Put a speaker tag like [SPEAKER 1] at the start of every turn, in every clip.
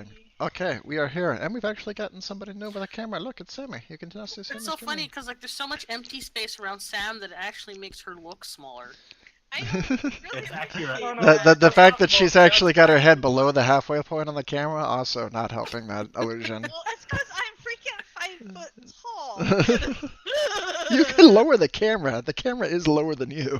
[SPEAKER 1] helping. Okay, we are here, and we've actually gotten somebody new with a camera. Look, it's Sammy. You can now see Sammy
[SPEAKER 2] It's so funny
[SPEAKER 1] streaming.
[SPEAKER 2] because like there's so much empty space around Sam that it actually makes her look smaller.
[SPEAKER 3] I don't really
[SPEAKER 4] It's accurate.
[SPEAKER 3] appreciate
[SPEAKER 4] No,
[SPEAKER 3] that.
[SPEAKER 1] The fact that
[SPEAKER 4] That's
[SPEAKER 1] she's
[SPEAKER 4] about-
[SPEAKER 1] actually got her head below the halfway point on the camera also not helping that illusion.
[SPEAKER 3] Well, it's because I'm freaking 5 foot tall.
[SPEAKER 1] You can lower the camera. The camera is lower than you.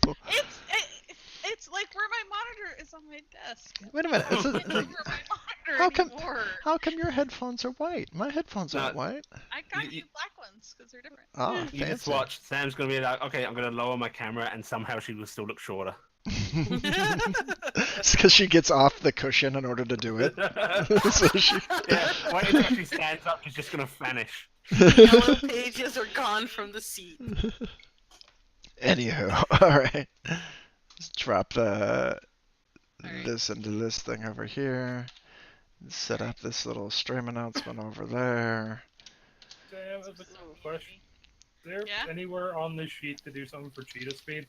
[SPEAKER 3] It's like where my monitor is on my desk.
[SPEAKER 1] Wait a minute.
[SPEAKER 3] I can't see where my monitor
[SPEAKER 1] How come-
[SPEAKER 3] anymore.
[SPEAKER 1] How come your headphones are white? My headphones aren't
[SPEAKER 4] No.
[SPEAKER 1] white.
[SPEAKER 3] I got
[SPEAKER 4] You-
[SPEAKER 3] you black ones because they're different.
[SPEAKER 1] Oh,
[SPEAKER 4] You just
[SPEAKER 1] fancy.
[SPEAKER 4] watch. Sam's gonna be like, okay, I'm gonna lower my camera, and somehow she will still look shorter.
[SPEAKER 1] It's because she gets off the cushion in order to do it. So she...
[SPEAKER 4] Yeah, wait until she stands up, she's just gonna vanish.
[SPEAKER 2] Yellow pages are gone from the seat.
[SPEAKER 1] Anywho, alright. Let's drop
[SPEAKER 3] Alright.
[SPEAKER 1] this into this thing over here. Set up this little stream announcement over there.
[SPEAKER 5] Sam, as a question, is there
[SPEAKER 3] Yeah?
[SPEAKER 5] anywhere on this sheet to do something for cheetah speed?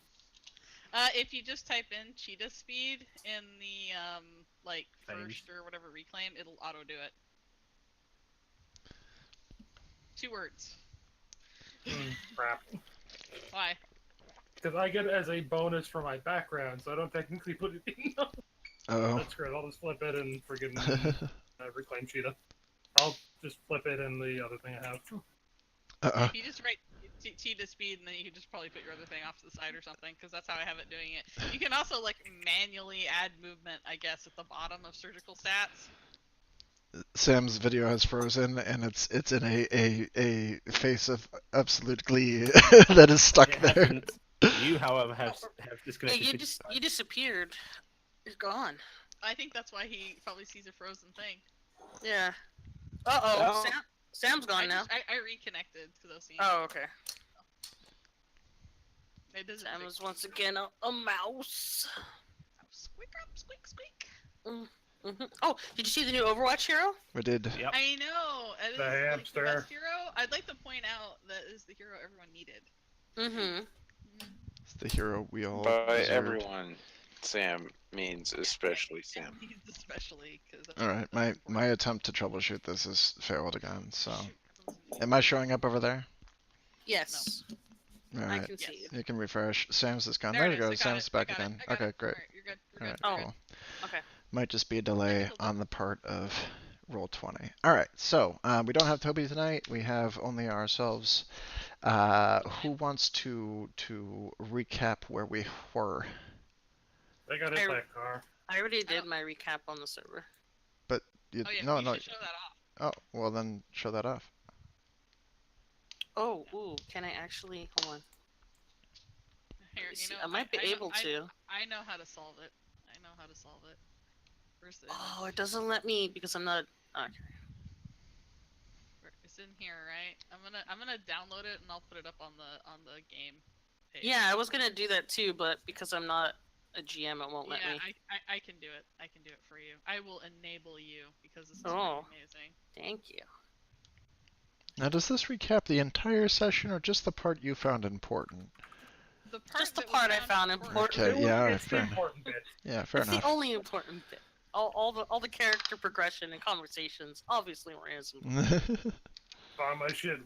[SPEAKER 3] If you just type in cheetah speed in the like
[SPEAKER 4] Claims.
[SPEAKER 3] first or whatever reclaim, it'll auto do it. 2 words.
[SPEAKER 5] Crap.
[SPEAKER 3] Why?
[SPEAKER 5] Because I get it as a bonus for my background, so I don't technically put it in.
[SPEAKER 1] Oh.
[SPEAKER 5] That's great. I'll just flip it and friggin' reclaim cheetah. I'll just flip it in the other thing I have.
[SPEAKER 1] Uh-oh.
[SPEAKER 3] If you just write cheetah speed, and then you can just probably put your other thing off to the side or something, because that's how I have it doing it. You can also like manually add movement, I guess, at the bottom of surgical stats.
[SPEAKER 1] Sam's video has frozen, and it's in a face of absolute glee that is stuck
[SPEAKER 4] It
[SPEAKER 1] there.
[SPEAKER 4] hasn't. You, however, have
[SPEAKER 2] Hey,
[SPEAKER 4] disconnected.
[SPEAKER 2] you disappeared. You're gone.
[SPEAKER 3] I think that's why he probably sees a frozen thing.
[SPEAKER 2] Yeah. Uh-oh.
[SPEAKER 4] Oh.
[SPEAKER 2] Sam's gone now.
[SPEAKER 3] I reconnected because I was seeing.
[SPEAKER 2] Oh, okay.
[SPEAKER 3] It doesn't.
[SPEAKER 2] Sam
[SPEAKER 3] fix
[SPEAKER 2] is once again a mouse.
[SPEAKER 3] Squeak up, squeak, squeak.
[SPEAKER 2] Oh, did you see the new Overwatch hero?
[SPEAKER 1] We did.
[SPEAKER 4] Yep.
[SPEAKER 3] I know. It is
[SPEAKER 5] The
[SPEAKER 3] like the
[SPEAKER 5] hamster.
[SPEAKER 3] best hero. I'd like to point out that is the hero everyone needed.
[SPEAKER 2] Mm-hmm.
[SPEAKER 1] It's the hero we all
[SPEAKER 6] By
[SPEAKER 1] deserved.
[SPEAKER 6] everyone, Sam means especially Sam.
[SPEAKER 3] And he's especially because.
[SPEAKER 1] Alright, my attempt to troubleshoot this has failed again, so... Am I showing up over there?
[SPEAKER 2] Yes. I
[SPEAKER 1] Alright,
[SPEAKER 2] can see you.
[SPEAKER 1] you can refresh. Sam's is gone.
[SPEAKER 3] There
[SPEAKER 1] There
[SPEAKER 3] it
[SPEAKER 1] you go,
[SPEAKER 3] is, I got
[SPEAKER 1] Sam's
[SPEAKER 3] it, I
[SPEAKER 1] back
[SPEAKER 3] got it,
[SPEAKER 1] again.
[SPEAKER 3] I got
[SPEAKER 1] Okay,
[SPEAKER 3] it.
[SPEAKER 1] great.
[SPEAKER 3] Alright, you're good. You're
[SPEAKER 1] Alright,
[SPEAKER 3] good.
[SPEAKER 2] Oh.
[SPEAKER 1] cool.
[SPEAKER 2] Okay.
[SPEAKER 1] Might just be a delay
[SPEAKER 3] Technical
[SPEAKER 1] on the part of Roll20. Alright, so we don't have Toby tonight. We have only ourselves. Who wants to recap where we were?
[SPEAKER 5] I got hit by a car.
[SPEAKER 2] I already did my recap on the server.
[SPEAKER 1] You,
[SPEAKER 3] Oh yeah,
[SPEAKER 1] no,
[SPEAKER 3] you
[SPEAKER 1] no.
[SPEAKER 3] should show that off.
[SPEAKER 1] Oh, well then show that off.
[SPEAKER 2] Oh, ooh, can I actually? Hold on.
[SPEAKER 3] Here,
[SPEAKER 2] Let me see.
[SPEAKER 3] you know,
[SPEAKER 2] I might be
[SPEAKER 3] know-
[SPEAKER 2] able to.
[SPEAKER 3] I know how to solve it. I know how to solve it. Where's the
[SPEAKER 2] Oh, it doesn't let me because I'm not. Okay.
[SPEAKER 3] It's in here, right? I'm gonna download it and I'll put it up on the game page.
[SPEAKER 2] Yeah, I was gonna do that too, but because I'm not a GM, it won't let
[SPEAKER 3] Yeah,
[SPEAKER 2] me.
[SPEAKER 3] I can do it. I can do it for you. I will enable you because this is
[SPEAKER 2] Oh.
[SPEAKER 3] pretty amazing.
[SPEAKER 2] Thank you.
[SPEAKER 1] Now, does this recap the entire session or just the part you found important?
[SPEAKER 3] The part
[SPEAKER 2] Just the
[SPEAKER 3] that we
[SPEAKER 2] part I found important.
[SPEAKER 1] Okay, yeah,
[SPEAKER 5] It's the
[SPEAKER 1] fair enough.
[SPEAKER 5] important bit.
[SPEAKER 1] Yeah, fair
[SPEAKER 2] It's
[SPEAKER 1] enough.
[SPEAKER 2] the only important bit. All the character progression and conversations obviously were as important.
[SPEAKER 5] Buy my shit.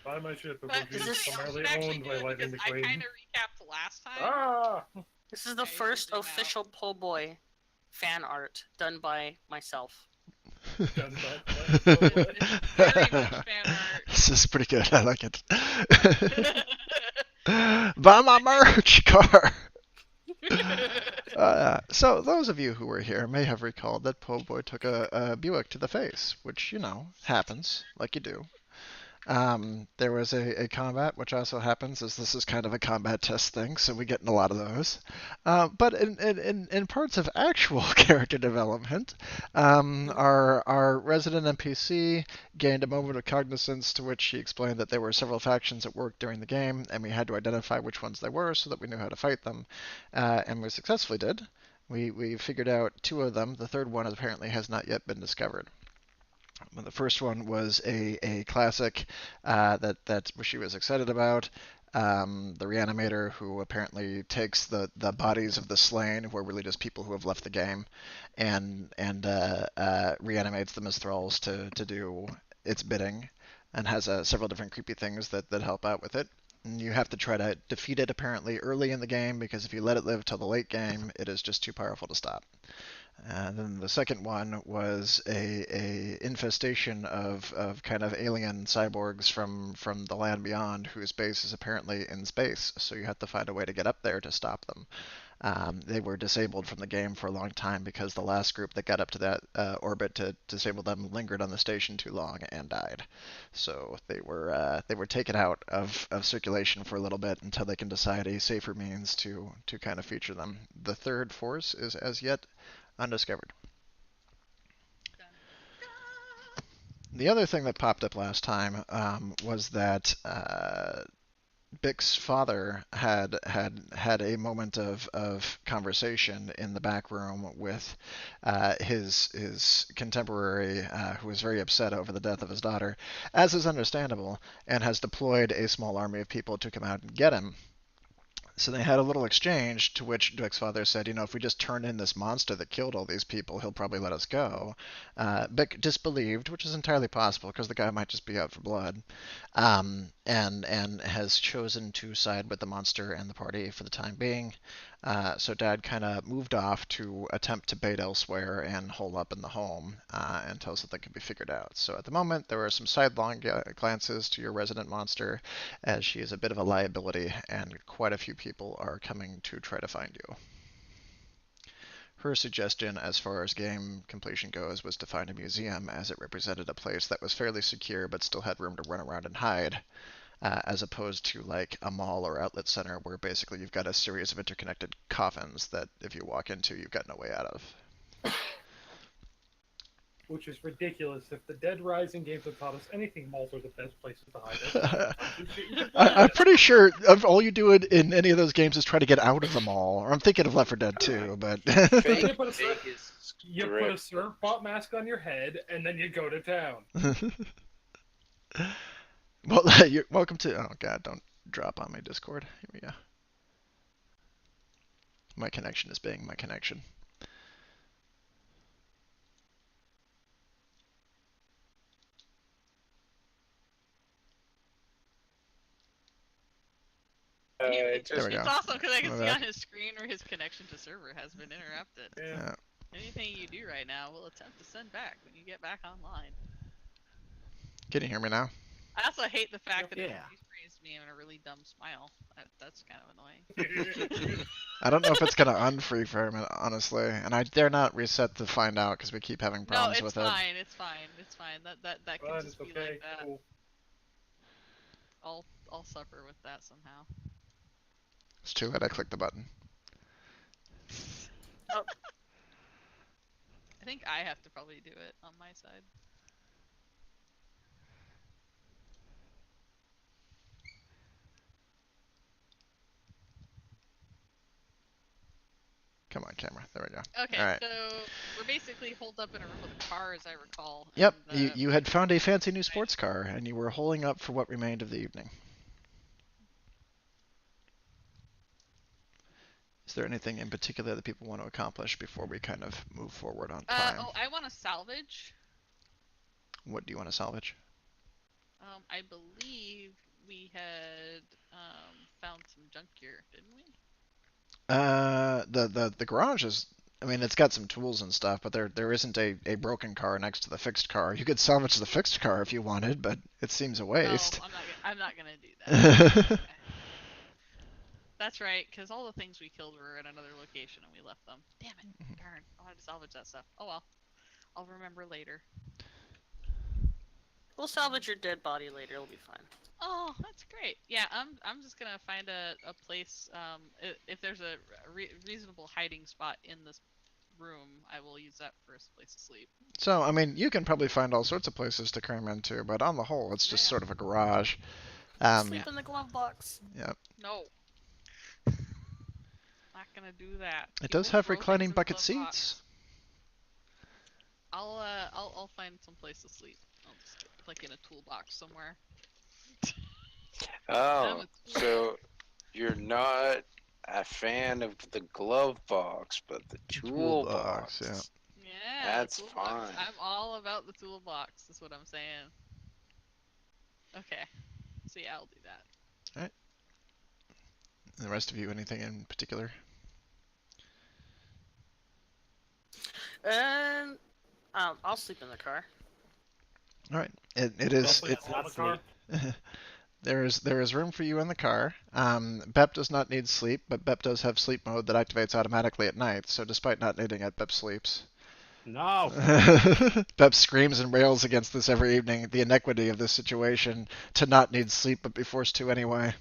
[SPEAKER 5] Buy my shit
[SPEAKER 3] But
[SPEAKER 5] because
[SPEAKER 2] is
[SPEAKER 5] it's
[SPEAKER 2] this-
[SPEAKER 5] primarily
[SPEAKER 3] I should actually
[SPEAKER 5] owned
[SPEAKER 3] do
[SPEAKER 5] by
[SPEAKER 3] it
[SPEAKER 5] Lightning
[SPEAKER 3] because I
[SPEAKER 5] McQueen.
[SPEAKER 3] kind of recapped last time.
[SPEAKER 5] Ah!
[SPEAKER 2] This is the
[SPEAKER 3] Okay,
[SPEAKER 2] first
[SPEAKER 3] zoom out.
[SPEAKER 2] official po' boy fan art done by myself.
[SPEAKER 5] Done
[SPEAKER 3] It's very much fan art.
[SPEAKER 1] This is pretty good. I like it. Buy my merch car. So those of you who were here may have recalled that Po' Boy took a Buick to the face, which, you know, happens, like you do. There was a combat, which also happens, as this is kind of a combat test thing, so we get in a lot of those. But in parts of actual character development, our resident NPC gained a moment of cognizance to which he explained that there were several factions at work during the game, and we had to identify which ones they were so that we knew how to fight them, and we successfully did. We figured out 2 of them. The third one apparently has not yet been discovered. Well, the first one was a classic that she was excited about. the reanimator who apparently takes the bodies of the slain, who are really just people who have left the game, and reanimates them as thralls to do its bidding, and has several different creepy things that help out with it. And you have to try to defeat it apparently early in the game, because if you let it live till the late game, it is just too powerful to stop. And then the second one was a infestation of kind of alien cyborgs from the land beyond, whose base is apparently in space. So you have to find a way to get up there to stop them. They were disabled from the game for a long time because the last group that got up to that orbit to disable them lingered on the station too long and died. So they were taken out of circulation for a little bit until they can decide a safer means to kind of feature them. The third force is as yet undiscovered. The other thing that popped up last time was that Bick's father had a moment of conversation in the back room with his contemporary, who was very upset over the death of his daughter, as is understandable, and has deployed a small army of people to come out and get him. So they had a little exchange, to which Bick's father said, if we just turn in this monster that killed all these people, he'll probably let us go. Bick disbelieved, which is entirely possible, because the guy might just be out for blood, and has chosen to side with the monster and the party for the time being. So Dad kind of moved off to attempt to bait elsewhere and hole up in the home until something could be figured out. So at the moment, there are some sidelong glances to your resident monster, as she is a bit of a liability, and quite a few people are coming to try to find you. Her suggestion, as far as game completion goes, was to find a museum, as it represented a place that was fairly secure but still had room to run around and hide. As opposed to like a mall or outlet center where basically you've got a series of interconnected coffins that if you walk into, you've got no way out of.
[SPEAKER 5] Which is ridiculous. If the Dead Rising games have taught us anything, malls are the best places to hide it.
[SPEAKER 1] I'm pretty sure all you do in any of those games is try to get out of the mall. Or I'm thinking of Left 4 Dead 2, but
[SPEAKER 5] You put a surf,
[SPEAKER 6] Vegas,
[SPEAKER 5] you put a
[SPEAKER 6] correct.
[SPEAKER 5] surf bot mask on your head, and then you go to town.
[SPEAKER 1] well, you're welcome to. Oh God, don't drop on my Discord. Here we go. My connection is being my connection.
[SPEAKER 3] It's
[SPEAKER 1] There we go.
[SPEAKER 3] awesome because I can
[SPEAKER 1] We're
[SPEAKER 3] see
[SPEAKER 1] back.
[SPEAKER 3] on his screen where his connection to server has been interrupted.
[SPEAKER 5] Yeah.
[SPEAKER 3] Anything you do right now, we'll attempt to send back when you get back online.
[SPEAKER 1] Can you hear me now?
[SPEAKER 3] I also hate the fact that it
[SPEAKER 4] Yeah.
[SPEAKER 3] freezed me in a really dumb smile. That's kind of annoying.
[SPEAKER 1] I don't know if it's gonna unfree for him, honestly, and I dare not reset to find out because we keep having
[SPEAKER 3] No,
[SPEAKER 1] problems
[SPEAKER 3] it's
[SPEAKER 1] with
[SPEAKER 3] fine. It's fine. It's fine. That can
[SPEAKER 5] But
[SPEAKER 3] just
[SPEAKER 5] it's
[SPEAKER 3] be
[SPEAKER 5] okay.
[SPEAKER 3] like that.
[SPEAKER 5] Cool.
[SPEAKER 3] I'll suffer with that somehow.
[SPEAKER 1] it. It's too late. I clicked the button.
[SPEAKER 2] Oh.
[SPEAKER 3] I think I have to probably do it on my side.
[SPEAKER 1] Come on, camera. There we go.
[SPEAKER 3] Okay,
[SPEAKER 1] All right.
[SPEAKER 3] so we're basically holed up in a room with a car, as I recall.
[SPEAKER 1] Yep.
[SPEAKER 3] and,
[SPEAKER 1] You had found a fancy new sports car, and you were holding up for what remained of the evening. Is there anything in particular that people want to accomplish before we kind of move forward on time?
[SPEAKER 3] I want to salvage.
[SPEAKER 1] What do you want to salvage?
[SPEAKER 3] I believe we had found some junk gear, didn't we?
[SPEAKER 1] The garage is. I mean, it's got some tools and stuff, but there isn't a broken car next to the fixed car. You could salvage the fixed car if you wanted, but it seems a waste.
[SPEAKER 3] No, I'm not gonna do that. That's right, because all the things we killed were at another location and we left them. Damn it! Darn! I wanted to salvage that stuff. Oh well, I'll remember later.
[SPEAKER 2] We'll salvage your dead body later. It'll be fine.
[SPEAKER 3] Oh, that's great. Yeah, I'm just gonna find a place. If there's a reasonable hiding spot in this room, I will use that for a place to sleep.
[SPEAKER 1] So, I mean, you can probably find all sorts of places to cram into, but on the whole, it's just
[SPEAKER 3] Yeah.
[SPEAKER 1] sort of a garage.
[SPEAKER 2] Sleep in the glove box.
[SPEAKER 1] Yep.
[SPEAKER 3] No. Not gonna do that.
[SPEAKER 1] It
[SPEAKER 3] People
[SPEAKER 1] does have
[SPEAKER 3] throw
[SPEAKER 1] reclining
[SPEAKER 3] things in the
[SPEAKER 1] bucket
[SPEAKER 3] glove
[SPEAKER 1] seats.
[SPEAKER 3] box. I'll find some place to sleep. I'll just like in a toolbox somewhere.
[SPEAKER 6] Oh,
[SPEAKER 3] it's-
[SPEAKER 6] so you're not a fan of the glove box, but the
[SPEAKER 1] Toolbox,
[SPEAKER 6] toolbox.
[SPEAKER 1] yeah.
[SPEAKER 3] Yeah,
[SPEAKER 6] That's
[SPEAKER 3] the toolbox.
[SPEAKER 6] fine.
[SPEAKER 3] I'm all about the toolbox, is what I'm saying. Okay. So yeah, I'll do that.
[SPEAKER 1] And the rest of you, anything in particular?
[SPEAKER 2] And I'll sleep in the car.
[SPEAKER 1] All right. It
[SPEAKER 5] I'll
[SPEAKER 1] is
[SPEAKER 5] sleep
[SPEAKER 1] it.
[SPEAKER 5] in the car.
[SPEAKER 1] There is room for you in the car. Bep does not need sleep, but Bep does have sleep mode that activates automatically at night. So despite not needing it, Bep sleeps.
[SPEAKER 4] No.
[SPEAKER 1] Bep screams and rails against this every evening. The inequity of this situation to not need sleep but be forced to anyway.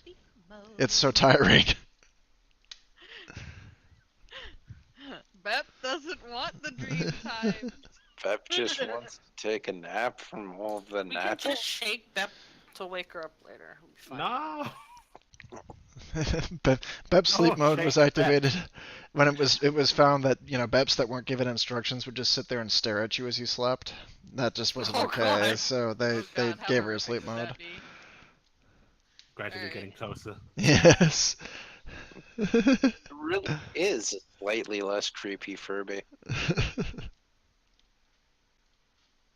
[SPEAKER 3] Sleep mode.
[SPEAKER 1] It's so tiring.
[SPEAKER 3] Bep doesn't want the dream time.
[SPEAKER 6] Pep just wants to take a nap from all the
[SPEAKER 2] We can
[SPEAKER 6] natural.
[SPEAKER 2] just shake Bep to wake her up later. It'll be fine.
[SPEAKER 4] No.
[SPEAKER 1] Bep's sleep mode
[SPEAKER 4] shake
[SPEAKER 1] was
[SPEAKER 4] Bep.
[SPEAKER 1] activated when it was found that Beps that weren't given instructions would just sit there and stare at you as you slept. That just wasn't
[SPEAKER 2] Oh,
[SPEAKER 1] okay.
[SPEAKER 2] God.
[SPEAKER 1] So they
[SPEAKER 3] Oh God, how
[SPEAKER 1] gave her
[SPEAKER 3] horrific
[SPEAKER 1] sleep
[SPEAKER 3] would
[SPEAKER 1] mode.
[SPEAKER 3] that be?
[SPEAKER 4] Gradually
[SPEAKER 3] Alright.
[SPEAKER 4] getting closer.
[SPEAKER 1] Yes.
[SPEAKER 6] It really is a slightly less creepy Furby.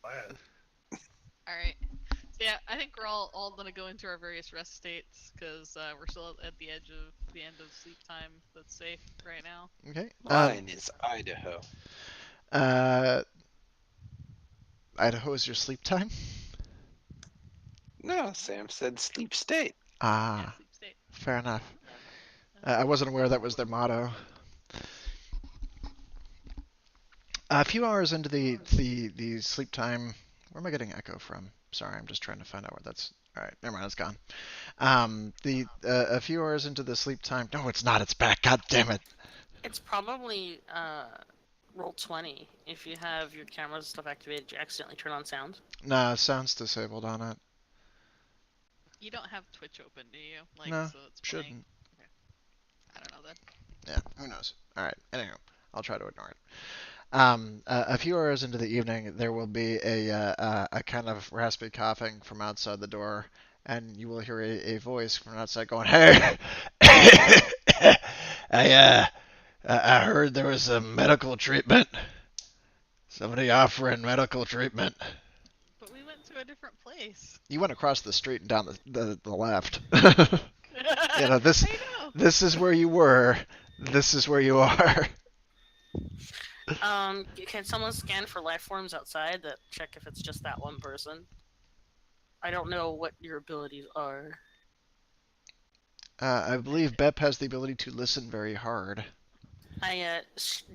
[SPEAKER 5] Bad.
[SPEAKER 3] Alright. So yeah, I think we're all gonna go into our various rest states because we're still at the edge of the end of sleep time that's safe right now.
[SPEAKER 1] Okay.
[SPEAKER 6] Mine is Idaho.
[SPEAKER 1] Uh, Idaho is your sleep time?
[SPEAKER 6] No, Sam said sleep state.
[SPEAKER 3] Yeah,
[SPEAKER 1] Ah,
[SPEAKER 3] sleep state.
[SPEAKER 1] fair enough. I wasn't aware that was their motto. A few hours into the sleep time, where am I getting echo from? Sorry, I'm just trying to find out where that's. All right, never mind, it's gone. The a few hours into the sleep time. No, it's not. It's back. God damn it.
[SPEAKER 2] It's probably roll 20 if you have your cameras and stuff activated. You accidentally turn on sound.
[SPEAKER 1] Nah, sound's disabled on it.
[SPEAKER 3] You don't have Twitch open, do you? Like,
[SPEAKER 1] No,
[SPEAKER 3] so it's playing.
[SPEAKER 1] shouldn't.
[SPEAKER 3] I don't know then.
[SPEAKER 1] Yeah, who knows? All right. Anyway, I'll try to ignore it. A few hours into the evening, there will be a kind of raspy coughing from outside the door, and you will hear a voice from outside going, "Hey, I heard there was a medical treatment. Somebody offering medical treatment."
[SPEAKER 3] But we went to a different place.
[SPEAKER 1] You went across the street and down the left. You know, this
[SPEAKER 3] I know.
[SPEAKER 1] this is where you were. This is where you are.
[SPEAKER 2] Can someone scan for life forms outside that check if it's just that one person? I don't know what your abilities are.
[SPEAKER 1] I believe Bep has the ability to listen very hard.
[SPEAKER 2] I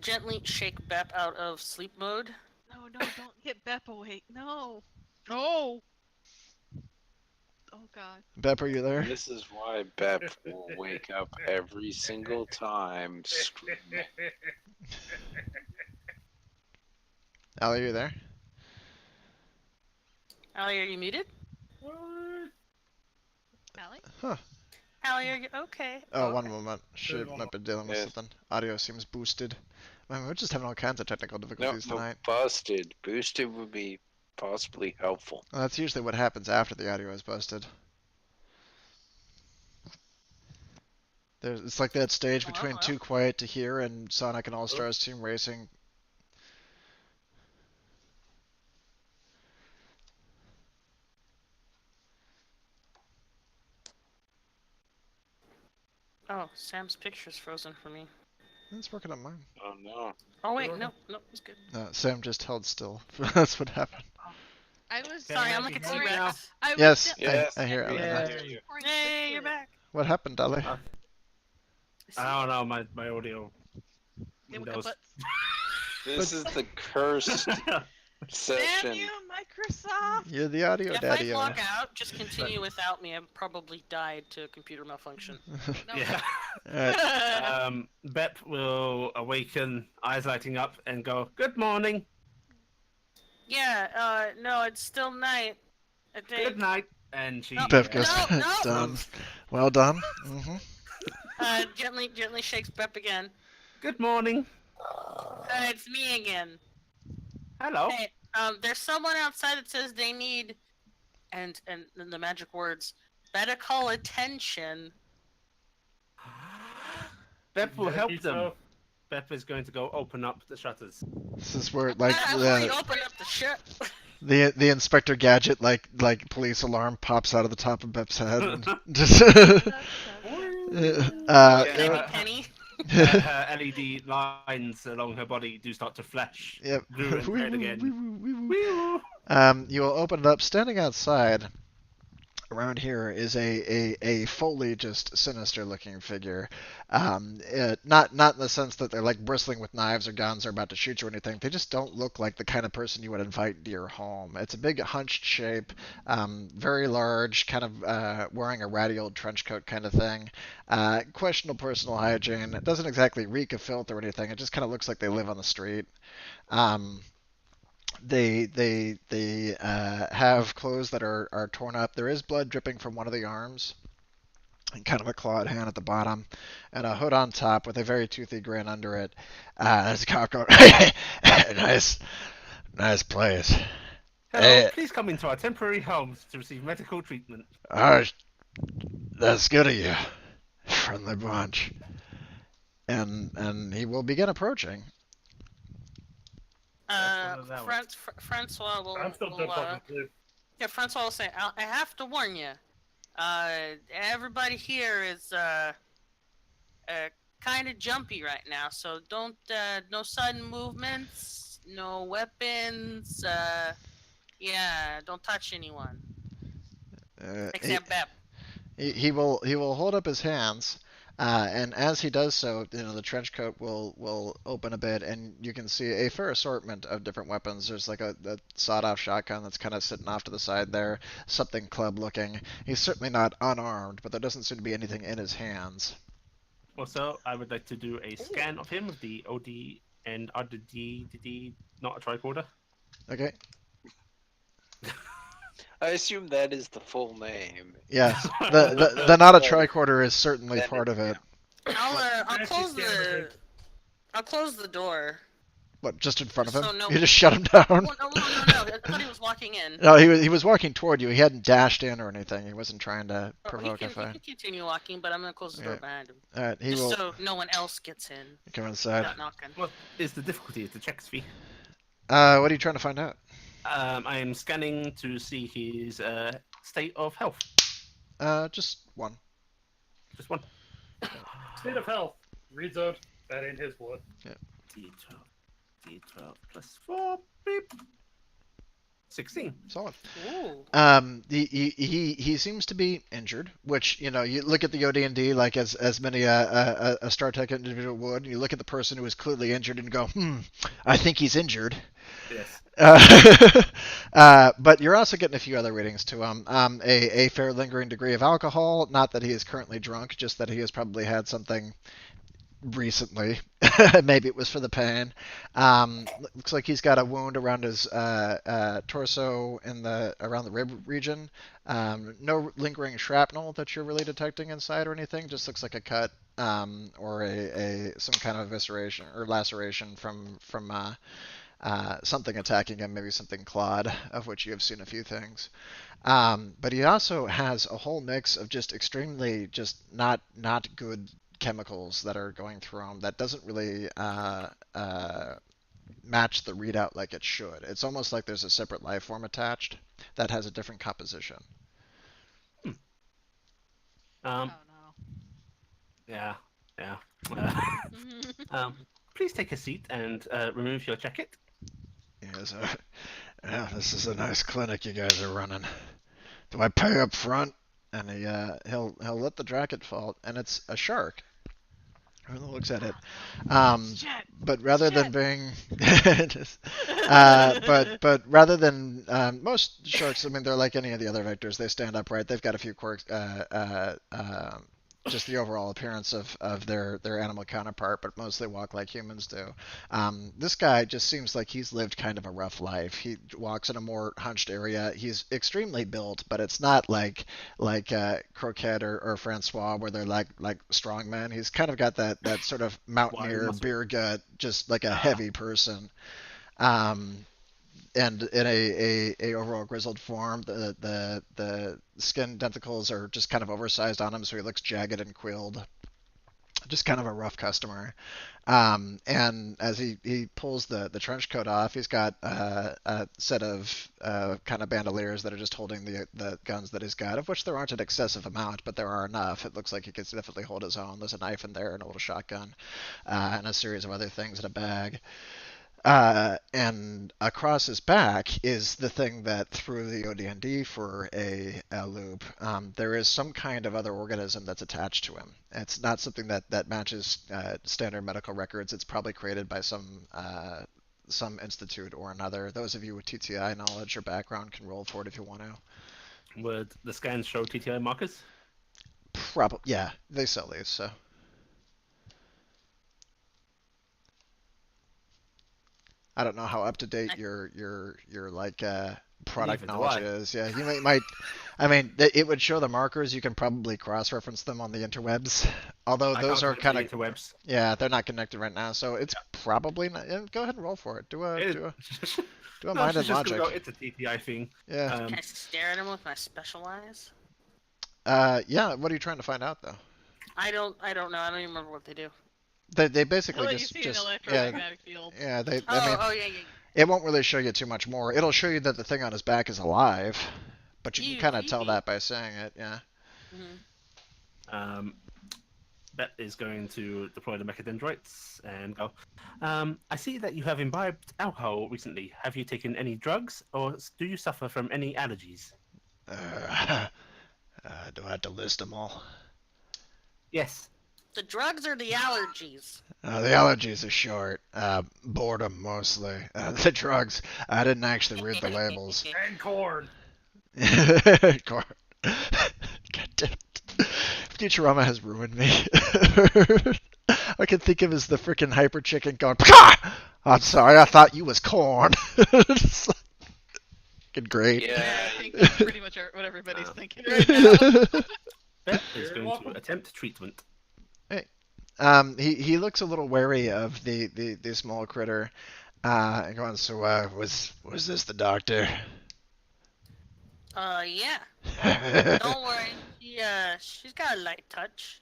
[SPEAKER 2] gently shake Bep out of sleep mode.
[SPEAKER 3] No, don't get Bep awake. No. No. Oh God.
[SPEAKER 1] Bep, are you there?
[SPEAKER 6] This is why Bep will wake up every single time screaming.
[SPEAKER 1] Allie, are you there?
[SPEAKER 2] Allie, are you muted?
[SPEAKER 5] What?
[SPEAKER 3] Allie?
[SPEAKER 1] Huh.
[SPEAKER 2] Allie, are you okay?
[SPEAKER 1] Oh,
[SPEAKER 2] okay.
[SPEAKER 1] one moment. Should might be dealing with
[SPEAKER 6] Yes.
[SPEAKER 1] something. Audio seems boosted. Man, we're just having all kinds of technical
[SPEAKER 6] No,
[SPEAKER 1] difficulties
[SPEAKER 6] no,
[SPEAKER 1] tonight.
[SPEAKER 6] busted. Boosted would be possibly helpful.
[SPEAKER 1] Well, that's usually what happens after the audio is busted. It's like that stage between
[SPEAKER 2] Hello?
[SPEAKER 1] Too Quiet to Hear and Sonic and All Stars Team Racing.
[SPEAKER 2] Oh, Sam's picture's frozen for me.
[SPEAKER 1] It's working on mine.
[SPEAKER 6] Oh no.
[SPEAKER 2] Oh wait, no, it's good.
[SPEAKER 1] Sam just held still. That's what happened.
[SPEAKER 3] I was.
[SPEAKER 4] Can
[SPEAKER 2] Sorry,
[SPEAKER 4] I
[SPEAKER 2] I'm like a
[SPEAKER 4] be heard
[SPEAKER 2] T-Rex.
[SPEAKER 4] now?
[SPEAKER 3] I was
[SPEAKER 1] Yes,
[SPEAKER 3] just-
[SPEAKER 6] Yes,
[SPEAKER 1] I hear
[SPEAKER 6] we
[SPEAKER 1] Allie
[SPEAKER 6] can
[SPEAKER 1] now.
[SPEAKER 6] hear you.
[SPEAKER 2] Hey, you're back.
[SPEAKER 1] What happened, Dolly?
[SPEAKER 4] I don't know. My audio.
[SPEAKER 3] Yeah,
[SPEAKER 4] Windows.
[SPEAKER 3] but
[SPEAKER 6] This is the cursed
[SPEAKER 3] damn
[SPEAKER 6] session.
[SPEAKER 3] you, Microsoft!
[SPEAKER 1] You're the audio
[SPEAKER 2] If I
[SPEAKER 1] daddy.
[SPEAKER 2] log out, just continue without me. I've probably died to computer malfunction.
[SPEAKER 3] No.
[SPEAKER 4] Yeah.
[SPEAKER 1] Alright.
[SPEAKER 4] Bep will awaken, eyes lighting up, and go, "Good morning.
[SPEAKER 2] Yeah, no, it's still night. I think.
[SPEAKER 4] Good night." And she.
[SPEAKER 2] No,
[SPEAKER 1] Bep goes,
[SPEAKER 2] no, no.
[SPEAKER 1] done. Well done. Mm-hmm.
[SPEAKER 2] Gently shakes Bep again.
[SPEAKER 4] Good morning.
[SPEAKER 2] It's me again.
[SPEAKER 4] Hello.
[SPEAKER 2] Hey, there's someone outside that says they need and then the magic words, "Better call attention."
[SPEAKER 4] Bep will help
[SPEAKER 5] He's,
[SPEAKER 4] them. Bep is going to go open up the shutters.
[SPEAKER 1] This is where like
[SPEAKER 2] I've already opened up the shit.
[SPEAKER 1] the Inspector Gadget like police alarm pops out of the top of Bep's head. And just
[SPEAKER 4] Yeah.
[SPEAKER 2] Penny.
[SPEAKER 4] Her LED lines along her body do start to flash
[SPEAKER 1] Yep.
[SPEAKER 4] blue and red again. Wee-woo.
[SPEAKER 1] You will open it up. Standing outside around here is a fully just sinister looking figure. Not in the sense that they're like bristling with knives or guns or about to shoot you or anything. They just don't look like the kind of person you would invite into your home. It's a big hunched shape, very large, kind of wearing a ratty old trench coat kind of thing. Questionable personal hygiene. It doesn't exactly reek of filth or anything. It just kind of looks like they live on the street. They have clothes that are torn up. There is blood dripping from one of the arms, and kind of a clawed hand at the bottom, and a hood on top with a very toothy grin under it. There's a cop going, nice place.
[SPEAKER 4] Hello, please come into our temporary homes to receive medical treatment.
[SPEAKER 1] That's good of you, friendly bunch. And he will begin approaching.
[SPEAKER 2] Francois will.
[SPEAKER 5] I'm still dead fucking asleep.
[SPEAKER 2] Yeah, Francois will say, I have to warn you. Everybody here is kind of jumpy right now, so don't no sudden movements, no weapons. Yeah, don't touch anyone except Bep.
[SPEAKER 1] He will hold up his hands, and as he does so, the trench coat will open a bit, and you can see a fair assortment of different weapons. There's like a sawed-off shotgun that's kind of sitting off to the side there, something club-looking. He's certainly not unarmed, but there doesn't seem to be anything in his hands.
[SPEAKER 4] Also, I would like to do a scan of him with the OD and RDD, not a tricorder.
[SPEAKER 1] Okay.
[SPEAKER 6] I assume that is the full name.
[SPEAKER 1] Yes. The not a tricorder is certainly part of it.
[SPEAKER 2] I'll close the door.
[SPEAKER 1] What, just in front of him?
[SPEAKER 2] So no-
[SPEAKER 1] You just shut him down?
[SPEAKER 2] Well, no. I thought he was walking in.
[SPEAKER 1] No, he was walking toward you. He hadn't dashed in or anything. He wasn't trying to provoke
[SPEAKER 2] he
[SPEAKER 1] a
[SPEAKER 2] can
[SPEAKER 1] fight.
[SPEAKER 2] continue walking, but I'm gonna close the door
[SPEAKER 1] Yeah.
[SPEAKER 2] behind him,
[SPEAKER 1] All right, he
[SPEAKER 2] just
[SPEAKER 1] will
[SPEAKER 2] so no one else gets in
[SPEAKER 1] come inside.
[SPEAKER 2] without knocking.
[SPEAKER 4] What is the difficulty? Is the checks fee?
[SPEAKER 1] What are you trying to find out?
[SPEAKER 4] I am scanning to see his state of health.
[SPEAKER 1] Just one.
[SPEAKER 4] Just one.
[SPEAKER 5] State of health. Reads out. That ain't his wood.
[SPEAKER 4] D12. D12 plus 4. Beep. 16.
[SPEAKER 1] Solid.
[SPEAKER 2] Ooh.
[SPEAKER 1] He seems to be injured, which you look at the OD&D like as many a Star Trek individual would. And you look at the person who is clearly injured and go, I think he's injured.
[SPEAKER 4] Yes.
[SPEAKER 1] But you're also getting a few other readings to him. A fair lingering degree of alcohol. Not that he is currently drunk, just that he has probably had something recently. Maybe it was for the pain. Looks like he's got a wound around his torso around the rib region. No lingering shrapnel that you're really detecting inside or anything. Just looks like a cut or some kind of evisceration or laceration from something attacking him, maybe something clawed, of which you have seen a few things. But he also has a whole mix of just extremely just not good chemicals that are going through him that doesn't really match the readout like it should. It's almost like there's a separate life form attached that has a different composition.
[SPEAKER 3] Oh no.
[SPEAKER 4] Yeah. Please take a seat and remove your jacket.
[SPEAKER 1] Yes, yeah, this is a nice clinic you guys are running. Do I pay up front? And he'll let the jacket fall, and it's a shark. Everyone looks at it. But rather than being, but rather than most sharks, I mean, they're like any of the other vectors. They stand upright. They've got a few quirks, just the overall appearance of their animal counterpart, but mostly walk like humans do. This guy just seems like he's lived kind of a rough life. He walks in a more hunched area. He's extremely built, but it's not like Croquette or Francois where they're like strong men. He's kind of got that sort of mountaineer
[SPEAKER 4] muscle.
[SPEAKER 1] beer gut, just like a heavy person. and in a overall grizzled form. The skin denticles are just kind of oversized on him, so he looks jagged and quilled. Just kind of a rough customer. And as he pulls the trench coat off, he's got a set of kind of bandoliers that are just holding the guns that he's got, of which there aren't an excessive amount, but there are enough. It looks like he can definitely hold his own. There's a knife in there, an old shotgun, and a series of other things in a bag. And across his back is the thing that threw the OD&D for a loop. There is some kind of other organism that's attached to him. It's not something that matches standard medical records. It's probably created by some institute or another. Those of you with TTI knowledge or background can roll for it if you want to.
[SPEAKER 4] Would the scans show TTI markers?
[SPEAKER 1] Probably, yeah. They sell these, so. I don't know how up to date your like product
[SPEAKER 4] Neither do
[SPEAKER 1] knowledge
[SPEAKER 4] I.
[SPEAKER 1] is. Yeah, you might. I mean, it would show the markers. You can probably cross-reference them on the interwebs. Although
[SPEAKER 4] I
[SPEAKER 1] those
[SPEAKER 4] can't
[SPEAKER 1] are
[SPEAKER 4] connect
[SPEAKER 1] kind
[SPEAKER 4] to
[SPEAKER 1] of
[SPEAKER 4] the interwebs.
[SPEAKER 1] yeah, they're not connected right now. So it's probably not. Yeah, go ahead and roll for it. Do a
[SPEAKER 4] No,
[SPEAKER 1] mind and
[SPEAKER 4] she's just
[SPEAKER 1] logic.
[SPEAKER 4] gonna go, it's a TTI thing.
[SPEAKER 1] Yeah.
[SPEAKER 2] Can I stare at him with my special eyes?
[SPEAKER 1] Yeah. What are you trying to find out though?
[SPEAKER 2] I don't know. I don't even remember what they do.
[SPEAKER 1] They
[SPEAKER 3] I'll
[SPEAKER 1] basically
[SPEAKER 3] let you
[SPEAKER 1] just
[SPEAKER 3] see an
[SPEAKER 1] yeah
[SPEAKER 3] electromagnetic field.
[SPEAKER 1] yeah they.
[SPEAKER 2] Oh,
[SPEAKER 1] I mean,
[SPEAKER 2] oh yeah, yeah.
[SPEAKER 1] it won't really show you too much more. It'll show you that the thing on his back is alive, but you can
[SPEAKER 2] Ew,
[SPEAKER 1] kind of tell
[SPEAKER 2] creepy.
[SPEAKER 1] that by saying it. Yeah.
[SPEAKER 2] Mm-hmm.
[SPEAKER 4] Bet is going to deploy the mechadendrites and go. I see that you have imbibed alcohol recently. Have you taken any drugs, or do you suffer from any allergies?
[SPEAKER 1] Do I have to list them all?
[SPEAKER 4] Yes.
[SPEAKER 2] The drugs or the allergies?
[SPEAKER 1] The allergies are short. Boredom mostly. The drugs, I didn't actually read the labels.
[SPEAKER 5] And corn.
[SPEAKER 1] God damn it. Futurama has ruined me. I can think of as the freaking hyper chicken going, Pah! I'm sorry, I thought you was corn. It's fucking great.
[SPEAKER 6] Yeah.
[SPEAKER 3] I think that's pretty much what everybody's thinking right now.
[SPEAKER 4] Bet is
[SPEAKER 5] You're
[SPEAKER 4] going
[SPEAKER 5] welcome.
[SPEAKER 4] to attempt treatment.
[SPEAKER 1] He looks a little wary of the small critter. And going, so was this the doctor?
[SPEAKER 2] Yeah. Don't worry. She's got a light touch.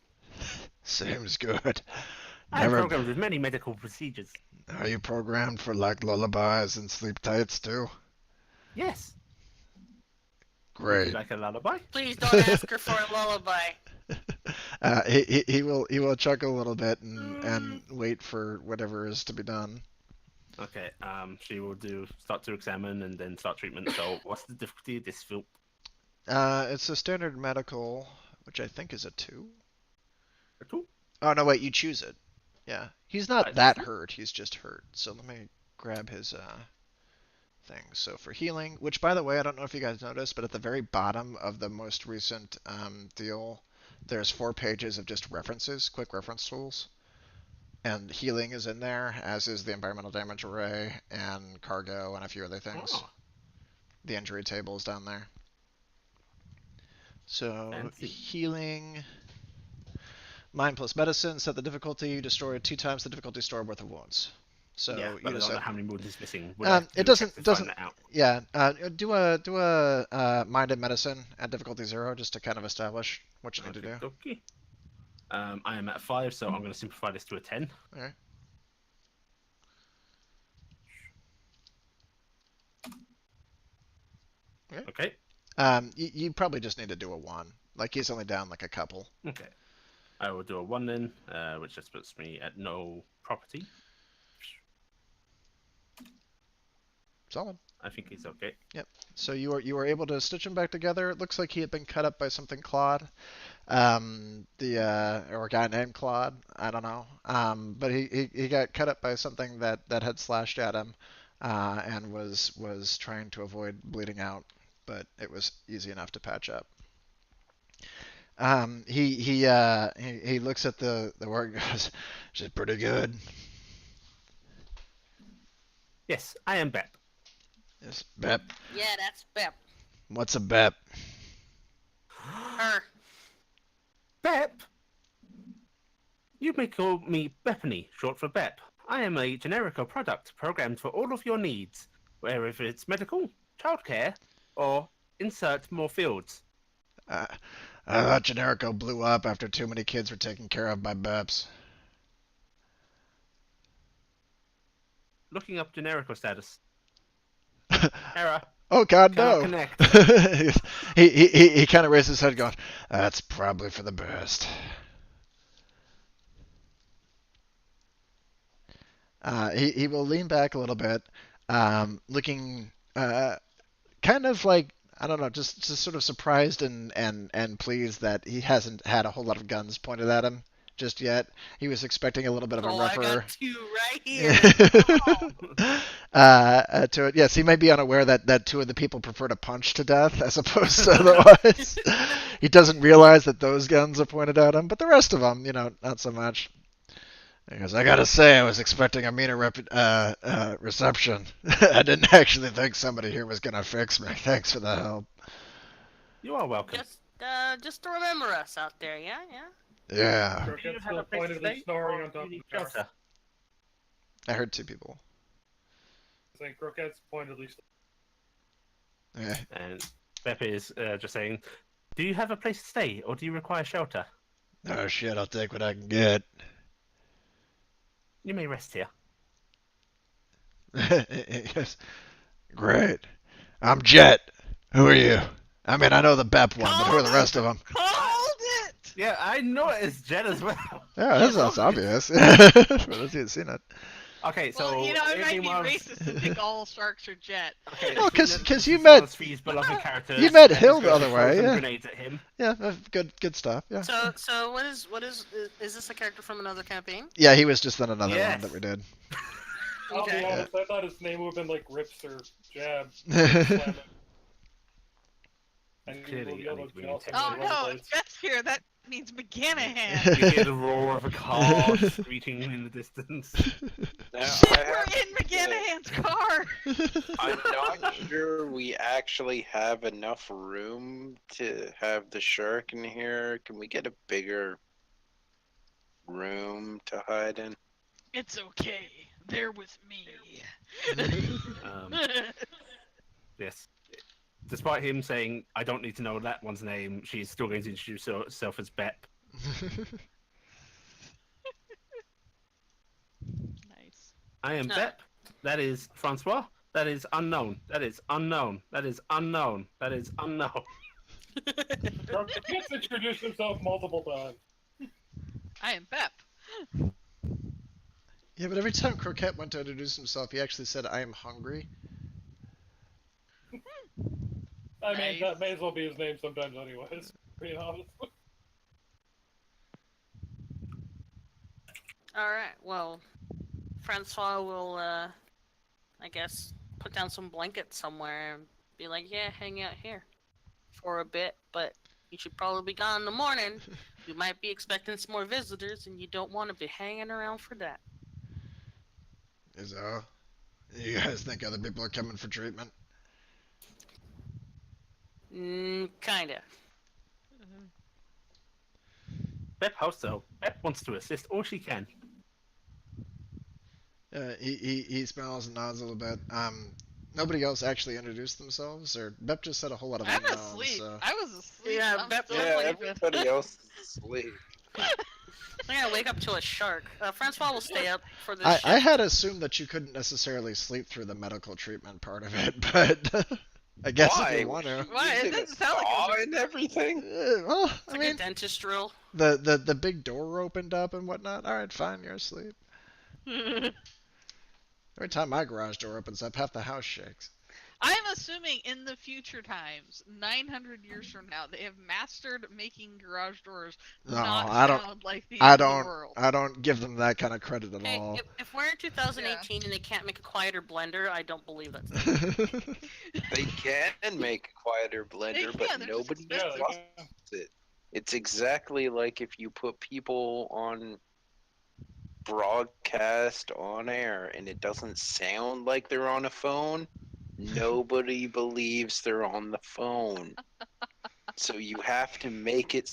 [SPEAKER 1] Seems good.
[SPEAKER 4] I am
[SPEAKER 1] Never.
[SPEAKER 4] programmed with many medical procedures.
[SPEAKER 1] Are you programmed for like lullabies and sleep tights too?
[SPEAKER 4] Yes. Would
[SPEAKER 1] Great.
[SPEAKER 4] you like a lullaby?
[SPEAKER 2] Please don't ask her for a lullaby.
[SPEAKER 1] He will chuckle a little bit and wait for whatever is to be done.
[SPEAKER 4] Okay. She will start to examine and then start treatment. So, what's the difficulty of this field?
[SPEAKER 1] It's a standard medical, which I think is a 2.
[SPEAKER 4] A 2?
[SPEAKER 1] Oh no, wait, you choose it. Yeah, he's not
[SPEAKER 4] I
[SPEAKER 1] that
[SPEAKER 4] see.
[SPEAKER 1] hurt. He's just hurt. So let me grab his thing. So for healing, which by the way, I don't know if you guys noticed, but at the very bottom of the most recent deal, there's 4 pages of just references, quick reference tools. And healing is in there, as is the environmental damage array and cargo and a few other things.
[SPEAKER 4] Oh,
[SPEAKER 1] The injury table is down there. So
[SPEAKER 4] Fancy.
[SPEAKER 1] healing, mind plus medicine, set the difficulty, destroy 2 times the difficulty score worth of wounds. So
[SPEAKER 4] yeah,
[SPEAKER 1] you
[SPEAKER 4] but I
[SPEAKER 1] just
[SPEAKER 4] don't know
[SPEAKER 1] have,
[SPEAKER 4] how many wounds is missing. Would I have to
[SPEAKER 1] it
[SPEAKER 4] do a check to
[SPEAKER 1] doesn't
[SPEAKER 4] find that out?
[SPEAKER 1] yeah. Do a mind and medicine at difficulty 0 just to kind of establish what you need to do.
[SPEAKER 4] Okay. I am at 5, so I'm going to simplify this to a 10.
[SPEAKER 1] Okay.
[SPEAKER 4] Okay.
[SPEAKER 1] You probably just need to do a 1. Like he's only down like a couple.
[SPEAKER 4] Okay. I will do a 1 then, which just puts me at no property.
[SPEAKER 1] Solid.
[SPEAKER 4] I think he's okay.
[SPEAKER 1] So you were able to stitch him back together. It looks like he had been cut up by something Claude, or a guy named Claude. I don't know. But he got cut up by something that had slashed at him, and was trying to avoid bleeding out. But it was easy enough to patch up. He looks at the work and goes, "She's pretty good."
[SPEAKER 4] Yes, I am Bep.
[SPEAKER 1] Yes, Bep.
[SPEAKER 2] Yeah, that's Bep.
[SPEAKER 1] What's a Bep?
[SPEAKER 2] Her.
[SPEAKER 4] Bep? You may call me Bethany, short for Bep. I am a generical product programmed for all of your needs. where if it's medical, childcare, or insert more fields.
[SPEAKER 1] I thought Generico blew up after too many kids were taken care of by Beps.
[SPEAKER 4] Looking up Generico status. Error.
[SPEAKER 1] Oh God,
[SPEAKER 4] Cannot
[SPEAKER 1] no!
[SPEAKER 4] connect.
[SPEAKER 1] he kind of raised his head, going, "That's probably for the best." He will lean back a little bit, looking kind of like, I don't know, just sort of surprised and pleased that he hasn't had a whole lot of guns pointed at him just yet. He was expecting a little bit of a
[SPEAKER 2] Oh, I
[SPEAKER 1] rougher.
[SPEAKER 2] got two right here.
[SPEAKER 1] To it. Yes, he may be unaware that two of the people prefer to punch to death as opposed to otherwise. He doesn't realize that those guns are pointed at him, but the rest of them, not so much. Because I gotta say, I was expecting a meaner reception. I didn't actually think somebody here was gonna fix me. Thanks for the help.
[SPEAKER 4] You are welcome.
[SPEAKER 2] Just to remember us out there, yeah, yeah.
[SPEAKER 1] Yeah,
[SPEAKER 4] Do you
[SPEAKER 5] Croquette's
[SPEAKER 4] have
[SPEAKER 5] still
[SPEAKER 4] a place to
[SPEAKER 5] pointedly
[SPEAKER 4] stay,
[SPEAKER 5] snoring
[SPEAKER 4] or
[SPEAKER 5] on
[SPEAKER 4] do
[SPEAKER 5] top
[SPEAKER 4] you
[SPEAKER 5] of
[SPEAKER 4] need
[SPEAKER 5] the tower.
[SPEAKER 4] shelter?
[SPEAKER 1] I heard two people.
[SPEAKER 5] I think Croquette's pointedly
[SPEAKER 1] Yeah.
[SPEAKER 4] And Beppe is just saying, do you have a place to stay, or do you require shelter?
[SPEAKER 1] Oh shit, I'll take what I can get.
[SPEAKER 4] You may rest here.
[SPEAKER 1] Yes. Great. I'm Jet. Who are you? I mean, I know the BEP one, but who are the rest of them?
[SPEAKER 3] Called it!
[SPEAKER 4] Yeah, I know it's Jet as well.
[SPEAKER 1] Yeah, that's obvious. For those who haven't seen it.
[SPEAKER 4] Okay, so
[SPEAKER 3] Well, it might be
[SPEAKER 4] everyone-
[SPEAKER 3] racist to think all sharks are jet.
[SPEAKER 4] Okay,
[SPEAKER 1] Well, 'cause
[SPEAKER 4] this
[SPEAKER 1] you
[SPEAKER 4] is
[SPEAKER 1] met-
[SPEAKER 4] one of Swede's beloved characters,
[SPEAKER 1] you met
[SPEAKER 4] and he's
[SPEAKER 1] Hill the
[SPEAKER 4] going
[SPEAKER 1] other
[SPEAKER 4] to throw
[SPEAKER 1] way,
[SPEAKER 4] some
[SPEAKER 1] yeah.
[SPEAKER 4] grenades at him.
[SPEAKER 1] Yeah, good stuff. Yeah.
[SPEAKER 2] So what is this a character from another campaign?
[SPEAKER 1] Yeah, he was just in another one
[SPEAKER 4] Yes.
[SPEAKER 1] that we did.
[SPEAKER 5] I'll
[SPEAKER 2] Okay.
[SPEAKER 5] be honest, I thought his name would have been like Rips or Jab.
[SPEAKER 1] Yeah.
[SPEAKER 5] Slam it. And
[SPEAKER 4] Clearly,
[SPEAKER 5] you will
[SPEAKER 4] I need to be
[SPEAKER 5] yell at
[SPEAKER 3] Oh
[SPEAKER 5] Jocelyn
[SPEAKER 3] no,
[SPEAKER 5] Rollerblades.
[SPEAKER 3] if Jeff's here, that means McGanahan.
[SPEAKER 4] You hear the roar of a car screeching in the distance.
[SPEAKER 6] Now,
[SPEAKER 3] Shit,
[SPEAKER 6] I
[SPEAKER 3] we're
[SPEAKER 6] have,
[SPEAKER 3] in McGanahan's car!
[SPEAKER 6] I'm not sure we actually have enough room to have the shark in here. Can we get a bigger room to hide in?
[SPEAKER 3] It's okay. They're with me.
[SPEAKER 4] Um, yes. Despite him saying, I don't need to know that one's name, she's still going to introduce herself as Bep.
[SPEAKER 3] Nice.
[SPEAKER 4] I am
[SPEAKER 2] Ah.
[SPEAKER 4] Bep. That is Francois. That is unknown. That is unknown. That is unknown. That is unknown.
[SPEAKER 5] Croquette's introduced himself multiple times.
[SPEAKER 3] I am Bep.
[SPEAKER 1] Yeah, but every time Croquette went to introduce himself, he actually said, "I am hungry."
[SPEAKER 5] I mean,
[SPEAKER 3] Nice.
[SPEAKER 5] that may as well be his name sometimes anyways, being honest.
[SPEAKER 2] Alright, well, Francois will, I guess, put down some blankets somewhere and be like, yeah, hang out here for a bit, but you should probably be gone in the morning. You might be expecting some more visitors, and you don't want to be hanging around for that.
[SPEAKER 1] Is you guys think other people are coming for treatment?
[SPEAKER 2] Kinda.
[SPEAKER 4] Bep hopes so. Bep wants to assist all she can.
[SPEAKER 1] He smiles and nods a little bit. Nobody else actually introduced themselves, or Bep just said a whole lot of
[SPEAKER 3] I'm
[SPEAKER 1] unknowns.
[SPEAKER 3] asleep.
[SPEAKER 1] So.
[SPEAKER 3] I was asleep.
[SPEAKER 2] Yeah,
[SPEAKER 3] I'm
[SPEAKER 2] Bep-
[SPEAKER 3] still
[SPEAKER 6] Yeah,
[SPEAKER 3] sleeping.
[SPEAKER 6] everybody else is asleep.
[SPEAKER 2] I gotta wake up to a shark. Francois will stay up for this
[SPEAKER 1] I
[SPEAKER 2] shift.
[SPEAKER 1] had assumed that you couldn't necessarily sleep through the medical treatment part of it, but I guess
[SPEAKER 6] Why?
[SPEAKER 1] if you want to.
[SPEAKER 3] Why? It
[SPEAKER 6] Using
[SPEAKER 3] doesn't
[SPEAKER 6] a
[SPEAKER 3] sound like
[SPEAKER 6] saw
[SPEAKER 3] it was-
[SPEAKER 6] and everything.
[SPEAKER 1] Well,
[SPEAKER 2] It's
[SPEAKER 1] I
[SPEAKER 2] like
[SPEAKER 1] mean,
[SPEAKER 2] a dentist drill.
[SPEAKER 1] the big door opened up and whatnot. All right, fine, you're asleep. Every time my garage door opens up, half the house shakes.
[SPEAKER 3] I'm assuming in the future times, 900 years from now, they have mastered making garage doors
[SPEAKER 1] No,
[SPEAKER 3] not
[SPEAKER 1] I don't.
[SPEAKER 3] sound like the
[SPEAKER 1] I
[SPEAKER 3] end of the
[SPEAKER 1] don't.
[SPEAKER 3] world.
[SPEAKER 1] I don't give them that kind of credit at
[SPEAKER 2] Hey,
[SPEAKER 1] all.
[SPEAKER 2] if we're in 2018 and they can't make a quieter blender, I don't believe that's
[SPEAKER 6] They can make a quieter blender,
[SPEAKER 3] can,
[SPEAKER 6] but
[SPEAKER 3] they're just
[SPEAKER 6] nobody
[SPEAKER 5] Yeah,
[SPEAKER 6] trusts
[SPEAKER 5] they can.
[SPEAKER 6] it. It's exactly like if you put people on broadcast on air and it doesn't sound like they're on a phone, nobody believes they're on the phone. So you have to make it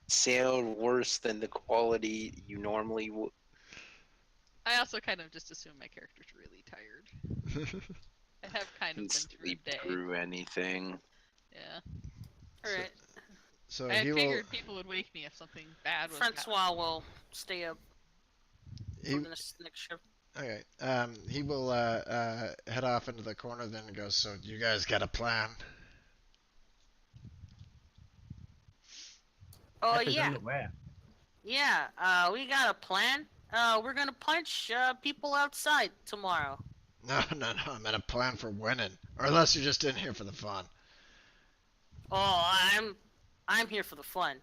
[SPEAKER 6] sound worse than the quality you normally would.
[SPEAKER 3] I also kind of just assume my character's really tired. I have kind
[SPEAKER 6] and
[SPEAKER 3] of been through
[SPEAKER 6] sleep
[SPEAKER 3] a day.
[SPEAKER 6] through anything.
[SPEAKER 3] Yeah.
[SPEAKER 2] Alright.
[SPEAKER 1] So
[SPEAKER 3] I had
[SPEAKER 1] he will.
[SPEAKER 3] figured people would wake me if something bad was happening.
[SPEAKER 2] Francois will stay up
[SPEAKER 1] He,
[SPEAKER 2] for the next shift.
[SPEAKER 1] okay. He will head off into the corner then and goes. So you guys got a plan?
[SPEAKER 2] Oh
[SPEAKER 4] Pep is
[SPEAKER 2] yeah,
[SPEAKER 4] unaware.
[SPEAKER 2] yeah. We got a plan. We're gonna punch people outside tomorrow.
[SPEAKER 1] No, no, no. I meant a plan for winning. Or unless you're just in here for the fun.
[SPEAKER 2] Oh, I'm here for the fun.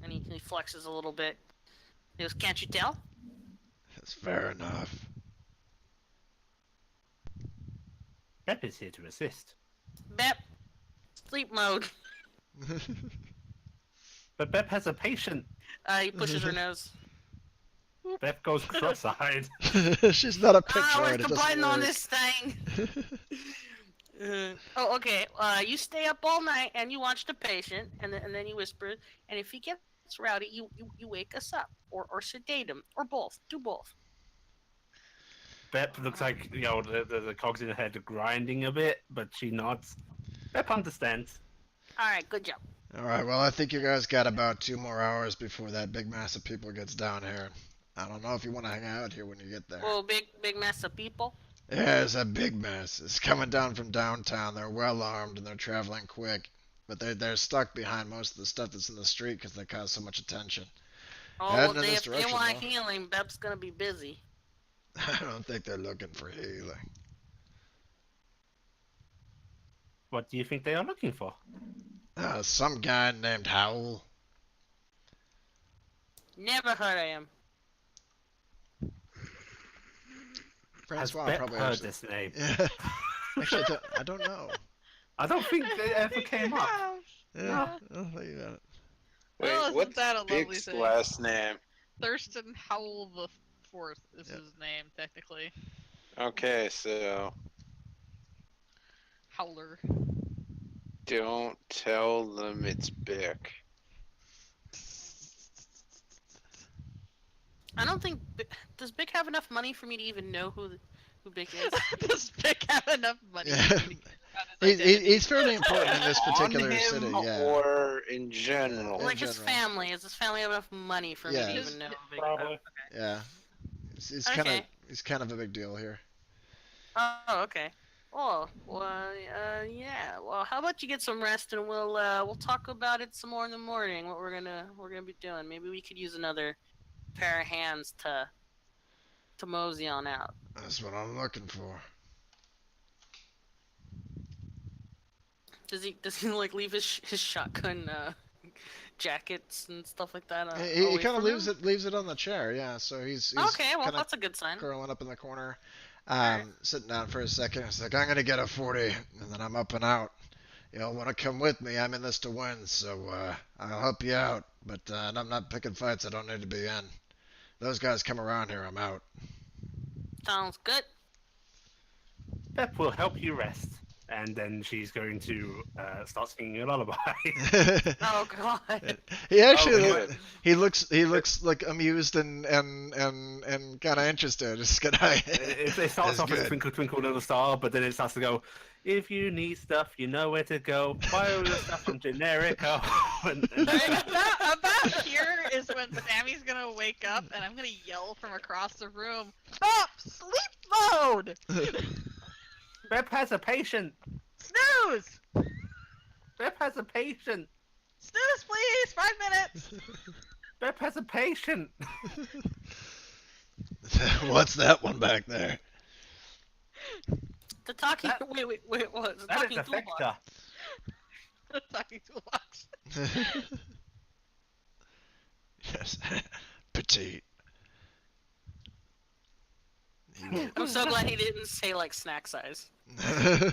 [SPEAKER 2] And he flexes a little bit. He goes, "Can't you tell?"
[SPEAKER 1] That's fair enough.
[SPEAKER 4] Pep is here to assist.
[SPEAKER 2] Bep, sleep mode.
[SPEAKER 4] But Pep has a patient.
[SPEAKER 2] He pushes her nose.
[SPEAKER 4] Pep goes cross-eyed.
[SPEAKER 1] She's not a picture.
[SPEAKER 2] Where's
[SPEAKER 1] It
[SPEAKER 2] the
[SPEAKER 1] doesn't
[SPEAKER 2] button on
[SPEAKER 1] work.
[SPEAKER 2] this thing? Oh, okay. You stay up all night and you watch the patient, and then you whisper. And if he gets rowdy, you wake us up, or sedate him, or both. Do both.
[SPEAKER 4] Pep looks like, the cogs in her head are grinding a bit, but she nods. Pep understands.
[SPEAKER 2] All right, good job.
[SPEAKER 1] All right. Well, I think you guys got about 2 more hours before that big mass of people gets down here. I don't know if you want to hang out here when you get there.
[SPEAKER 2] Oh, big mess of people.
[SPEAKER 1] Yeah, it's a big mess. It's coming down from downtown. They're well armed and they're traveling quick, but they're stuck behind most of the stuff that's in the street because they cause so much attention.
[SPEAKER 2] Oh,
[SPEAKER 1] Heading
[SPEAKER 2] well,
[SPEAKER 1] in this
[SPEAKER 2] if they
[SPEAKER 1] direction,
[SPEAKER 2] want
[SPEAKER 1] though.
[SPEAKER 2] healing, Bep's gonna be busy.
[SPEAKER 1] I don't think they're looking for healing.
[SPEAKER 4] What do you think they are looking for?
[SPEAKER 1] Some guy named Howell.
[SPEAKER 2] Never heard of him.
[SPEAKER 4] Has
[SPEAKER 1] Francois
[SPEAKER 4] Pep
[SPEAKER 1] probably
[SPEAKER 4] heard
[SPEAKER 1] actually.
[SPEAKER 4] this name?
[SPEAKER 1] Yeah. Actually, I don't know.
[SPEAKER 4] I don't think they ever came up.
[SPEAKER 1] Yeah, I'll think about it.
[SPEAKER 6] Wait,
[SPEAKER 3] Oh, isn't
[SPEAKER 6] what's
[SPEAKER 3] that a lovely
[SPEAKER 6] Big's
[SPEAKER 3] thing?
[SPEAKER 6] last name?
[SPEAKER 3] Thurston Howell the Fourth is
[SPEAKER 1] Yep.
[SPEAKER 3] his name, technically.
[SPEAKER 6] Okay, so
[SPEAKER 3] Howler.
[SPEAKER 6] don't tell them it's Bick.
[SPEAKER 2] I don't think. Does Big have enough money for me to even know who Big is?
[SPEAKER 3] Does Vic have enough money?
[SPEAKER 1] Yeah.
[SPEAKER 3] For me to figure out his identity?
[SPEAKER 1] He's fairly important in this particular
[SPEAKER 6] On him
[SPEAKER 1] city. Yeah.
[SPEAKER 6] or in general?
[SPEAKER 1] In
[SPEAKER 2] Like his
[SPEAKER 1] general.
[SPEAKER 2] family. Does his family have enough money for me
[SPEAKER 1] Yeah.
[SPEAKER 2] to
[SPEAKER 3] His-
[SPEAKER 2] even know? Big?
[SPEAKER 5] Probably.
[SPEAKER 1] Yeah. He's
[SPEAKER 2] Okay.
[SPEAKER 1] kind of a big deal here.
[SPEAKER 2] Oh, okay. Oh, well, yeah. Well, how about you get some rest and we'll talk about it some more in the morning. What we're gonna be doing. Maybe we could use another pair of hands to mosey on out.
[SPEAKER 1] That's what I'm looking for.
[SPEAKER 2] Does he like leave his shotgun jackets and stuff like that?
[SPEAKER 1] He
[SPEAKER 2] away
[SPEAKER 1] kind of
[SPEAKER 2] from
[SPEAKER 1] leaves
[SPEAKER 2] him?
[SPEAKER 1] it on the chair. Yeah. So he's
[SPEAKER 2] Okay, well
[SPEAKER 1] kind of
[SPEAKER 2] that's a good sign.
[SPEAKER 1] curling up in the corner,
[SPEAKER 2] Alright.
[SPEAKER 1] sitting down for a second. He's like, I'm gonna get a 40, and then I'm up and out. Y'all want to come with me? I'm in this to win, so I'll help you out. But I'm not picking fights I don't need to be in. Those guys come around here, I'm out.
[SPEAKER 2] Sounds good.
[SPEAKER 4] Pep will help you rest. And then she's going to start singing a lullaby.
[SPEAKER 2] Oh god.
[SPEAKER 1] He actually
[SPEAKER 6] Oh, good.
[SPEAKER 1] he looks like amused and kind of interested. It's good.
[SPEAKER 4] It starts
[SPEAKER 1] That's
[SPEAKER 4] off as
[SPEAKER 1] good.
[SPEAKER 4] Twinkle Twinkle Little Star, but then it starts to go, if you need stuff, you know where to go. Buy all your stuff from Generico.
[SPEAKER 3] About here is when Sammy's gonna wake up and I'm gonna yell from across the room, "Stop! Sleep mode!
[SPEAKER 4] Pep has a patient.
[SPEAKER 3] Snooze!
[SPEAKER 4] Pep has a patient.
[SPEAKER 3] Snooze, please! 5 minutes!"
[SPEAKER 4] Pep has a patient.
[SPEAKER 1] What's that one back there?
[SPEAKER 2] The talking.
[SPEAKER 4] That-
[SPEAKER 2] Wait. What? The
[SPEAKER 4] That is
[SPEAKER 2] talking
[SPEAKER 4] a
[SPEAKER 2] toolbox.
[SPEAKER 4] Vector.
[SPEAKER 3] Talking toolbox.
[SPEAKER 1] Yes, petite. He will,
[SPEAKER 2] I'm so glad he didn't say like snack size.
[SPEAKER 3] No.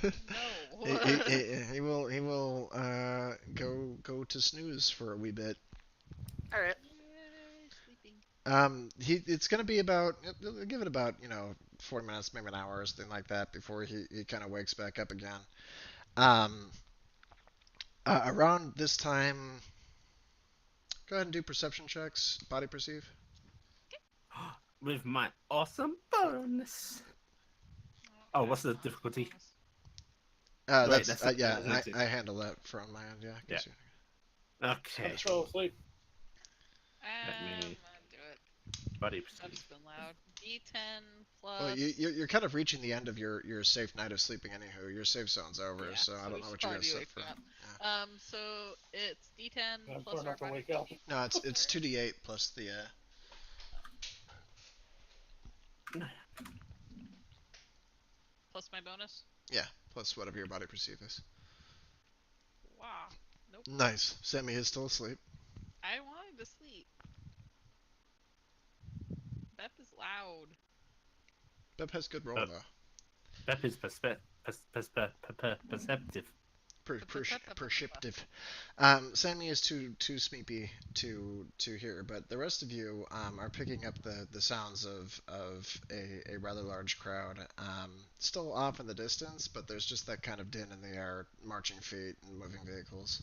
[SPEAKER 1] he will go to snooze for a wee bit.
[SPEAKER 2] All right.
[SPEAKER 3] Yay, sleeping.
[SPEAKER 1] It's gonna be about give it about 40 minutes, maybe an hour or something like that before he kind of wakes back up again. Around this time, go ahead and do perception checks. Body perceive.
[SPEAKER 4] With my awesome bonus. Oh, what's the difficulty? Right,
[SPEAKER 1] That's
[SPEAKER 4] that's
[SPEAKER 1] yeah.
[SPEAKER 4] that's it.
[SPEAKER 1] I handle that from my end. Yeah.
[SPEAKER 4] Yeah.
[SPEAKER 1] Gives you-
[SPEAKER 4] Okay.
[SPEAKER 5] I'm still asleep.
[SPEAKER 4] Let me
[SPEAKER 3] Do it.
[SPEAKER 4] body
[SPEAKER 3] That's
[SPEAKER 4] perceive.
[SPEAKER 3] been loud. D10
[SPEAKER 1] Well,
[SPEAKER 3] plus.
[SPEAKER 1] you're kind of reaching the end of your safe night of sleeping. Anywho, your safe zone's over,
[SPEAKER 3] Yeah,
[SPEAKER 1] so I
[SPEAKER 3] so we
[SPEAKER 1] don't know
[SPEAKER 3] should
[SPEAKER 1] what you're
[SPEAKER 3] probably
[SPEAKER 1] gonna
[SPEAKER 3] be
[SPEAKER 1] set for.
[SPEAKER 3] waking up.
[SPEAKER 1] Yeah.
[SPEAKER 3] So it's D10
[SPEAKER 5] I'm
[SPEAKER 3] plus
[SPEAKER 5] trying
[SPEAKER 3] our
[SPEAKER 5] not to
[SPEAKER 3] body.
[SPEAKER 5] wake up.
[SPEAKER 1] No, it's 2d8 plus the
[SPEAKER 3] Plus my bonus.
[SPEAKER 1] yeah plus whatever your body perceive is.
[SPEAKER 3] Wow. Nope.
[SPEAKER 1] Nice. Sammy is still asleep.
[SPEAKER 3] I wanted to sleep. Beth is loud.
[SPEAKER 1] Beb has good roll
[SPEAKER 4] Uh,
[SPEAKER 1] though.
[SPEAKER 4] That is perceptive.
[SPEAKER 1] Perceptive. Sammy is too sleepy to hear, but the rest of you are picking up the sounds of a rather large crowd. Still off in the distance, but there's just that kind of din in the air, marching feet and moving vehicles.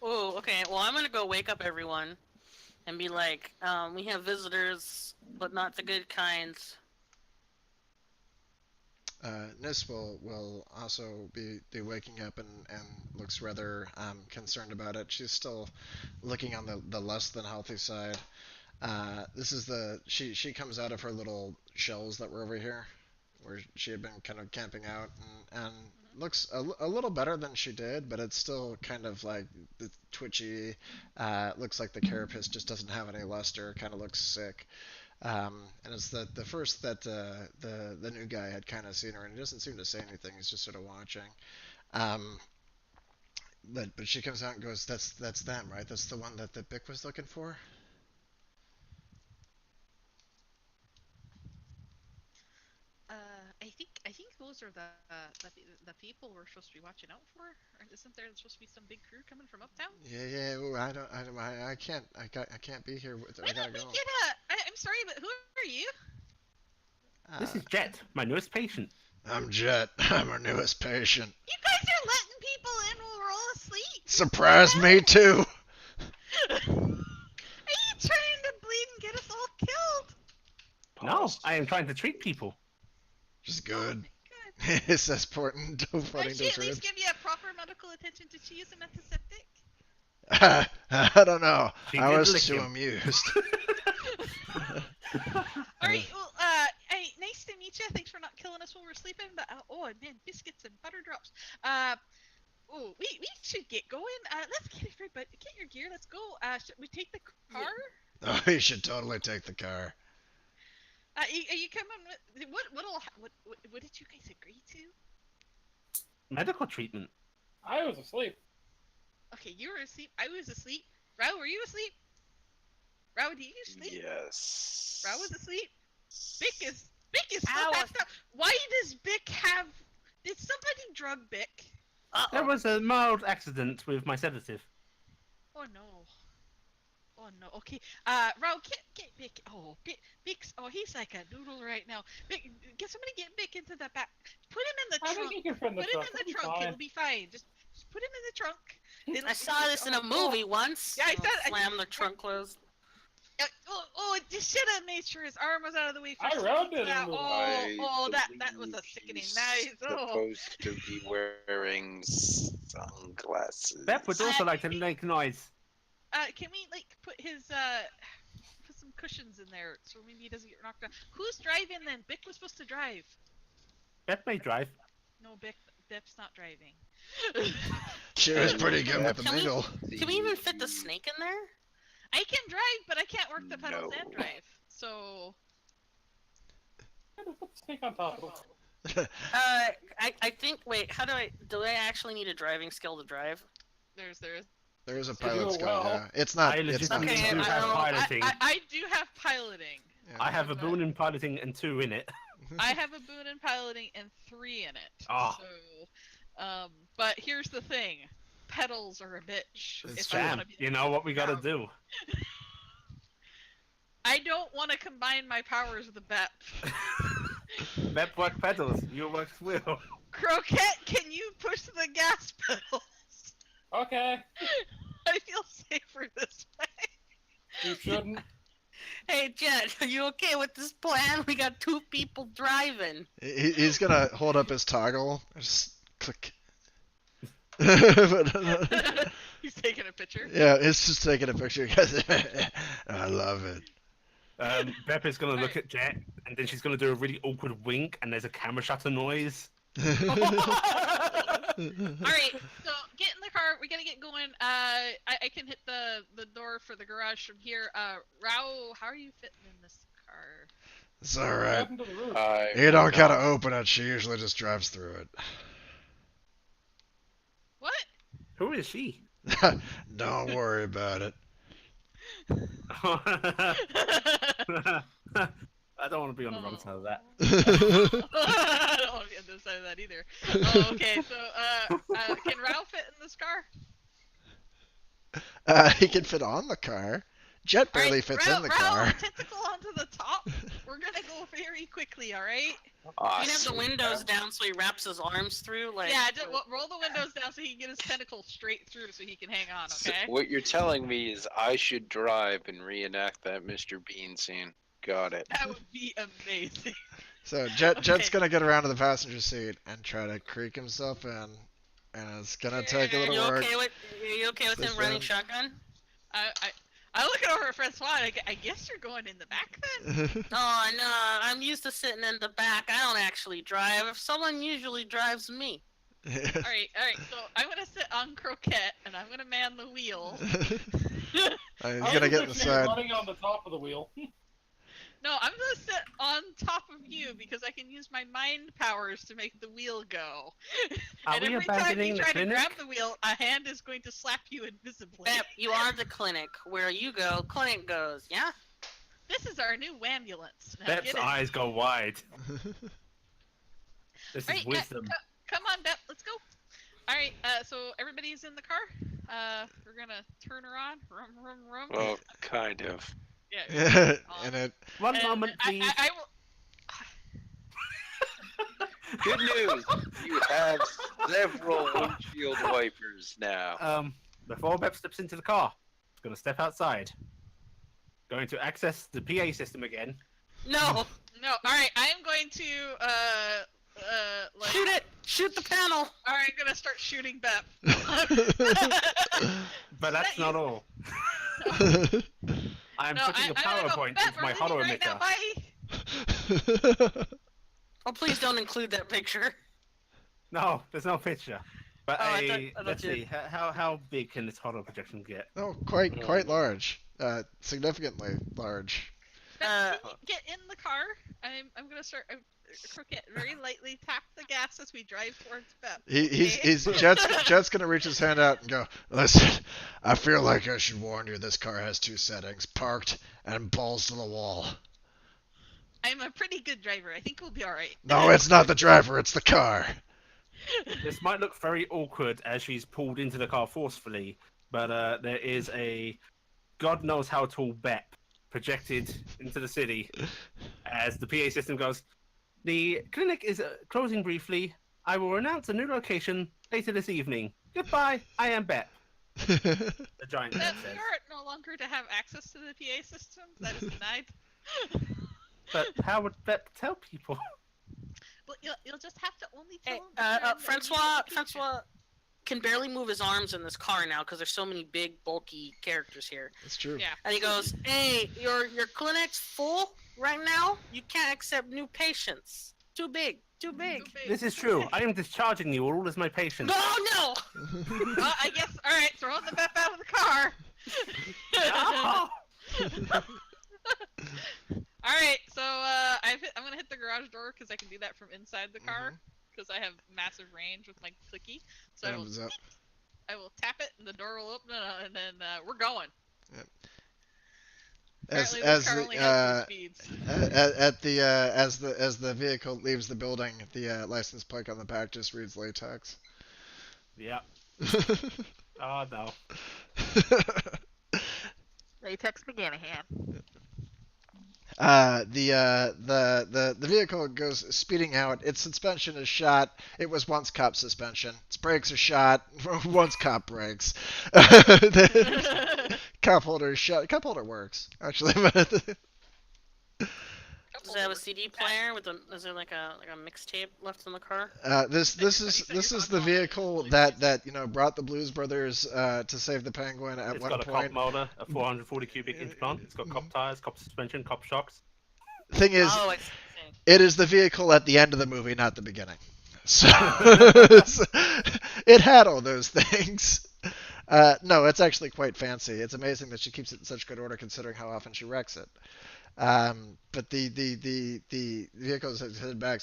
[SPEAKER 2] Oh, okay. Well, I'm gonna go wake up everyone and be like, we have visitors, but not the good kinds.
[SPEAKER 1] Nis will also be waking up and looks rather concerned about it. She's still looking on the less than healthy side. This is she comes out of her little shells that were over here, where she had been kind of camping out, and looks a little better than she did, but it's still kind of like the twitchy. Looks like the carapace just doesn't have any luster. Kind of looks sick. And it's the first that the new guy had kind of seen her, and he doesn't seem to say anything. He's just sort of watching. Um, but she comes out and goes, "That's them, right? That's the one that the Bick was looking for."
[SPEAKER 3] I think those are the people we're supposed to be watching out for. Or isn't there supposed to be some big crew coming from uptown?
[SPEAKER 1] Yeah. Ooh, I can't. I can't be here. I
[SPEAKER 3] Why
[SPEAKER 1] gotta
[SPEAKER 3] don't we
[SPEAKER 1] go.
[SPEAKER 3] get I'm sorry, but who are you?
[SPEAKER 4] This is Jet, my newest patient.
[SPEAKER 1] I'm Jet. I'm our newest patient.
[SPEAKER 3] You guys are letting people in while we're all asleep.
[SPEAKER 1] Surprise me too.
[SPEAKER 3] Are you trying to bleed and get us all killed?
[SPEAKER 4] No, I am trying to treat people.
[SPEAKER 1] Just good.
[SPEAKER 3] Good.
[SPEAKER 1] It says porting to
[SPEAKER 3] Does
[SPEAKER 1] putting
[SPEAKER 3] she
[SPEAKER 1] to
[SPEAKER 3] at least
[SPEAKER 1] ribs.
[SPEAKER 3] give you a proper medical attention? Did she use an antiseptic?
[SPEAKER 1] I don't know.
[SPEAKER 4] She
[SPEAKER 1] I
[SPEAKER 4] did
[SPEAKER 1] was
[SPEAKER 4] lick
[SPEAKER 1] too
[SPEAKER 4] him.
[SPEAKER 1] amused.
[SPEAKER 3] Alright, well, nice to meet you. Thanks for not killing us while we're sleeping. But oh man, biscuits and butter drops. We should get going. Let's get everybody get your gear. Let's go. Should we take the car?
[SPEAKER 1] Oh, you should totally take the car.
[SPEAKER 3] Are you coming with what did you guys agree to?
[SPEAKER 4] Medical treatment.
[SPEAKER 5] I was asleep.
[SPEAKER 3] Okay, you were asleep. I was asleep. Raul, were you asleep? Raul, did you sleep?
[SPEAKER 6] Yes.
[SPEAKER 3] Raul was asleep. Bick is still
[SPEAKER 2] Ow.
[SPEAKER 3] passed out. Why does Bick have? Did somebody drug Bick?
[SPEAKER 4] There was a mild accident with my sedative.
[SPEAKER 3] Oh no. Oh no. Okay. Raul, get Bick. Oh, Bick's. Oh, he's like a noodle right now. Bick, somebody get Bick into the back. Put him in the
[SPEAKER 5] I
[SPEAKER 3] trunk.
[SPEAKER 5] think you can fit in the
[SPEAKER 3] Put him
[SPEAKER 5] trunk.
[SPEAKER 3] in the
[SPEAKER 5] It'll be
[SPEAKER 3] trunk.
[SPEAKER 5] fine.
[SPEAKER 3] It'll be fine. Just put him in the trunk.
[SPEAKER 2] I saw this in a movie once.
[SPEAKER 3] Yeah, I
[SPEAKER 2] I'll
[SPEAKER 3] said-
[SPEAKER 2] slam the trunk closed.
[SPEAKER 3] Just should have made sure his arm was out of the way.
[SPEAKER 5] I
[SPEAKER 3] first.
[SPEAKER 5] rounded him.
[SPEAKER 3] That was a
[SPEAKER 6] Believe
[SPEAKER 3] sickening
[SPEAKER 6] he's
[SPEAKER 3] nice. Oh.
[SPEAKER 6] supposed to be wearing sunglasses.
[SPEAKER 4] Beth would also like to make noise.
[SPEAKER 3] Can we put his put some cushions in there so maybe he doesn't get knocked out? Who's driving then? Bick was supposed to drive.
[SPEAKER 4] Beth may drive.
[SPEAKER 3] No, Bick's not driving.
[SPEAKER 1] She was pretty good with the
[SPEAKER 2] Can we-
[SPEAKER 1] needle.
[SPEAKER 2] Can we even fit the snake in there?
[SPEAKER 3] I can drive, but I can't work the pedals and
[SPEAKER 6] No.
[SPEAKER 3] drive. So
[SPEAKER 5] Put the snake on top of it.
[SPEAKER 2] I think. Wait, do I actually need a driving skill to drive?
[SPEAKER 3] there is.
[SPEAKER 1] There is a
[SPEAKER 5] do
[SPEAKER 1] pilot skill.
[SPEAKER 5] well.
[SPEAKER 1] Yeah. It's not.
[SPEAKER 4] I
[SPEAKER 1] It's not.
[SPEAKER 4] legitimately
[SPEAKER 2] Okay,
[SPEAKER 4] do
[SPEAKER 2] I
[SPEAKER 4] have
[SPEAKER 2] don't know.
[SPEAKER 4] piloting.
[SPEAKER 3] I do have piloting.
[SPEAKER 1] Yeah.
[SPEAKER 4] I have a boon in piloting and 2 in it.
[SPEAKER 3] I have a boon in piloting and 3 in it.
[SPEAKER 4] Ah.
[SPEAKER 3] So, but here's the thing: pedals are a bitch.
[SPEAKER 1] It's
[SPEAKER 3] if I
[SPEAKER 4] Sam,
[SPEAKER 3] wanna be-
[SPEAKER 4] you know what we gotta do.
[SPEAKER 3] I don't want to combine my powers with the Bep.
[SPEAKER 4] Beth work pedals, you work wheel.
[SPEAKER 3] Croquette, can you push the gas pedals?
[SPEAKER 5] Okay.
[SPEAKER 3] I feel safer this way.
[SPEAKER 5] You shouldn't.
[SPEAKER 2] Hey, Jet, are you okay with this plan? We got 2 people driving.
[SPEAKER 1] He's gonna hold up his toggle, just Click. But,
[SPEAKER 3] He's taking a picture.
[SPEAKER 1] yeah, it's just taking a picture because I love it.
[SPEAKER 4] Bep is gonna look at Jet, and then she's gonna do a really awkward wink, and there's a camera shutter noise.
[SPEAKER 3] All right, so get in the car. We gotta get going. I can hit the door for the garage from here. Rao, how are you fitting in this car?
[SPEAKER 1] It's all
[SPEAKER 5] What
[SPEAKER 1] right.
[SPEAKER 5] happened to the roof?
[SPEAKER 1] You don't gotta open it. She usually just drives through it.
[SPEAKER 3] What?
[SPEAKER 4] Who is she?
[SPEAKER 1] Don't worry about it.
[SPEAKER 4] I don't want to be on the wrong side of that.
[SPEAKER 3] I don't want to be on this side of that either. Oh, okay. So, can Rao fit in this car?
[SPEAKER 1] He can fit on the car. Jet barely
[SPEAKER 3] Alright,
[SPEAKER 1] fits
[SPEAKER 3] Rao,
[SPEAKER 1] in the
[SPEAKER 3] Rao,
[SPEAKER 1] car.
[SPEAKER 3] tentacle onto the top. We're gonna go very quickly, all right?
[SPEAKER 2] You can have the
[SPEAKER 6] Awesome.
[SPEAKER 2] windows down so he wraps his arms through. Like,
[SPEAKER 3] Yeah, just roll the windows down so he can get his tentacle straight through, so he can hang on.
[SPEAKER 6] So
[SPEAKER 3] Okay.
[SPEAKER 6] what you're telling me is I should drive and reenact that Mr. Bean scene. Got it.
[SPEAKER 3] That would be amazing.
[SPEAKER 1] So Jet's
[SPEAKER 3] Okay.
[SPEAKER 1] gonna get around to the passenger seat and try to creak himself in, and it's gonna take a little
[SPEAKER 2] you
[SPEAKER 1] work.
[SPEAKER 2] okay with him
[SPEAKER 1] Sit
[SPEAKER 2] running
[SPEAKER 1] down.
[SPEAKER 2] shotgun?
[SPEAKER 3] I look over at Francois. I guess you're going in the back then.
[SPEAKER 2] Oh no, I'm used to sitting in the back. I don't actually drive. If someone usually drives me.
[SPEAKER 3] All right. So I'm gonna sit on Croquette, and I'm gonna man the wheel.
[SPEAKER 1] He's
[SPEAKER 5] I
[SPEAKER 1] gonna
[SPEAKER 5] was
[SPEAKER 1] get in the
[SPEAKER 5] picturing
[SPEAKER 1] side.
[SPEAKER 5] running on the top of the wheel.
[SPEAKER 3] No, I'm gonna sit on top of you because I can use my mind powers to make the wheel go.
[SPEAKER 4] Are
[SPEAKER 3] And
[SPEAKER 4] we
[SPEAKER 3] every time
[SPEAKER 4] abandoning
[SPEAKER 3] you
[SPEAKER 4] the
[SPEAKER 3] try to
[SPEAKER 4] clinic?
[SPEAKER 3] grab the wheel, a hand is going to slap you invisibly.
[SPEAKER 2] Bep, you are the clinic. Where you go, clinic goes. Yeah.
[SPEAKER 3] This is our new ambulance. Now
[SPEAKER 4] Bep's
[SPEAKER 3] get in.
[SPEAKER 4] eyes go wide. This is
[SPEAKER 3] Right,
[SPEAKER 4] wisdom.
[SPEAKER 3] Come on, Bep, let's go. All right, so everybody's in the car. We're gonna turn her on. Rum, rum, rum.
[SPEAKER 6] Well, kind of.
[SPEAKER 3] Yeah.
[SPEAKER 1] And it.
[SPEAKER 4] One
[SPEAKER 3] And
[SPEAKER 4] moment, please.
[SPEAKER 3] I will.
[SPEAKER 6] Good news. You have several windshield wipers now.
[SPEAKER 4] Before Bep steps into the car, he's gonna step outside. Going to access the PA system again.
[SPEAKER 2] No.
[SPEAKER 3] No, all right. I am going to like.
[SPEAKER 2] Shoot it. Shoot the panel.
[SPEAKER 3] All right, I'm gonna start shooting Bep.
[SPEAKER 4] But that's
[SPEAKER 3] that
[SPEAKER 4] not
[SPEAKER 3] you-
[SPEAKER 4] all. I'm
[SPEAKER 3] No,
[SPEAKER 4] putting a
[SPEAKER 3] I'm gonna go,
[SPEAKER 4] PowerPoint
[SPEAKER 3] Bep,
[SPEAKER 4] into
[SPEAKER 3] we're
[SPEAKER 4] my
[SPEAKER 3] leaving
[SPEAKER 4] holo
[SPEAKER 3] right now,
[SPEAKER 4] emitter.
[SPEAKER 3] bye.
[SPEAKER 2] Oh, please don't include that picture.
[SPEAKER 4] No, there's no picture. But
[SPEAKER 2] Oh, I thought
[SPEAKER 4] let's
[SPEAKER 2] you
[SPEAKER 4] see, how big can this holo projection get?
[SPEAKER 1] Oh, quite large. Significantly large.
[SPEAKER 3] Bep, get in the car. I'm gonna start. Croquette, very lightly tap the gas as we drive towards Bep.
[SPEAKER 1] He's Jet's gonna reach his hand out and go, listen, I feel like I should warn you this car has two settings, parked and balls to the wall.
[SPEAKER 3] I'm a pretty good driver. I think we'll be all right.
[SPEAKER 1] No, it's not the driver, it's the car.
[SPEAKER 4] This might look very awkward as she's pulled into the car forcefully, but there is a God knows how tall Bep projected into the city as the PA system goes, the clinic is closing briefly. I will announce a new location later this evening. Goodbye, I am Bep. The giant
[SPEAKER 3] Bep,
[SPEAKER 4] Bep
[SPEAKER 3] we
[SPEAKER 4] says.
[SPEAKER 3] are no longer to have access to the PA system. That is denied.
[SPEAKER 4] But how would Bep tell people?
[SPEAKER 3] But you'll just have to only tell
[SPEAKER 2] Hey,
[SPEAKER 3] them. that you're in the
[SPEAKER 2] Francois
[SPEAKER 3] location.
[SPEAKER 2] Francois can barely move his arms in this car now because there's so many big, bulky characters here.
[SPEAKER 1] It's true.
[SPEAKER 3] Yeah.
[SPEAKER 2] And he goes, "Hey, your clinic's full right now. You can't accept new patients. Too big, too big."
[SPEAKER 3] Too big.
[SPEAKER 4] This is true. I am discharging you all as my patient.
[SPEAKER 2] No, no.
[SPEAKER 3] Well, I guess. All right, throwing the Bep out of the car.
[SPEAKER 4] No!
[SPEAKER 3] All right, so I'm gonna hit the garage door because I can do that from inside the car because I have massive range with my clicky. So
[SPEAKER 1] Thumbs up.
[SPEAKER 3] I will tap it and the door will open and then we're going.
[SPEAKER 1] As
[SPEAKER 3] Apparently
[SPEAKER 1] as
[SPEAKER 3] this car
[SPEAKER 1] the
[SPEAKER 3] only has 2 speeds.
[SPEAKER 1] at the as the vehicle leaves the building, the license plate on the back just reads latex.
[SPEAKER 4] Yeah. Oh no.
[SPEAKER 3] Latex McGanahan.
[SPEAKER 1] The vehicle goes speeding out. Its suspension is shot. It was once cop suspension. Its brakes are shot. Once cop brakes. The cup holder is shut. Cup holder works actually.
[SPEAKER 3] Oh
[SPEAKER 2] Does it have a CD player with a? Is there like a mixtape left in the car?
[SPEAKER 1] This
[SPEAKER 3] Set your
[SPEAKER 1] is
[SPEAKER 3] thoughts
[SPEAKER 1] the
[SPEAKER 3] on it.
[SPEAKER 1] vehicle that brought the Blues Brothers to save the Penguin at
[SPEAKER 4] It's
[SPEAKER 1] one
[SPEAKER 4] got a
[SPEAKER 1] point.
[SPEAKER 4] cop motor, a 440 cubic inch plant. It's got cop tires, cop suspension, cop shocks.
[SPEAKER 1] Thing is,
[SPEAKER 2] Oh, I see.
[SPEAKER 1] it is the vehicle at the end of the movie, not the beginning. So it had all those things. No, it's actually quite fancy. It's amazing that she keeps it in such good order considering how often she wrecks it. But the vehicles headed back.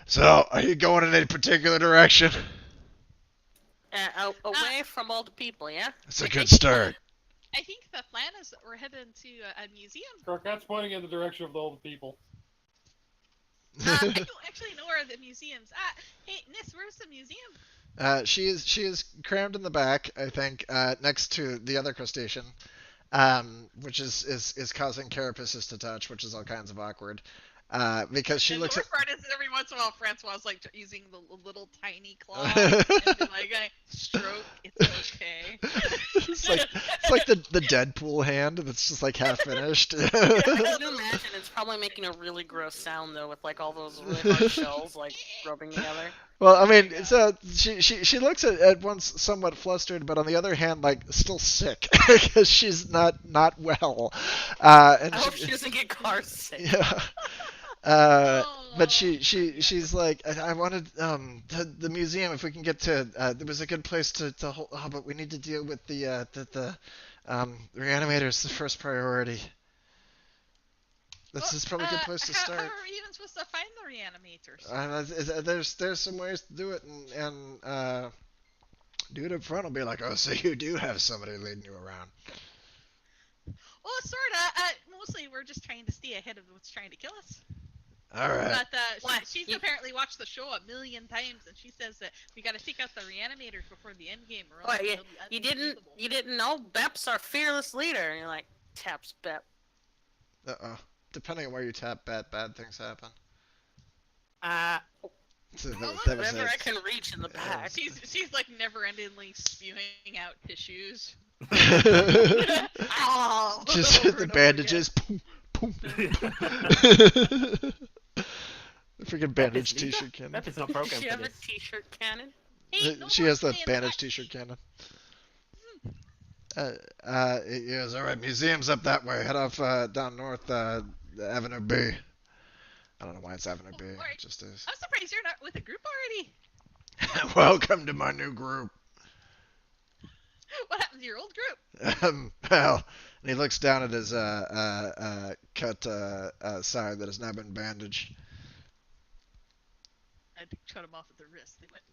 [SPEAKER 1] So are you going in any particular direction?
[SPEAKER 2] Away from all the people, yeah.
[SPEAKER 1] It's a good start.
[SPEAKER 3] I think the plan is that we're heading to a museum.
[SPEAKER 5] Shortcut's pointing in the direction of all the people.
[SPEAKER 3] I don't actually know where the museum's at. Hey, Nis, where's the museum?
[SPEAKER 1] She is crammed in the back, I think, next to the other crustacean, which is causing carapaces to touch, which is all kinds of awkward. Because she
[SPEAKER 3] And
[SPEAKER 1] looks
[SPEAKER 3] the
[SPEAKER 1] at.
[SPEAKER 3] worst part is every once in a while Francois is like using the little tiny claw and be like, stroke, it's okay.
[SPEAKER 1] It's like the Deadpool hand that's just like half finished.
[SPEAKER 2] I can imagine it's probably making a really gross sound though, with like all those really hard shells like rubbing together.
[SPEAKER 1] Well, I mean, so she looks at once somewhat flustered, but on the other hand, like still sick because she's not well. And
[SPEAKER 2] I hope she doesn't get car sick.
[SPEAKER 1] Yeah. But she's like, I wanted the museum, if we can get to there was a good place to hold, but we need to deal with the reanimators, the first priority. This is probably a good place to start.
[SPEAKER 3] How are we even supposed to find the reanimators?
[SPEAKER 1] There's some ways to do it, and do it up front. I'll be like, oh, so you do have somebody leading you around.
[SPEAKER 3] Well, sorta. Mostly we're just trying to stay ahead of what's trying to kill us.
[SPEAKER 1] All right.
[SPEAKER 3] But she's apparently watched the show a million times, and she says that we got to take out the reanimators before the end game. Or else they'll be
[SPEAKER 2] You didn't know Bep's our fearless leader, and you're like, taps Bep.
[SPEAKER 1] Depending on where you tap, bad things happen. So
[SPEAKER 2] Whatever I can reach in the back.
[SPEAKER 3] She's like never-endingly spewing out tissues.
[SPEAKER 1] Just the bandages. Boom, boom. The freaking bandage t-shirt cannon.
[SPEAKER 4] Bep is not programmed
[SPEAKER 2] Does she
[SPEAKER 4] for
[SPEAKER 2] have a
[SPEAKER 4] this.
[SPEAKER 2] t-shirt cannon?
[SPEAKER 3] Hey, no
[SPEAKER 1] She
[SPEAKER 3] more
[SPEAKER 1] has the
[SPEAKER 3] saying
[SPEAKER 1] bandage
[SPEAKER 3] that.
[SPEAKER 1] t-shirt cannon. It goes, all right, museum's up that way. Head off down north, Avenue B. I don't know why it's Avenue B.
[SPEAKER 3] Alright.
[SPEAKER 1] It just is.
[SPEAKER 3] I'm surprised you're not with the group already.
[SPEAKER 1] Welcome to my new group.
[SPEAKER 3] What happened to your old group?
[SPEAKER 1] Well, and he looks down at his cut side that has now been bandaged.
[SPEAKER 3] I had to cut them off at the wrist. They went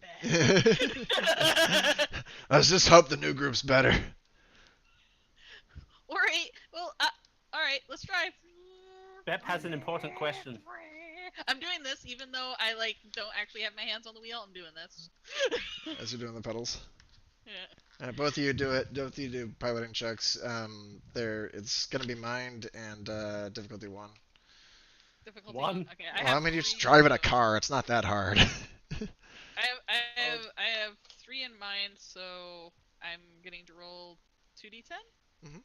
[SPEAKER 3] bad.
[SPEAKER 1] Let's just hope the new group's better.
[SPEAKER 3] Alright, well, alright, let's drive.
[SPEAKER 4] Bep has an important question.
[SPEAKER 3] I'm doing this even though I don't actually have my hands on the wheel. I'm doing this.
[SPEAKER 1] As you're doing the pedals.
[SPEAKER 3] Yeah.
[SPEAKER 1] Both of you do it. Both of you do piloting checks. It's gonna be mind and difficulty 1.
[SPEAKER 3] Difficulty.
[SPEAKER 4] One?
[SPEAKER 3] Okay,
[SPEAKER 1] Well, I mean, you're just driving a car. It's not that hard.
[SPEAKER 3] I have 3 in mind, so I'm getting to roll 2d10.
[SPEAKER 1] Mhm.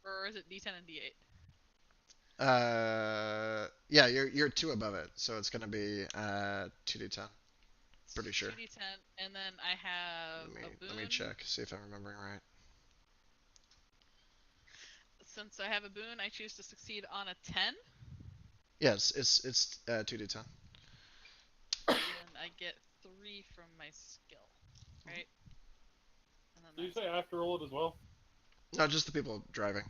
[SPEAKER 3] Or is it d10 and d8?
[SPEAKER 1] Yeah, you're 2 above it, so it's gonna be 2d10. Pretty sure.
[SPEAKER 3] 2d10, and then I have a boon.
[SPEAKER 1] Let me check, see if I'm remembering right.
[SPEAKER 3] Since I have a boon, I choose to succeed on a 10.
[SPEAKER 1] Yes, it's 2d10.
[SPEAKER 3] And I get 3 from my skill, right? And then
[SPEAKER 5] Did you
[SPEAKER 3] that's
[SPEAKER 5] say I have to roll it as well?
[SPEAKER 1] No, just the people driving.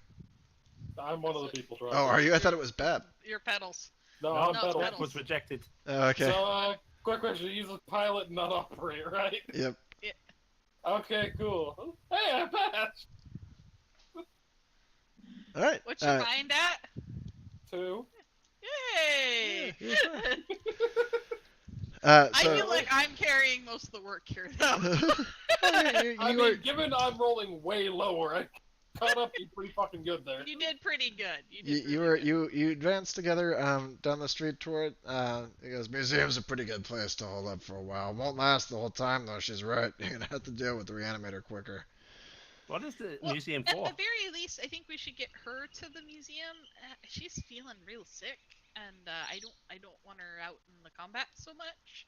[SPEAKER 5] I'm one of the people driving.
[SPEAKER 1] Oh, are you? I thought it was Beb.
[SPEAKER 3] your pedals.
[SPEAKER 5] No,
[SPEAKER 4] No,
[SPEAKER 5] I'm
[SPEAKER 3] no,
[SPEAKER 5] pedal.
[SPEAKER 4] Bep was rejected.
[SPEAKER 1] Oh, okay.
[SPEAKER 5] So, quick question. You use a pilot, not operate, right?
[SPEAKER 1] Yep.
[SPEAKER 5] Okay, cool. Hey, I passed!
[SPEAKER 1] All right.
[SPEAKER 3] What's your mind at?
[SPEAKER 5] 2.
[SPEAKER 3] Yay!
[SPEAKER 1] Yeah, you're I
[SPEAKER 3] I feel like I'm carrying most of the work here, though.
[SPEAKER 5] I mean, given I'm rolling way lower, I caught up you pretty fucking good there.
[SPEAKER 3] You did pretty good.
[SPEAKER 1] you advanced together down the street toward he goes, museum's a pretty good place to hold up for a while. Won't last the whole time though, she's right. You're gonna have to deal with the reanimator quicker.
[SPEAKER 4] What is the
[SPEAKER 3] Well,
[SPEAKER 4] museum
[SPEAKER 3] at
[SPEAKER 4] for?
[SPEAKER 3] the very least, I think we should get her to the museum. She's feeling real sick. and I don't want her out in the combat so much.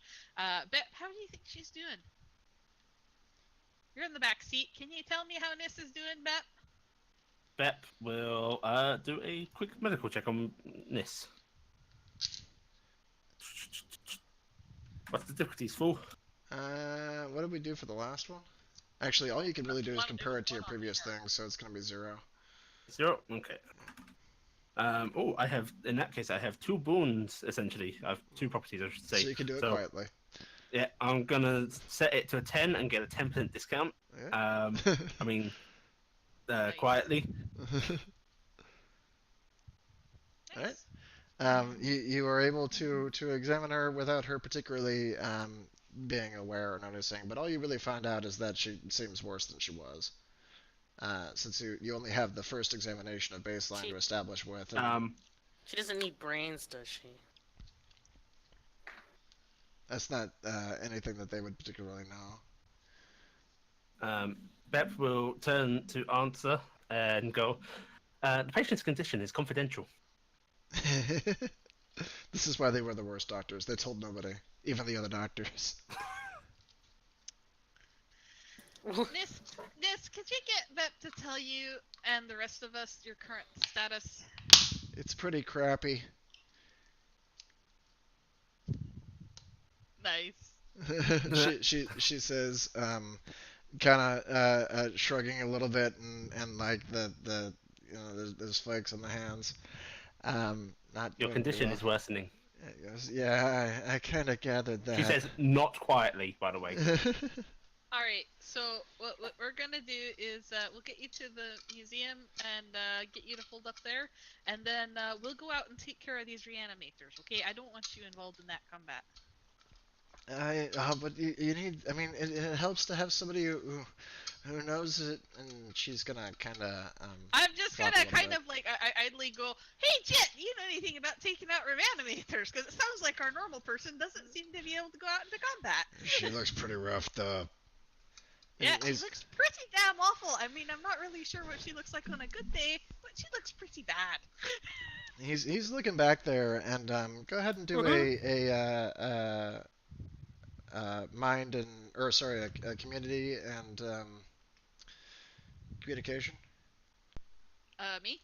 [SPEAKER 3] Bep, how do you think she's doing? You're in the back seat. Can you tell me how Nis is doing, Bep?
[SPEAKER 4] Bep will do a quick medical check on Nis. What's the difficulties, fool?
[SPEAKER 1] What did we do for the last one? Actually, all you can really do is
[SPEAKER 3] It
[SPEAKER 1] compare
[SPEAKER 3] was
[SPEAKER 1] it to your
[SPEAKER 3] one on
[SPEAKER 1] previous
[SPEAKER 3] her.
[SPEAKER 1] thing, so it's gonna be 0.
[SPEAKER 4] 0? Okay. Oh, I have, in that case, I have 2 boons, essentially. I have 2 properties, I should say.
[SPEAKER 1] So you can do it quietly.
[SPEAKER 4] Yeah, I'm gonna set it to a 10 and get a 10% discount.
[SPEAKER 1] Yeah.
[SPEAKER 4] I mean,
[SPEAKER 3] Nice.
[SPEAKER 4] quietly.
[SPEAKER 1] Alright.
[SPEAKER 3] Nice.
[SPEAKER 1] You were able to examine her without her particularly being aware or noticing, but all you really find out is that she seems worse than she was. Since you only have the first examination of baseline
[SPEAKER 2] She-
[SPEAKER 1] to establish with. And
[SPEAKER 2] She doesn't need brains, does she?
[SPEAKER 1] that's not anything that they would particularly know.
[SPEAKER 4] Bep will turn to answer and go, the patient's condition is confidential.
[SPEAKER 1] This is why they were the worst doctors. They told nobody, even the other doctors.
[SPEAKER 3] Nis, could you get Bep to tell you and the rest of us your current status?
[SPEAKER 1] It's pretty crappy.
[SPEAKER 3] Nice.
[SPEAKER 1] She says, kind of shrugging a little bit, and like the there's flakes on the hands. Not
[SPEAKER 4] Your
[SPEAKER 1] doing very
[SPEAKER 4] condition
[SPEAKER 1] well.
[SPEAKER 4] is worsening.
[SPEAKER 1] He goes, yeah, I kind of gathered that.
[SPEAKER 4] She says not quietly, by the way.
[SPEAKER 3] All right. So what we're gonna do is we'll get you to the museum and get you to hold up there, and then we'll go out and take care of these reanimators. Okay? I don't want you involved in that combat.
[SPEAKER 1] But you need. I mean, it helps to have somebody who knows it, and she's gonna kind of.
[SPEAKER 3] I'm just
[SPEAKER 1] flop
[SPEAKER 3] gonna
[SPEAKER 1] a little
[SPEAKER 3] kind
[SPEAKER 1] bit.
[SPEAKER 3] of like I idly go, "Hey, Jet, do you know anything about taking out reanimators? Because it sounds like our normal person doesn't seem to be able to go out into combat."
[SPEAKER 1] She looks pretty roughed up.
[SPEAKER 3] Yeah,
[SPEAKER 1] And
[SPEAKER 3] she looks pretty damn awful. I mean, I'm not really sure what she looks like on a good day, but she looks pretty bad.
[SPEAKER 1] he's looking back there, and go ahead and do a mind and or sorry a community and communication.
[SPEAKER 3] Me?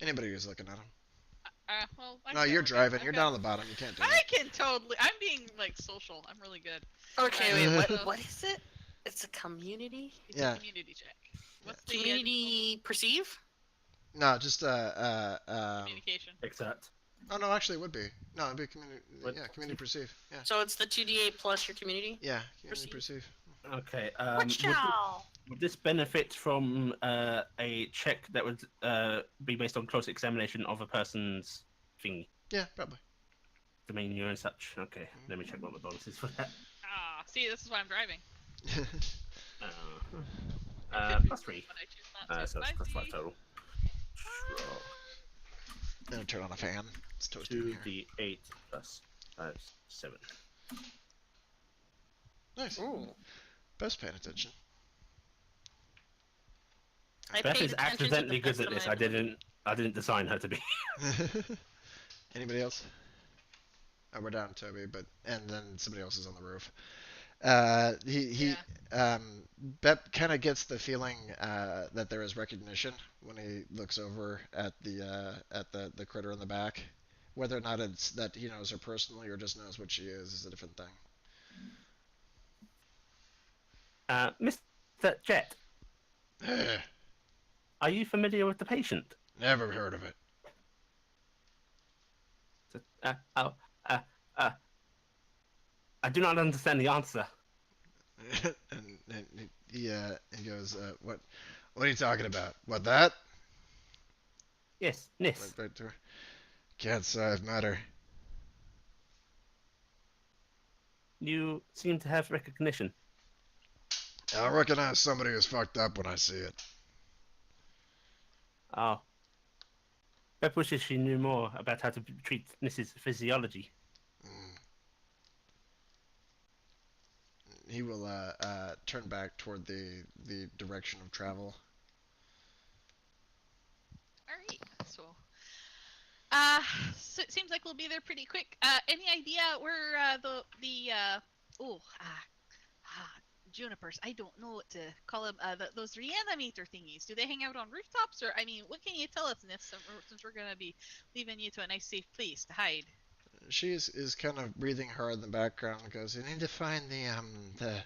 [SPEAKER 1] Anybody who's looking at him.
[SPEAKER 3] Well, I
[SPEAKER 1] No,
[SPEAKER 3] can
[SPEAKER 1] you're
[SPEAKER 3] work it.
[SPEAKER 1] driving.
[SPEAKER 3] I've
[SPEAKER 1] You're
[SPEAKER 3] got-
[SPEAKER 1] down on the bottom. You can't do
[SPEAKER 3] I
[SPEAKER 1] it.
[SPEAKER 3] can totally. I'm being like social. I'm really good.
[SPEAKER 2] Okay, wait,
[SPEAKER 3] So
[SPEAKER 2] what is it? It's a community?
[SPEAKER 3] it's
[SPEAKER 1] Yeah.
[SPEAKER 3] a community check. What's the
[SPEAKER 2] Community perceive?
[SPEAKER 1] No, just
[SPEAKER 3] communication?
[SPEAKER 4] Except.
[SPEAKER 1] Oh no, actually, it would be. No, it'd be community.
[SPEAKER 4] What?
[SPEAKER 1] Yeah, community perceive. Yeah.
[SPEAKER 2] So it's the 2d8 plus your community?
[SPEAKER 1] Yeah, community perceive.
[SPEAKER 4] Okay.
[SPEAKER 2] Watch out!
[SPEAKER 4] Would this benefit from a check that would be based on close examination of a person's thingy,
[SPEAKER 1] Yeah, probably.
[SPEAKER 4] demeanor and such? Okay, let me check what the bonus is for that.
[SPEAKER 3] Ah, see, this is why I'm driving.
[SPEAKER 4] Uh,
[SPEAKER 3] I could
[SPEAKER 4] plus 3.
[SPEAKER 3] but I choose not to.
[SPEAKER 4] So it's plus 5
[SPEAKER 3] Bye.
[SPEAKER 4] total.
[SPEAKER 1] Then turn on a fan. It's toasty in here.
[SPEAKER 4] 2d8 plus 5, 7.
[SPEAKER 1] Nice.
[SPEAKER 2] Ooh.
[SPEAKER 1] Best paying attention.
[SPEAKER 2] I
[SPEAKER 4] Beth
[SPEAKER 2] paid
[SPEAKER 4] is
[SPEAKER 2] attention to the
[SPEAKER 4] accidentally good
[SPEAKER 2] best
[SPEAKER 4] at
[SPEAKER 2] of
[SPEAKER 4] this.
[SPEAKER 2] my
[SPEAKER 4] I didn't design her to be.
[SPEAKER 1] Anybody else? Oh, we're down Toby, but and then somebody else is on the roof. Bep kind of gets the feeling that there is recognition when he looks over at the critter in the back. Whether or not it's that he knows her personally or just knows what she is a different thing.
[SPEAKER 4] Mr. Jet, are you familiar with the patient?
[SPEAKER 1] Never heard of it.
[SPEAKER 4] I do not understand the answer.
[SPEAKER 1] and he goes, what are you talking about? What, that?
[SPEAKER 4] Yes, Nis.
[SPEAKER 1] Right to her. Can't say I've met her.
[SPEAKER 4] You seem to have recognition.
[SPEAKER 1] I recognize somebody who's fucked up when I see it.
[SPEAKER 4] Oh. Beth wishes she knew more about how to treat Nis's physiology.
[SPEAKER 1] He will turn back toward the direction of travel.
[SPEAKER 3] All right. So, so it seems like we'll be there pretty quick. Any idea where junipers? I don't know what to call them. Those reanimator thingies. Do they hang out on rooftops, or I mean, what can you tell us, Nif, since we're gonna be leaving you to a nice, safe place to hide?
[SPEAKER 1] She is kind of breathing hard in the background and goes, "You need to find the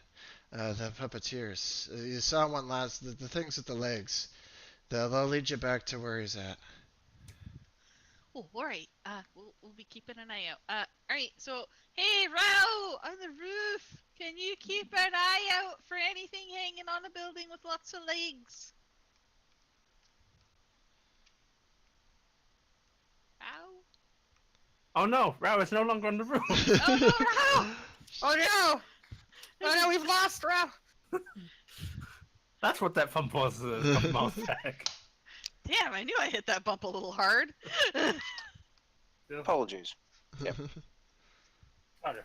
[SPEAKER 1] puppeteers. You saw one last, the things with the legs. They'll lead you back to where he's at."
[SPEAKER 3] Oh, all right. We'll be keeping an eye out. All right. So, hey, Rao, on the roof, can you keep an eye out for anything hanging on a building with lots of legs? Rao?
[SPEAKER 4] Oh no, Rao is no longer on the roof.
[SPEAKER 3] Oh no, Rao!
[SPEAKER 2] Oh no! Oh no, we've lost Rao.
[SPEAKER 4] That's what that bump was a couple miles back.
[SPEAKER 3] Damn, I knew I hit that bump a little hard.
[SPEAKER 6] Apologies. Yep.
[SPEAKER 5] Okay.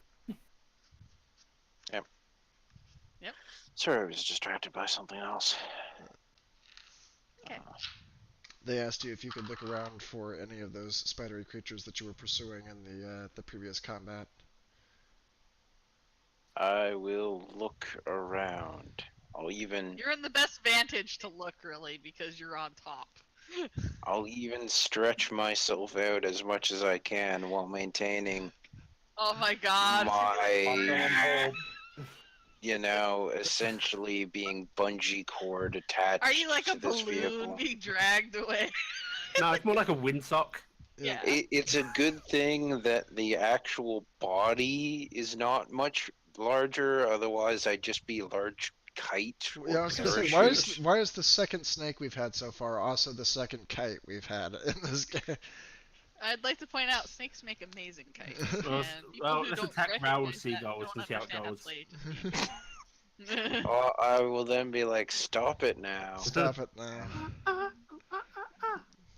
[SPEAKER 3] Yep.
[SPEAKER 6] Sorry, I was distracted by something else.
[SPEAKER 3] Okay.
[SPEAKER 1] They asked you if you could look around for any of those spidery creatures that you were pursuing in the previous combat.
[SPEAKER 6] I will look around.
[SPEAKER 3] You're in the best vantage to look, really, because you're on top.
[SPEAKER 6] I'll even stretch myself out as much as I can while maintaining
[SPEAKER 3] Oh my god.
[SPEAKER 6] my, essentially being bungee cord attached
[SPEAKER 3] Are you like a
[SPEAKER 6] to this
[SPEAKER 3] balloon
[SPEAKER 6] vehicle.
[SPEAKER 3] being dragged away?
[SPEAKER 4] No, it's more like a windsock.
[SPEAKER 3] Yeah.
[SPEAKER 6] It's a good thing that the actual body is not much larger, otherwise I'd just be a large kite.
[SPEAKER 1] Yeah, I was gonna say, why is the second snake we've had so far also the second kite we've had in this game?
[SPEAKER 3] I'd like to point out snakes make amazing kites.
[SPEAKER 4] Well,
[SPEAKER 3] and people
[SPEAKER 4] well,
[SPEAKER 3] who
[SPEAKER 4] let's
[SPEAKER 3] don't
[SPEAKER 4] attack Raoul
[SPEAKER 3] recognize that
[SPEAKER 4] Seagull and
[SPEAKER 3] don't
[SPEAKER 4] see how it
[SPEAKER 3] understand how
[SPEAKER 4] goes.
[SPEAKER 3] play just means.
[SPEAKER 6] I will then be like, stop it now.
[SPEAKER 1] Stop it now.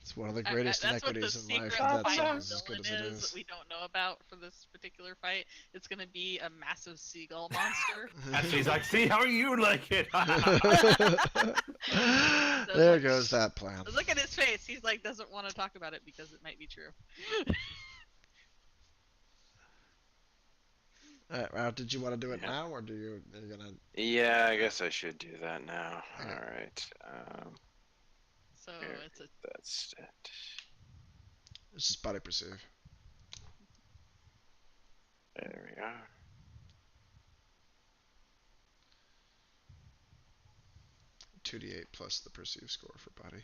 [SPEAKER 1] It's one of the greatest
[SPEAKER 3] That's what the
[SPEAKER 1] inequities in life
[SPEAKER 3] secret
[SPEAKER 1] that that
[SPEAKER 3] final
[SPEAKER 1] song is as good
[SPEAKER 3] villain
[SPEAKER 1] as it
[SPEAKER 3] is that
[SPEAKER 1] is.
[SPEAKER 3] we don't know about for this particular fight. It's gonna be a massive seagull monster.
[SPEAKER 4] And she's like, see how you like it.
[SPEAKER 1] There goes that plan.
[SPEAKER 3] Look at his face. He's like doesn't want to talk about it because it might be true.
[SPEAKER 1] Alright, did you want to do it
[SPEAKER 6] Yeah.
[SPEAKER 1] now, or are you gonna?
[SPEAKER 6] Yeah, I guess I should do that now.
[SPEAKER 1] Okay.
[SPEAKER 6] Alright.
[SPEAKER 3] So
[SPEAKER 6] Here.
[SPEAKER 3] it's a
[SPEAKER 6] That's it.
[SPEAKER 1] It's just body perceive.
[SPEAKER 6] There we are.
[SPEAKER 1] Two d8 plus the perceive score for body.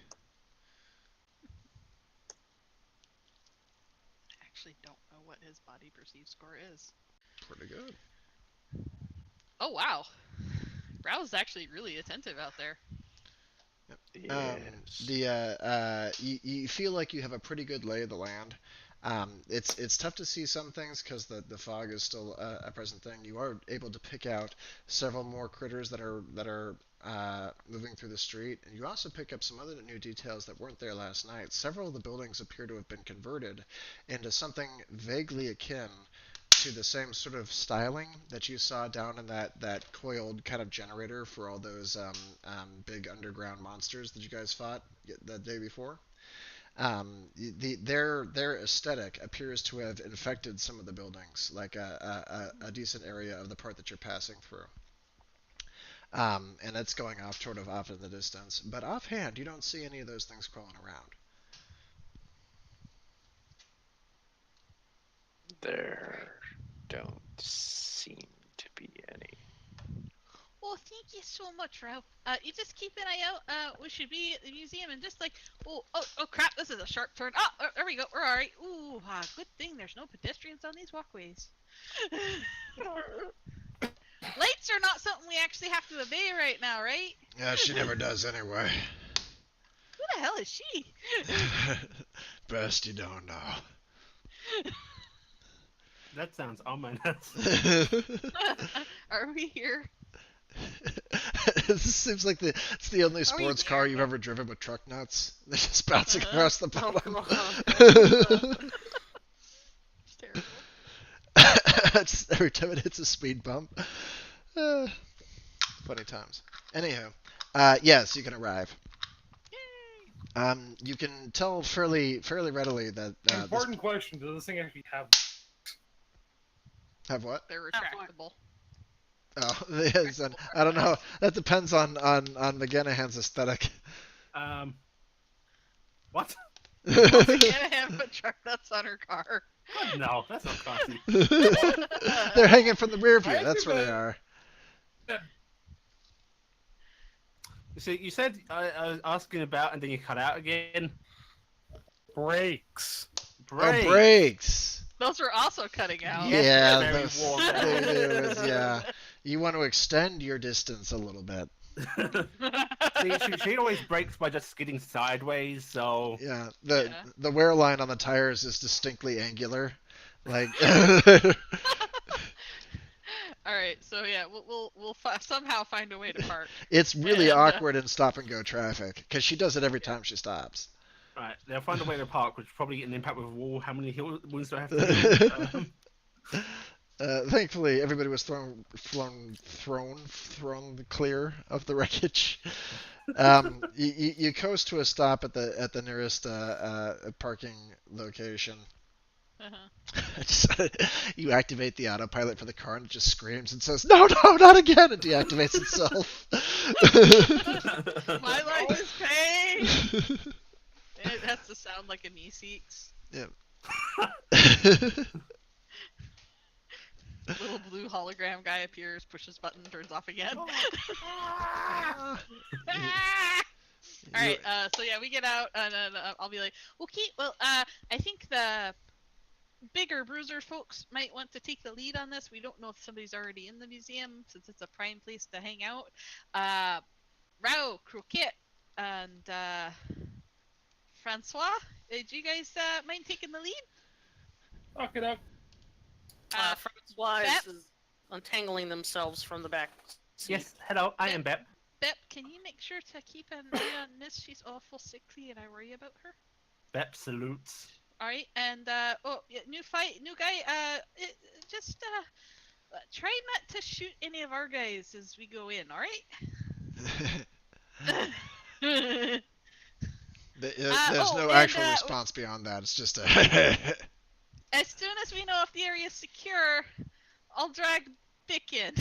[SPEAKER 3] I actually don't know what his body perceived score is.
[SPEAKER 1] Pretty good.
[SPEAKER 3] Oh wow. Rao's actually really attentive out there.
[SPEAKER 6] Yes.
[SPEAKER 1] You feel like you have a pretty good lay of the land. It's tough to see some things because the fog is still a present thing. You are able to pick out several more critters that are moving through the street, and you also pick up some other new details that weren't there last night. Several of the buildings appear to have been converted into something vaguely akin to the same sort of styling that you saw down in that coiled kind of generator for all those big underground monsters that you guys fought the day before. Their aesthetic appears to have infected some of the buildings, like a decent area of the part that you're passing through. And it's going off sort of off in the distance. But offhand, you don't see any of those things crawling around.
[SPEAKER 6] There don't seem to be any.
[SPEAKER 3] Well, thank you so much, Rao. You just keep an eye out. We should be at the museum and just like, oh crap, this is a sharp turn. Oh, there we go. We're all right. Ooh, good thing there's no pedestrians on these walkways. Lights are not something we actually have to obey right now, right?
[SPEAKER 1] Yeah, she never does anyway.
[SPEAKER 3] Who the hell is she?
[SPEAKER 1] Best you don't know.
[SPEAKER 4] That sounds ominous.
[SPEAKER 3] Are we here?
[SPEAKER 1] This seems like it's the only
[SPEAKER 3] we
[SPEAKER 1] sports
[SPEAKER 3] there?
[SPEAKER 1] car you've ever driven with truck nuts. They're just bouncing across the
[SPEAKER 2] Oh,
[SPEAKER 1] bottom.
[SPEAKER 2] God.
[SPEAKER 3] It's terrible.
[SPEAKER 1] Every time it hits a speed bump. Funny times. Anyhow, yes, you can arrive.
[SPEAKER 3] Yay!
[SPEAKER 1] You can tell fairly readily that this
[SPEAKER 5] Important question: does this thing actually have?
[SPEAKER 1] have what?
[SPEAKER 3] They're
[SPEAKER 2] Have
[SPEAKER 3] retractable.
[SPEAKER 1] Oh, yes, and I don't know. That depends on McGanahan's aesthetic.
[SPEAKER 4] What?
[SPEAKER 3] Once again, I have a truck that's on her car.
[SPEAKER 4] God, no, that's not classy.
[SPEAKER 1] They're hanging from the rear view.
[SPEAKER 5] I
[SPEAKER 1] That's
[SPEAKER 5] think
[SPEAKER 1] where they are.
[SPEAKER 4] You see, you said I was asking about, and then you cut out again.
[SPEAKER 5] Brakes.
[SPEAKER 1] Oh, brakes.
[SPEAKER 3] Those were also cutting out.
[SPEAKER 1] Yeah,
[SPEAKER 4] very
[SPEAKER 1] those,
[SPEAKER 4] warm.
[SPEAKER 1] yeah. You want to extend your distance a little bit.
[SPEAKER 4] See, she always brakes by just skidding sideways, so
[SPEAKER 1] Yeah,
[SPEAKER 3] Yeah.
[SPEAKER 1] the wear line on the tires is distinctly angular. Like
[SPEAKER 3] All right, so yeah, we'll somehow find a way to park.
[SPEAKER 1] it's really
[SPEAKER 3] And,
[SPEAKER 1] awkward in stop and go traffic because she does it every time she stops.
[SPEAKER 4] right, they'll find a way to park, which will probably get an impact with a wall. How many wounds do I have to do?
[SPEAKER 1] Thankfully, everybody was thrown clear of the wreckage. You coast to a stop at the nearest parking location.
[SPEAKER 3] Uh-huh.
[SPEAKER 1] You activate the autopilot for the car and it just screams and says, "No, no, not again!" It deactivates itself.
[SPEAKER 3] My life is pain. It has to sound like a Meeseeks.
[SPEAKER 1] Yeah.
[SPEAKER 3] Little blue hologram guy appears, pushes button, turns off again. Alright, so yeah, we get out, and then I'll be like, okay, well, I think the bigger bruiser folks might want to take the lead on this. We don't know if somebody's already in the museum, since it's a prime place to hang out. Rao, Croquette, and Francois, do you guys mind taking the lead?
[SPEAKER 5] Knock it out.
[SPEAKER 2] Francois
[SPEAKER 3] Bep?
[SPEAKER 2] is untangling themselves from the back seat.
[SPEAKER 4] Yes, hello, I am Bep.
[SPEAKER 3] Bep, can you make sure to keep an eye on Miss? She's awful sickly, and I worry about her.
[SPEAKER 4] Bep salutes.
[SPEAKER 3] All right, and oh, yeah, new guy. Just try not to shoot any of our guys as we go in. All right.
[SPEAKER 1] There's no
[SPEAKER 3] and,
[SPEAKER 1] actual response beyond that. It's just a.
[SPEAKER 3] As soon as we know if the area is secure, I'll drag Bick in.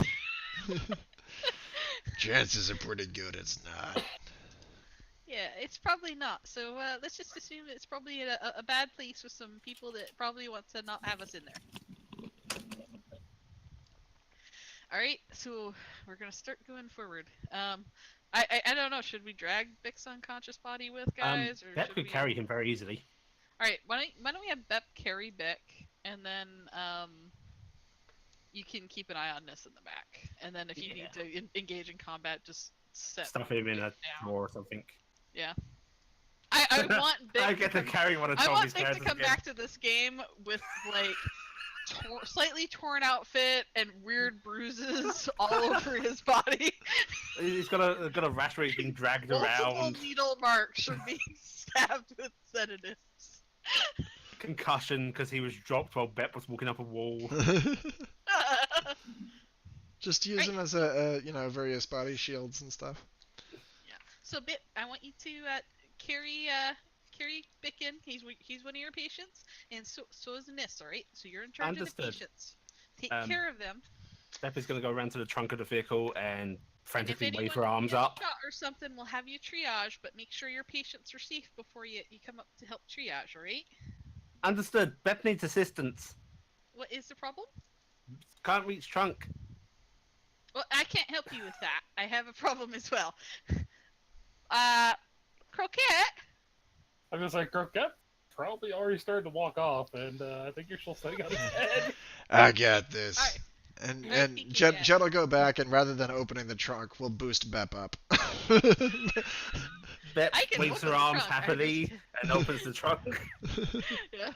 [SPEAKER 1] Chances are pretty good it's not.
[SPEAKER 3] Yeah, it's probably not. So let's just assume it's probably a bad place with some people that probably want to not have us in there. All right, so we're gonna start going forward. I don't know. Should we drag Bick's unconscious body with guys, or
[SPEAKER 4] Bep
[SPEAKER 3] should
[SPEAKER 4] could
[SPEAKER 3] we...
[SPEAKER 4] carry him very easily.
[SPEAKER 3] All right, why don't we have Bep carry Bick, and then you can keep an eye on this in the back, and then if you need to engage in combat, just set
[SPEAKER 4] Stuff him in a
[SPEAKER 3] down.
[SPEAKER 4] drawer or something.
[SPEAKER 3] Yeah. I want Bick
[SPEAKER 4] I get to carry one of Toby's
[SPEAKER 3] Bick to
[SPEAKER 4] characters
[SPEAKER 3] come
[SPEAKER 4] again.
[SPEAKER 3] back to this game with like slightly torn outfit and weird bruises all over his body.
[SPEAKER 4] He's got a rash where he's being dragged
[SPEAKER 3] Multiple
[SPEAKER 4] around.
[SPEAKER 3] needle marks from being stabbed with sedatives.
[SPEAKER 4] Concussion because he was dropped while Bep was walking up a wall.
[SPEAKER 1] Just use them as various body shields and stuff.
[SPEAKER 3] Yeah. So Bip, I want you to carry Bick in. He's one of your patients, and so is Miss. All right. So you're in charge
[SPEAKER 4] Understood.
[SPEAKER 3] of the patients. Take care of them.
[SPEAKER 4] Bep is going to go around to the trunk of the vehicle and frantically
[SPEAKER 3] And if
[SPEAKER 4] wave her
[SPEAKER 3] anyone
[SPEAKER 4] arms
[SPEAKER 3] gets
[SPEAKER 4] up.
[SPEAKER 3] shot or something, we'll have you triage, but make sure your patients are safe before you come up to help triage. All right.
[SPEAKER 4] Understood. Bep needs assistance.
[SPEAKER 3] What is the problem?
[SPEAKER 4] Can't reach trunk.
[SPEAKER 3] Well, I can't help you with that. I have a problem as well. Croquette?
[SPEAKER 5] I'm just like, Croquette probably already started to walk off, and I think you're still sitting on his head.
[SPEAKER 1] I got this.
[SPEAKER 3] Alright.
[SPEAKER 1] And
[SPEAKER 3] I think you
[SPEAKER 1] Jet
[SPEAKER 3] get it.
[SPEAKER 1] Jet will go back, and rather than opening the trunk, we'll boost Bep up.
[SPEAKER 4] Bep
[SPEAKER 3] I can
[SPEAKER 4] waves
[SPEAKER 3] open
[SPEAKER 4] her
[SPEAKER 3] the
[SPEAKER 4] arms
[SPEAKER 3] trunk, I
[SPEAKER 4] happily
[SPEAKER 3] just-
[SPEAKER 4] and opens the trunk.
[SPEAKER 3] Yeah.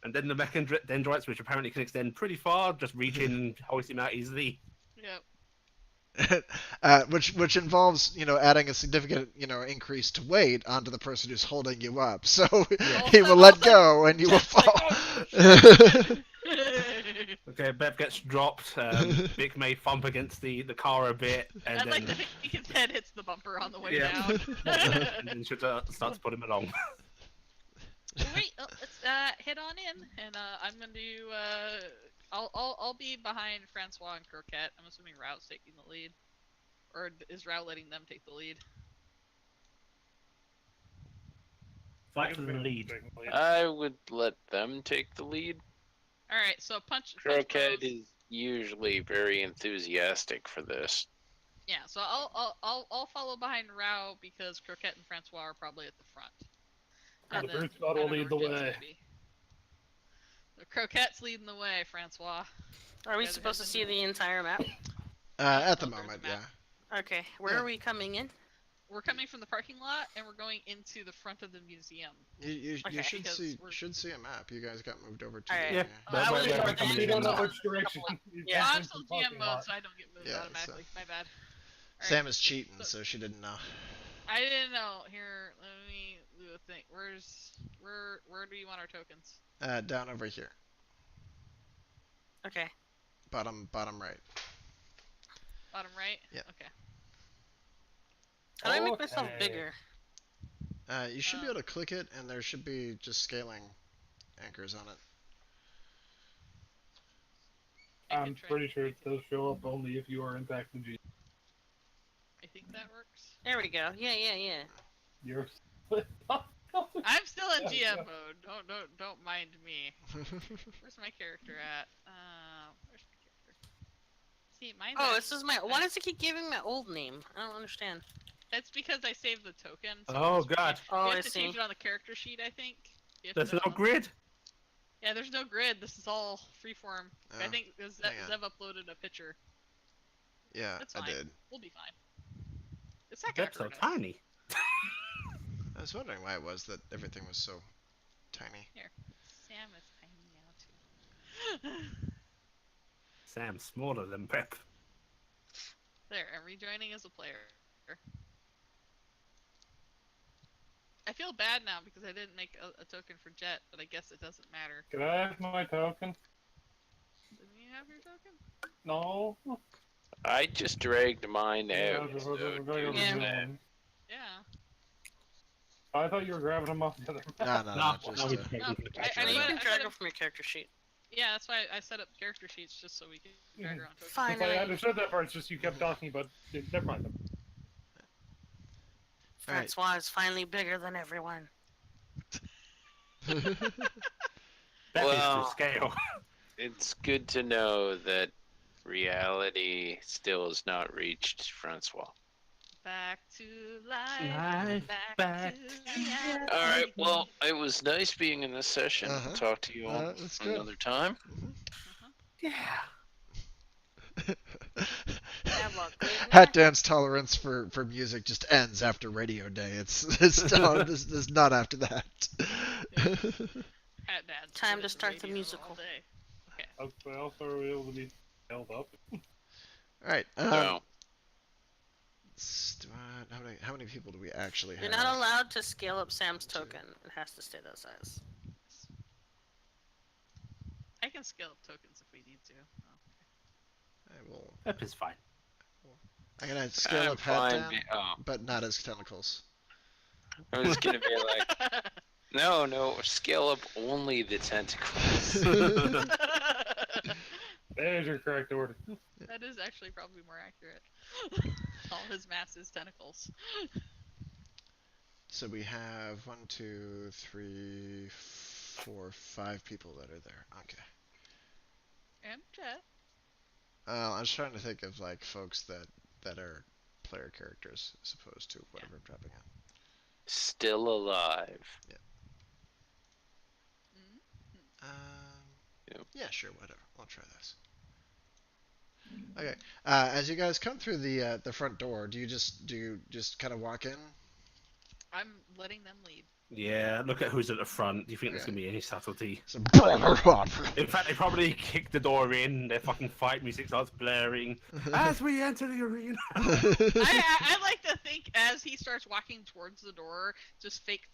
[SPEAKER 4] And then the dendrites, which apparently can extend pretty far, just reach in and hoist him out easily.
[SPEAKER 3] Yep.
[SPEAKER 1] Which involves adding a significant increase to weight onto the person who's holding you up. So he will let go and you will fall.
[SPEAKER 4] Okay, Bev gets dropped. Vic may thump against the car a bit, and
[SPEAKER 3] I'd
[SPEAKER 4] then
[SPEAKER 3] like to think his head hits the bumper on the way
[SPEAKER 4] Yeah.
[SPEAKER 3] down.
[SPEAKER 4] and then she starts to put him along.
[SPEAKER 3] Wait, let's head on in, and I'm gonna do. I'll be behind Francois and Croquette. I'm assuming Route's taking the lead, or is Route letting them take the lead?
[SPEAKER 4] Fight for the lead.
[SPEAKER 6] I would let them take the lead.
[SPEAKER 3] All right, so punch
[SPEAKER 6] Croquette
[SPEAKER 3] bros.
[SPEAKER 6] is usually very enthusiastic for this.
[SPEAKER 3] Yeah, so I'll follow behind Route because Croquette and Francois are probably at the front.
[SPEAKER 5] The
[SPEAKER 3] then
[SPEAKER 5] brute spot
[SPEAKER 3] I
[SPEAKER 5] will
[SPEAKER 3] don't know
[SPEAKER 5] lead the
[SPEAKER 3] where Jet's
[SPEAKER 5] way.
[SPEAKER 3] gonna be. The Croquette's leading the way, Francois.
[SPEAKER 2] Are we
[SPEAKER 3] Yeah,
[SPEAKER 2] supposed to
[SPEAKER 3] there's
[SPEAKER 2] see the entire map?
[SPEAKER 1] At the
[SPEAKER 3] Oh, there's
[SPEAKER 1] moment,
[SPEAKER 3] the
[SPEAKER 1] yeah.
[SPEAKER 3] map.
[SPEAKER 2] Okay, where
[SPEAKER 1] Yeah.
[SPEAKER 2] are we coming in?
[SPEAKER 3] We're coming from the parking lot, and we're going into the front of the museum.
[SPEAKER 1] You
[SPEAKER 2] Okay.
[SPEAKER 1] should
[SPEAKER 3] Because
[SPEAKER 1] see
[SPEAKER 3] we're-
[SPEAKER 1] a map. You guys got moved over to
[SPEAKER 2] Alright.
[SPEAKER 1] the
[SPEAKER 4] Yeah,
[SPEAKER 2] I wasn't
[SPEAKER 4] yeah,
[SPEAKER 2] sure
[SPEAKER 4] we're coming
[SPEAKER 5] You
[SPEAKER 4] in
[SPEAKER 5] don't know
[SPEAKER 4] now.
[SPEAKER 5] which direction.
[SPEAKER 2] Yeah.
[SPEAKER 3] Oh,
[SPEAKER 5] You're
[SPEAKER 3] I'm
[SPEAKER 5] from
[SPEAKER 3] still
[SPEAKER 5] the
[SPEAKER 3] GM
[SPEAKER 5] parking
[SPEAKER 3] mode,
[SPEAKER 5] lot.
[SPEAKER 3] so I don't get moved
[SPEAKER 1] Yeah,
[SPEAKER 3] automatically. My bad.
[SPEAKER 1] Sam is cheating,
[SPEAKER 3] So-
[SPEAKER 1] so she didn't know.
[SPEAKER 3] I didn't know. Here, let me do a thing. Where do you want our tokens?
[SPEAKER 1] Down over here,
[SPEAKER 2] Okay.
[SPEAKER 1] bottom right.
[SPEAKER 3] Bottom right?
[SPEAKER 1] Yeah.
[SPEAKER 3] Okay.
[SPEAKER 2] How do I make myself
[SPEAKER 5] Okay.
[SPEAKER 2] bigger?
[SPEAKER 1] You should be able to click it, and there should be just scaling anchors on it.
[SPEAKER 3] I
[SPEAKER 5] I'm
[SPEAKER 3] can try
[SPEAKER 5] pretty
[SPEAKER 3] and
[SPEAKER 5] sure
[SPEAKER 3] make
[SPEAKER 5] it does show up only if you are in fact the G.
[SPEAKER 3] I think that works.
[SPEAKER 2] There we go. Yeah.
[SPEAKER 5] You're.
[SPEAKER 3] I'm still in
[SPEAKER 5] Yeah,
[SPEAKER 3] GM
[SPEAKER 5] yeah.
[SPEAKER 3] mode. Don't mind me. Where's my character at? Where's my character? See, mine's
[SPEAKER 2] Oh,
[SPEAKER 3] at-
[SPEAKER 2] this is my. Why does it keep giving my old name? I don't understand.
[SPEAKER 3] It's because I saved the token. So
[SPEAKER 4] Oh,
[SPEAKER 3] it's-
[SPEAKER 4] God.
[SPEAKER 2] Oh,
[SPEAKER 3] You
[SPEAKER 2] I
[SPEAKER 3] have to change
[SPEAKER 2] see.
[SPEAKER 3] it on the character sheet, I think. You have
[SPEAKER 4] There's
[SPEAKER 3] to-
[SPEAKER 4] no grid.
[SPEAKER 3] Yeah, there's no grid. This is all freeform. I
[SPEAKER 1] Oh,
[SPEAKER 3] think
[SPEAKER 1] hang on.
[SPEAKER 3] Zev uploaded a picture.
[SPEAKER 1] Yeah,
[SPEAKER 3] It's
[SPEAKER 1] I
[SPEAKER 3] fine.
[SPEAKER 1] did.
[SPEAKER 3] We'll be fine. It's not gonna
[SPEAKER 4] That's so
[SPEAKER 3] hurt us.
[SPEAKER 4] tiny.
[SPEAKER 1] I was wondering why it was that everything was so tiny.
[SPEAKER 3] Sam is tiny now too.
[SPEAKER 4] Sam's smaller than Pep.
[SPEAKER 3] There, I'm rejoining as a player. I feel bad now because I didn't make a token for Jet, but I guess it doesn't matter.
[SPEAKER 5] Can I have my token?
[SPEAKER 3] Didn't you have your token?
[SPEAKER 5] No.
[SPEAKER 6] I just dragged mine
[SPEAKER 5] Yeah,
[SPEAKER 6] out. So
[SPEAKER 5] we're going
[SPEAKER 6] do
[SPEAKER 5] over
[SPEAKER 2] Yeah.
[SPEAKER 5] the
[SPEAKER 6] that.
[SPEAKER 5] one.
[SPEAKER 3] Yeah.
[SPEAKER 5] I thought you were grabbing them off the other.
[SPEAKER 1] No,
[SPEAKER 4] No,
[SPEAKER 1] just
[SPEAKER 4] no,
[SPEAKER 1] uh,
[SPEAKER 4] we
[SPEAKER 3] No,
[SPEAKER 4] can't.
[SPEAKER 3] I
[SPEAKER 2] No,
[SPEAKER 3] put
[SPEAKER 2] you
[SPEAKER 3] it-
[SPEAKER 2] can
[SPEAKER 3] I
[SPEAKER 2] drag
[SPEAKER 3] put
[SPEAKER 2] them
[SPEAKER 3] it-
[SPEAKER 2] from your character sheet.
[SPEAKER 3] Yeah, that's why I set up character sheets just so we can drag around tokens.
[SPEAKER 2] Fine.
[SPEAKER 5] I understood that part. It's just you kept talking about. Never mind.
[SPEAKER 1] Alright.
[SPEAKER 2] Francois is finally bigger than everyone.
[SPEAKER 4] That is
[SPEAKER 6] Well-
[SPEAKER 4] to scale.
[SPEAKER 6] It's good to know that reality still has not reached Francois.
[SPEAKER 3] Back to life.
[SPEAKER 4] Life, back
[SPEAKER 3] to reality.
[SPEAKER 6] All right. Well, it was nice being in this session.
[SPEAKER 1] Uh-huh.
[SPEAKER 6] Talk to you all
[SPEAKER 1] That's good.
[SPEAKER 6] another time.
[SPEAKER 4] Yeah.
[SPEAKER 2] Have a good
[SPEAKER 1] Hat
[SPEAKER 2] night.
[SPEAKER 1] Dan's tolerance for music just ends after Radio Day. It's not after that.
[SPEAKER 3] Hat Dad's
[SPEAKER 2] Time
[SPEAKER 3] good
[SPEAKER 2] to
[SPEAKER 3] at
[SPEAKER 2] start the
[SPEAKER 3] radio
[SPEAKER 2] musical.
[SPEAKER 3] all day.
[SPEAKER 5] I also were able to be held up.
[SPEAKER 1] Alright.
[SPEAKER 6] No.
[SPEAKER 1] How many people do we actually
[SPEAKER 2] You're
[SPEAKER 1] have?
[SPEAKER 2] not allowed to scale up Sam's token. It has to stay that size.
[SPEAKER 3] I can scale up tokens if we need to. Oh.
[SPEAKER 4] Pep is fine.
[SPEAKER 1] I'm gonna scale
[SPEAKER 6] I'm
[SPEAKER 1] up Hat
[SPEAKER 6] fine.
[SPEAKER 1] Dan,
[SPEAKER 6] Oh,
[SPEAKER 1] but not his tentacles.
[SPEAKER 6] I was gonna be like, no, scale up only the tentacles.
[SPEAKER 5] There's your correct order.
[SPEAKER 3] That is actually probably more accurate. All his mass is tentacles.
[SPEAKER 1] So we have 1, 2, 3, 4, 5 people that are there. Okay.
[SPEAKER 3] And Jet.
[SPEAKER 1] I was trying to think of like folks that are player characters as opposed to whatever I'm dropping in.
[SPEAKER 6] Still alive.
[SPEAKER 3] Mm-hmm.
[SPEAKER 6] Yep.
[SPEAKER 1] Yeah, sure, whatever. I'll try this. Okay. As you guys come through the front door, do you just kind of walk in?
[SPEAKER 3] I'm letting them lead.
[SPEAKER 4] Yeah, look at who's at the front. Do you think there's
[SPEAKER 1] Yeah.
[SPEAKER 4] gonna be any subtlety?
[SPEAKER 1] So,
[SPEAKER 4] In fact, they probably kick the door in. Their fucking fight music starts blaring as we enter the arena.
[SPEAKER 3] I like to think as he starts walking towards the door, just fake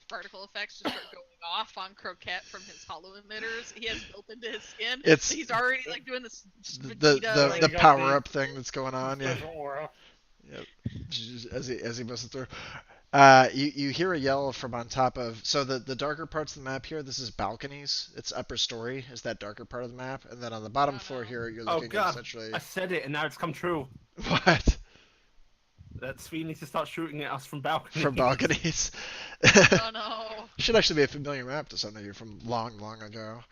[SPEAKER 3] particle effects just start going off on Croquette from his hollow emitters he has built into his skin.
[SPEAKER 1] It's
[SPEAKER 3] So he's already like doing this
[SPEAKER 1] the
[SPEAKER 3] Vegeta,
[SPEAKER 5] like-
[SPEAKER 1] the
[SPEAKER 5] You got
[SPEAKER 1] power
[SPEAKER 5] the-
[SPEAKER 1] up thing that's going on. Yeah.
[SPEAKER 5] Special aura.
[SPEAKER 1] Yep. As he busts through. You hear a yell from on top of, so the darker parts of the map here, this is balconies. It's upper story is that darker part of the map, and then on the bottom
[SPEAKER 3] Oh,
[SPEAKER 1] floor
[SPEAKER 3] no.
[SPEAKER 1] here you're
[SPEAKER 4] Oh
[SPEAKER 1] looking at
[SPEAKER 4] god,
[SPEAKER 1] essentially
[SPEAKER 4] I said it and now it's come true.
[SPEAKER 1] what
[SPEAKER 4] That we need to start shooting at us from balconies.
[SPEAKER 1] from balconies.
[SPEAKER 3] Oh no.
[SPEAKER 1] Should actually be a familiar map to some of you from long ago.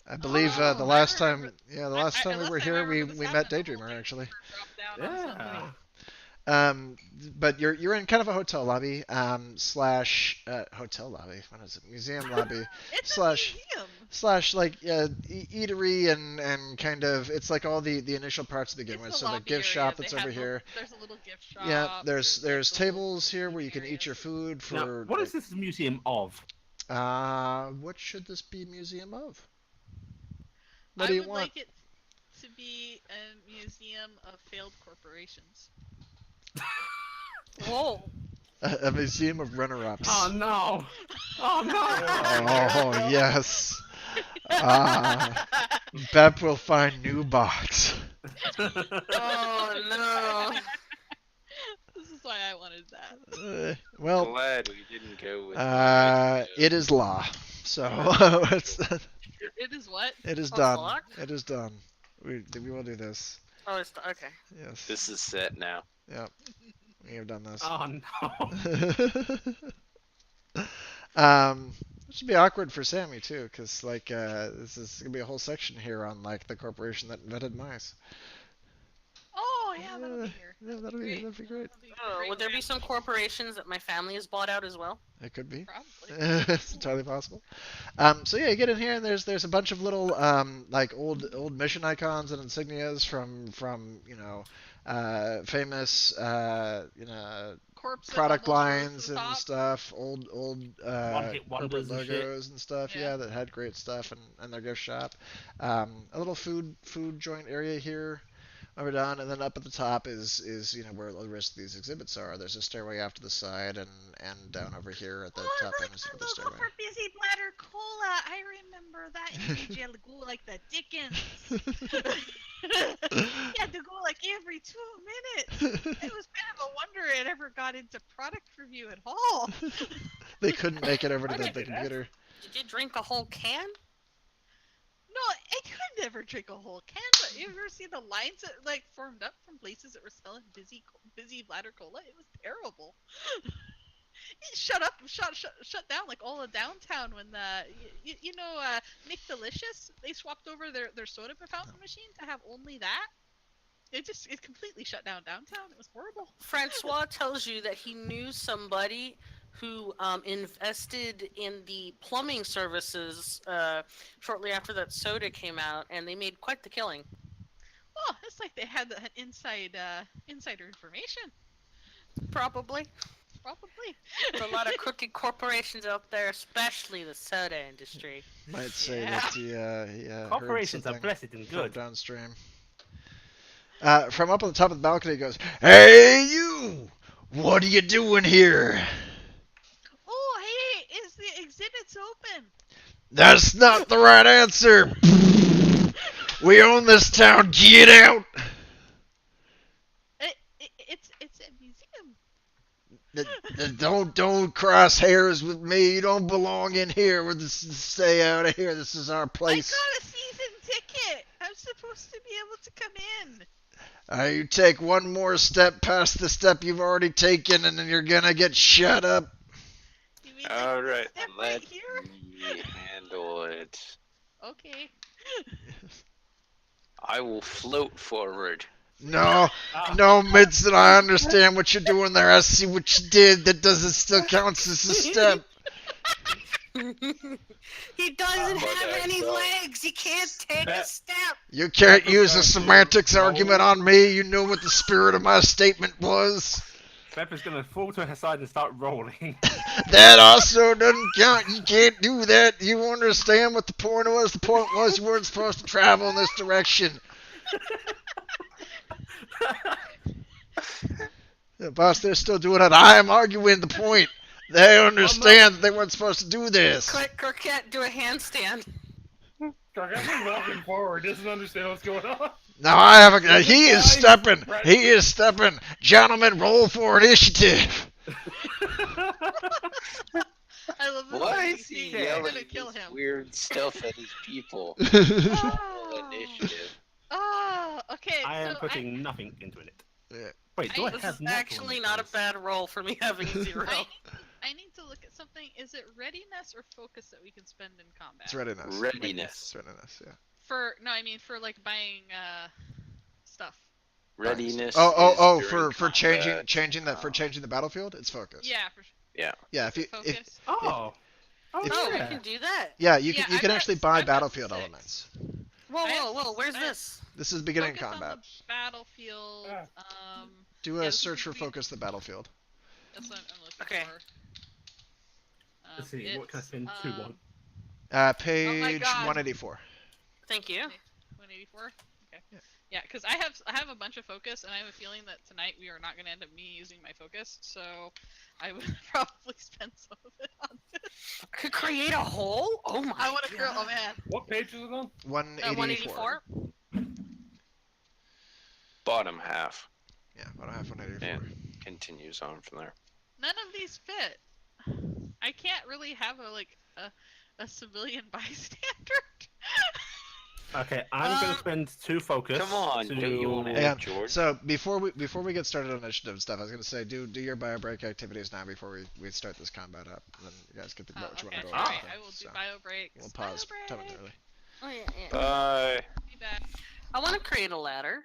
[SPEAKER 1] I believe
[SPEAKER 3] Oh,
[SPEAKER 1] the
[SPEAKER 3] I
[SPEAKER 1] last time,
[SPEAKER 3] remember-
[SPEAKER 1] the last time we
[SPEAKER 3] unless
[SPEAKER 1] were
[SPEAKER 3] I
[SPEAKER 1] here,
[SPEAKER 3] remember
[SPEAKER 1] we
[SPEAKER 3] this
[SPEAKER 1] met
[SPEAKER 3] happened, the whole
[SPEAKER 1] Daydreamer
[SPEAKER 3] thing
[SPEAKER 1] actually.
[SPEAKER 3] dropped down on somebody.
[SPEAKER 4] Yeah.
[SPEAKER 1] But you're in kind of a hotel lobby slash hotel lobby. What is it? Museum lobby
[SPEAKER 3] It's
[SPEAKER 1] slash-
[SPEAKER 3] a museum.
[SPEAKER 1] slash like eatery and kind of it's like all the initial parts to begin
[SPEAKER 3] It's
[SPEAKER 1] with.
[SPEAKER 3] the
[SPEAKER 1] So the
[SPEAKER 3] lobby
[SPEAKER 1] gift
[SPEAKER 3] area.
[SPEAKER 1] shop
[SPEAKER 3] They
[SPEAKER 1] that's
[SPEAKER 3] have
[SPEAKER 1] over
[SPEAKER 3] little-
[SPEAKER 1] here.
[SPEAKER 3] There's a little gift shop.
[SPEAKER 1] Yeah, there's
[SPEAKER 3] like, little
[SPEAKER 1] tables here where you can
[SPEAKER 3] areas.
[SPEAKER 1] eat your food
[SPEAKER 4] Now,
[SPEAKER 1] for.
[SPEAKER 4] what is this museum of?
[SPEAKER 1] What should this be museum of? What
[SPEAKER 3] I
[SPEAKER 1] do you
[SPEAKER 3] would
[SPEAKER 1] want?
[SPEAKER 3] like it to be a museum of failed corporations.
[SPEAKER 2] Whoa.
[SPEAKER 1] A museum of runner-ups.
[SPEAKER 4] Oh no! Oh
[SPEAKER 1] Oh
[SPEAKER 4] no!
[SPEAKER 1] yes. Bep will find new box.
[SPEAKER 2] Oh no.
[SPEAKER 3] This is why I wanted that.
[SPEAKER 1] Well,
[SPEAKER 6] Glad we didn't go with.
[SPEAKER 1] it is law. So
[SPEAKER 3] It is what?
[SPEAKER 1] it is
[SPEAKER 2] Oh,
[SPEAKER 1] done.
[SPEAKER 2] locked?
[SPEAKER 1] It is done. We will do this.
[SPEAKER 2] Oh, it's okay.
[SPEAKER 1] Yes.
[SPEAKER 6] This is set now.
[SPEAKER 1] Yep. We have done this.
[SPEAKER 4] Oh no!
[SPEAKER 1] It should be awkward for Sammy too, because like this is gonna be a whole section here on like the corporation that invented mice.
[SPEAKER 3] Oh yeah, that'll be here.
[SPEAKER 1] Yeah, that'd be great.
[SPEAKER 3] That'll be
[SPEAKER 2] Oh,
[SPEAKER 3] great
[SPEAKER 2] would there be
[SPEAKER 3] ramp.
[SPEAKER 2] some corporations that my family has bought out as well?
[SPEAKER 1] It could be.
[SPEAKER 3] Probably.
[SPEAKER 1] It's entirely possible. So yeah, you get in here and there's a bunch of little like old mission icons and insignias from famous
[SPEAKER 3] Corpse
[SPEAKER 1] product
[SPEAKER 3] that almost rose
[SPEAKER 1] lines
[SPEAKER 3] to the
[SPEAKER 1] and
[SPEAKER 3] top.
[SPEAKER 1] stuff, old
[SPEAKER 4] One-hit
[SPEAKER 1] corporate
[SPEAKER 4] wonders and shit.
[SPEAKER 1] logos and stuff,
[SPEAKER 3] Yeah.
[SPEAKER 1] yeah, that had great stuff and their gift shop. A little food joint area here over down, and then up at the top is where the rest of these exhibits are. There's a stairway off to the side, and down over here at the
[SPEAKER 3] Oh,
[SPEAKER 1] top
[SPEAKER 3] I
[SPEAKER 1] end
[SPEAKER 3] like
[SPEAKER 1] is
[SPEAKER 3] the
[SPEAKER 1] the
[SPEAKER 3] logo
[SPEAKER 1] stairway.
[SPEAKER 3] for Busy Bladder Cola. I remember that in BJ Lagoon like the Dickens. You had to go like every 2 minutes. It was kind of a wonder it ever got into product review at all.
[SPEAKER 1] They couldn't make it over to
[SPEAKER 5] I
[SPEAKER 1] the
[SPEAKER 5] didn't do that.
[SPEAKER 1] computer.
[SPEAKER 2] Did you drink a whole can?
[SPEAKER 3] No, I could never drink a whole can, but you ever see the lines that like formed up from places that were selling busy bladder cola? It was terrible. It shut down like all of downtown when Nick Delicious, they swapped over their soda fountain machine to have only that. It completely shut down downtown. It was horrible.
[SPEAKER 2] Francois tells you that he knew somebody who invested in the plumbing services shortly after that soda came out, and they made quite the killing.
[SPEAKER 3] Oh, it's like they had an insider information.
[SPEAKER 2] Probably.
[SPEAKER 3] Probably.
[SPEAKER 2] There's a lot of crooked corporations out there, especially the soda industry.
[SPEAKER 1] Might say
[SPEAKER 3] Yeah.
[SPEAKER 1] that he heard
[SPEAKER 4] Corporations are
[SPEAKER 1] something
[SPEAKER 4] blessed and
[SPEAKER 1] from
[SPEAKER 4] good.
[SPEAKER 1] downstream. From up on the top of the balcony, he goes, "Hey, you! What are you doing here?"
[SPEAKER 3] Oh, hey, is the exhibits open?
[SPEAKER 1] That's not the right answer. We own this town. Get out.
[SPEAKER 3] It's a museum.
[SPEAKER 1] Don't cross hairs with me. You don't belong in here. Stay out of here. This is our place.
[SPEAKER 3] I got a season ticket. I'm supposed to be able to come in.
[SPEAKER 1] You take one more step past the step you've already taken, and then you're gonna get shut up.
[SPEAKER 3] You mean
[SPEAKER 6] All
[SPEAKER 3] like
[SPEAKER 6] right,
[SPEAKER 3] step
[SPEAKER 6] let
[SPEAKER 3] right here?
[SPEAKER 6] me handle it.
[SPEAKER 3] Okay.
[SPEAKER 6] I will float forward.
[SPEAKER 1] No, no, Midson, I understand what you're doing there. I see what you did. That doesn't still counts as a step.
[SPEAKER 2] He doesn't
[SPEAKER 6] But
[SPEAKER 2] have
[SPEAKER 6] I
[SPEAKER 2] any
[SPEAKER 6] don't.
[SPEAKER 2] legs. He can't take a
[SPEAKER 4] That-
[SPEAKER 2] step.
[SPEAKER 1] You can't use a semantics argument on me. You know what the spirit of my statement was.
[SPEAKER 4] Pepper's gonna fall to her side and start rolling.
[SPEAKER 1] That also doesn't count. You can't do that. You understand what the point was? The point was you weren't supposed to travel in this direction. Yeah, boss, they're still doing it. I am arguing the point. They understand that they weren't supposed to do this.
[SPEAKER 2] Quick, Croquette, do a handstand.
[SPEAKER 5] Croquette's walking forward, doesn't understand what's going on.
[SPEAKER 1] Now I have a. He is stepping. He is stepping. Gentlemen, roll for initiative.
[SPEAKER 3] I love this.
[SPEAKER 6] Why
[SPEAKER 3] Like,
[SPEAKER 6] is he
[SPEAKER 3] you're
[SPEAKER 6] yelling
[SPEAKER 3] gonna kill
[SPEAKER 6] this
[SPEAKER 3] him.
[SPEAKER 6] weird stuff at his people?
[SPEAKER 3] Oh.
[SPEAKER 6] Initiative.
[SPEAKER 3] Oh, okay.
[SPEAKER 4] I am
[SPEAKER 3] so
[SPEAKER 4] putting nothing into it.
[SPEAKER 1] Yeah.
[SPEAKER 4] Wait, do I
[SPEAKER 2] This
[SPEAKER 4] have
[SPEAKER 2] is
[SPEAKER 4] natural
[SPEAKER 2] actually
[SPEAKER 4] on
[SPEAKER 2] not a
[SPEAKER 4] this?
[SPEAKER 2] bad roll for me having 0.
[SPEAKER 3] I need to look at something. Is it readiness or focus that we can spend in combat?
[SPEAKER 1] It's readiness.
[SPEAKER 6] Readiness.
[SPEAKER 1] It's readiness. Yeah.
[SPEAKER 3] For no, I mean for like buying stuff.
[SPEAKER 6] Readiness.
[SPEAKER 1] Oh,
[SPEAKER 6] is
[SPEAKER 1] for
[SPEAKER 6] during combat.
[SPEAKER 1] changing the battlefield, it's focus.
[SPEAKER 3] Yeah, for
[SPEAKER 6] Yeah.
[SPEAKER 1] Yeah.
[SPEAKER 3] is it focus.
[SPEAKER 4] Oh. Oh,
[SPEAKER 1] If-
[SPEAKER 2] Oh, we
[SPEAKER 4] yeah.
[SPEAKER 2] can do that.
[SPEAKER 1] Yeah, you
[SPEAKER 3] Yeah,
[SPEAKER 1] can
[SPEAKER 3] I've got
[SPEAKER 1] actually buy
[SPEAKER 3] I've got
[SPEAKER 1] battlefield
[SPEAKER 3] 6.
[SPEAKER 1] elements.
[SPEAKER 2] Whoa,
[SPEAKER 3] I have-
[SPEAKER 2] Where's
[SPEAKER 3] I have-
[SPEAKER 2] this?
[SPEAKER 1] This is beginning
[SPEAKER 3] Focus
[SPEAKER 1] combat.
[SPEAKER 3] on the battlefield.
[SPEAKER 5] Ah.
[SPEAKER 1] Do
[SPEAKER 3] yeah,
[SPEAKER 1] a
[SPEAKER 3] this is
[SPEAKER 1] search for
[SPEAKER 3] the-
[SPEAKER 1] focus the battlefield.
[SPEAKER 3] That's what I'm looking
[SPEAKER 2] Okay.
[SPEAKER 3] for.
[SPEAKER 4] Let's see, what can I
[SPEAKER 3] it's,
[SPEAKER 4] spend 2 on?
[SPEAKER 1] Page
[SPEAKER 3] God.
[SPEAKER 1] 184.
[SPEAKER 2] Thank you.
[SPEAKER 3] 184. Okay.
[SPEAKER 1] Yeah.
[SPEAKER 3] Yeah, because I have a bunch of focus, and I have a feeling that tonight we are not going to end up me using my focus, so I would probably spend some of it on this.
[SPEAKER 2] Could create a hole? Oh my
[SPEAKER 3] I want to
[SPEAKER 2] god.
[SPEAKER 3] create. Oh man.
[SPEAKER 5] What page is it on?
[SPEAKER 1] 184.
[SPEAKER 2] 184?
[SPEAKER 6] Bottom half.
[SPEAKER 1] Yeah, about a half 184.
[SPEAKER 6] And continues on from there.
[SPEAKER 3] None of these fit. I can't really have a civilian bystander.
[SPEAKER 4] Okay, I'm gonna spend 2 focus.
[SPEAKER 6] Come on,
[SPEAKER 4] to...
[SPEAKER 6] don't you wanna-
[SPEAKER 1] And
[SPEAKER 6] George?
[SPEAKER 1] so before we get started on initiative and stuff, I was gonna say do your bio break activities now before we start this combat up. And then you guys get to about what you
[SPEAKER 3] Okay,
[SPEAKER 1] want to go
[SPEAKER 3] alright,
[SPEAKER 1] over.
[SPEAKER 3] I will do
[SPEAKER 1] So,
[SPEAKER 3] bio breaks.
[SPEAKER 1] we'll pause
[SPEAKER 3] Bio break.
[SPEAKER 1] momentarily.
[SPEAKER 2] Oh, yeah, yeah.
[SPEAKER 6] Bye.
[SPEAKER 3] Be back.
[SPEAKER 2] I want to create a ladder.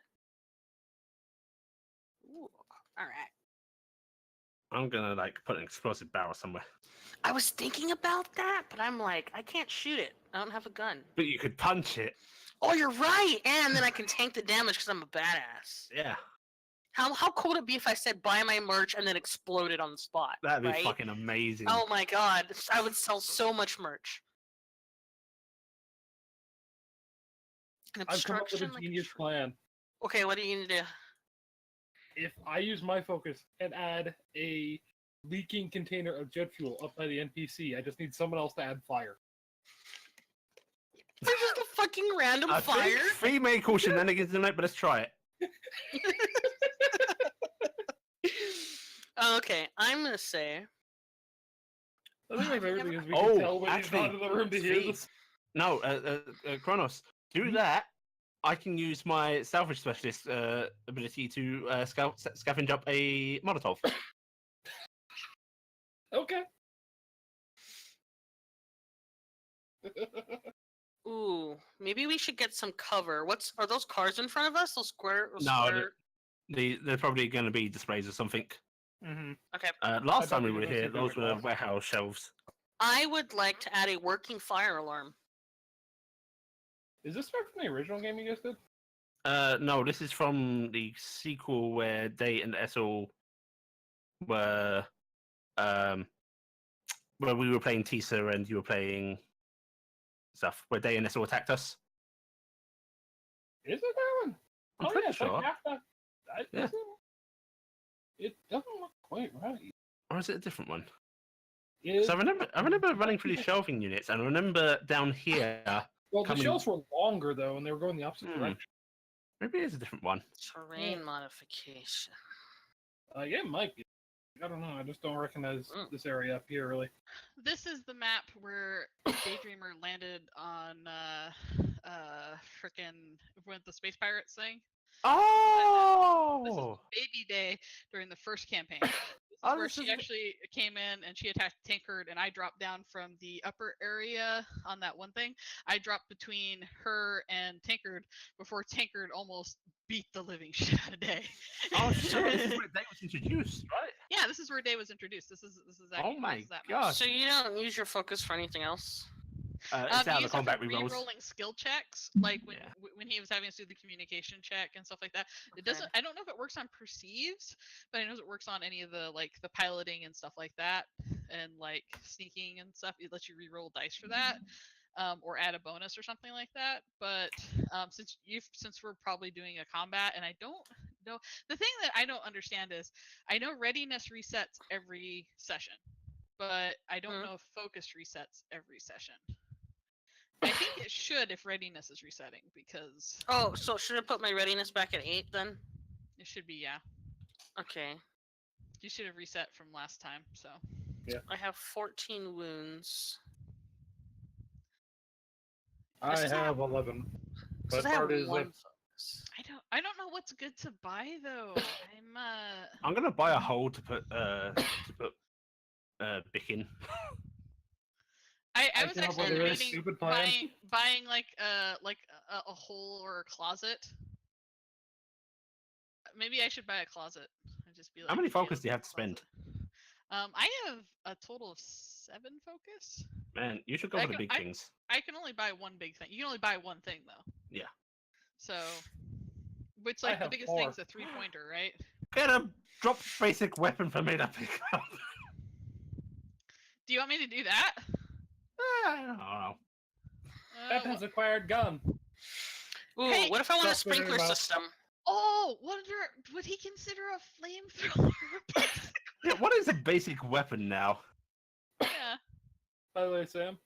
[SPEAKER 2] Ooh, alright.
[SPEAKER 4] I'm gonna like put an explosive barrel somewhere.
[SPEAKER 2] I was thinking about that, but I'm like, I can't shoot it. I don't have a gun.
[SPEAKER 4] But you could punch it.
[SPEAKER 2] Oh, you're right! And then I can tank the damage because I'm a badass.
[SPEAKER 4] Yeah,
[SPEAKER 2] How cool would it be if I said buy my merch and then exploded on the spot?
[SPEAKER 4] that'd be
[SPEAKER 2] right?
[SPEAKER 4] fucking amazing.
[SPEAKER 2] Oh my god, I would sell so much merch.
[SPEAKER 5] I've come up with a
[SPEAKER 2] Obstruction, like
[SPEAKER 5] genius plan.
[SPEAKER 2] Okay, what do you need to do?
[SPEAKER 5] If I use my focus and add a leaking container of jet fuel up by the NPC, I just need someone else to add fire.
[SPEAKER 2] There's just a fucking random
[SPEAKER 4] I
[SPEAKER 2] fire.
[SPEAKER 4] think 3 may call shenanigans tonight, but let's try it.
[SPEAKER 2] Okay, I'm gonna say.
[SPEAKER 5] I think my favorite thing is we
[SPEAKER 4] Oh,
[SPEAKER 5] can tell when he's
[SPEAKER 4] actually,
[SPEAKER 5] not in the room to hear
[SPEAKER 4] Steve.
[SPEAKER 5] this.
[SPEAKER 4] No, Kronos, do that. I can use my salvage specialist ability to scavenge up a Molotov.
[SPEAKER 5] Okay.
[SPEAKER 2] Ooh, maybe we should get some cover. Are those cars in front of us? Those square.
[SPEAKER 4] No,
[SPEAKER 2] square...
[SPEAKER 4] they're probably going to be displays or something.
[SPEAKER 5] Mm-hmm.
[SPEAKER 2] Okay.
[SPEAKER 4] Last
[SPEAKER 5] thought
[SPEAKER 4] time we
[SPEAKER 5] we
[SPEAKER 4] were
[SPEAKER 5] were gonna
[SPEAKER 4] here,
[SPEAKER 5] see
[SPEAKER 4] those were
[SPEAKER 5] Democrats.
[SPEAKER 4] warehouse shelves.
[SPEAKER 2] I would like to add a working fire alarm.
[SPEAKER 5] Is this back from the original game you guys did?
[SPEAKER 4] No, this is from the sequel where Day and Essel were, where we were playing Tisa and you were playing stuff. Where Day and Essel attacked us.
[SPEAKER 5] Is it that one?
[SPEAKER 4] I'm
[SPEAKER 5] Oh
[SPEAKER 4] pretty
[SPEAKER 5] yeah, it's like
[SPEAKER 4] sure.
[SPEAKER 5] half that.
[SPEAKER 4] Yeah.
[SPEAKER 5] It doesn't look quite right.
[SPEAKER 4] Or is it a different one?
[SPEAKER 5] It,
[SPEAKER 4] So I remember running through these shelving units, and I remember down here.
[SPEAKER 5] well, the
[SPEAKER 4] coming-
[SPEAKER 5] shells were longer though, and they were going the opposite
[SPEAKER 4] Hmm.
[SPEAKER 5] direction.
[SPEAKER 4] Maybe it is a different one.
[SPEAKER 2] Terrain
[SPEAKER 5] Yeah.
[SPEAKER 2] modification.
[SPEAKER 5] Yeah, it might be. I don't know. I just don't recognize this area up here really.
[SPEAKER 3] This is the map where Daydreamer landed on frickin' with the Space Pirates thing. This is
[SPEAKER 4] Oh!
[SPEAKER 3] Baby Day during the first campaign. This is
[SPEAKER 4] Oh,
[SPEAKER 3] where
[SPEAKER 4] this
[SPEAKER 3] she
[SPEAKER 4] is-
[SPEAKER 3] actually came in and she attacked Tankard, and I dropped down from the upper area on that one thing. I dropped between her and Tankard before Tankard almost beat the living shit out of Day.
[SPEAKER 4] Oh shit! This is where Day was introduced, right?
[SPEAKER 3] Yeah, this is where Day was introduced. This is actually
[SPEAKER 4] Oh my
[SPEAKER 3] this is that map.
[SPEAKER 4] gosh!
[SPEAKER 2] So you don't use your focus for anything else?
[SPEAKER 4] It's out
[SPEAKER 3] He
[SPEAKER 4] of the
[SPEAKER 3] used it
[SPEAKER 4] combat
[SPEAKER 3] for
[SPEAKER 4] rerolls.
[SPEAKER 3] re-rolling skill checks, like when
[SPEAKER 4] Yeah.
[SPEAKER 3] when he was having to do the communication check and stuff like that. It
[SPEAKER 2] Okay.
[SPEAKER 3] doesn't. I don't know if it works on perceives, but I know it works on any of the like the piloting and stuff like that, and like sneaking and stuff. It lets you re-roll dice for that, or add a bonus or something like that. But since we're probably doing a combat, and I don't know, the thing that I don't understand is I know readiness resets every session, but I don't know if focus resets every session. I think it should if readiness is resetting, because
[SPEAKER 2] Oh, so should I put my readiness back at 8 then?
[SPEAKER 3] it should be, yeah.
[SPEAKER 2] Okay.
[SPEAKER 3] You should have reset from last time, so.
[SPEAKER 2] I have 14 wounds.
[SPEAKER 5] I
[SPEAKER 2] Does it
[SPEAKER 5] have 11.
[SPEAKER 2] Does
[SPEAKER 5] But
[SPEAKER 2] it have
[SPEAKER 5] part is
[SPEAKER 2] one
[SPEAKER 5] that
[SPEAKER 2] focus?
[SPEAKER 3] I don't know what's good to buy though.
[SPEAKER 4] I'm gonna buy a hole to put Bick in.
[SPEAKER 3] I
[SPEAKER 5] I
[SPEAKER 3] was
[SPEAKER 5] came up
[SPEAKER 3] actually
[SPEAKER 5] with a very
[SPEAKER 3] debating
[SPEAKER 5] stupid plan.
[SPEAKER 3] buying like a hole or a closet. Maybe I should buy a closet. I'd just be like,
[SPEAKER 4] How many
[SPEAKER 3] okay,
[SPEAKER 4] focus
[SPEAKER 3] let's
[SPEAKER 4] do you
[SPEAKER 3] buy
[SPEAKER 4] have
[SPEAKER 3] a
[SPEAKER 4] to spend?
[SPEAKER 3] closet. I have a total of 7 focus.
[SPEAKER 4] Man, you should go
[SPEAKER 3] I
[SPEAKER 4] for the
[SPEAKER 3] can-
[SPEAKER 4] big things.
[SPEAKER 3] I can only buy one big thing. You can only buy one thing though.
[SPEAKER 4] Yeah.
[SPEAKER 3] So, which
[SPEAKER 5] I
[SPEAKER 3] like the
[SPEAKER 5] have
[SPEAKER 3] biggest
[SPEAKER 5] 4.
[SPEAKER 3] thing's a 3-pointer, right?
[SPEAKER 4] Get a drop basic weapon for me to pick up.
[SPEAKER 3] Do you want me to do that?
[SPEAKER 4] I don't know.
[SPEAKER 5] Pep has acquired gun.
[SPEAKER 2] Ooh,
[SPEAKER 3] Hey,
[SPEAKER 2] what if I want a
[SPEAKER 5] Stop putting it in
[SPEAKER 2] sprinkler
[SPEAKER 5] your mouth.
[SPEAKER 2] system?
[SPEAKER 3] Oh, would he consider a flamethrower?
[SPEAKER 4] Yeah, what is a basic weapon now?
[SPEAKER 3] Yeah.
[SPEAKER 5] By the way, Sam,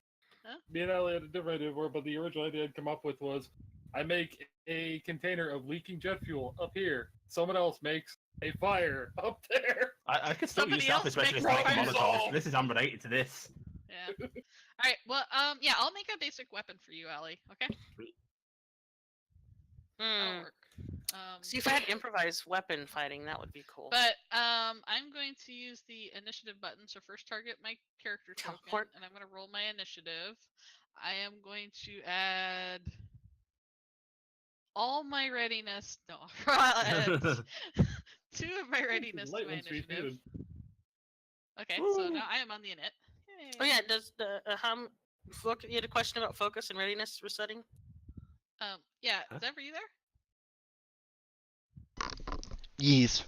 [SPEAKER 3] Huh?
[SPEAKER 5] me and Ellie had a different idea before, but the original idea I'd come up with was I make a container of leaking jet fuel up here. Someone else makes a fire up there.
[SPEAKER 4] I could still
[SPEAKER 3] Somebody
[SPEAKER 4] use self
[SPEAKER 3] else
[SPEAKER 4] specialist
[SPEAKER 3] makes
[SPEAKER 4] to make a
[SPEAKER 3] fires.
[SPEAKER 4] Molotov. This is unrelated to this.
[SPEAKER 3] Yeah. All right. Well, yeah, I'll make a basic weapon for you, Allie. Okay. That'll
[SPEAKER 2] Hmm.
[SPEAKER 3] work.
[SPEAKER 2] See, if I had improvised weapon fighting, that would be cool.
[SPEAKER 3] But I'm going to use the initiative button. So first target my character token,
[SPEAKER 2] Teleport.
[SPEAKER 3] and I'm going to roll my initiative. I am going to add all my readiness. No, I'll add 2 of my readiness to
[SPEAKER 5] Light
[SPEAKER 3] my
[SPEAKER 5] when speed
[SPEAKER 3] initiative.
[SPEAKER 5] needed.
[SPEAKER 3] Okay, so
[SPEAKER 4] Woo.
[SPEAKER 3] now I am on the init.
[SPEAKER 2] Oh
[SPEAKER 3] Yay.
[SPEAKER 2] yeah, does the you had a question about focus and readiness resetting?
[SPEAKER 3] Yeah,
[SPEAKER 4] Huh?
[SPEAKER 3] Zephyr, you there?
[SPEAKER 1] Yes.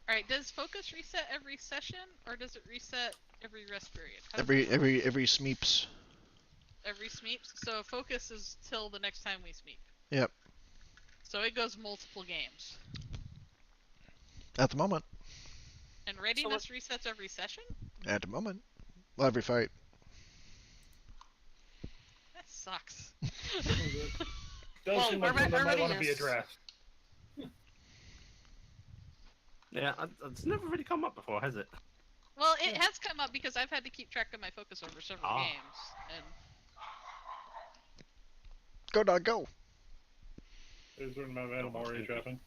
[SPEAKER 3] All right. Does focus reset every session, or does it reset every rest period? How does that work?
[SPEAKER 1] Every smeeps.
[SPEAKER 3] Every smeep. So focus is till the next time we smeep.
[SPEAKER 1] Yep.
[SPEAKER 3] So it goes multiple games.
[SPEAKER 1] At the moment.
[SPEAKER 3] And readiness resets every session?
[SPEAKER 1] At the moment. Well, every fight.
[SPEAKER 3] That sucks.
[SPEAKER 5] Does
[SPEAKER 2] Well,
[SPEAKER 5] seem like
[SPEAKER 2] our
[SPEAKER 5] one that might want to be
[SPEAKER 2] readiness-
[SPEAKER 5] addressed.
[SPEAKER 4] Yeah, it's never really come up before, has it?
[SPEAKER 3] Well, it has come up because I've had to keep track of my focus over several
[SPEAKER 4] Ah.
[SPEAKER 3] games. And
[SPEAKER 1] Go dog go.
[SPEAKER 5] There's one amount of animal rage happening.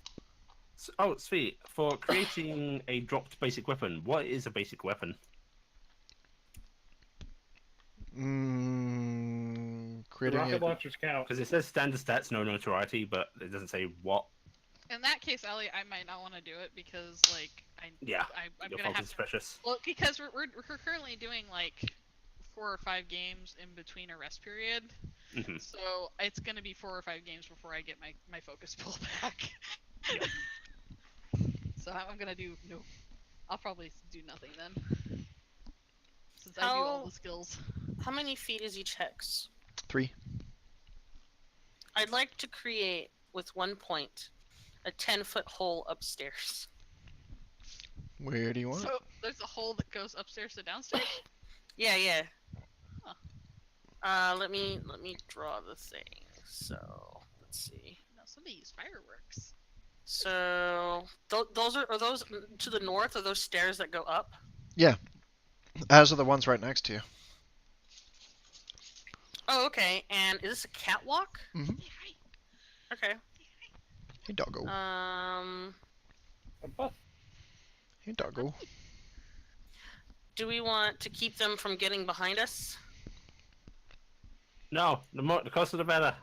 [SPEAKER 4] Oh, sweet. For creating a dropped basic weapon, what is a basic weapon?
[SPEAKER 5] The
[SPEAKER 1] Creating
[SPEAKER 5] rocket
[SPEAKER 1] a,
[SPEAKER 5] launchers count.
[SPEAKER 4] Because it says standard stats, no notoriety, but it doesn't say what.
[SPEAKER 3] in that case, Ellie, I might not want to do it because, like, I'm
[SPEAKER 4] Yeah,
[SPEAKER 3] gonna
[SPEAKER 4] your
[SPEAKER 3] have
[SPEAKER 4] focus is
[SPEAKER 3] to.
[SPEAKER 4] precious.
[SPEAKER 3] Well, because we're currently doing like 4 or 5 games in between a rest period,
[SPEAKER 4] Mhm.
[SPEAKER 3] so it's gonna be 4 or 5 games before I get my focus pulled back.
[SPEAKER 4] Yep.
[SPEAKER 3] So I'm gonna do no. I'll probably do nothing then, since I do all the skills.
[SPEAKER 2] How many feet is each hex?
[SPEAKER 1] 3.
[SPEAKER 2] I'd like to create, with 1 point, a 10-foot hole upstairs.
[SPEAKER 1] Where do you want
[SPEAKER 3] So
[SPEAKER 1] it?
[SPEAKER 3] there's a hole that goes upstairs to downstairs.
[SPEAKER 2] Yeah.
[SPEAKER 3] Huh.
[SPEAKER 2] Let me draw the thing. So let's see.
[SPEAKER 3] No, somebody use fireworks.
[SPEAKER 2] So those are those to the north? Are those stairs that go up?
[SPEAKER 1] As are the ones right next to you.
[SPEAKER 2] Oh, okay. And is this a catwalk?
[SPEAKER 1] Mm-hmm.
[SPEAKER 3] Hey, hi.
[SPEAKER 2] Okay.
[SPEAKER 1] Hey doggo. Hey doggo.
[SPEAKER 2] Do we want to keep them from getting behind us?
[SPEAKER 4] No, the closer the better.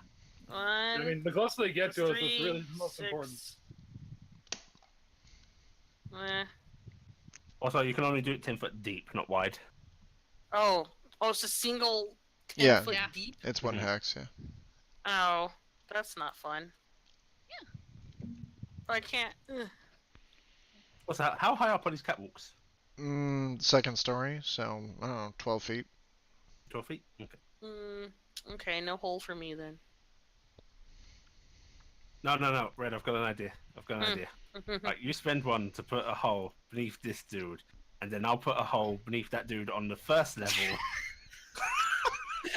[SPEAKER 2] One.
[SPEAKER 5] I mean, the closer they get to us,
[SPEAKER 2] three,
[SPEAKER 5] it's really the most important.
[SPEAKER 2] 6. Eh.
[SPEAKER 4] Also, you can only do it 10 foot deep, not wide.
[SPEAKER 2] Oh, it's a single 10
[SPEAKER 1] Yeah.
[SPEAKER 2] foot
[SPEAKER 3] Yeah.
[SPEAKER 2] deep?
[SPEAKER 1] It's one
[SPEAKER 4] Mhm.
[SPEAKER 1] hex, yeah.
[SPEAKER 2] Oh, that's not fun. I can't. Ugh.
[SPEAKER 4] What's that? How high up are these catwalks?
[SPEAKER 1] Second story, so, I don't know, 12 feet.
[SPEAKER 4] 12 feet? Okay.
[SPEAKER 2] Okay, no hole for me then.
[SPEAKER 4] No. Red, I've got an idea. Right, you spend one to put a hole beneath this dude, and then I'll put a hole beneath that dude on the first level.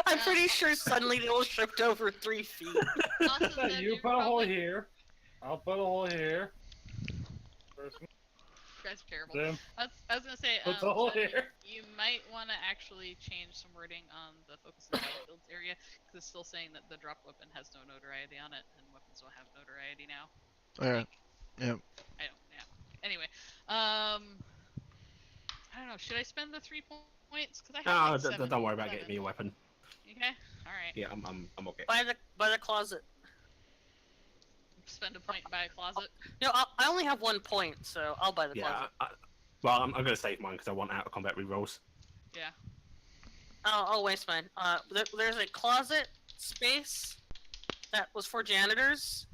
[SPEAKER 2] I'm pretty sure suddenly they will shift over 3 feet.
[SPEAKER 3] Also,
[SPEAKER 5] No,
[SPEAKER 3] Zeb,
[SPEAKER 5] you
[SPEAKER 3] you're
[SPEAKER 5] put a hole
[SPEAKER 3] probably-
[SPEAKER 5] here. I'll put a hole here. First one,
[SPEAKER 3] You guys are terrible.
[SPEAKER 5] then
[SPEAKER 3] I was gonna say,
[SPEAKER 5] Put the hole
[SPEAKER 3] Zeb,
[SPEAKER 5] here.
[SPEAKER 3] you might want to actually change some wording on the focus of the battlefields area, because it's still saying that the drop weapon has no notoriety on it, and weapons don't have notoriety now.
[SPEAKER 1] Alright.
[SPEAKER 3] Like,
[SPEAKER 1] Yep.
[SPEAKER 3] I don't. Yeah. Anyway, I don't know. Should I spend the 3 points? Because I have
[SPEAKER 4] No,
[SPEAKER 3] like 7.
[SPEAKER 4] don't worry about getting me a weapon.
[SPEAKER 3] Okay. All right.
[SPEAKER 4] Yeah, I'm okay.
[SPEAKER 2] By the closet.
[SPEAKER 3] Spend a point and buy a closet.
[SPEAKER 2] No, I only have 1 point, so I'll buy the
[SPEAKER 4] Yeah,
[SPEAKER 2] closet.
[SPEAKER 4] well, I'm gonna save mine because I want out of combat rerolls.
[SPEAKER 3] Yeah.
[SPEAKER 2] I'll waste mine. There's a closet space that was for janitors.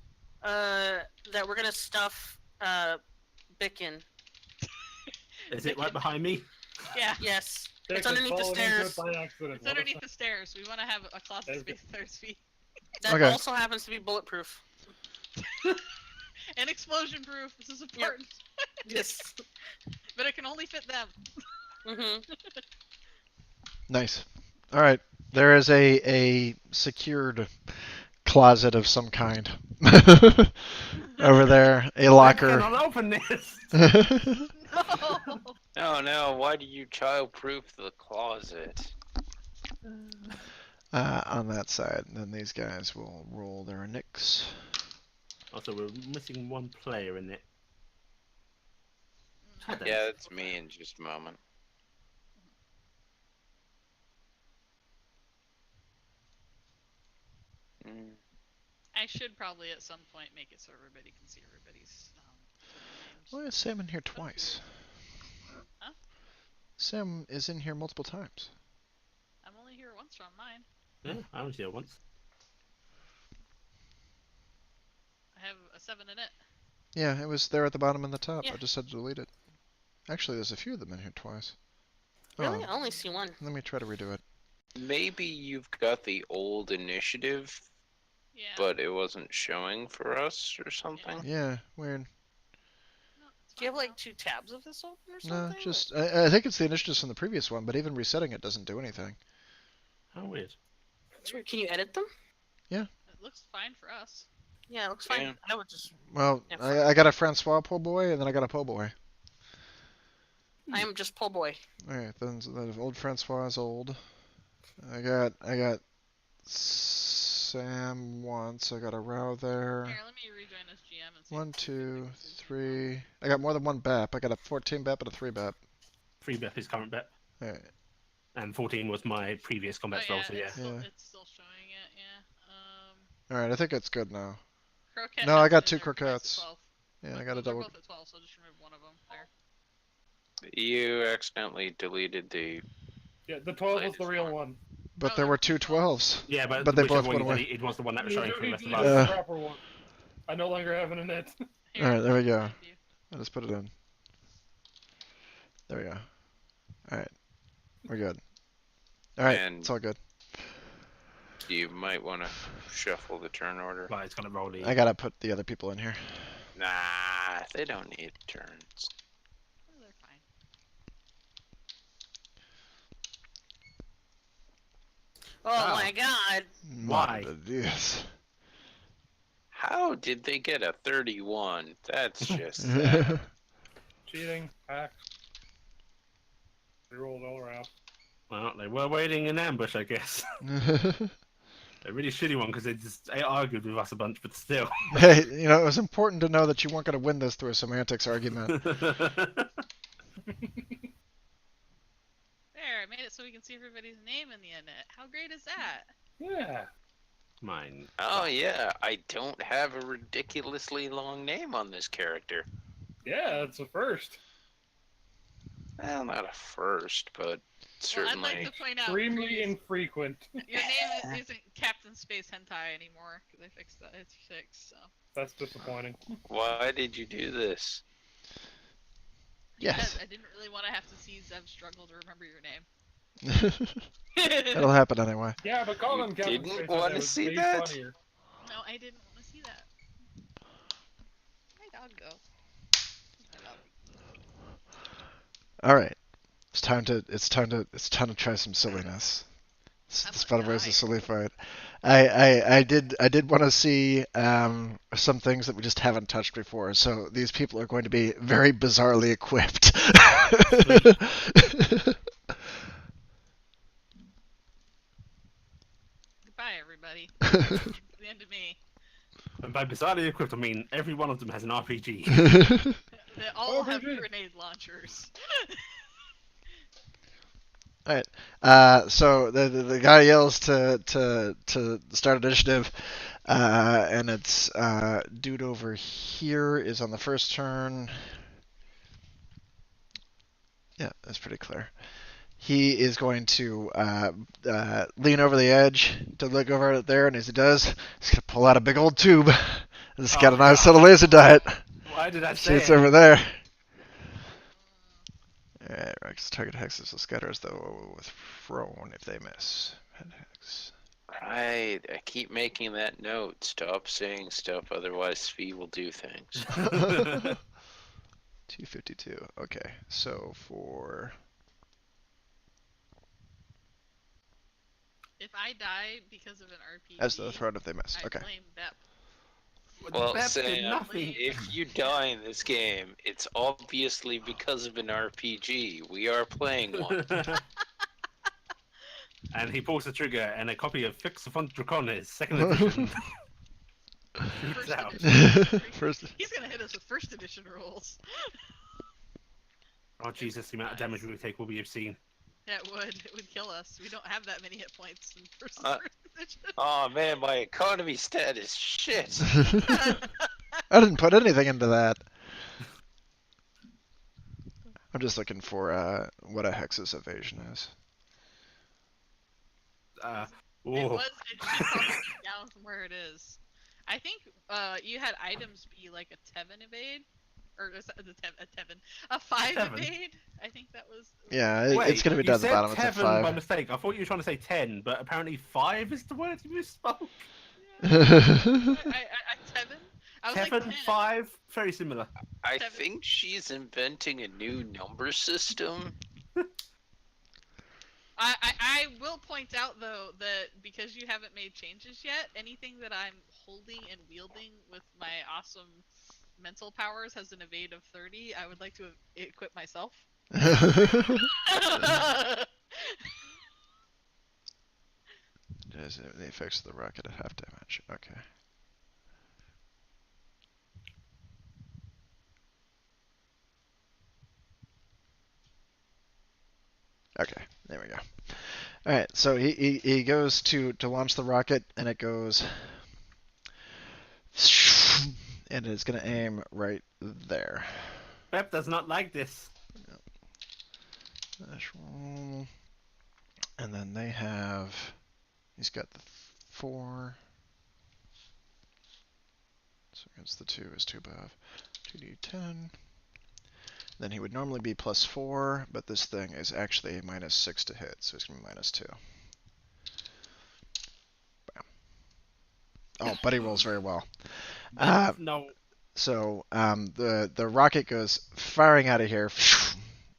[SPEAKER 2] That we're gonna stuff Bick in.
[SPEAKER 4] Is it right behind me?
[SPEAKER 3] Yeah.
[SPEAKER 2] Yes,
[SPEAKER 5] Dick
[SPEAKER 2] it's
[SPEAKER 5] has
[SPEAKER 2] underneath the
[SPEAKER 5] fallen into it
[SPEAKER 2] stairs.
[SPEAKER 5] by accident.
[SPEAKER 3] It's underneath the stairs. We want to have a closet space at 30 feet.
[SPEAKER 2] That
[SPEAKER 1] Okay.
[SPEAKER 2] also happens to be bulletproof.
[SPEAKER 3] And explosion proof. This is important.
[SPEAKER 2] Yes.
[SPEAKER 3] But it can only fit them.
[SPEAKER 1] Nice. Alright. There is a secured closet of some kind. Over there. A
[SPEAKER 4] I
[SPEAKER 1] locker.
[SPEAKER 4] cannot open this.
[SPEAKER 3] No.
[SPEAKER 6] No, why do you childproof the closet?
[SPEAKER 1] On that side. And then these guys will roll their nicks.
[SPEAKER 4] Also, we're missing one player in it.
[SPEAKER 6] Yeah, that's me in just a moment. Mm.
[SPEAKER 3] I should probably at some point make it so everybody can see everybody's names.
[SPEAKER 1] Why is Sam in here twice?
[SPEAKER 3] Huh?
[SPEAKER 1] Sam is in here multiple times.
[SPEAKER 3] I'm only here once on mine.
[SPEAKER 4] Yeah, I was here once.
[SPEAKER 3] I have a 7 in it.
[SPEAKER 1] Yeah, it was there at the bottom and the top.
[SPEAKER 2] Yeah.
[SPEAKER 1] I just had to delete it. Actually, there's a few of them in here twice.
[SPEAKER 2] Really?
[SPEAKER 1] Oh,
[SPEAKER 2] I only see one.
[SPEAKER 1] let me try to redo it.
[SPEAKER 6] Maybe you've got the old initiative,
[SPEAKER 3] Yeah.
[SPEAKER 6] but it wasn't showing for us or something.
[SPEAKER 1] Yeah, weird.
[SPEAKER 3] No, it's
[SPEAKER 2] Do you have
[SPEAKER 3] fine
[SPEAKER 2] like 2 tabs of this open or
[SPEAKER 1] No,
[SPEAKER 2] something?
[SPEAKER 1] just I think it's the initiatives from the previous one, but even resetting it doesn't do anything.
[SPEAKER 4] How weird.
[SPEAKER 2] That's weird. Can you edit them?
[SPEAKER 3] now. It looks fine for us.
[SPEAKER 2] Yeah, it looks fine.
[SPEAKER 6] Yeah.
[SPEAKER 2] I would just.
[SPEAKER 1] Well,
[SPEAKER 2] Yeah,
[SPEAKER 1] I got a Francois po' boy, and then I got a po' boy.
[SPEAKER 2] I am just pull boy.
[SPEAKER 1] All right, then the old Francois is old. I got Sam once. I got a row there.
[SPEAKER 3] Here, let me rejoin as GM and see.
[SPEAKER 1] 1,
[SPEAKER 3] if
[SPEAKER 1] 2,
[SPEAKER 3] this is
[SPEAKER 1] 3. I got more than one BAP. I got a 14 BAP and a 3 BAP.
[SPEAKER 4] 3 bet is current bet,
[SPEAKER 1] All right.
[SPEAKER 4] and 14 was my previous combat
[SPEAKER 3] Oh,
[SPEAKER 4] roll.
[SPEAKER 3] yeah,
[SPEAKER 4] So yeah.
[SPEAKER 3] It's still showing it. Yeah.
[SPEAKER 1] All right, I think it's good now.
[SPEAKER 3] Croquette.
[SPEAKER 1] No, I
[SPEAKER 3] has
[SPEAKER 1] got
[SPEAKER 3] it in
[SPEAKER 1] 2
[SPEAKER 3] there, but mine's at
[SPEAKER 1] croquettes.
[SPEAKER 3] 12.
[SPEAKER 1] Yeah, I
[SPEAKER 3] But
[SPEAKER 1] got a
[SPEAKER 3] they're
[SPEAKER 1] double.
[SPEAKER 3] both at 12, so just remove one of them there.
[SPEAKER 6] You accidentally deleted the.
[SPEAKER 5] Yeah, the 12 was the real one.
[SPEAKER 1] But
[SPEAKER 3] Oh,
[SPEAKER 1] there
[SPEAKER 3] there
[SPEAKER 1] were
[SPEAKER 3] were
[SPEAKER 1] 2
[SPEAKER 3] two 12s.
[SPEAKER 1] 12s.
[SPEAKER 4] Yeah, but,
[SPEAKER 1] But they
[SPEAKER 4] whichever
[SPEAKER 1] both
[SPEAKER 4] one
[SPEAKER 1] went
[SPEAKER 4] you
[SPEAKER 1] away.
[SPEAKER 4] deleted was the one that was
[SPEAKER 5] You
[SPEAKER 4] showing for the rest of
[SPEAKER 5] deleted
[SPEAKER 4] us.
[SPEAKER 5] the proper one. I no longer have an init.
[SPEAKER 3] Here,
[SPEAKER 1] All right, there we go.
[SPEAKER 3] thank you.
[SPEAKER 1] I just put it in. There we go. All right, we're good. All right,
[SPEAKER 6] And-
[SPEAKER 1] it's all good.
[SPEAKER 6] You might want to shuffle the turn order.
[SPEAKER 4] Right, it's gonna roll the.
[SPEAKER 1] I gotta put the other people in here.
[SPEAKER 6] Nah, they don't need turns.
[SPEAKER 3] Oh, they're fine.
[SPEAKER 2] Oh
[SPEAKER 4] Wow.
[SPEAKER 2] my god!
[SPEAKER 4] Why?
[SPEAKER 1] Madre de Dios.
[SPEAKER 6] How did they get a 31? That's just
[SPEAKER 5] Cheating, hacks. Rerolled all around.
[SPEAKER 4] Well, they were waiting in ambush, I guess. A really shitty one because they argued with us a bunch, but still.
[SPEAKER 1] Hey, you know, it was important to know that you weren't gonna win this through a semantics argument.
[SPEAKER 3] There, I made it so we can see everybody's name in the init. How great is that?
[SPEAKER 5] Yeah.
[SPEAKER 4] Mine.
[SPEAKER 6] Oh yeah, I don't have a ridiculously long name on this character.
[SPEAKER 5] Yeah, it's a first.
[SPEAKER 6] Well, not a first, but
[SPEAKER 3] Well, I'd like
[SPEAKER 6] Certainly.
[SPEAKER 3] to point out
[SPEAKER 5] Extremely infrequent.
[SPEAKER 3] your name isn't Captain Space Hentai anymore because I fixed that. It's fixed, so.
[SPEAKER 5] That's disappointing.
[SPEAKER 6] Why did you do this?
[SPEAKER 3] Because
[SPEAKER 1] Yes.
[SPEAKER 3] I didn't really want to have to see Zev struggle to remember your name.
[SPEAKER 1] It'll happen anyway.
[SPEAKER 5] Yeah, but call
[SPEAKER 6] You
[SPEAKER 5] him Captain
[SPEAKER 6] didn't
[SPEAKER 5] Space
[SPEAKER 6] wanna
[SPEAKER 5] Hentai was
[SPEAKER 6] see
[SPEAKER 5] way
[SPEAKER 6] that?
[SPEAKER 5] funnier.
[SPEAKER 3] No, I didn't want to see that. Where'd my dog go? Where's my dog?
[SPEAKER 1] All right. It's time to try some silliness.
[SPEAKER 3] I'm
[SPEAKER 1] Spider-Verse
[SPEAKER 3] gonna
[SPEAKER 1] is
[SPEAKER 3] die.
[SPEAKER 1] silly fight. I did want to see some things that we just haven't touched before. So these people are going to be very bizarrely equipped.
[SPEAKER 3] Goodbye, everybody. The end of me.
[SPEAKER 4] And by bizarrely equipped, I mean every one of them has an RPG.
[SPEAKER 3] They all have
[SPEAKER 5] RPG.
[SPEAKER 3] grenade launchers.
[SPEAKER 1] All right. So the guy yells to start initiative, and it's dude over here is on the first turn. Yeah, that's pretty clear. He is going to lean over the edge to look over there, and as he does, he's going to pull out a big old tube. It's got a nice little laser diet.
[SPEAKER 4] Why did I say
[SPEAKER 1] Shoots
[SPEAKER 4] it?
[SPEAKER 1] over there. Alright, Rex, target hexes will scatter as though with thrown if they miss. Head hex.
[SPEAKER 6] Right. I keep making that note. Stop saying stuff, otherwise Fee will do things.
[SPEAKER 1] 252. Okay, so for.
[SPEAKER 3] If I die because of an RPG,
[SPEAKER 1] As though thrown if they miss.
[SPEAKER 3] I
[SPEAKER 1] Okay.
[SPEAKER 3] blame Bep.
[SPEAKER 6] Well,
[SPEAKER 4] Bep did
[SPEAKER 6] Sam,
[SPEAKER 4] nothing.
[SPEAKER 6] if you die in this game, it's obviously because of an RPG. We are playing one.
[SPEAKER 4] And he pulls the trigger, and a copy of Fix von Draconis, second edition, shoots
[SPEAKER 3] First
[SPEAKER 4] out.
[SPEAKER 3] edition.
[SPEAKER 1] First.
[SPEAKER 3] He's gonna hit us with first edition rules.
[SPEAKER 4] Oh Jesus, the amount of damage we would take will be obscene.
[SPEAKER 3] Yeah, it would. It would kill us. We don't have that many hit points in first edition.
[SPEAKER 6] Oh man, my economy stat is shit.
[SPEAKER 1] I didn't put anything into that. I'm just looking for what a hex's evasion is.
[SPEAKER 3] It
[SPEAKER 4] Oh,
[SPEAKER 3] was. It should probably be down from where it is. I think you had items be like a Tevin evade, or a 5
[SPEAKER 4] Tevin?
[SPEAKER 3] evade. I think that was.
[SPEAKER 1] Yeah,
[SPEAKER 4] wait,
[SPEAKER 1] it's going to be
[SPEAKER 4] you
[SPEAKER 1] down at the
[SPEAKER 4] said
[SPEAKER 1] bottom. It's at
[SPEAKER 4] Tevin by
[SPEAKER 1] 5.
[SPEAKER 4] mistake. I thought you were trying to say 10, but apparently 5 is the word you misspoke.
[SPEAKER 3] I Tevin. I was like
[SPEAKER 4] Tevin,
[SPEAKER 3] 10.
[SPEAKER 4] 5, very similar.
[SPEAKER 6] I
[SPEAKER 3] Seven.
[SPEAKER 6] think she's inventing a new number system.
[SPEAKER 3] I will point out though that because you haven't made changes yet, anything that I'm holding and wielding with my awesome mental powers has an evade of 30. I would like to equip myself.
[SPEAKER 1] Does it the effects of the rocket at half damage? Okay. Okay, there we go. All right, so he goes to launch the rocket, and it goes, and it's gonna aim right there.
[SPEAKER 4] Bep does not like this.
[SPEAKER 1] Roll. And then they have, he's got the 4. So against the 2 is 2 above. 2d10. Then he would normally be +4, but this thing is actually a -6 to hit, so it's going to be -2. Bam. Oh, but he rolls very well.
[SPEAKER 4] No.
[SPEAKER 1] So the rocket goes firing out of here,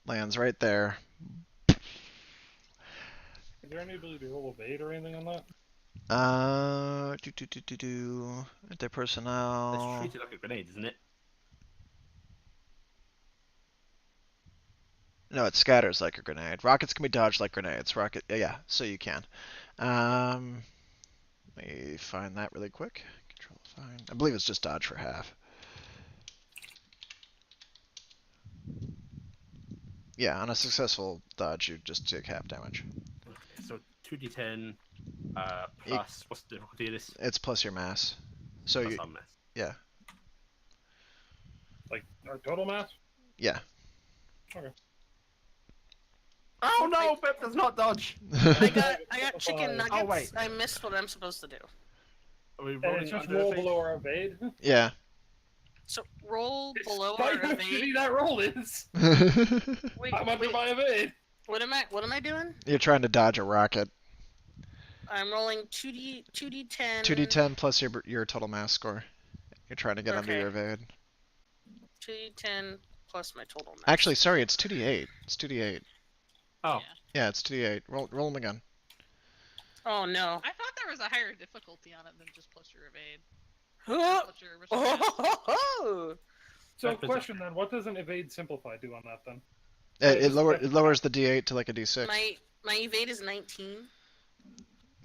[SPEAKER 1] lands right there.
[SPEAKER 5] Is there any ability to roll evade or anything on that?
[SPEAKER 1] Their personnel.
[SPEAKER 4] It's treated like a grenade, isn't it?
[SPEAKER 1] No, it scatters like a grenade. Rockets can be dodged like grenades. Yeah, so you can. Let me find that really quick. Control find. I believe it's just dodge for half. Yeah, on a successful dodge, you just take half damage.
[SPEAKER 4] So 2d10 plus what's the difficulty of this?
[SPEAKER 1] It's plus your mass. So
[SPEAKER 4] Plus
[SPEAKER 1] you,
[SPEAKER 4] our mass.
[SPEAKER 1] yeah,
[SPEAKER 5] Like our total mass?
[SPEAKER 1] yeah.
[SPEAKER 5] Okay.
[SPEAKER 4] Oh no, Bep does not dodge.
[SPEAKER 2] I got chicken nuggets.
[SPEAKER 4] Oh, wait.
[SPEAKER 2] I missed what I'm supposed to do.
[SPEAKER 4] Are we
[SPEAKER 5] And
[SPEAKER 4] rolling
[SPEAKER 5] it's just
[SPEAKER 4] under
[SPEAKER 5] roll
[SPEAKER 4] the face?
[SPEAKER 5] below our evade.
[SPEAKER 1] Yeah.
[SPEAKER 2] So roll below
[SPEAKER 5] Despite
[SPEAKER 2] our
[SPEAKER 5] how
[SPEAKER 2] evade.
[SPEAKER 5] shitty that roll is,
[SPEAKER 2] Wait,
[SPEAKER 5] I'm under
[SPEAKER 2] wait,
[SPEAKER 5] my evade.
[SPEAKER 2] what am I doing?
[SPEAKER 1] You're trying to dodge a rocket.
[SPEAKER 2] I'm rolling 2d10.
[SPEAKER 1] 2d10 plus your total mass score. You're trying to get under
[SPEAKER 2] Okay.
[SPEAKER 1] your evade.
[SPEAKER 2] 2d10 plus my total mass.
[SPEAKER 1] Actually, sorry, it's 2d8. It's 2d8.
[SPEAKER 4] Oh,
[SPEAKER 1] Yeah, it's 2d8. Roll them again.
[SPEAKER 2] Oh no.
[SPEAKER 3] I thought there was a higher difficulty on it than just plus your evade.
[SPEAKER 2] Oh,
[SPEAKER 3] Plus your original mass.
[SPEAKER 2] oh,
[SPEAKER 5] So,
[SPEAKER 4] That's
[SPEAKER 5] question then: what does an evade simplify do on that then?
[SPEAKER 1] It
[SPEAKER 5] just
[SPEAKER 1] lower
[SPEAKER 5] check
[SPEAKER 1] it
[SPEAKER 5] it
[SPEAKER 1] lowers the d8 to like a d6.
[SPEAKER 2] my evade is 19.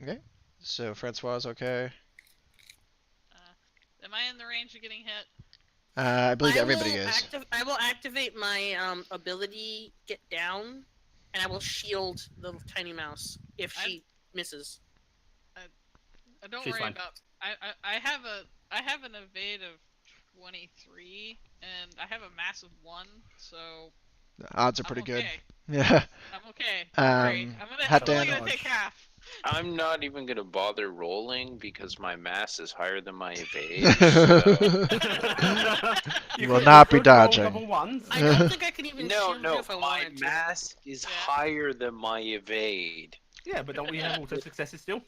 [SPEAKER 1] Okay. So Francois is okay.
[SPEAKER 3] Am I in the range of getting hit?
[SPEAKER 1] I believe everybody
[SPEAKER 2] will
[SPEAKER 1] is.
[SPEAKER 2] I will activate my ability get down, and I will shield the tiny mouse if she misses.
[SPEAKER 3] Don't
[SPEAKER 4] She's
[SPEAKER 3] worry
[SPEAKER 4] fine.
[SPEAKER 3] about. I have an evade of 23, and I have a mass of 1, so
[SPEAKER 1] The odds are
[SPEAKER 3] I'm
[SPEAKER 1] pretty
[SPEAKER 3] okay.
[SPEAKER 1] good. Yeah.
[SPEAKER 3] I'm okay. Don't worry.
[SPEAKER 1] Um,
[SPEAKER 3] I'm only
[SPEAKER 1] Dan-
[SPEAKER 3] gonna take half.
[SPEAKER 6] I'm not even gonna bother rolling because my mass is higher than my evade. So...
[SPEAKER 1] You will not be
[SPEAKER 4] could roll
[SPEAKER 1] dodging.
[SPEAKER 4] double ones.
[SPEAKER 2] I don't think I can even
[SPEAKER 6] No,
[SPEAKER 2] shield
[SPEAKER 6] no,
[SPEAKER 2] you if I
[SPEAKER 6] my
[SPEAKER 2] wanted to.
[SPEAKER 6] mass is
[SPEAKER 3] Yeah.
[SPEAKER 6] higher than my evade.
[SPEAKER 4] Yeah, but don't we have auto successes still?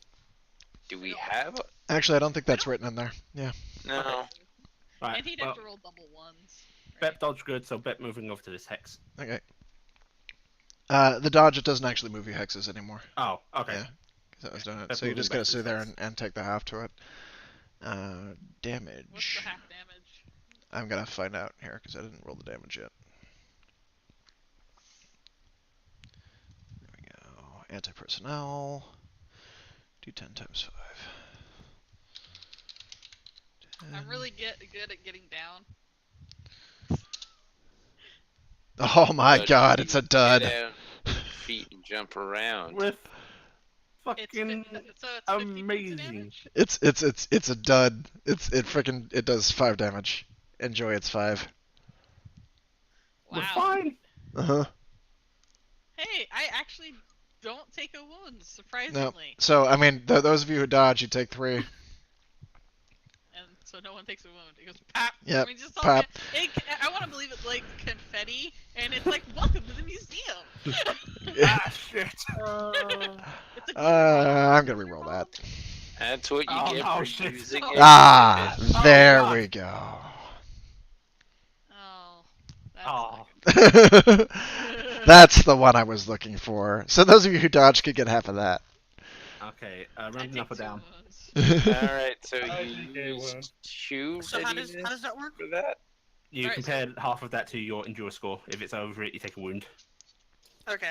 [SPEAKER 6] Do we have?
[SPEAKER 1] Actually, I don't think that's written in there. Yeah.
[SPEAKER 6] No.
[SPEAKER 4] Right.
[SPEAKER 3] And he'd
[SPEAKER 4] well,
[SPEAKER 3] have to roll double ones.
[SPEAKER 4] Bep dodged good, so Bep moving over to this hex.
[SPEAKER 1] Okay. The dodge, it doesn't actually move you hexes anymore.
[SPEAKER 4] Oh, okay.
[SPEAKER 1] Yeah. 'Cause that was doing it.
[SPEAKER 4] That's
[SPEAKER 1] So you
[SPEAKER 4] moving
[SPEAKER 1] just
[SPEAKER 4] back
[SPEAKER 1] gotta
[SPEAKER 4] to
[SPEAKER 1] sit
[SPEAKER 4] the
[SPEAKER 1] there
[SPEAKER 4] hex.
[SPEAKER 1] and take the half to it.
[SPEAKER 3] What's the
[SPEAKER 1] Damage.
[SPEAKER 3] half damage?
[SPEAKER 1] I'm gonna find out here because I didn't roll the damage yet. There we go. Anti-personnel. D10 times 5.
[SPEAKER 3] I'm really good at getting down.
[SPEAKER 1] Oh my
[SPEAKER 6] But
[SPEAKER 1] god,
[SPEAKER 6] you
[SPEAKER 1] it's a
[SPEAKER 6] get
[SPEAKER 1] dud.
[SPEAKER 6] out feet and jump around.
[SPEAKER 4] With
[SPEAKER 3] It's
[SPEAKER 4] fucking
[SPEAKER 3] so it's 50 points of
[SPEAKER 4] amazing.
[SPEAKER 3] damage?
[SPEAKER 1] It's a dud. It does 5 damage. Enjoy its 5.
[SPEAKER 4] We're
[SPEAKER 3] Wow.
[SPEAKER 4] fine.
[SPEAKER 1] Uh-huh.
[SPEAKER 3] Hey, I actually don't take a wound,
[SPEAKER 1] No.
[SPEAKER 3] surprisingly.
[SPEAKER 1] So I mean, those of you who dodge, you take 3.
[SPEAKER 3] And so no one takes a wound. It goes pop.
[SPEAKER 1] Yep,
[SPEAKER 3] I mean, just all
[SPEAKER 1] pop.
[SPEAKER 3] I want to believe it's like confetti, and it's like welcome to the museum.
[SPEAKER 4] Ah, shit.
[SPEAKER 3] It's a
[SPEAKER 1] I'm gonna re-roll that.
[SPEAKER 6] That's what you
[SPEAKER 4] Oh,
[SPEAKER 6] get
[SPEAKER 4] no,
[SPEAKER 6] for
[SPEAKER 4] shit.
[SPEAKER 6] using it.
[SPEAKER 1] Ah,
[SPEAKER 4] Oh,
[SPEAKER 1] there
[SPEAKER 4] God.
[SPEAKER 1] we go.
[SPEAKER 3] Oh, that's
[SPEAKER 4] Oh.
[SPEAKER 3] not good.
[SPEAKER 1] That's the one I was looking for. So those of you who dodge could get half of that.
[SPEAKER 4] Okay,
[SPEAKER 3] I
[SPEAKER 4] rounding
[SPEAKER 3] take
[SPEAKER 4] up or
[SPEAKER 3] 2
[SPEAKER 4] down.
[SPEAKER 3] wounds.
[SPEAKER 6] Alright, so
[SPEAKER 5] I
[SPEAKER 6] you
[SPEAKER 5] think they would.
[SPEAKER 6] used 2
[SPEAKER 2] So how does that work?
[SPEAKER 6] for that?
[SPEAKER 4] You
[SPEAKER 3] Alright,
[SPEAKER 4] compare half of that to your endure score. If it's over it, you take a wound.
[SPEAKER 2] Okay.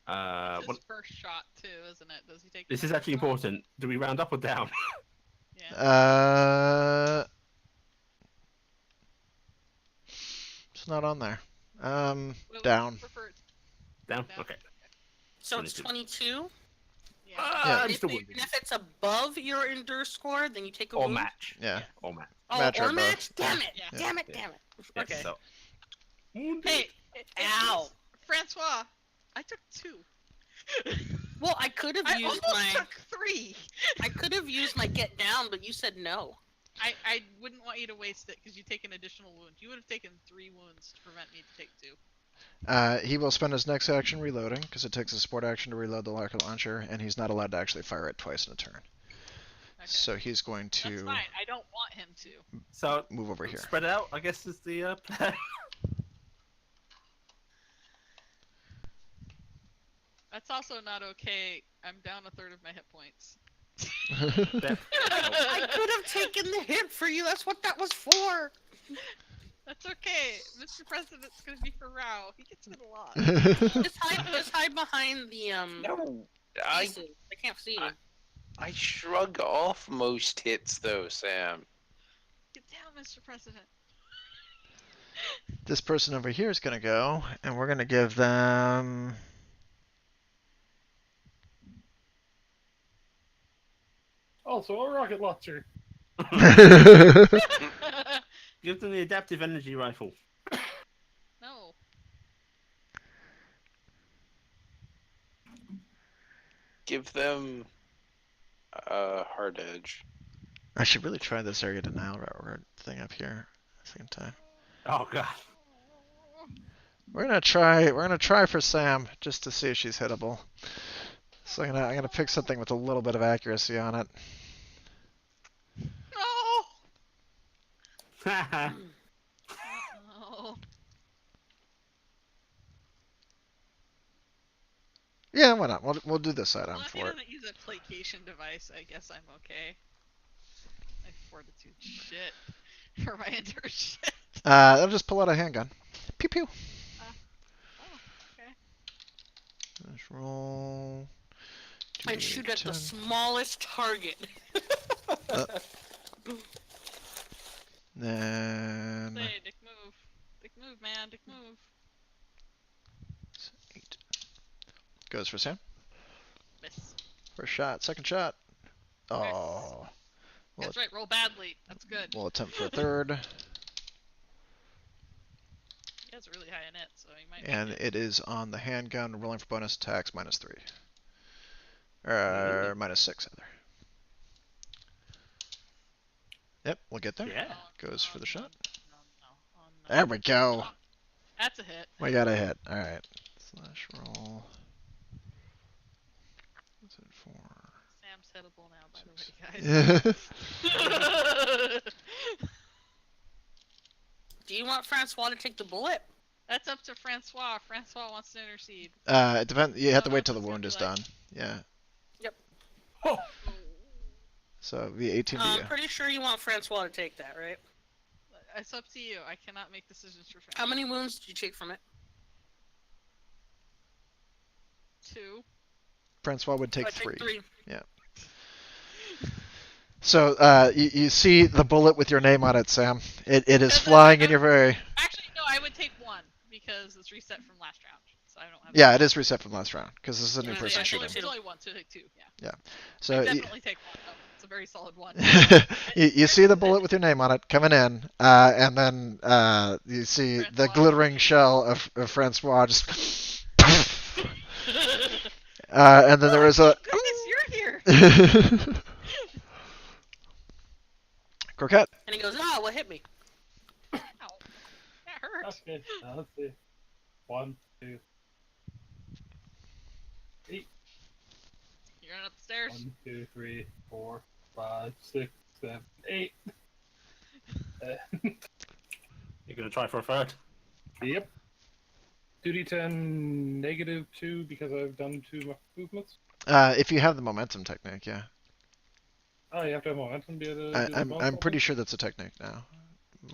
[SPEAKER 3] It's
[SPEAKER 4] What,
[SPEAKER 3] his first shot too, isn't it? Does he take?
[SPEAKER 4] this
[SPEAKER 3] the
[SPEAKER 4] is
[SPEAKER 3] first
[SPEAKER 4] actually
[SPEAKER 3] shot?
[SPEAKER 4] important. Do we round up or down?
[SPEAKER 3] Yeah.
[SPEAKER 1] It's not on there.
[SPEAKER 3] Well,
[SPEAKER 1] Down.
[SPEAKER 3] prefer-
[SPEAKER 4] Down?
[SPEAKER 3] Down.
[SPEAKER 4] Okay.
[SPEAKER 2] So it's
[SPEAKER 4] 22.
[SPEAKER 2] 22.
[SPEAKER 3] Yeah.
[SPEAKER 1] Yeah.
[SPEAKER 4] I'm
[SPEAKER 2] If,
[SPEAKER 4] still
[SPEAKER 2] and
[SPEAKER 4] wounded.
[SPEAKER 2] if it's above your endure score, then you take a
[SPEAKER 4] Or
[SPEAKER 2] wound.
[SPEAKER 4] match.
[SPEAKER 1] Yeah.
[SPEAKER 4] Or match.
[SPEAKER 2] Oh,
[SPEAKER 1] Match or
[SPEAKER 2] or
[SPEAKER 1] above.
[SPEAKER 2] match? Damn it!
[SPEAKER 3] Yeah.
[SPEAKER 2] Damn it!
[SPEAKER 4] Yeah.
[SPEAKER 2] Damn it!
[SPEAKER 4] Yes,
[SPEAKER 2] Okay.
[SPEAKER 4] so. Wounded.
[SPEAKER 3] Hey,
[SPEAKER 2] Ow.
[SPEAKER 3] Francois, I took 2.
[SPEAKER 2] Well, I could have
[SPEAKER 3] I
[SPEAKER 2] used
[SPEAKER 3] almost
[SPEAKER 2] my
[SPEAKER 3] took 3.
[SPEAKER 2] I could have used my get down, but you said no.
[SPEAKER 3] I wouldn't want you to waste it because you take an additional wound. You would have taken 3 wounds to prevent me to take 2.
[SPEAKER 1] He will spend his next action reloading because it takes a support action to reload the rocket launcher, and he's not allowed to actually fire it twice in a turn.
[SPEAKER 3] Okay.
[SPEAKER 1] So he's going
[SPEAKER 3] That's
[SPEAKER 1] to
[SPEAKER 3] fine. I don't want him to.
[SPEAKER 4] So,
[SPEAKER 1] move over here.
[SPEAKER 4] spread it out, I guess, is the plan.
[SPEAKER 3] That's also not okay. I'm down a third of my hit points.
[SPEAKER 4] Bep.
[SPEAKER 2] I could have taken the hit for you. That's what that was for.
[SPEAKER 3] That's okay. Mr. President's gonna be for Rao. He gets it a lot.
[SPEAKER 2] Just hide behind the
[SPEAKER 6] No, I
[SPEAKER 2] pieces. I can't see you.
[SPEAKER 6] I shrug off most hits though, Sam.
[SPEAKER 3] Get down, Mr. President.
[SPEAKER 1] This person over here is going to go, and we're going to give them.
[SPEAKER 5] Also, a rocket launcher.
[SPEAKER 4] Give them the adaptive energy rifle.
[SPEAKER 3] No.
[SPEAKER 6] Give them a hard edge.
[SPEAKER 1] I should really try this area denial route thing up here. Second time.
[SPEAKER 4] Oh god.
[SPEAKER 1] We're gonna try. We're gonna try for Sam just to see if she's hittable. So I'm gonna pick something with a little bit of accuracy on it.
[SPEAKER 3] No. Oh.
[SPEAKER 1] Yeah, why not? We'll do this side.
[SPEAKER 3] Well,
[SPEAKER 1] I'm
[SPEAKER 3] if he
[SPEAKER 1] for it.
[SPEAKER 3] doesn't use a placation device, I guess I'm okay. My fortitude shit. For my enter shit.
[SPEAKER 1] I'll just pull out a handgun. Pew pew.
[SPEAKER 3] Oh, okay.
[SPEAKER 1] Let's roll.
[SPEAKER 2] And shoot at the
[SPEAKER 1] 2d10.
[SPEAKER 2] smallest target.
[SPEAKER 1] Then
[SPEAKER 3] Say, Dick move. Dick move, man. Dick move.
[SPEAKER 1] 8. Goes for Sam.
[SPEAKER 3] Miss.
[SPEAKER 1] First shot. Second shot. Oh. Well,
[SPEAKER 3] That's right, roll badly. That's good.
[SPEAKER 1] we'll attempt for a third.
[SPEAKER 3] He has really high in it, so he might
[SPEAKER 1] And
[SPEAKER 3] make
[SPEAKER 1] it is on the handgun, rolling for bonus attacks, -3. -6, rather. Yep, we'll get there.
[SPEAKER 4] Yeah.
[SPEAKER 1] Goes for the shot.
[SPEAKER 3] No, no. Oh, no.
[SPEAKER 1] There we go.
[SPEAKER 3] Oh, that's a hit.
[SPEAKER 1] We got a hit. Alright. Slash roll. What's it for?
[SPEAKER 3] Sam's hittable now, by the way, guys.
[SPEAKER 2] Do you want Francois to take the bullet?
[SPEAKER 3] That's up to Francois. Francois wants to intercede.
[SPEAKER 1] It depends. You have to
[SPEAKER 3] Don't know
[SPEAKER 1] wait
[SPEAKER 3] if
[SPEAKER 1] till the
[SPEAKER 3] it's gonna
[SPEAKER 1] wound
[SPEAKER 3] be
[SPEAKER 1] is
[SPEAKER 3] like-
[SPEAKER 1] done. Yeah.
[SPEAKER 4] Oh,
[SPEAKER 1] So it'd be 18 to you.
[SPEAKER 2] I'm pretty sure you want Francois to take that, right?
[SPEAKER 3] It's up to you. I cannot make decisions for
[SPEAKER 2] How
[SPEAKER 3] Francois.
[SPEAKER 2] many wounds did you take from it?
[SPEAKER 3] 2.
[SPEAKER 1] Francois would take
[SPEAKER 2] I take 3.
[SPEAKER 1] So you see the bullet with your name on it, Sam. It is
[SPEAKER 3] Because
[SPEAKER 1] flying in your very.
[SPEAKER 3] Actually, no, I would take 1 because it's reset from last round. So I don't have.
[SPEAKER 1] Yeah, it is reset from last round because this is a new
[SPEAKER 2] Yeah,
[SPEAKER 1] person
[SPEAKER 2] yeah,
[SPEAKER 3] It's only,
[SPEAKER 1] shooting.
[SPEAKER 3] it's only 1, so take 2. Yeah.
[SPEAKER 1] So
[SPEAKER 3] I definitely take 1. Though. It's a very solid 1.
[SPEAKER 1] you see the bullet with your name on it coming in, and then you see the
[SPEAKER 3] Francois.
[SPEAKER 1] glittering shell of Francois just. And then there was a.
[SPEAKER 3] Goodness, you're here.
[SPEAKER 1] Croquette.
[SPEAKER 2] And he goes, "Ah, what hit me?"
[SPEAKER 3] Ow. That hurt.
[SPEAKER 5] Okay, let's see. 1, 2,
[SPEAKER 3] You're running up the stairs.
[SPEAKER 5] 1, 2, 3, 4, 5, 6, 7, 8.
[SPEAKER 4] you're gonna try for a third?
[SPEAKER 5] Yep. 2d10 -2 because I've done 2 movements.
[SPEAKER 1] If you have the momentum technique, yeah.
[SPEAKER 5] Oh, you have to have momentum to be able to do the
[SPEAKER 1] I'm
[SPEAKER 5] bonus
[SPEAKER 1] pretty
[SPEAKER 5] roll?
[SPEAKER 1] sure that's a technique now.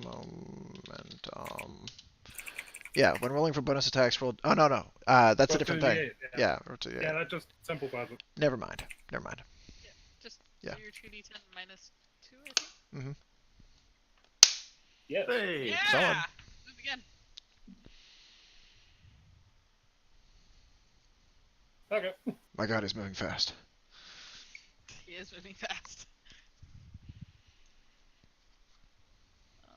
[SPEAKER 1] Momentum. Yeah, when rolling for bonus attacks, roll. Oh no. That's a
[SPEAKER 5] Roll
[SPEAKER 1] different
[SPEAKER 5] 2d8,
[SPEAKER 1] thing. Yeah, roll 2d8.
[SPEAKER 5] Yeah, that just simplifies it.
[SPEAKER 1] Never mind.
[SPEAKER 3] Just
[SPEAKER 1] Yeah.
[SPEAKER 3] do your 2d10 -2, I think.
[SPEAKER 5] Yeah.
[SPEAKER 4] Hey.
[SPEAKER 3] Yeah.
[SPEAKER 1] solid.
[SPEAKER 3] Move again.
[SPEAKER 5] Okay.
[SPEAKER 1] My God, he's moving fast.
[SPEAKER 3] He is moving fast. Oh.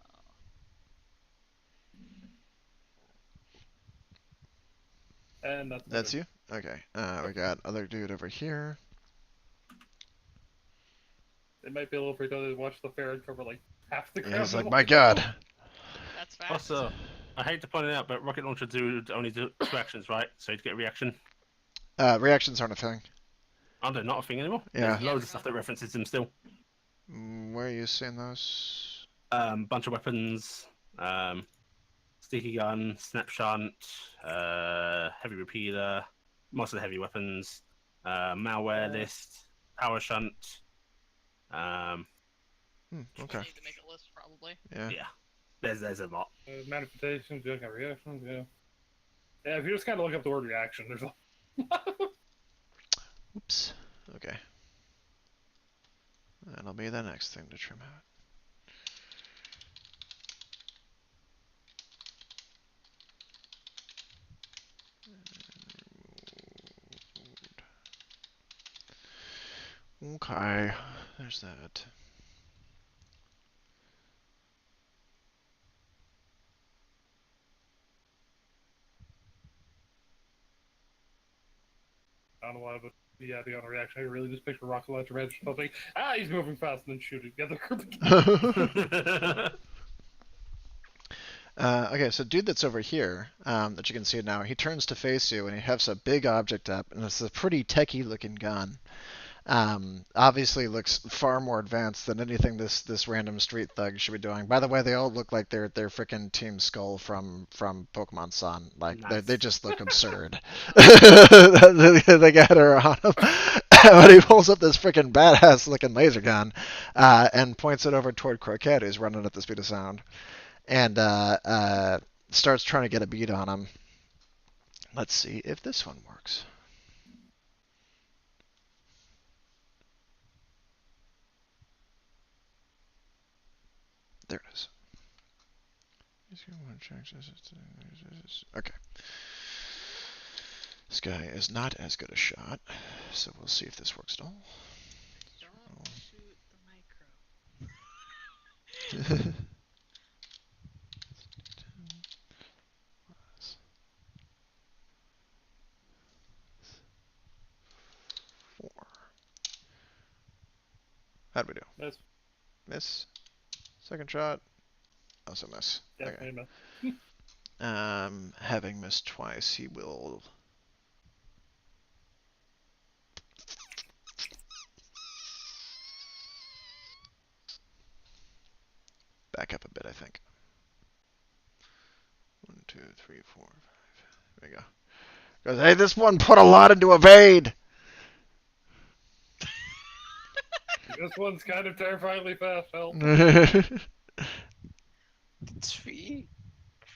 [SPEAKER 5] And that's
[SPEAKER 1] That's you? Okay. We got other dude over here.
[SPEAKER 5] It might be a little pretty to watch the Farron cover like half the
[SPEAKER 1] Yeah,
[SPEAKER 5] ground.
[SPEAKER 1] he's like, my God.
[SPEAKER 3] That's fast.
[SPEAKER 4] Also, I hate to point it out, but rocket launcher only do 2 actions, right? So you'd get a reaction.
[SPEAKER 1] Reactions aren't a thing.
[SPEAKER 4] Are they not a thing anymore?
[SPEAKER 1] Yeah.
[SPEAKER 4] There's loads of stuff that references them still.
[SPEAKER 1] Where are you seeing those?
[SPEAKER 4] Bunch of weapons, sticky gun, snapshot, heavy repeater, most of the heavy weapons, malware list, power shunt.
[SPEAKER 1] Okay.
[SPEAKER 3] Need to make a list, probably.
[SPEAKER 1] Yeah.
[SPEAKER 4] Yeah, there's a lot.
[SPEAKER 5] Manifestations, you don't have reactions, yeah. Yeah, if you just kind of look up the word reaction, there's a
[SPEAKER 1] Oops. Okay. That'll be the next thing to trim out. Okay, there's that.
[SPEAKER 5] I don't know why, but yeah, the on reaction. I really just picture rocket launcher man something. He's moving fast, and then shooting the other group.
[SPEAKER 1] Okay, so dude that's over here, that you can see now, he turns to face you and he hefts a big object up, and it's a pretty techie looking gun. Obviously looks far more advanced than anything this random street thug should be doing. By the way, they all look like they're freaking Team Skull from Pokemon Sun. Like
[SPEAKER 4] Nice.
[SPEAKER 1] they just look absurd. They got her on him, but he pulls up this freaking badass looking laser gun, and points it over toward Croquette, who's running at the speed of sound, and starts trying to get a beat on him. Let's see if this one works. There it is. Okay. This guy is not as good a shot, so we'll see if this works at all.
[SPEAKER 3] Don't shoot the micro.
[SPEAKER 1] 4. How'd we do?
[SPEAKER 5] That's
[SPEAKER 1] Miss. Second shot. Also miss.
[SPEAKER 5] definitely
[SPEAKER 1] Okay.
[SPEAKER 5] a miss.
[SPEAKER 1] Having missed twice, he will back up a bit, I think. 1, 2, 3, 4, 5. There we go. Goes, hey, this one put a lot into evade.
[SPEAKER 5] This one's kind of terrifyingly fast. Help.
[SPEAKER 6] Did we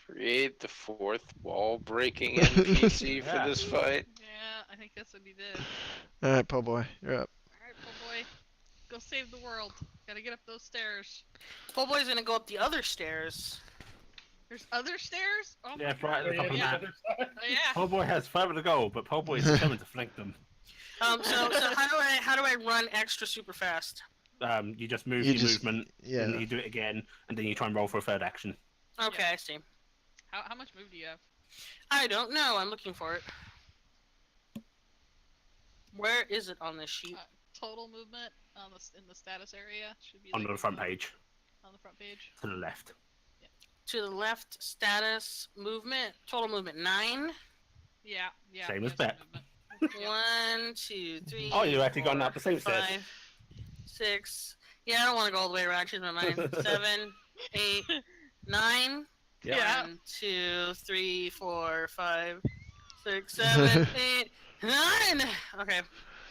[SPEAKER 6] create the fourth wall breaking NPC
[SPEAKER 4] Yeah.
[SPEAKER 6] for this fight?
[SPEAKER 3] Yeah, I think that's what he did.
[SPEAKER 1] All right, po' boy, you're up.
[SPEAKER 3] Alright, po' boy. Go save the world. Gotta get up those stairs.
[SPEAKER 2] Po' boy's gonna go up the other stairs.
[SPEAKER 3] There's other stairs? Oh my
[SPEAKER 4] Yeah, right at the
[SPEAKER 3] god.
[SPEAKER 4] top of the
[SPEAKER 3] yeah.
[SPEAKER 4] map.
[SPEAKER 3] Oh, yeah.
[SPEAKER 4] Po' boy has further to go, but Po' boy is determined to flank them.
[SPEAKER 2] So how do I run extra super fast?
[SPEAKER 4] You just move
[SPEAKER 1] You
[SPEAKER 4] your
[SPEAKER 1] just-
[SPEAKER 4] movement,
[SPEAKER 1] yeah.
[SPEAKER 4] and you do it again, and then you try and roll for a third action.
[SPEAKER 2] Okay,
[SPEAKER 3] Yeah.
[SPEAKER 2] I see.
[SPEAKER 3] How much move do you have?
[SPEAKER 2] I don't know. I'm looking for it. Where is it on this sheet?
[SPEAKER 3] Total movement on in the status area should be
[SPEAKER 4] On
[SPEAKER 3] like
[SPEAKER 4] the front page,
[SPEAKER 3] on the front page.
[SPEAKER 4] to the left.
[SPEAKER 2] To the left, status, movement, total movement 9.
[SPEAKER 3] Yeah, yeah.
[SPEAKER 4] Same as
[SPEAKER 3] yes,
[SPEAKER 4] Bet.
[SPEAKER 3] movement.
[SPEAKER 2] 1, 2, 3.
[SPEAKER 4] Oh, you actually
[SPEAKER 2] 4,
[SPEAKER 4] gone up the same stairs.
[SPEAKER 2] 5, 6. Yeah, I don't want to go all the way around. Change my mind. 7, 8, 9.
[SPEAKER 3] Yeah.
[SPEAKER 2] 1, 2, 3, 4, 5, 6, 7, 8, 9. Okay.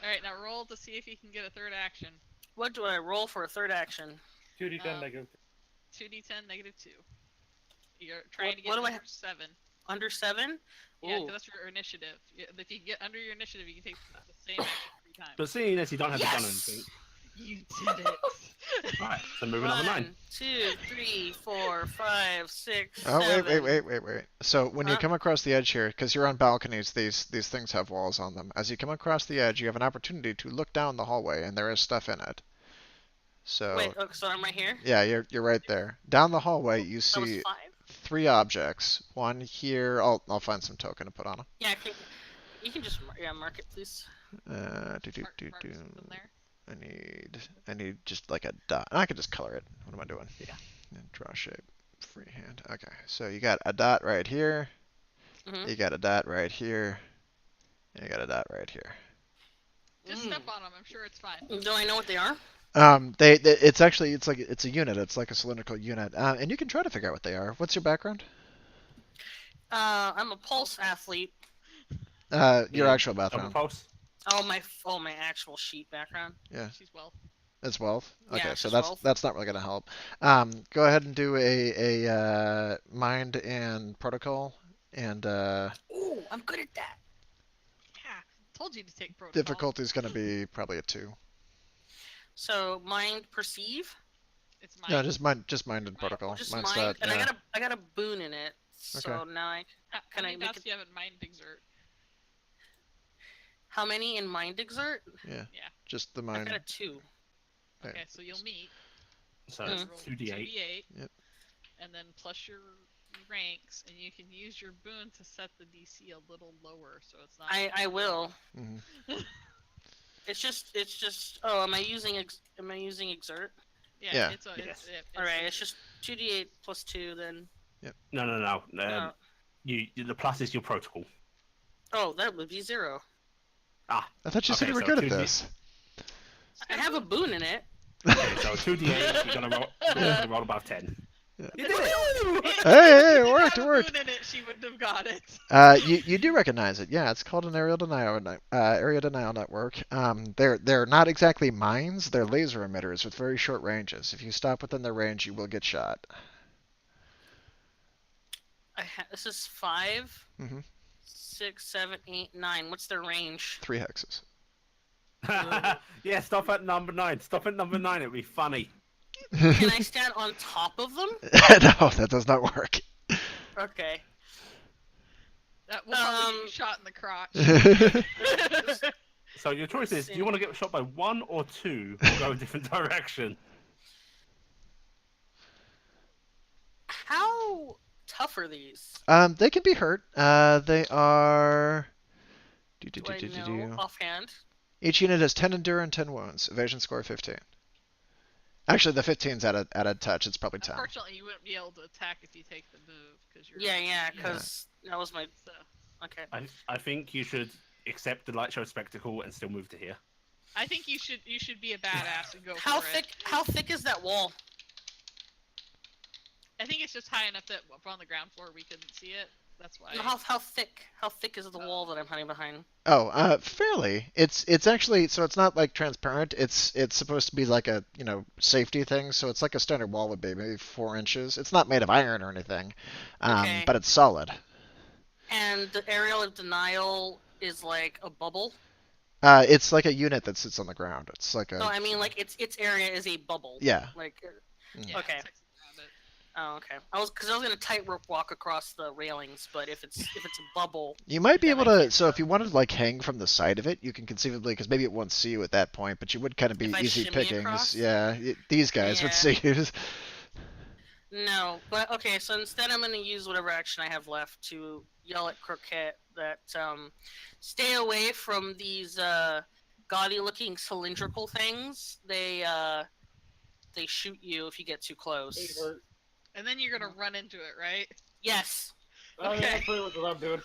[SPEAKER 3] Alright, now roll to see if you can get a third action.
[SPEAKER 2] What do I roll for a third action?
[SPEAKER 5] 2d10 negative.
[SPEAKER 3] 2d10 -2. You're trying to get
[SPEAKER 2] what do I
[SPEAKER 3] under
[SPEAKER 2] have?
[SPEAKER 3] 7.
[SPEAKER 2] Under 7?
[SPEAKER 3] Yeah,
[SPEAKER 2] Ooh.
[SPEAKER 3] because that's your initiative. If you get under your initiative, you can take the same action 3 times.
[SPEAKER 4] But seeing as you don't have the gun or
[SPEAKER 2] Yes!
[SPEAKER 4] anything,
[SPEAKER 3] You did it!
[SPEAKER 4] right, so moving on to 9.
[SPEAKER 2] 1, 2, 3, 4, 5, 6,
[SPEAKER 1] Oh,
[SPEAKER 2] 7.
[SPEAKER 1] wait. So when you
[SPEAKER 2] Huh?
[SPEAKER 1] come across the edge here, because you're on balconies, these things have walls on them. As you come across the edge, you have an opportunity to look down the hallway, and there is stuff in it. So
[SPEAKER 2] Wait, oh, so I'm right here?
[SPEAKER 1] yeah, you're right there. Down the hallway, you
[SPEAKER 2] That was
[SPEAKER 1] see
[SPEAKER 2] 5?
[SPEAKER 1] 3 objects. One here. I'll find some token to put on them.
[SPEAKER 2] Yeah, I think you can just mark it, please.
[SPEAKER 1] Do.
[SPEAKER 3] Mark something there.
[SPEAKER 1] I need just like a dot. I could just color it. What am I doing?
[SPEAKER 4] Yeah.
[SPEAKER 1] And draw shape. Freehand. Okay. So you got a dot right here.
[SPEAKER 2] Mhm.
[SPEAKER 1] You got a dot right here. And you got a dot right here.
[SPEAKER 3] Just step on them. I'm sure it's fine.
[SPEAKER 2] Do I know what they are?
[SPEAKER 1] It's actually it's a unit. It's like a cylindrical unit. And you can try to figure out what they are. What's your background?
[SPEAKER 2] I'm a pulse athlete.
[SPEAKER 1] Your
[SPEAKER 4] Yeah.
[SPEAKER 1] actual
[SPEAKER 4] Double
[SPEAKER 1] background.
[SPEAKER 4] pulse.
[SPEAKER 2] Oh, my actual sheet background.
[SPEAKER 1] Yeah.
[SPEAKER 3] She's well.
[SPEAKER 1] It's wealth.
[SPEAKER 2] Yeah,
[SPEAKER 1] Okay,
[SPEAKER 2] it's
[SPEAKER 1] so
[SPEAKER 2] just wealth.
[SPEAKER 1] that's not really gonna help. Go ahead and do a mind and protocol and
[SPEAKER 2] Ooh, I'm good at that.
[SPEAKER 3] Yeah, told you to take protocol.
[SPEAKER 1] difficulty is gonna be probably a 2.
[SPEAKER 2] So mind perceive,
[SPEAKER 3] It's mine.
[SPEAKER 1] No, just mind and protocol.
[SPEAKER 2] just
[SPEAKER 1] Mind
[SPEAKER 2] mind,
[SPEAKER 1] stat,
[SPEAKER 2] and
[SPEAKER 1] yeah.
[SPEAKER 2] I got a boon in it. So
[SPEAKER 1] Okay.
[SPEAKER 2] now
[SPEAKER 3] How
[SPEAKER 2] can I
[SPEAKER 3] many
[SPEAKER 2] make
[SPEAKER 3] dots
[SPEAKER 2] it?
[SPEAKER 3] do you have in mind exert?
[SPEAKER 2] How many in mind exert?
[SPEAKER 1] Just the
[SPEAKER 2] I
[SPEAKER 1] mind.
[SPEAKER 2] got a 2.
[SPEAKER 1] Right.
[SPEAKER 3] Okay, so you'll meet.
[SPEAKER 4] So
[SPEAKER 2] Mhm.
[SPEAKER 4] it's
[SPEAKER 3] Roll
[SPEAKER 4] 2d8.
[SPEAKER 3] 2d8.
[SPEAKER 1] Yep.
[SPEAKER 3] And then plus your ranks, and you can use your boon to set the DC a little lower, so it's not.
[SPEAKER 2] I will.
[SPEAKER 1] Mhm.
[SPEAKER 2] It's just. Oh, am I using exert?
[SPEAKER 3] Yeah,
[SPEAKER 1] Yeah.
[SPEAKER 3] it's a.
[SPEAKER 4] Yes.
[SPEAKER 2] All right, it's just 2d8 plus 2 then.
[SPEAKER 4] No.
[SPEAKER 2] No.
[SPEAKER 4] The plus is your protocol.
[SPEAKER 2] Oh, that would be 0.
[SPEAKER 4] Ah,
[SPEAKER 1] I thought you said
[SPEAKER 4] Okay,
[SPEAKER 1] you were
[SPEAKER 4] so
[SPEAKER 1] good at
[SPEAKER 4] 2D
[SPEAKER 1] this.
[SPEAKER 2] I have a boon in it.
[SPEAKER 4] okay, so 2d8. You're gonna roll above 10.
[SPEAKER 1] Yeah.
[SPEAKER 4] You did it!
[SPEAKER 1] Hey, it
[SPEAKER 3] If
[SPEAKER 1] worked,
[SPEAKER 3] had
[SPEAKER 1] it
[SPEAKER 3] a
[SPEAKER 1] worked.
[SPEAKER 3] boon in it, she wouldn't have got it.
[SPEAKER 1] You do recognize it. Yeah, it's called an area denial network. They're not exactly mines. They're laser emitters with very short ranges. If you stop within their range, you will get shot.
[SPEAKER 2] This is 5,
[SPEAKER 1] Mhm.
[SPEAKER 2] 6, 7, 8, 9. What's their range?
[SPEAKER 1] 3 hexes.
[SPEAKER 4] Yeah, stop at number 9. Stop at number 9. It'd be funny.
[SPEAKER 2] Can I stand on top of them?
[SPEAKER 1] No, that does not work.
[SPEAKER 2] Okay.
[SPEAKER 3] That will probably get you shot in the crotch.
[SPEAKER 4] So your choice is: do you want to get shot by 1 or 2, or go a different direction?
[SPEAKER 2] How tough are these?
[SPEAKER 1] They can be hurt. They are.
[SPEAKER 2] Do I know offhand?
[SPEAKER 1] Each unit has 10 endure and 10 wounds. Evasion score 15. Actually, the 15's at a touch. It's probably 10.
[SPEAKER 3] Unfortunately, you wouldn't be able to attack if you take the move because you're.
[SPEAKER 2] Yeah, because that was my.
[SPEAKER 3] So.
[SPEAKER 2] Okay.
[SPEAKER 4] I think you should accept the light show spectacle and still move to here.
[SPEAKER 3] I think you should be a badass and go
[SPEAKER 2] How
[SPEAKER 3] for
[SPEAKER 2] thick?
[SPEAKER 3] it.
[SPEAKER 2] How thick is that wall?
[SPEAKER 3] I think it's just high enough that up on the ground floor we couldn't see it. That's why.
[SPEAKER 2] No, how thick? How thick is the wall that I'm hiding behind?
[SPEAKER 1] Oh, fairly. It's actually so it's not like transparent. It's supposed to be like a safety thing. So it's like a standard wall would be, maybe 4 inches. It's not made of iron or anything,
[SPEAKER 2] Okay.
[SPEAKER 1] but it's solid.
[SPEAKER 2] And the aerial of denial is like a bubble.
[SPEAKER 1] It's like a unit that sits on the ground. It's like a.
[SPEAKER 2] No, I mean like its area is a bubble.
[SPEAKER 1] Yeah.
[SPEAKER 2] Like.
[SPEAKER 3] Yeah,
[SPEAKER 2] Okay.
[SPEAKER 3] it's like around it.
[SPEAKER 2] Oh, okay. I was gonna tightrope walk across the railings, but if it's a bubble.
[SPEAKER 1] You might be
[SPEAKER 2] then
[SPEAKER 1] able
[SPEAKER 2] I
[SPEAKER 1] to.
[SPEAKER 2] can't
[SPEAKER 1] So
[SPEAKER 2] do
[SPEAKER 1] if you wanted to like hang from the side of it, you can conceivably, because maybe it won't see you at that point, but you would kind of be
[SPEAKER 2] If I
[SPEAKER 1] easy
[SPEAKER 2] shimmy
[SPEAKER 1] pickings.
[SPEAKER 2] across?
[SPEAKER 1] Yeah, these guys would
[SPEAKER 2] Yeah.
[SPEAKER 1] see you.
[SPEAKER 2] No, but okay. So instead, I'm gonna use whatever action I have left to yell at Croquette that stay away from these gaudy-looking cylindrical things. They shoot you if you get too
[SPEAKER 5] Eight
[SPEAKER 2] close.
[SPEAKER 5] hurt.
[SPEAKER 3] And then you're gonna run into it, right?
[SPEAKER 2] Yes.
[SPEAKER 5] I mean,
[SPEAKER 3] Okay.
[SPEAKER 5] that's pretty much what I'm doing.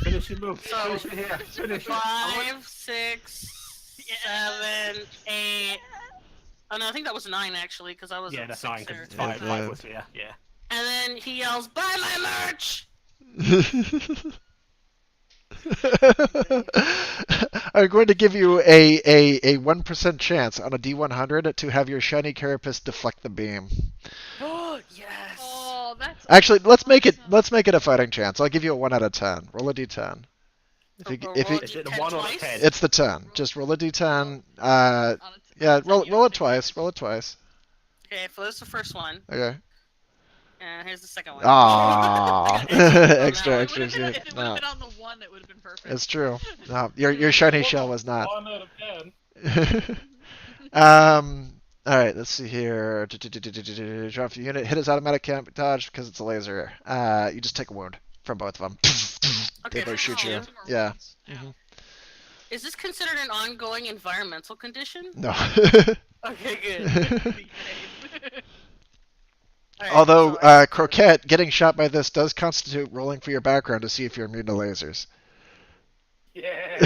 [SPEAKER 4] Finish your move.
[SPEAKER 2] So,
[SPEAKER 4] Finish it here. Finish it.
[SPEAKER 2] 5, 6, 7, 8. Oh no, I think that was 9 actually, because I was.
[SPEAKER 4] Yeah,
[SPEAKER 2] at
[SPEAKER 4] that's
[SPEAKER 2] 6
[SPEAKER 4] 9 because
[SPEAKER 2] there.
[SPEAKER 4] it's 5.
[SPEAKER 1] Yeah.
[SPEAKER 4] 5 was here. Yeah.
[SPEAKER 2] And then he yells, "Buy my merch!"
[SPEAKER 1] I'm going to give you a 1% chance on a D100 to have your shiny carapace deflect the beam.
[SPEAKER 2] Oh yes.
[SPEAKER 3] Oh, that's.
[SPEAKER 1] Actually, let's make it
[SPEAKER 3] awesome.
[SPEAKER 1] a fighting chance. I'll give you a 1 out of 10. Roll a D10. If you,
[SPEAKER 4] Is it the 1 or the 10?
[SPEAKER 1] it's the 10. Just roll a D10.
[SPEAKER 3] On a
[SPEAKER 1] Yeah,
[SPEAKER 3] ten,
[SPEAKER 1] roll
[SPEAKER 3] you don't
[SPEAKER 1] it
[SPEAKER 3] take
[SPEAKER 1] twice.
[SPEAKER 3] damage.
[SPEAKER 1] Roll it twice.
[SPEAKER 2] Okay, so this is the first one,
[SPEAKER 1] Okay.
[SPEAKER 2] and here's the second one.
[SPEAKER 1] Ah,
[SPEAKER 2] I got extras on
[SPEAKER 1] extra,
[SPEAKER 2] that one.
[SPEAKER 1] extra.
[SPEAKER 3] If it would have
[SPEAKER 1] No,
[SPEAKER 3] been on the 1, it would have been perfect.
[SPEAKER 1] it's true. No, your shiny shell was not.
[SPEAKER 5] 1 out of 10.
[SPEAKER 1] All right, let's see here. Drop the unit. Hit his automatic camp dodge because it's a laser. You just take a wound from both of them.
[SPEAKER 2] Okay,
[SPEAKER 1] They both shoot
[SPEAKER 2] so
[SPEAKER 1] you.
[SPEAKER 3] Two more
[SPEAKER 1] Yeah.
[SPEAKER 3] wounds. Ow.
[SPEAKER 1] Mhm.
[SPEAKER 2] is this considered an ongoing environmental condition?
[SPEAKER 1] No.
[SPEAKER 2] Okay, good.
[SPEAKER 3] Be great.
[SPEAKER 2] Alright,
[SPEAKER 1] Although
[SPEAKER 2] so I-
[SPEAKER 1] Croquette getting shot by this does constitute rolling for your background to see if you're immune to lasers.
[SPEAKER 5] Yeah.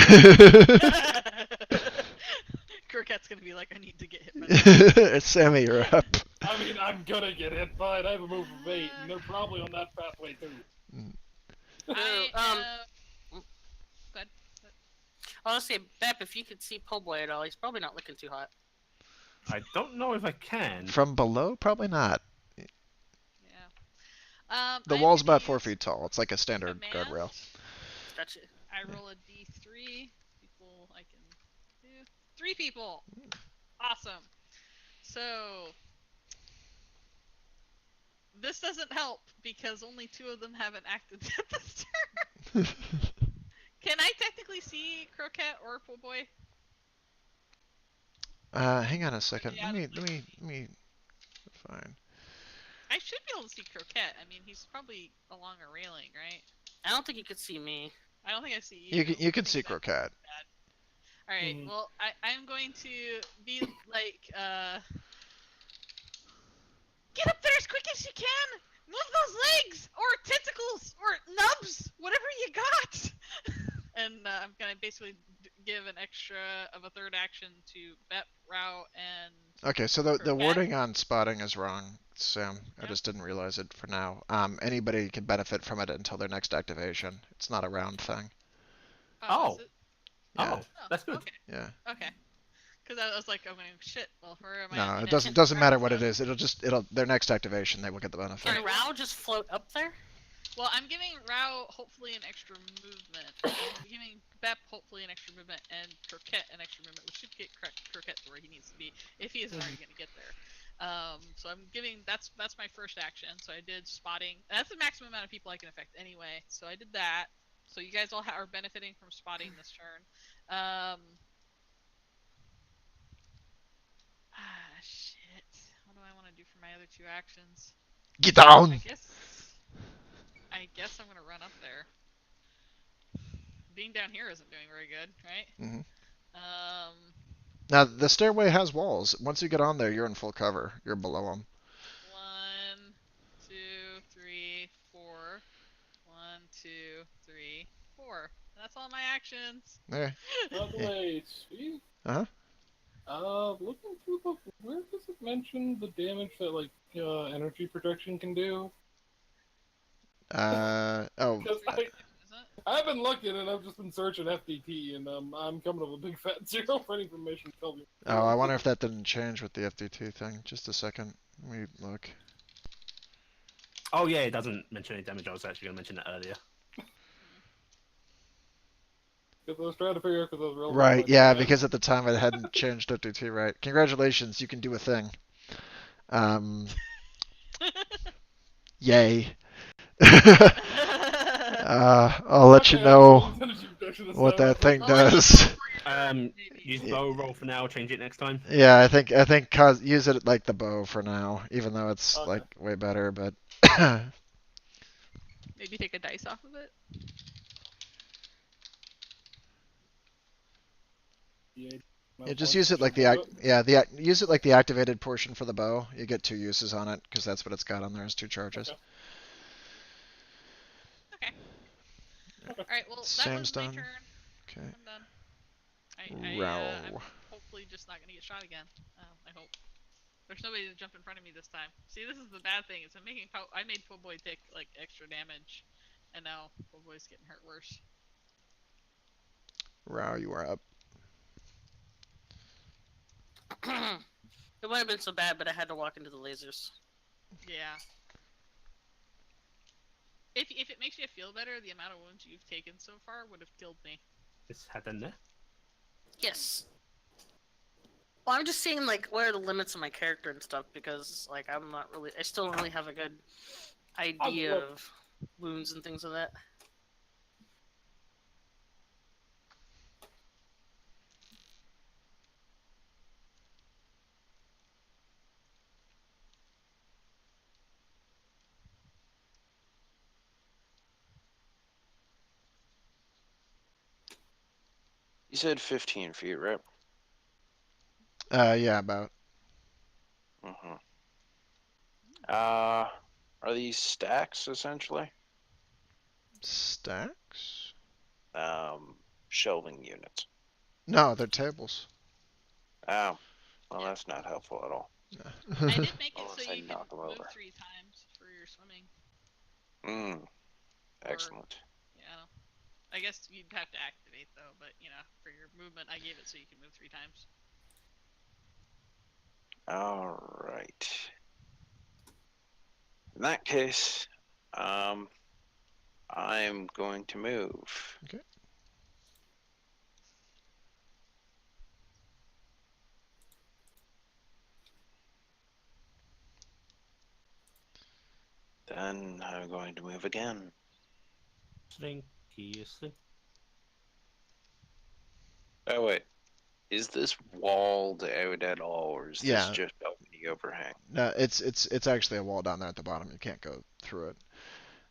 [SPEAKER 3] Croquette's gonna be like, I need to get hit by that.
[SPEAKER 1] Sammy, you're up.
[SPEAKER 5] I mean, I'm gonna get hit by it. I have a move of 8, and they're probably on that pathway too.
[SPEAKER 3] I, Good.
[SPEAKER 2] Honestly, Bep, if you could see Po' Boy at all, he's probably not looking too hot.
[SPEAKER 4] I don't know if I can.
[SPEAKER 1] From below, probably not.
[SPEAKER 3] Yeah.
[SPEAKER 1] The
[SPEAKER 3] I'm
[SPEAKER 1] wall's
[SPEAKER 3] gonna
[SPEAKER 1] about 4
[SPEAKER 3] use
[SPEAKER 1] feet tall. It's like a standard
[SPEAKER 3] command.
[SPEAKER 1] guardrail.
[SPEAKER 2] Gotcha.
[SPEAKER 3] I roll a d3. People I can do. 3 people. Awesome. So this doesn't help because only 2 of them haven't acted yet this turn. Can I technically see Croquette or Po' Boy?
[SPEAKER 1] Hang on a second.
[SPEAKER 3] Yeah,
[SPEAKER 1] Let me. Fine.
[SPEAKER 3] I should be able to see Croquette. I mean, he's probably along a railing, right?
[SPEAKER 2] I don't think you could see me.
[SPEAKER 3] I don't think I see you.
[SPEAKER 1] You can
[SPEAKER 3] I think
[SPEAKER 1] see
[SPEAKER 3] that-
[SPEAKER 1] Croquette.
[SPEAKER 3] All right.
[SPEAKER 4] Mhm.
[SPEAKER 3] Well, I'm going to be like, get up there as quick as you can. Move those legs or tentacles or nubs, whatever you got. And I'm gonna basically give an extra of a third action to Bep, Rao, and
[SPEAKER 1] Okay, so the
[SPEAKER 3] Croquette.
[SPEAKER 1] wording on spotting is wrong, Sam. I
[SPEAKER 3] Yep.
[SPEAKER 1] just didn't realize it for now. Anybody can benefit from it until their next activation. It's not a round thing.
[SPEAKER 4] Oh.
[SPEAKER 3] Is it?
[SPEAKER 1] Yeah.
[SPEAKER 4] Oh, that's good.
[SPEAKER 3] Okay.
[SPEAKER 1] Yeah.
[SPEAKER 3] Okay. Because I was like, oh my shit. Well, where am I?
[SPEAKER 1] No,
[SPEAKER 3] at the
[SPEAKER 1] it
[SPEAKER 3] next
[SPEAKER 1] doesn't matter
[SPEAKER 3] round,
[SPEAKER 1] what
[SPEAKER 3] so-
[SPEAKER 1] it is. It'll their next activation they will get the benefit.
[SPEAKER 2] Can Rao just float up there?
[SPEAKER 3] Well, I'm giving Rao hopefully an extra movement. I'm giving Bep hopefully an extra movement, and Croquette an extra movement, which should get Croquette to where he needs to be if he isn't already going to get there. So I'm giving that's my first action. So I did spotting. That's the maximum amount of people I can affect anyway. So I did that. So you guys all are benefiting from spotting this turn. Shit. What do I want to do for my other two actions?
[SPEAKER 1] Get down.
[SPEAKER 3] I guess I'm gonna run up there. Being down here isn't doing very good, right?
[SPEAKER 1] Mhm.
[SPEAKER 3] Um,
[SPEAKER 1] Now the stairway has walls. Once you get on there, you're in full cover. You're below them.
[SPEAKER 3] 1, 2, 3, 4. 1, 2, 3, 4. That's all my actions.
[SPEAKER 1] Okay.
[SPEAKER 5] By the way, sweet.
[SPEAKER 1] Uh-huh.
[SPEAKER 5] Looking through the, where does it mention the damage that like energy protection can do?
[SPEAKER 1] Oh.
[SPEAKER 5] Because
[SPEAKER 3] Is it?
[SPEAKER 5] I've been looking and I've just been searching FDT and I'm coming up with a big fat zero for any information. Tell me.
[SPEAKER 1] Oh, I wonder if that didn't change with the FD2 thing. Just a second. Let me look.
[SPEAKER 4] Oh yeah, it doesn't mention any damage. I was actually going to mention that earlier.
[SPEAKER 5] Because I was trying to figure out because I was real.
[SPEAKER 1] Right, yeah, because at the time I hadn't changed FD2 right. Congratulations, you can do a thing. Yay. I'll let you know what that thing does.
[SPEAKER 4] Use bow roll for now. Change it next time.
[SPEAKER 1] Yeah, I think use it like the bow for now, even though it's
[SPEAKER 5] Okay.
[SPEAKER 1] like way better. But
[SPEAKER 3] Maybe take a dice off of it.
[SPEAKER 1] yeah, just use it like use it like the activated portion for the bow. You get 2 uses on it because that's what it's got on there is 2 charges.
[SPEAKER 3] Okay. Alright, well, that
[SPEAKER 1] Sam's
[SPEAKER 3] was my
[SPEAKER 1] done.
[SPEAKER 3] turn.
[SPEAKER 1] Okay.
[SPEAKER 3] I'm done.
[SPEAKER 1] Row.
[SPEAKER 3] I'm hopefully just not gonna get shot again. I hope. There's nobody to jump in front of me this time. See, this is the bad thing. Is I made Po Boy take like extra damage, and now Po Boy's getting hurt worse.
[SPEAKER 1] Row, you are up.
[SPEAKER 2] It wouldn't have been so bad, but I had to walk into the lasers.
[SPEAKER 3] Yeah. If it makes you feel better, the amount of wounds you've taken so far would have killed me.
[SPEAKER 4] Is Haden there?
[SPEAKER 2] Yes. Well, I'm just seeing like what are the limits of my character and stuff because like I still don't really have a good idea of wounds and things like that.
[SPEAKER 6] You said 15 feet, right?
[SPEAKER 1] Yeah, about.
[SPEAKER 6] Mm-hmm. Are these stacks essentially?
[SPEAKER 1] Stacks?
[SPEAKER 6] Shelving units.
[SPEAKER 1] No, they're tables.
[SPEAKER 6] Oh, well, that's not helpful at all.
[SPEAKER 3] I did make it
[SPEAKER 6] Unless
[SPEAKER 3] so
[SPEAKER 6] I
[SPEAKER 3] you can
[SPEAKER 6] knock them
[SPEAKER 3] move
[SPEAKER 6] over.
[SPEAKER 3] 3 times for your swimming.
[SPEAKER 6] Excellent.
[SPEAKER 3] Yeah. I guess you'd have to activate though, but you know, for your movement, I gave it so you can move 3 times.
[SPEAKER 6] All right. In that case, I'm going to move.
[SPEAKER 1] Okay.
[SPEAKER 6] Then I'm going to move again.
[SPEAKER 4] Slinky, slink.
[SPEAKER 6] Oh wait, is this walled out at all, or is
[SPEAKER 1] Yeah.
[SPEAKER 6] this just balcony the overhang.
[SPEAKER 1] No, it's actually a wall down there at the bottom. You can't go through it.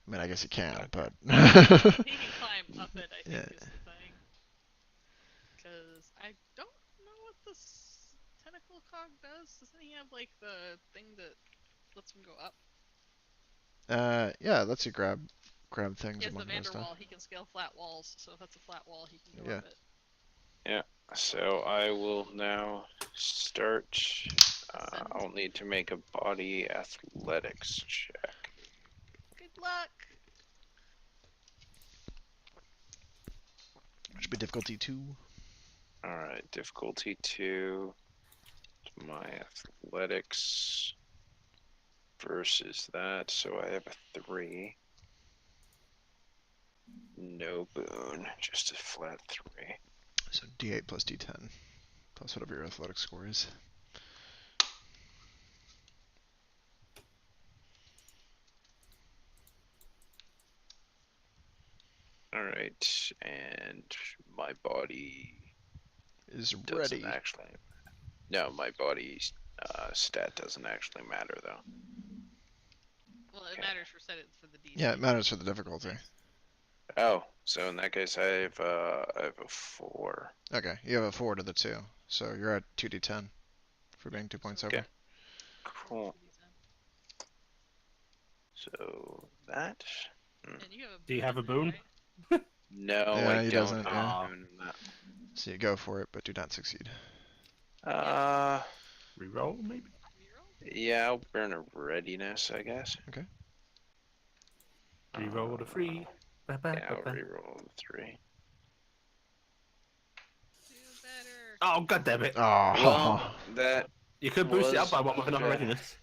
[SPEAKER 1] I mean, I guess you can,
[SPEAKER 6] Okay.
[SPEAKER 1] but
[SPEAKER 3] He can climb up it, I think,
[SPEAKER 1] Yeah.
[SPEAKER 3] is the thing. Because I don't know what this tentacle cog does. Doesn't he have, like, the thing that lets him go up?
[SPEAKER 1] yeah, it lets you grab things
[SPEAKER 3] He has the
[SPEAKER 1] among those stuff.
[SPEAKER 3] Vanderwall. He can scale flat walls, so if that's a flat wall, he can go
[SPEAKER 1] Yeah.
[SPEAKER 3] up it.
[SPEAKER 6] Yeah. So I will now start.
[SPEAKER 3] Ascend.
[SPEAKER 6] I'll need to make a body athletics check.
[SPEAKER 3] Good luck!
[SPEAKER 1] Should be difficulty 2.
[SPEAKER 6] All right, difficulty 2. My athletics versus that, so I have a 3. No boon, just a flat 3.
[SPEAKER 1] So D8 plus D10 plus whatever your athletic score is.
[SPEAKER 6] All right, and my body
[SPEAKER 1] Is
[SPEAKER 6] doesn't
[SPEAKER 1] ready.
[SPEAKER 6] actually. No, my body stat doesn't actually matter though.
[SPEAKER 3] Well, it
[SPEAKER 6] Okay.
[SPEAKER 3] matters for for the DC.
[SPEAKER 1] Yeah, it matters for the difficulty.
[SPEAKER 6] Oh, so in that case, I have a 4.
[SPEAKER 1] Okay, you have a 4 to the 2, so you're at 2D10 for being 2 points over.
[SPEAKER 6] Okay. Cool. So that.
[SPEAKER 3] And you have a
[SPEAKER 4] Do you have a
[SPEAKER 3] boon,
[SPEAKER 4] boon?
[SPEAKER 3] right?
[SPEAKER 6] No,
[SPEAKER 1] Yeah,
[SPEAKER 6] I
[SPEAKER 1] he
[SPEAKER 6] don't.
[SPEAKER 1] doesn't, yeah.
[SPEAKER 6] have that.
[SPEAKER 1] So you go for it, but do not succeed.
[SPEAKER 4] Reroll, maybe?
[SPEAKER 3] Reroll?
[SPEAKER 6] Yeah, I'll burn a readiness, I guess.
[SPEAKER 4] Reroll the 3.
[SPEAKER 6] Yeah, I'll reroll the 3.
[SPEAKER 3] Do better.
[SPEAKER 4] Oh, god damn it.
[SPEAKER 1] Oh,
[SPEAKER 6] Well, that
[SPEAKER 4] You could boost it up
[SPEAKER 6] was
[SPEAKER 4] by 1 with another
[SPEAKER 6] good.
[SPEAKER 4] readiness,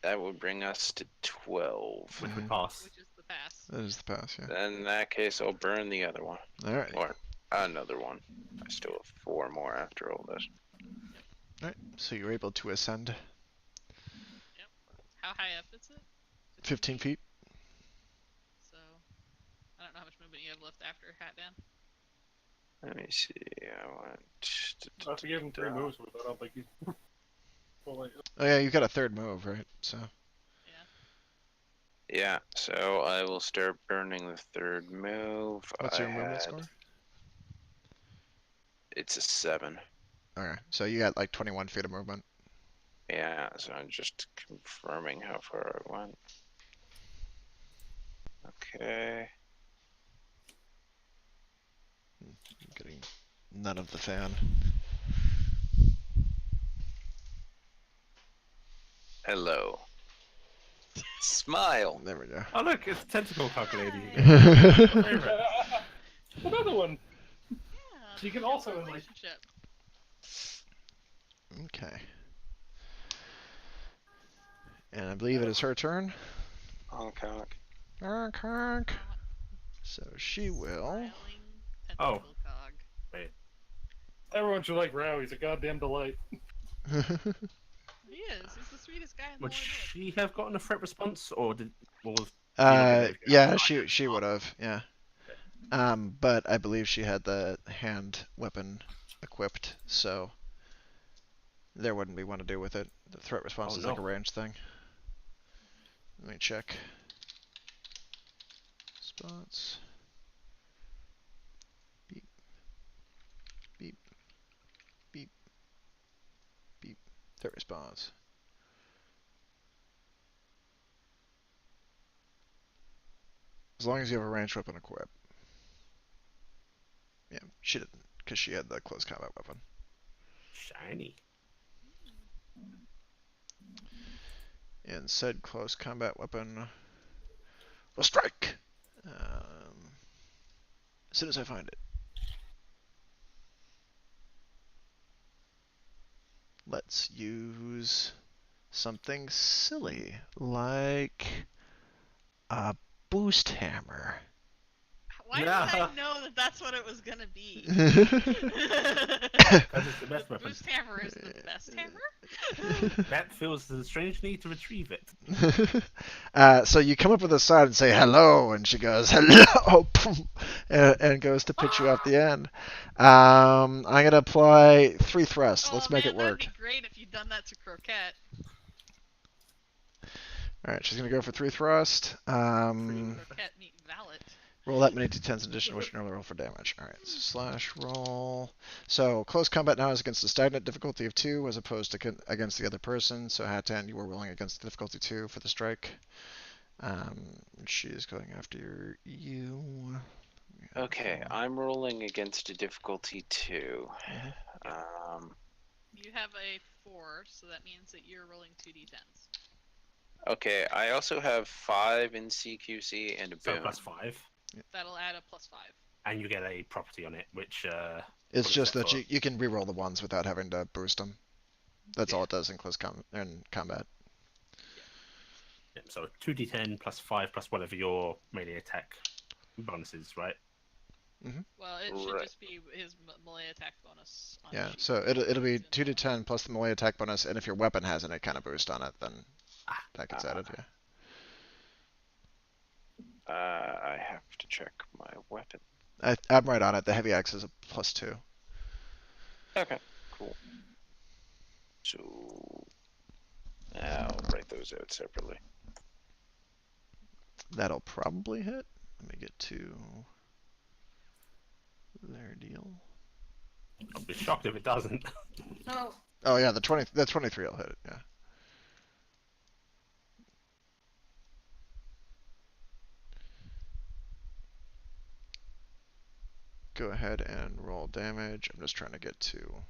[SPEAKER 6] that would bring us to 12.
[SPEAKER 4] which would pass.
[SPEAKER 3] Which is the pass.
[SPEAKER 1] that is the pass, yeah.
[SPEAKER 6] Then in that case, I'll burn the other one,
[SPEAKER 1] Alright,
[SPEAKER 6] or another one. I still have 4 more after all this.
[SPEAKER 1] alright. So you're able to ascend
[SPEAKER 3] How high up is it?
[SPEAKER 1] 15 feet.
[SPEAKER 3] So, I don't know how much movement you have left after Hat Dan.
[SPEAKER 6] Let me see. I want.
[SPEAKER 5] I have to give him 3 moves with it. I don't think he's. Well, like,
[SPEAKER 1] Oh yeah, you've got a third move, right? So
[SPEAKER 6] Yeah, so I will start burning the third move.
[SPEAKER 1] what's your movement
[SPEAKER 6] had-
[SPEAKER 1] score?
[SPEAKER 6] It's a 7.
[SPEAKER 1] Okay, so you got like 21 feet of movement.
[SPEAKER 6] Yeah, so I'm just confirming how far I went. Okay.
[SPEAKER 1] Getting none of the fan.
[SPEAKER 6] Hello. Smile.
[SPEAKER 1] There we go.
[SPEAKER 4] Oh, look, it's Tentacle Cock Lady.
[SPEAKER 5] another one.
[SPEAKER 3] Yeah.
[SPEAKER 5] You can
[SPEAKER 3] build
[SPEAKER 5] also,
[SPEAKER 3] a
[SPEAKER 5] like-
[SPEAKER 3] relationship.
[SPEAKER 1] Okay. And I believe it is her turn.
[SPEAKER 6] Honk honk.
[SPEAKER 1] Honk, honk. So she will.
[SPEAKER 3] Smiling
[SPEAKER 4] Oh.
[SPEAKER 3] tentacle cog.
[SPEAKER 5] Everyone should like Rao. He's a goddamn delight.
[SPEAKER 3] He is. He's the sweetest guy in the
[SPEAKER 4] Would
[SPEAKER 3] whole world.
[SPEAKER 4] she have gotten a threat response, or did? Or was
[SPEAKER 1] Yeah, she would have, yeah. But I believe she had the hand weapon equipped, so there wouldn't be one to do with it. The threat response
[SPEAKER 4] Oh,
[SPEAKER 1] is like a
[SPEAKER 4] no.
[SPEAKER 1] ranged thing. Let me check. Spots. Beep. Beep. Beep. Beep. Threat response. As long as you have a ranged weapon equipped. Yeah, she didn't, because she had the close combat weapon.
[SPEAKER 4] shiny?
[SPEAKER 1] And said close combat weapon will strike as soon as I find it. Let's use something silly like a boost hammer.
[SPEAKER 3] Why did
[SPEAKER 4] No.
[SPEAKER 3] I know that that's what it was gonna be?
[SPEAKER 4] Because it's the best weapon.
[SPEAKER 3] Boost hammer is the best hammer?
[SPEAKER 4] That feels the strange need to retrieve it.
[SPEAKER 1] So you come up with a side and say hello, and she goes hello, and goes to pitch you off the end. I'm gonna apply 3 thrusts. Let's
[SPEAKER 3] Oh,
[SPEAKER 1] make
[SPEAKER 3] man,
[SPEAKER 1] it work.
[SPEAKER 3] That'd be great if you done that to Croquette.
[SPEAKER 1] All right, she's gonna go for 3 thrust.
[SPEAKER 3] Croquette meet Valet.
[SPEAKER 1] Roll that many d10s in addition to which you normally roll for damage. All right, so slash roll. So close combat now is against a stagnant difficulty of 2 as opposed to against the other person. So Hatan, you were rolling against difficulty 2 for the strike. She is going after you.
[SPEAKER 6] Okay, I'm rolling against a difficulty 2.
[SPEAKER 3] You have a 4, so that means that you're rolling 2d10s.
[SPEAKER 6] Okay, I also have 5 in CQC and a
[SPEAKER 4] So
[SPEAKER 6] boon.
[SPEAKER 4] plus 5.
[SPEAKER 3] That'll add a +5.
[SPEAKER 4] And you get a property on it, which
[SPEAKER 1] It's
[SPEAKER 4] what is
[SPEAKER 1] just that
[SPEAKER 4] for?
[SPEAKER 1] you can reroll the ones without having to boost them. That's all
[SPEAKER 4] Yeah.
[SPEAKER 1] it does in combat.
[SPEAKER 4] Yeah, so 2d10 plus 5 plus whatever your melee attack bonus is, right?
[SPEAKER 3] Well, it should
[SPEAKER 6] Right.
[SPEAKER 3] just be his melee attack bonus. On
[SPEAKER 1] Yeah,
[SPEAKER 3] sheet.
[SPEAKER 1] so it'll be
[SPEAKER 3] It's in
[SPEAKER 1] 2 to 10 plus the melee attack bonus, and if your weapon has any kind of boost on it, then that gets added. Yeah.
[SPEAKER 6] I have to check my weapon.
[SPEAKER 1] I'm right on it. The heavy axe is a +2.
[SPEAKER 6] Okay, cool. So I'll write those out separately.
[SPEAKER 1] That'll probably hit. Let me get to their deal.
[SPEAKER 4] I'll be shocked if it doesn't.
[SPEAKER 2] No.
[SPEAKER 1] Oh yeah, the 23 will hit it. Yeah. Go ahead and roll damage. I'm just trying to get to.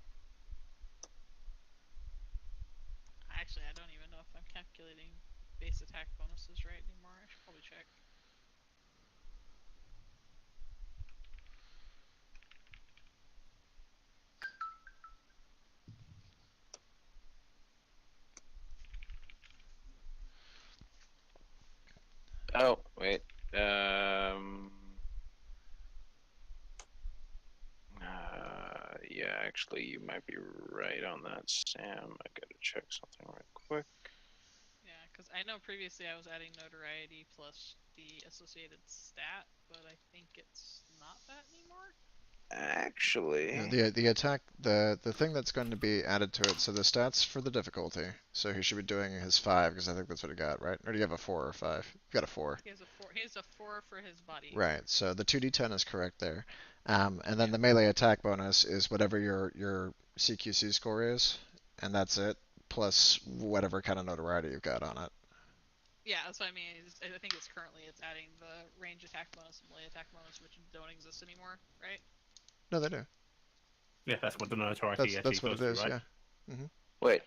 [SPEAKER 3] Actually, I don't even know if I'm calculating base attack bonuses right anymore. I should probably check.
[SPEAKER 6] Oh, wait. Yeah, actually, you might be right on that, Sam. I gotta check something right quick.
[SPEAKER 3] Yeah, because I know previously I was adding notoriety plus the associated stat, but I think it's not that anymore.
[SPEAKER 6] Actually,
[SPEAKER 1] The attack the thing that's going to be added to it. So the stats for the difficulty. So he should be doing his 5 because I think that's what he got, right? Or do you have a 4 or 5? You got a 4.
[SPEAKER 3] He has a 4. He has a 4 for his body.
[SPEAKER 1] Right. So the 2d10 is correct there. And then the melee attack bonus is whatever your CQC score is, and that's it, plus whatever kind of notoriety you've got on it.
[SPEAKER 3] Yeah, that's what I mean. I think it's adding the range attack bonus and melee attack bonus, which don't exist anymore, right?
[SPEAKER 1] No, they do.
[SPEAKER 4] Yeah, that's what the notoriety actually
[SPEAKER 1] That's what
[SPEAKER 4] goes
[SPEAKER 1] it is.
[SPEAKER 4] to, right?
[SPEAKER 1] Yeah.
[SPEAKER 6] wait.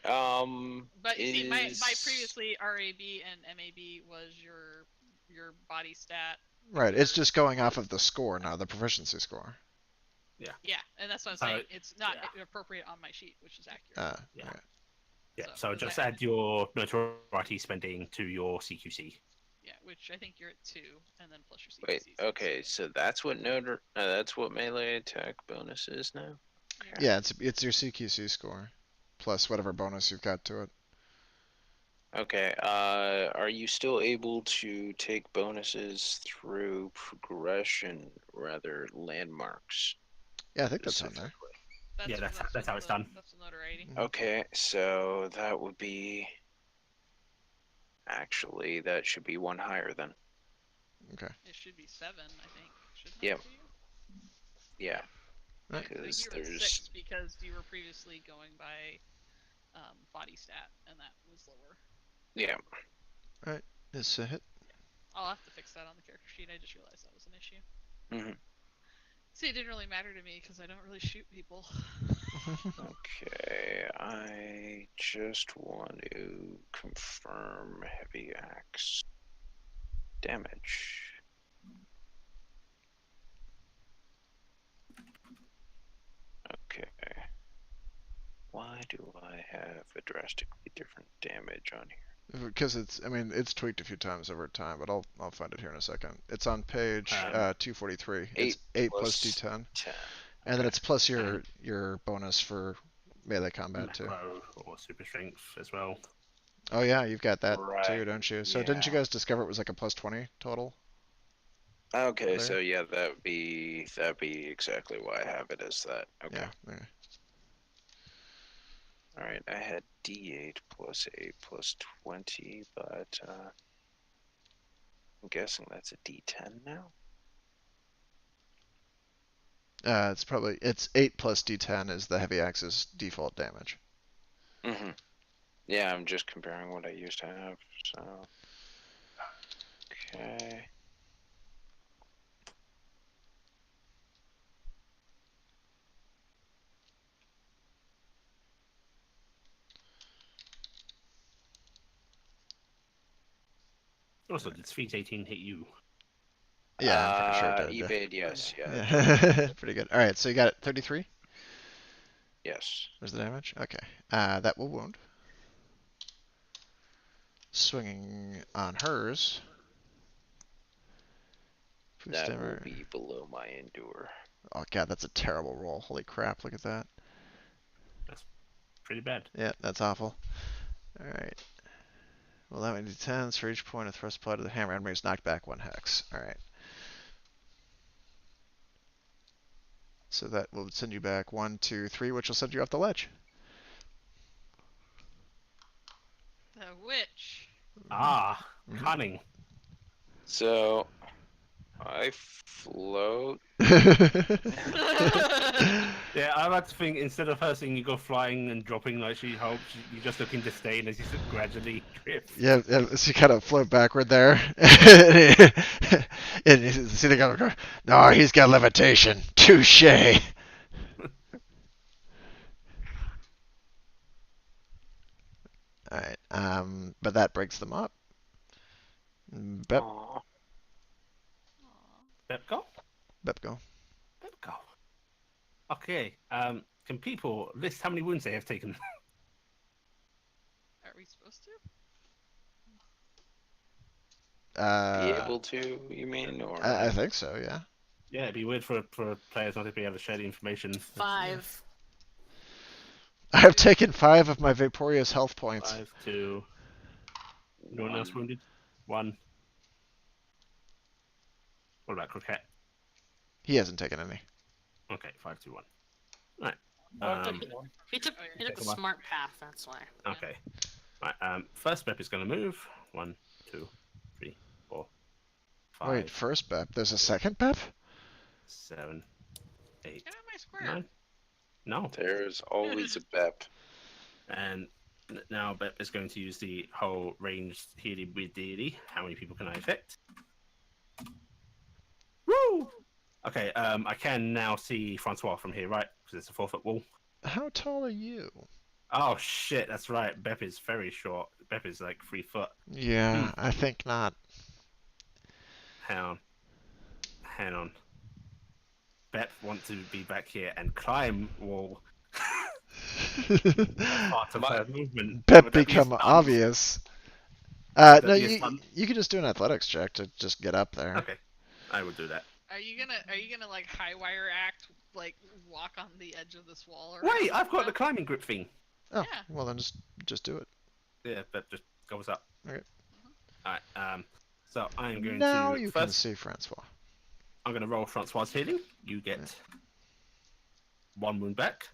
[SPEAKER 3] But you see, my
[SPEAKER 6] is-
[SPEAKER 3] previously RAB and MAB was your body stat.
[SPEAKER 1] Right. It's just going off of the score now, the proficiency score.
[SPEAKER 3] Yeah, and that's what I'm saying. It's not appropriate on my sheet, which is accurate.
[SPEAKER 4] Yeah.
[SPEAKER 1] Right.
[SPEAKER 4] Yeah,
[SPEAKER 3] So,
[SPEAKER 4] so
[SPEAKER 3] does
[SPEAKER 4] just
[SPEAKER 3] that-
[SPEAKER 4] add your notoriety spending to your CQC.
[SPEAKER 3] Yeah, which I think you're at 2, and then plus your CPC.
[SPEAKER 6] Wait. Okay, so that's what that's what melee attack bonus is now.
[SPEAKER 1] Yeah, it's your CQC score, plus whatever bonus you've got to it.
[SPEAKER 6] Okay. Are you still able to take bonuses through progression, rather landmarks?
[SPEAKER 1] Yeah, I think that's on there.
[SPEAKER 4] Yeah, that's how it's done.
[SPEAKER 3] That's the notoriety.
[SPEAKER 6] Okay, so that would be. Actually, that should be 1 higher then.
[SPEAKER 1] Okay.
[SPEAKER 3] It should be 7, I think. Shouldn't
[SPEAKER 6] Yep.
[SPEAKER 3] it for you?
[SPEAKER 6] Yeah.
[SPEAKER 1] Right.
[SPEAKER 3] I think
[SPEAKER 6] Because
[SPEAKER 3] you were at
[SPEAKER 6] there's
[SPEAKER 3] 6 because you were previously going by body stat, and that was lower.
[SPEAKER 6] yeah.
[SPEAKER 1] It's a hit.
[SPEAKER 3] I'll have to fix that on the character sheet. I just realized that was an issue.
[SPEAKER 6] hmm
[SPEAKER 3] See, it didn't really matter to me because I don't really shoot people.
[SPEAKER 6] Okay, I just want to confirm heavy axe damage. Okay. Why do I have a drastically different damage on here?
[SPEAKER 1] Because it's tweaked a few times over time, but I'll find it here in a second. It's on page 243. It's 8 plus D10,
[SPEAKER 6] 10.
[SPEAKER 1] and then it's plus your bonus for melee combat too.
[SPEAKER 4] Macro or super strength as well.
[SPEAKER 1] Oh yeah, you've got that too,
[SPEAKER 6] Right,
[SPEAKER 1] don't you? So didn't you
[SPEAKER 6] yeah.
[SPEAKER 1] guys discover it was like a plus 20 total?
[SPEAKER 6] Okay,
[SPEAKER 1] There.
[SPEAKER 6] so yeah, that'd be exactly why I have it as that. Okay.
[SPEAKER 1] Yeah.
[SPEAKER 6] Alright, I had D8 plus 8 plus 20, but I'm guessing that's a D10 now.
[SPEAKER 1] It's 8 plus D10 is the heavy axe's default damage.
[SPEAKER 6] Mm-hmm. Yeah, I'm just comparing what I used to have, so. Okay.
[SPEAKER 4] Also, did Sweet 18 hit you?
[SPEAKER 1] Yeah, I'm pretty sure it did.
[SPEAKER 6] Evade, yes, yeah.
[SPEAKER 1] Yeah. Pretty good. All right, so you got it 33.
[SPEAKER 6] Yes.
[SPEAKER 1] There's the damage. Okay, that will wound. Swinging on hers.
[SPEAKER 6] That will be below my endure.
[SPEAKER 1] Oh god, that's a terrible roll. Holy crap! Look at that.
[SPEAKER 4] That's pretty bad.
[SPEAKER 1] Yeah, that's awful. All right. Well, that many d10s for each point of thrust applied to the hammer. Enemy is knocked back 1 hex. All right. So that will send you back 1, 2, 3, which will send you off the ledge.
[SPEAKER 3] The witch.
[SPEAKER 4] Ah,
[SPEAKER 1] Mhm.
[SPEAKER 4] cunning.
[SPEAKER 6] So, I float.
[SPEAKER 4] Yeah, I like to think instead of her seeing you go flying and dropping like she hopes, you just look in disdain as you gradually drift.
[SPEAKER 1] Yeah, so you kind of float backward there. And you see the guy go, no, he's got levitation. Touche. All right. But that breaks them up. Bep,
[SPEAKER 6] Aw.
[SPEAKER 4] Bep go?
[SPEAKER 1] Bep go.
[SPEAKER 4] Bep go. Okay. Can people list how many wounds they have taken?
[SPEAKER 3] Are we supposed to?
[SPEAKER 6] Be able to, you mean? Or
[SPEAKER 1] I think so, yeah.
[SPEAKER 4] Yeah, it'd be weird for players not to be able to share the information.
[SPEAKER 2] 5.
[SPEAKER 1] I've taken 5 of my Vaporeous health points.
[SPEAKER 4] 5, 2. No one else wounded? 1. What about Croquette?
[SPEAKER 1] He hasn't taken any.
[SPEAKER 4] Okay, 5, 2, 1. Right.
[SPEAKER 5] I'll take one.
[SPEAKER 2] He took
[SPEAKER 3] Oh, yeah.
[SPEAKER 2] he took a
[SPEAKER 4] Come on.
[SPEAKER 2] smart path. That's why.
[SPEAKER 4] Okay. Right. First Bep is going to move. 1, 2, 3, 4, 5,
[SPEAKER 1] Wait, first Bep. There's a second Bep?
[SPEAKER 4] 7, 8,
[SPEAKER 3] Get out of my square.
[SPEAKER 4] 9. No.
[SPEAKER 6] there's always a BEP.
[SPEAKER 4] And now Bep is going to use the whole ranged healing with deity. How many people can I affect? Woo! Okay, I can now see Francois from here, right? Because it's a 4-foot wall.
[SPEAKER 1] How tall are you?
[SPEAKER 4] Oh shit, that's right. Bep is very short. Bep is like 3 foot.
[SPEAKER 1] Yeah, I think not.
[SPEAKER 4] Hang on. Hang on. Bep wants to be back here and climb wall. Part of her movement.
[SPEAKER 1] Bep
[SPEAKER 4] Would that be
[SPEAKER 1] become
[SPEAKER 4] stunned?
[SPEAKER 1] obvious.
[SPEAKER 4] Would
[SPEAKER 1] No,
[SPEAKER 4] that be a stun?
[SPEAKER 1] you could just do an athletics check to just get up there.
[SPEAKER 4] Okay, I will do that.
[SPEAKER 3] Are you gonna like high wire act, like walk on the edge of this wall? Or
[SPEAKER 4] Wait, I've got the climbing grip thing.
[SPEAKER 1] Oh,
[SPEAKER 3] Yeah.
[SPEAKER 1] well then just do it.
[SPEAKER 4] Yeah, Bep just goes up.
[SPEAKER 1] Okay.
[SPEAKER 4] Alright, so I am going
[SPEAKER 1] Now
[SPEAKER 4] to
[SPEAKER 1] you can
[SPEAKER 4] first
[SPEAKER 1] see Francois.
[SPEAKER 4] I'm going to roll Francois' healing. You get 1 wound back.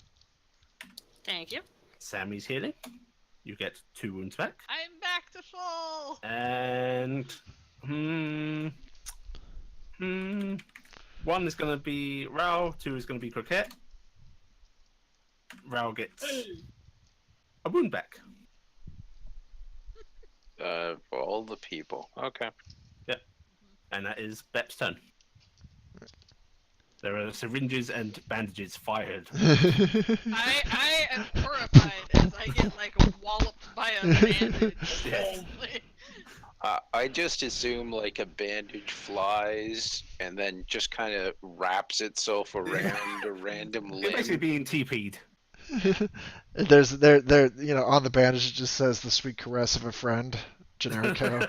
[SPEAKER 2] Thank you.
[SPEAKER 4] Sammy's healing. You get 2 wounds back.
[SPEAKER 3] I'm back to full.
[SPEAKER 4] And 1 is going to be Rao. 2 is going to be Croquette. Rao gets a wound back.
[SPEAKER 6] For all the people. Okay.
[SPEAKER 4] And that is Bep's turn. There are syringes and bandages fired.
[SPEAKER 3] I am horrified as I get like walloped by a bandage.
[SPEAKER 4] Yes.
[SPEAKER 6] I just assume like a bandage flies and then just kind of wraps itself around a random
[SPEAKER 4] You're basically
[SPEAKER 6] limb.
[SPEAKER 4] being TP'd.
[SPEAKER 1] There's on the bandage it just says the sweet caress of a friend, Generico.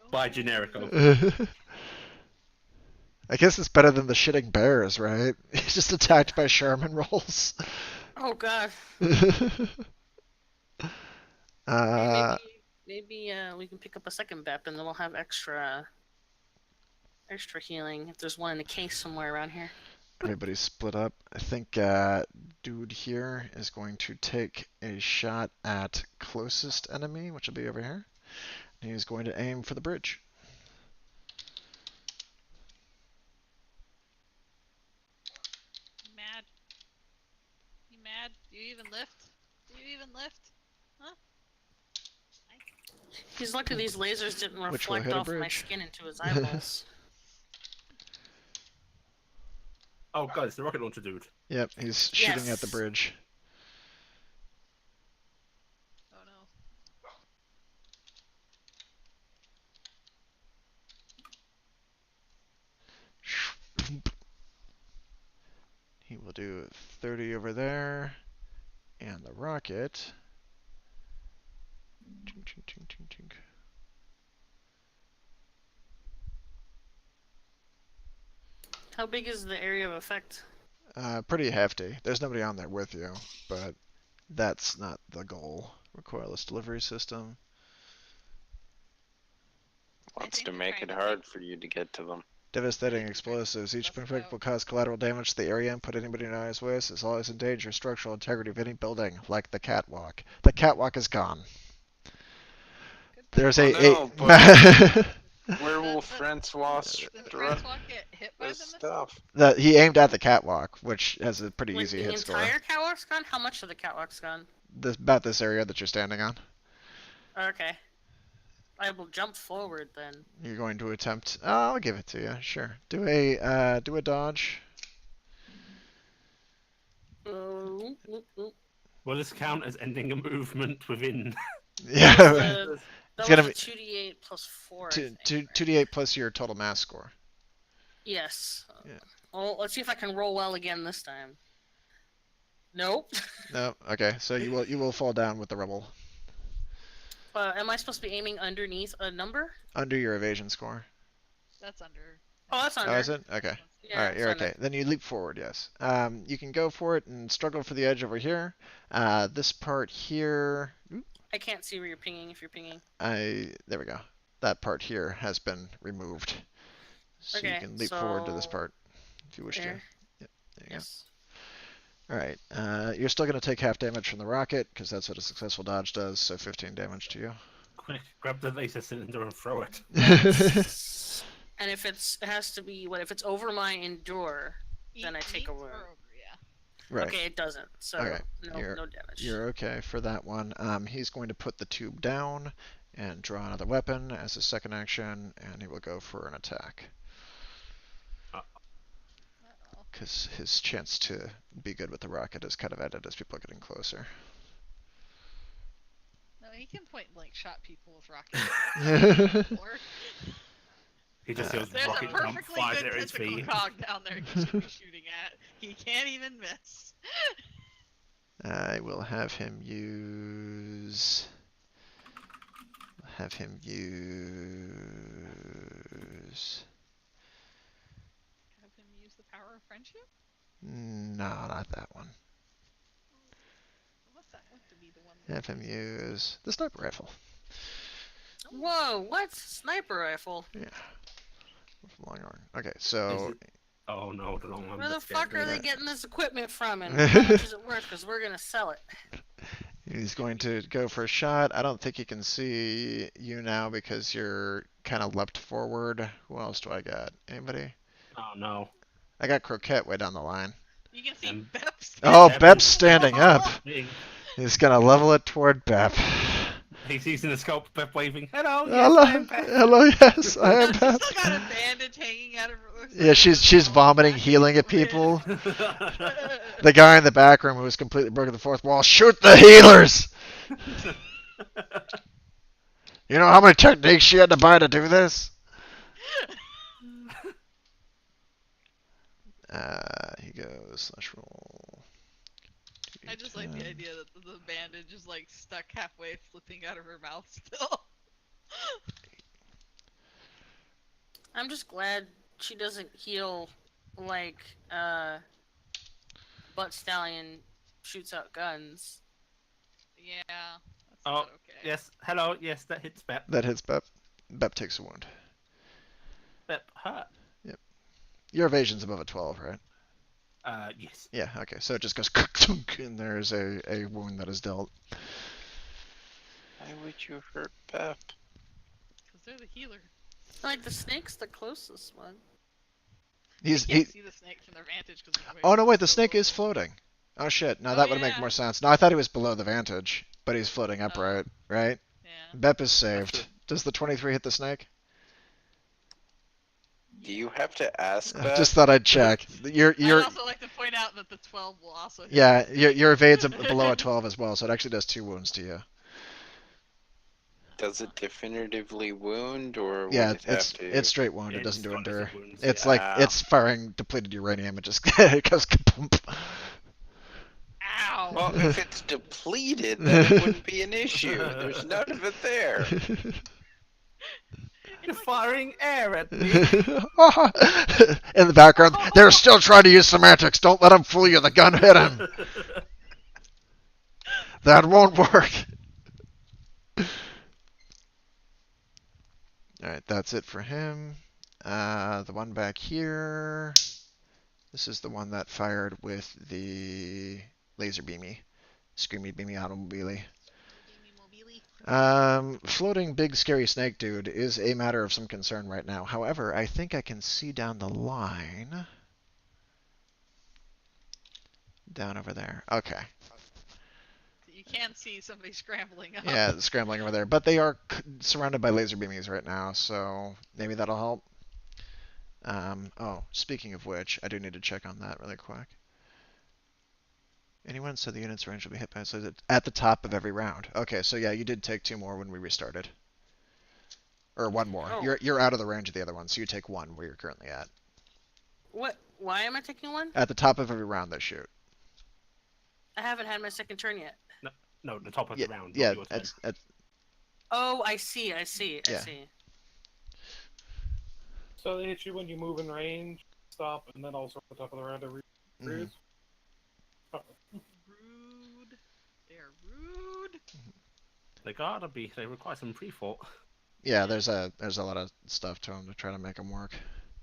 [SPEAKER 4] By Generico.
[SPEAKER 1] I guess it's better than the shitting bears, right? He's just attacked by Sherman rolls.
[SPEAKER 2] Oh god.
[SPEAKER 1] uh,
[SPEAKER 2] Maybe we can pick up a second BEP and then we'll have extra healing if there's one in a case somewhere around here.
[SPEAKER 1] Everybody's split up. I think dude here is going to take a shot at closest enemy, which will be over here. He's going to aim for the bridge.
[SPEAKER 3] You mad? You mad? Do you even lift? Do you even lift? Huh?
[SPEAKER 2] He's lucky these lasers didn't
[SPEAKER 1] Which will
[SPEAKER 2] reflect
[SPEAKER 1] hit a
[SPEAKER 2] off my
[SPEAKER 1] bridge.
[SPEAKER 2] skin into his eyeballs.
[SPEAKER 4] Oh, guys, the rocket launcher dude.
[SPEAKER 1] Yep, he's shooting at the
[SPEAKER 2] Yes.
[SPEAKER 1] bridge.
[SPEAKER 3] Oh no.
[SPEAKER 1] He will do 30 over there. And the rocket. Chink, chink, chink, chink, chink.
[SPEAKER 2] How big is the area of effect?
[SPEAKER 1] Pretty hefty. There's nobody on there with you, but that's not the goal. Recoilless delivery system.
[SPEAKER 6] Wants
[SPEAKER 3] think
[SPEAKER 6] to
[SPEAKER 3] they're
[SPEAKER 6] make
[SPEAKER 3] trying
[SPEAKER 6] it
[SPEAKER 3] to
[SPEAKER 6] hard
[SPEAKER 3] take-
[SPEAKER 6] for you to get to them.
[SPEAKER 1] Devastating
[SPEAKER 3] Right,
[SPEAKER 1] explosives. Each
[SPEAKER 3] that's
[SPEAKER 1] pinprick
[SPEAKER 3] about-
[SPEAKER 1] will cause collateral damage to the area and put anybody in harm's way. Is always in danger. Structural integrity of any building, like the catwalk. The catwalk is gone.
[SPEAKER 3] Good
[SPEAKER 1] There's
[SPEAKER 3] thing.
[SPEAKER 6] Oh, no,
[SPEAKER 1] a.
[SPEAKER 6] Where will
[SPEAKER 3] But-
[SPEAKER 6] Francois
[SPEAKER 3] Did
[SPEAKER 6] strut
[SPEAKER 3] Francois get hit by the
[SPEAKER 6] this
[SPEAKER 3] missile?
[SPEAKER 6] stuff?
[SPEAKER 1] That he aimed at the catwalk, which has a pretty
[SPEAKER 2] Like
[SPEAKER 1] easy
[SPEAKER 2] the
[SPEAKER 1] hit score.
[SPEAKER 2] entire catwalk's gone? How much of the catwalk's gone?
[SPEAKER 1] About this area that you're standing on.
[SPEAKER 2] Okay. I will jump forward then.
[SPEAKER 1] You're going to attempt. I'll give it to you. Sure. Do a dodge.
[SPEAKER 2] Oh, oop, oop.
[SPEAKER 4] Will this count as ending a movement within?
[SPEAKER 1] Yeah.
[SPEAKER 2] That
[SPEAKER 1] It's
[SPEAKER 2] was
[SPEAKER 1] gonna
[SPEAKER 2] a
[SPEAKER 1] be
[SPEAKER 2] 2d8 plus 4, I
[SPEAKER 1] two,
[SPEAKER 2] think,
[SPEAKER 1] two,
[SPEAKER 2] right?
[SPEAKER 1] 2d8 plus your total mass score.
[SPEAKER 2] Yes.
[SPEAKER 1] Yeah.
[SPEAKER 2] Well, let's see if I can roll well again this time. Nope.
[SPEAKER 1] No. Okay. So you will fall down with the rubble
[SPEAKER 2] Am I supposed to be aiming underneath a number?
[SPEAKER 1] under your evasion score.
[SPEAKER 3] That's under.
[SPEAKER 2] Oh, that's under.
[SPEAKER 1] Oh, is it? Okay.
[SPEAKER 2] Yeah,
[SPEAKER 1] All right,
[SPEAKER 2] it's
[SPEAKER 1] you're
[SPEAKER 2] under.
[SPEAKER 1] okay. Then you leap forward, yes. You can go for it and struggle for the edge over here. This part here,
[SPEAKER 2] I can't see where you're pinging if you're pinging.
[SPEAKER 1] there we go. That part here has been removed. So you
[SPEAKER 2] Okay,
[SPEAKER 1] can leap forward to this
[SPEAKER 2] so
[SPEAKER 1] part if you wish to.
[SPEAKER 2] there.
[SPEAKER 1] Yep, there you
[SPEAKER 2] Yes.
[SPEAKER 1] go. All right. You're still going to take half damage from the rocket because that's what a successful dodge does. So 15 damage to you.
[SPEAKER 4] Quick, grab the laser cylinder and throw it.
[SPEAKER 2] And if it has to be if it's over my endure, then I take a
[SPEAKER 3] Eat
[SPEAKER 2] wound.
[SPEAKER 3] or over, yeah.
[SPEAKER 1] Right.
[SPEAKER 2] Okay, it doesn't. So
[SPEAKER 1] Okay,
[SPEAKER 2] no damage.
[SPEAKER 1] You're okay for that one. He's going to put the tube down and draw another weapon as his second action, and he will go for an attack.
[SPEAKER 3] Uh-oh.
[SPEAKER 1] Because his chance to be good with the rocket is kind of added as people are getting closer.
[SPEAKER 3] No, he can point blank shot people with rockets. Or
[SPEAKER 4] He just
[SPEAKER 1] Uh,
[SPEAKER 4] feels
[SPEAKER 3] there's a
[SPEAKER 4] rocket jump
[SPEAKER 3] perfectly
[SPEAKER 4] 5
[SPEAKER 3] good
[SPEAKER 4] at his
[SPEAKER 3] tentacle
[SPEAKER 4] feet.
[SPEAKER 3] cog down there he should be shooting at. He can't even miss.
[SPEAKER 1] I will have him use. Have him use.
[SPEAKER 3] Have him use the power of friendship?
[SPEAKER 1] No, not that one.
[SPEAKER 3] What's that look to be the one?
[SPEAKER 1] Have him use the sniper rifle.
[SPEAKER 2] Whoa! What sniper rifle?
[SPEAKER 1] Yeah. Long arm. Okay, so
[SPEAKER 4] Oh no, the long one.
[SPEAKER 2] Where the
[SPEAKER 4] that's
[SPEAKER 2] fuck
[SPEAKER 4] scary.
[SPEAKER 2] are they
[SPEAKER 1] Right.
[SPEAKER 2] getting this equipment from, and how much is it worth? Because we're gonna sell it.
[SPEAKER 1] he's going to go for a shot. I don't think he can see you now because you're kind of leapt forward. Who else do I got? Anybody?
[SPEAKER 4] Oh no.
[SPEAKER 1] I got Croquette way down the line.
[SPEAKER 3] You can see
[SPEAKER 4] Um,
[SPEAKER 3] Bep's.
[SPEAKER 1] Oh,
[SPEAKER 4] Bep
[SPEAKER 1] Bep's
[SPEAKER 4] is-
[SPEAKER 1] standing up. He's gonna level it toward Bep.
[SPEAKER 4] He's using the scope, Bep waving. Hello, yes,
[SPEAKER 1] Hello,
[SPEAKER 4] I am Bep.
[SPEAKER 1] hello, yes, I am
[SPEAKER 3] She's
[SPEAKER 1] Bep.
[SPEAKER 3] still got a bandage hanging out of her.
[SPEAKER 1] Yeah, she's vomiting, healing at people. The guy in the back room who has completely broken the fourth wall. Shoot the healers! You know how many techniques she had to buy to do this? He goes slash roll.
[SPEAKER 3] I just like the
[SPEAKER 1] 2d10.
[SPEAKER 3] idea that the bandage is like stuck halfway, flipping out of her mouth still.
[SPEAKER 2] I'm just glad she doesn't heal like Butt Stallion shoots out guns.
[SPEAKER 3] Yeah, that's
[SPEAKER 4] Oh,
[SPEAKER 3] not okay.
[SPEAKER 4] yes, hello, yes, that hits Bep.
[SPEAKER 1] That hits Bep. Bep takes a wound.
[SPEAKER 4] Bep hurt.
[SPEAKER 1] Your evasion's above a 12, right?
[SPEAKER 4] Yes.
[SPEAKER 1] Yeah, okay. So it just goes and there's a wound that is dealt.
[SPEAKER 6] Why would you hurt Pep?
[SPEAKER 3] Because they're the healer.
[SPEAKER 2] Like the snake's the closest one.
[SPEAKER 3] They
[SPEAKER 1] He's
[SPEAKER 3] can't
[SPEAKER 1] he.
[SPEAKER 3] see the snake from their vantage because
[SPEAKER 1] Oh no, wait. The snake is floating. Oh shit. No,
[SPEAKER 3] Oh,
[SPEAKER 1] that would make
[SPEAKER 3] yeah.
[SPEAKER 1] more sense. No, I thought he was below the vantage, but he's floating
[SPEAKER 3] Oh.
[SPEAKER 1] upright, right?
[SPEAKER 3] Yeah.
[SPEAKER 1] Bep is
[SPEAKER 4] That's
[SPEAKER 1] saved. Does the 23 hit the snake?
[SPEAKER 6] Do you have to ask
[SPEAKER 1] I
[SPEAKER 6] that?
[SPEAKER 1] just thought I'd check.
[SPEAKER 3] I'd also like to point out that the 12 will also hit.
[SPEAKER 1] Yeah,
[SPEAKER 3] the snake.
[SPEAKER 1] your evade's below a 12 as well, so it actually does 2 wounds to you.
[SPEAKER 6] Does it definitively wound, or
[SPEAKER 1] Yeah,
[SPEAKER 6] would it have to?
[SPEAKER 1] it's straight wound. It
[SPEAKER 4] It's
[SPEAKER 1] doesn't do
[SPEAKER 4] got
[SPEAKER 1] endure.
[SPEAKER 4] different wounds,
[SPEAKER 1] It's
[SPEAKER 4] yeah.
[SPEAKER 1] like it's firing depleted uranium. It just it goes kapump.
[SPEAKER 3] Ow!
[SPEAKER 6] Well, if it's depleted, then it wouldn't be an issue. There's none of it there.
[SPEAKER 4] You're firing air at me.
[SPEAKER 1] In the background, they're still trying to use semantics. Don't let them fool you. The gun hit him. That won't work. Alright, that's it for him. The one back here. This is the one that fired with the laser beamy. Screamy beamy automobile. Floating big scary snake dude is a matter of some concern right now. However, I think I can see down the line. Down over there. Okay.
[SPEAKER 3] You can see somebody scrambling up.
[SPEAKER 1] Yeah, scrambling over there. But they are surrounded by laser beamies right now, so maybe that'll help. Oh, speaking of which, I do need to check on that really quick. Anyone said the unit's range will be hit by so at the top of every round. Okay, so yeah, you did take 2 more when we restarted. Or 1 more.
[SPEAKER 2] Oh.
[SPEAKER 1] You're out of the range of the other one, so you take 1 where you're currently at.
[SPEAKER 2] What? Why am I taking one?
[SPEAKER 1] At the top of every round they shoot.
[SPEAKER 2] I haven't had my second turn yet.
[SPEAKER 4] No, the top of
[SPEAKER 1] Yeah,
[SPEAKER 4] the round.
[SPEAKER 1] yeah.
[SPEAKER 4] Not your turn.
[SPEAKER 2] Oh, I see. I see. I
[SPEAKER 1] Yeah.
[SPEAKER 2] see.
[SPEAKER 5] So they hit you when you move in range, stop, and then also at the top of the round every series.
[SPEAKER 3] Rude. They're rude.
[SPEAKER 4] They gotta be. They require some pre-thought.
[SPEAKER 1] Yeah, there's a lot of stuff to them to try to make them work.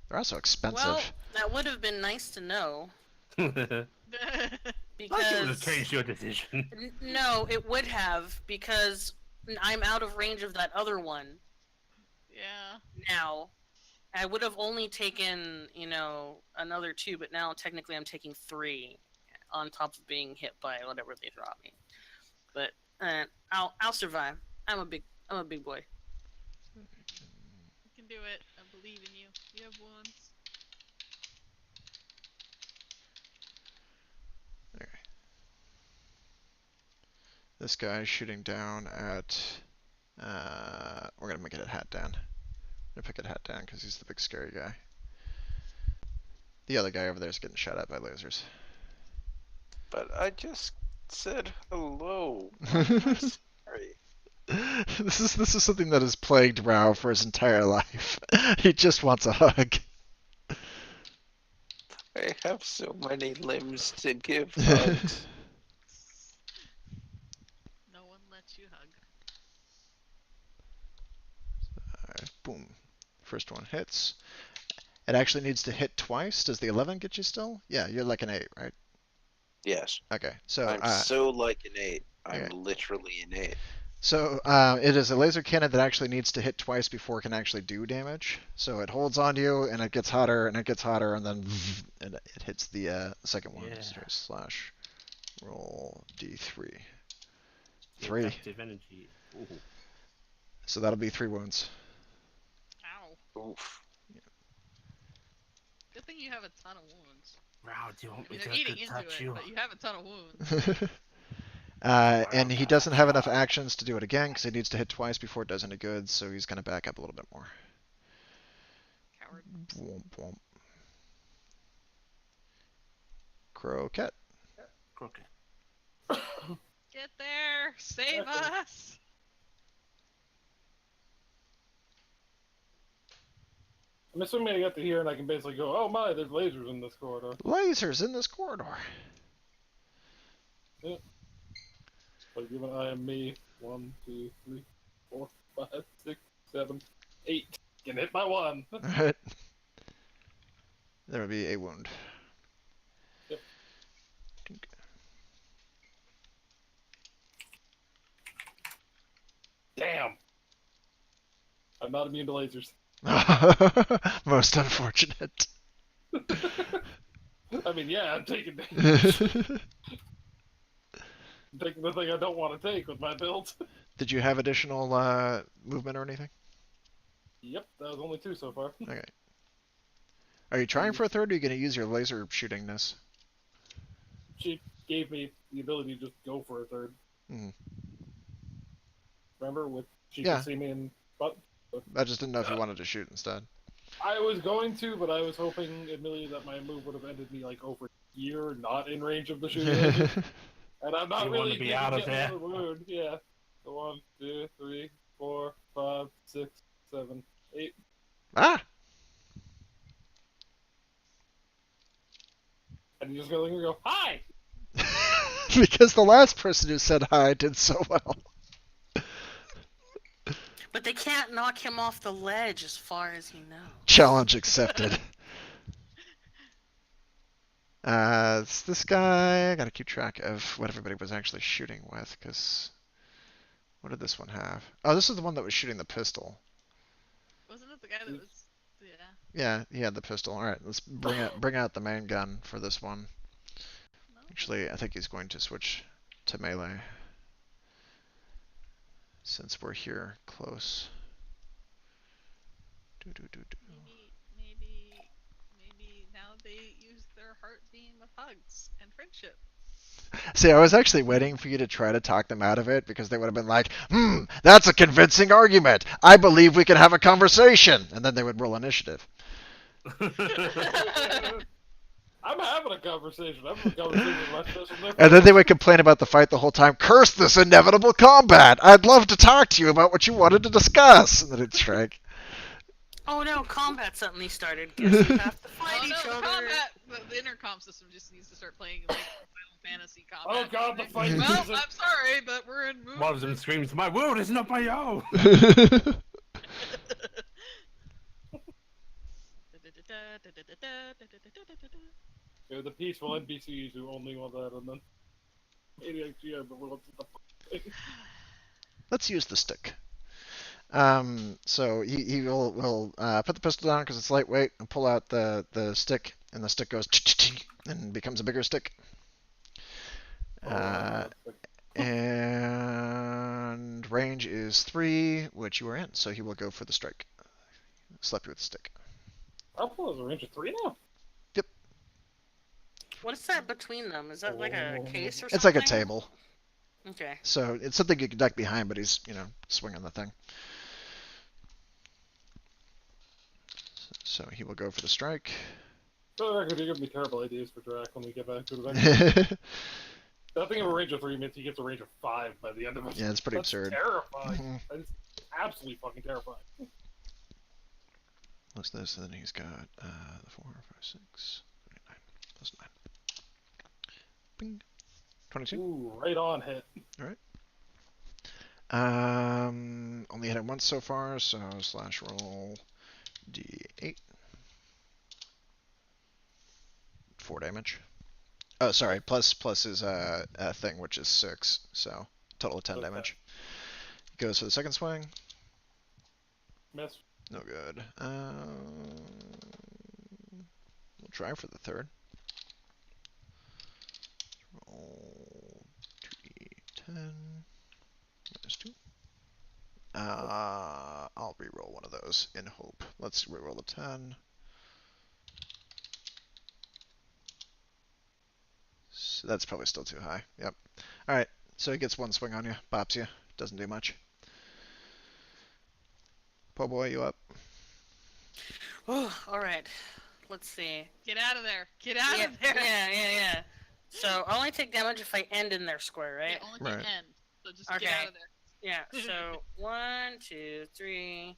[SPEAKER 1] They're also expensive.
[SPEAKER 2] Well, that would have been nice to know
[SPEAKER 4] Like it would have
[SPEAKER 2] because
[SPEAKER 4] changed your decision.
[SPEAKER 2] no, it would have because I'm out of range of that other one
[SPEAKER 3] Yeah.
[SPEAKER 2] now. I would have only taken, another 2, but now technically I'm taking 3 on top of being hit by whatever they throw at me. But I'll survive. I'm a big boy.
[SPEAKER 3] You can do it. I believe in you. You have wounds.
[SPEAKER 1] This guy's shooting down at. We're gonna make it at Hat Dan. I'm gonna pick it Hat Dan because he's the big scary guy. The other guy over there is getting shot at by lasers.
[SPEAKER 6] But I just said hello. I'm sorry.
[SPEAKER 1] This is something that has plagued Rao for his entire life. He just wants a hug.
[SPEAKER 6] I have so many limbs to give hugs.
[SPEAKER 3] No one lets you hug.
[SPEAKER 1] Alright, boom. First one hits. It actually needs to hit twice. Does the 11 get you still? Yeah, you're like an 8, right?
[SPEAKER 6] Yes.
[SPEAKER 1] Okay, so
[SPEAKER 6] I'm so like an 8. I'm
[SPEAKER 1] okay.
[SPEAKER 6] literally an 8.
[SPEAKER 1] So it is a laser cannon that actually needs to hit twice before it can actually do damage. So it holds on you, and it gets hotter, and it gets hotter, and then it hits the second one.
[SPEAKER 4] Yeah.
[SPEAKER 1] Slash roll d3.
[SPEAKER 4] The
[SPEAKER 1] 3.
[SPEAKER 4] Active energy. Ooh.
[SPEAKER 1] So that'll be 3 wounds.
[SPEAKER 3] Ow.
[SPEAKER 6] Oof.
[SPEAKER 3] Good thing you have a ton of wounds.
[SPEAKER 4] Wow, do you
[SPEAKER 3] I
[SPEAKER 4] want
[SPEAKER 3] mean,
[SPEAKER 4] me
[SPEAKER 3] they're
[SPEAKER 4] to
[SPEAKER 3] eating into
[SPEAKER 4] touch
[SPEAKER 3] it,
[SPEAKER 4] you?
[SPEAKER 3] but you have a ton of wounds.
[SPEAKER 1] And he doesn't have enough actions to do it again because he needs to hit twice before it does any good. So he's gonna back up a little bit more.
[SPEAKER 3] Coward.
[SPEAKER 1] Womp womp. Croquette.
[SPEAKER 4] Crooked.
[SPEAKER 3] Get there! Save us!
[SPEAKER 5] I'm assuming I get to here and I can basically go, oh my, there's lasers in this corridor.
[SPEAKER 1] Lasers in this corridor.
[SPEAKER 5] But given I am me, 1, 2, 3, 4, 5, 6, 7, 8. Can hit my 1.
[SPEAKER 1] Alright. There will be a wound.
[SPEAKER 5] Yep. I'm not immune to lasers.
[SPEAKER 1] Most unfortunate.
[SPEAKER 5] I mean, yeah, I'm taking damage. I'm taking the thing I don't want to take with my build.
[SPEAKER 1] Did you have additional movement or anything?
[SPEAKER 5] Yep, that was only 2 so far.
[SPEAKER 1] Okay. Are you trying for a third, or are you going to use your laser shootingness?
[SPEAKER 5] She gave me the ability to just go for a third.
[SPEAKER 1] Mhm.
[SPEAKER 5] Remember, with she
[SPEAKER 1] Yeah.
[SPEAKER 5] could see me in but
[SPEAKER 1] I just didn't know if you wanted to shoot instead.
[SPEAKER 5] I was going to, but I was hoping admittedly that my move would have ended me like over here, not in range of the shooting laser. And I'm not
[SPEAKER 4] You
[SPEAKER 5] really
[SPEAKER 4] wanna be
[SPEAKER 5] gonna
[SPEAKER 4] out of
[SPEAKER 5] get
[SPEAKER 4] there?
[SPEAKER 5] another wound. Yeah. So 1, 2, 3, 4, 5, 6, 7, 8.
[SPEAKER 1] Ah!
[SPEAKER 5] And you just go and go, hi!
[SPEAKER 1] Because the last person who said hi did so well.
[SPEAKER 2] But they can't knock him off the ledge as far as he knows.
[SPEAKER 1] Challenge accepted. It's this guy. I gotta keep track of what everybody was actually shooting with, because what did this one have? Oh, this is the one that was shooting the pistol.
[SPEAKER 3] Wasn't it the guy that was? Yeah.
[SPEAKER 1] Yeah, he had the pistol. All right, let's bring out the main gun for this one.
[SPEAKER 3] No.
[SPEAKER 1] Actually, I think he's going to switch to melee since we're here close.
[SPEAKER 3] Maybe now they use their heart beam of hugs and friendship.
[SPEAKER 1] See, I was actually waiting for you to try to talk them out of it, because they would have been like, that's a convincing argument. I believe we can have a conversation. And then they would roll initiative.
[SPEAKER 5] I'm having a conversation. I'm having a conversation with my special nephew.
[SPEAKER 1] And then they would complain about the fight the whole time. Curse this inevitable combat. I'd love to talk to you about what you wanted to discuss. And then it'd strike.
[SPEAKER 2] Oh no, combat suddenly started. Guess we have to fight
[SPEAKER 3] Oh no,
[SPEAKER 2] each
[SPEAKER 3] the
[SPEAKER 2] other.
[SPEAKER 3] combat, the intercom system just needs to start playing like Final Fantasy combat.
[SPEAKER 5] Oh god, the fight
[SPEAKER 3] Well,
[SPEAKER 5] music.
[SPEAKER 3] I'm sorry, but we're in movie.
[SPEAKER 4] One of them screams, "My world is not my own."
[SPEAKER 5] They're the peaceful NPCs who only want that, and then ADXG are the ones with the fucking thing.
[SPEAKER 1] Let's use the stick. So he will put the pistol down because it's lightweight, and pull out the stick, and the stick goes and becomes a bigger stick. And range is 3, which you are in, so he will go for the strike. Slap you with the stick.
[SPEAKER 5] I thought it was a range of 3 now.
[SPEAKER 2] What is that between them? Is that like a case or something?
[SPEAKER 1] It's like a table.
[SPEAKER 2] Okay.
[SPEAKER 1] So it's something you can duck behind, but he's, swinging the thing. So he will go for the strike.
[SPEAKER 5] For the record, you're giving me terrible ideas for Drac when we get back to it. That thing of a range of 3 means he gets a range of 5 by the end of it.
[SPEAKER 1] Yeah, it's pretty
[SPEAKER 5] That's
[SPEAKER 1] absurd.
[SPEAKER 5] terrifying.
[SPEAKER 1] Mhm.
[SPEAKER 5] That is absolutely fucking terrifying.
[SPEAKER 1] Plus this, and then he's got the 4, 5, 6, 9, plus 9. Bing. 22.
[SPEAKER 5] Ooh, right on hit.
[SPEAKER 1] Only hit it once so far, so slash roll d8. 4 damage. Oh, sorry. Plus his thing, which is 6, so total of 10
[SPEAKER 5] Okay.
[SPEAKER 1] damage. Goes for the second swing.
[SPEAKER 5] Miss.
[SPEAKER 1] No good. We'll try for the third. Roll 2d10 minus 2. I'll re-roll one of those in hope. Let's re-roll the 10. So that's probably still too high. Yep. All right. So he gets one swing on you, bops you. Doesn't do much. Po boy, you up?
[SPEAKER 2] Oh, all right. Let's see.
[SPEAKER 3] Get out of there! Get out
[SPEAKER 2] Yeah,
[SPEAKER 3] of there!
[SPEAKER 2] yeah. So I only take damage if I end in their square, right?
[SPEAKER 3] Yeah, only
[SPEAKER 1] Right.
[SPEAKER 3] get end. So just
[SPEAKER 2] Okay.
[SPEAKER 3] get out of there.
[SPEAKER 2] Yeah. So 1, 2, 3,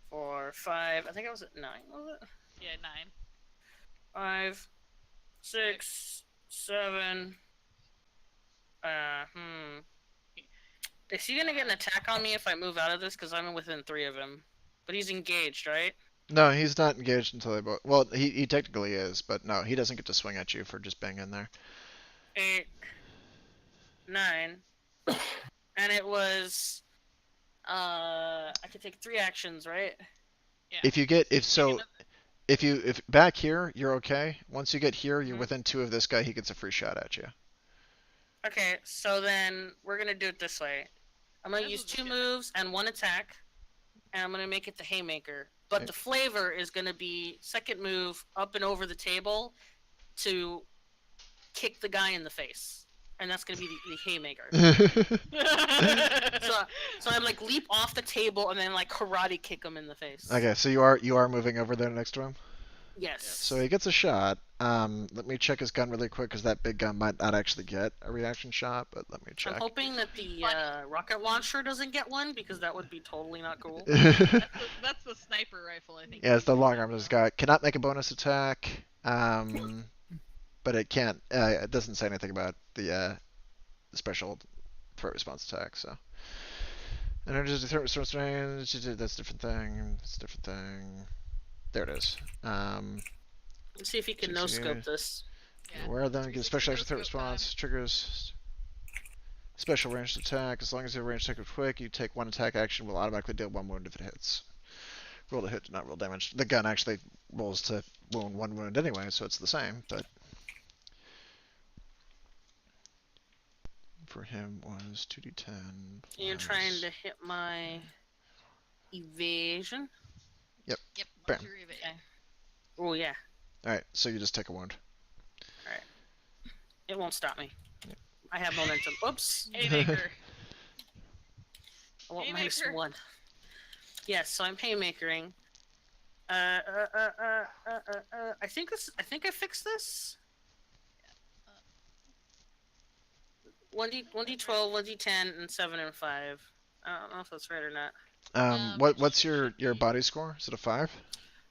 [SPEAKER 2] 4, 5. I think I was at 9. Was it?
[SPEAKER 3] Yeah, 9.
[SPEAKER 2] 5, 6, 7. Is he gonna get an attack on me if I move out of this? Because I'm within 3 of him. But he's engaged, right?
[SPEAKER 1] No, he's not engaged until they both. Well, he technically is, but no, he doesn't get to swing at you for just being in there.
[SPEAKER 2] 8, 9. And it was I can take 3 actions, right?
[SPEAKER 3] Yeah.
[SPEAKER 1] If you get
[SPEAKER 3] So
[SPEAKER 1] if
[SPEAKER 3] you take
[SPEAKER 1] so
[SPEAKER 3] another-
[SPEAKER 1] if back here you're okay. Once you get here, you're
[SPEAKER 2] Mhm.
[SPEAKER 1] within 2 of this guy. He gets a free shot at you.
[SPEAKER 2] Okay, so then we're gonna do it this way. I'm gonna
[SPEAKER 3] This
[SPEAKER 2] use
[SPEAKER 3] is the
[SPEAKER 2] 2
[SPEAKER 3] shit.
[SPEAKER 2] moves and 1 attack, and I'm gonna make it the haymaker. But
[SPEAKER 1] Okay.
[SPEAKER 2] the flavor is gonna be second move up and over the table to kick the guy in the face, and that's gonna be the haymaker. So, so I'm like leap off the table and then like karate kick him in the face.
[SPEAKER 1] Okay, so you are moving over there next to him.
[SPEAKER 2] Yes.
[SPEAKER 1] So he gets a shot. Let me check his gun really quick because that big gun might not actually get a reaction shot, but let me
[SPEAKER 2] I'm
[SPEAKER 1] check.
[SPEAKER 2] hoping that the
[SPEAKER 3] Funny.
[SPEAKER 2] rocket launcher doesn't get one because that would be totally not cool.
[SPEAKER 3] That's the sniper rifle, I think.
[SPEAKER 1] Yeah, it's the
[SPEAKER 3] you
[SPEAKER 1] long
[SPEAKER 3] use
[SPEAKER 1] arm.
[SPEAKER 3] it
[SPEAKER 1] This
[SPEAKER 3] for.
[SPEAKER 1] guy cannot make a bonus attack. But it can't. It doesn't say anything about the special threat response attack. So, and then just threat response range. That's a different thing. That's a different thing. There it is.
[SPEAKER 2] Let's see if he can no scope this.
[SPEAKER 3] Yeah.
[SPEAKER 1] Where then get
[SPEAKER 3] 360
[SPEAKER 1] special action threat
[SPEAKER 3] no-scope time.
[SPEAKER 1] response triggers. Special ranged attack. As long as your ranged attack is quick, you take 1 attack action. Will automatically deal 1 wound if it hits. Roll to hit, not roll damage. The gun actually rolls to wound 1 wound anyway, so it's the same. But for him was 2d10.
[SPEAKER 2] You're trying to hit my evasion.
[SPEAKER 3] Yep.
[SPEAKER 1] Bam.
[SPEAKER 3] What's your evade?
[SPEAKER 2] Okay. Oh yeah,
[SPEAKER 1] All right, so you just take a wound.
[SPEAKER 2] it won't stop me. I have momentum. Oops.
[SPEAKER 3] Haymaker.
[SPEAKER 2] I want
[SPEAKER 3] Haymaker.
[SPEAKER 2] -1. Yes, so I'm haymakering. I think this. I think I fixed this. 1d12, 1d10, and 7 and 5. I don't know if that's right or not.
[SPEAKER 1] What's
[SPEAKER 3] it
[SPEAKER 1] your
[SPEAKER 3] should be-
[SPEAKER 1] body score? Is it a 5?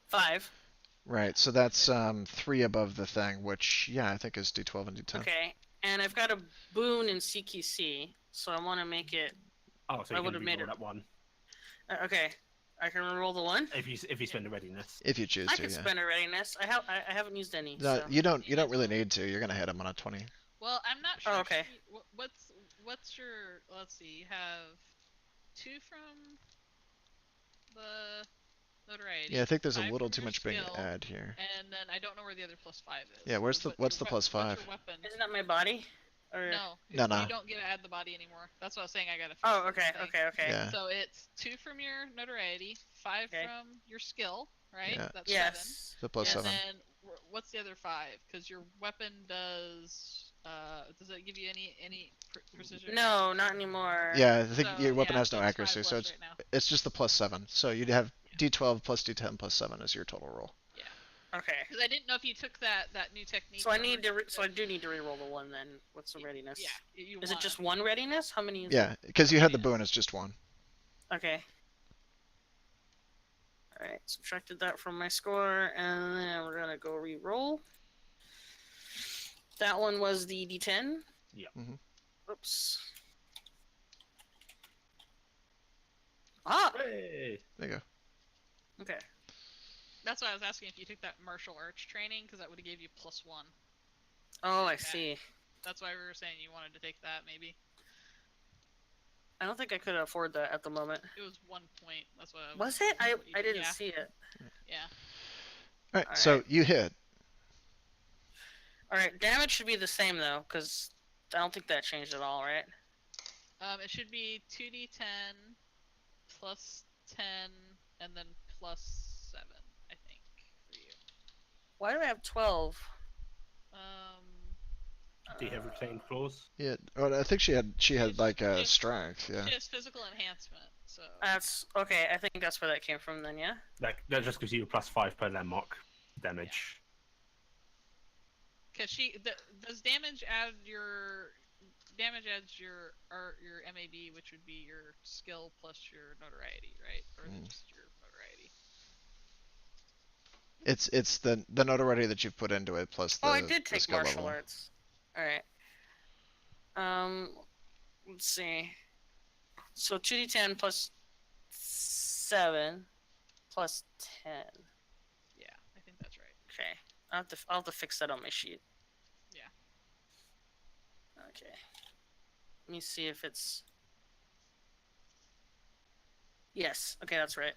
[SPEAKER 2] 5.
[SPEAKER 1] Right, so that's 3 above the thing, which yeah, I think is d12 and d10.
[SPEAKER 2] Okay, and I've got a boon in CQC, so I want to make it.
[SPEAKER 4] Oh, so
[SPEAKER 2] I
[SPEAKER 4] you
[SPEAKER 2] would've
[SPEAKER 4] can
[SPEAKER 2] made
[SPEAKER 4] reroll
[SPEAKER 2] it-
[SPEAKER 4] that one
[SPEAKER 2] Okay, I can roll the 1.
[SPEAKER 4] if you spend the readiness.
[SPEAKER 1] If you choose
[SPEAKER 2] I
[SPEAKER 1] to,
[SPEAKER 2] can
[SPEAKER 1] yeah.
[SPEAKER 2] spend a readiness. I haven't used any.
[SPEAKER 1] No,
[SPEAKER 2] So.
[SPEAKER 1] you don't really need to. You're gonna hit him on a 20.
[SPEAKER 3] Well, I'm not sure.
[SPEAKER 2] Oh, okay.
[SPEAKER 3] What's your? Let's see. You have 2 from the notoriety.
[SPEAKER 1] Yeah, I think there's a
[SPEAKER 3] 5
[SPEAKER 1] little
[SPEAKER 3] from
[SPEAKER 1] too
[SPEAKER 3] your
[SPEAKER 1] much being
[SPEAKER 3] skill,
[SPEAKER 1] add here.
[SPEAKER 3] and then I don't know where the other +5 is.
[SPEAKER 1] Yeah, what's the
[SPEAKER 3] But your
[SPEAKER 1] plus 5?
[SPEAKER 3] What's your weapon?
[SPEAKER 2] Isn't that my body? Or...
[SPEAKER 3] No,
[SPEAKER 1] No.
[SPEAKER 3] You don't get to add the body anymore. That's what I was saying. I gotta. Fix
[SPEAKER 2] Oh,
[SPEAKER 3] the
[SPEAKER 2] okay,
[SPEAKER 3] thing.
[SPEAKER 2] okay.
[SPEAKER 1] Yeah.
[SPEAKER 3] So it's 2 from your notoriety, 5
[SPEAKER 2] Okay.
[SPEAKER 3] from your skill, right?
[SPEAKER 1] Yeah.
[SPEAKER 3] That's
[SPEAKER 2] Yes.
[SPEAKER 1] The plus
[SPEAKER 3] and
[SPEAKER 1] 7.
[SPEAKER 3] then what's the other 5? Because your weapon does. Does it give you any precision?
[SPEAKER 2] No, not anymore.
[SPEAKER 1] Yeah, I think
[SPEAKER 3] So,
[SPEAKER 1] your weapon
[SPEAKER 3] yeah,
[SPEAKER 1] has
[SPEAKER 3] so
[SPEAKER 1] no
[SPEAKER 3] it's
[SPEAKER 1] accuracy,
[SPEAKER 3] 5
[SPEAKER 1] so
[SPEAKER 3] less
[SPEAKER 1] it's
[SPEAKER 3] right now.
[SPEAKER 1] it's just the plus 7. So you'd have d12 plus d10 plus 7 is your total roll.
[SPEAKER 2] Okay.
[SPEAKER 3] Because I didn't know if you took that new technique.
[SPEAKER 2] So I
[SPEAKER 3] or
[SPEAKER 2] need to.
[SPEAKER 3] if
[SPEAKER 2] So I do need to reroll the 1 then. What's the readiness?
[SPEAKER 3] Yeah. You
[SPEAKER 2] Is
[SPEAKER 3] wanna.
[SPEAKER 2] it just 1 readiness? How many? Is
[SPEAKER 1] Yeah, because you had the
[SPEAKER 3] Readiness.
[SPEAKER 1] boon, it's just 1.
[SPEAKER 2] Okay. Alright, subtracted that from my score, and then we're gonna go re-roll. That one was the d10?
[SPEAKER 4] Yep.
[SPEAKER 1] Mhm.
[SPEAKER 2] Oops. Ah!
[SPEAKER 4] Hey.
[SPEAKER 1] There you go.
[SPEAKER 2] Okay.
[SPEAKER 3] That's why I was asking if you took that martial arts training, because that would have gave you +1.
[SPEAKER 2] Oh, I
[SPEAKER 3] Yeah.
[SPEAKER 2] see.
[SPEAKER 3] That's why we were saying you wanted to take that, maybe.
[SPEAKER 2] I don't think I could afford that at the moment.
[SPEAKER 3] It was 1 point. That's what I
[SPEAKER 2] Was it? I
[SPEAKER 3] Yeah.
[SPEAKER 2] didn't see it.
[SPEAKER 3] Yeah.
[SPEAKER 1] Alright, so
[SPEAKER 2] Alright.
[SPEAKER 1] you hit.
[SPEAKER 2] Alright, damage should be the same though, because I don't think that changed at all, right?
[SPEAKER 3] It should be 2d10 plus 10 and then plus 7, I think, for you.
[SPEAKER 2] Why do I have 12?
[SPEAKER 4] Do you have retained claws?
[SPEAKER 1] Yeah, oh, I think she had like
[SPEAKER 3] It's-
[SPEAKER 1] strength, yeah.
[SPEAKER 3] She has physical enhancement, so.
[SPEAKER 2] That's okay. I think that's where that came from then, yeah.
[SPEAKER 4] That just gives you a +5 per landmark damage.
[SPEAKER 3] Because does damage add your your MAB, which would be your skill plus your notoriety, right? Or is it just your notoriety?
[SPEAKER 1] It's the notoriety that you've put into it plus the
[SPEAKER 2] Oh, I did
[SPEAKER 1] the
[SPEAKER 2] take
[SPEAKER 1] skill
[SPEAKER 2] martial
[SPEAKER 1] level.
[SPEAKER 2] arts. All right. Let's see. So 2d10 plus 7 plus 10.
[SPEAKER 3] Yeah, I think that's right.
[SPEAKER 2] Okay. I'll have to fix that on my sheet.
[SPEAKER 3] Yeah.
[SPEAKER 2] Okay. Let me see if it's. Yes. Okay, that's right.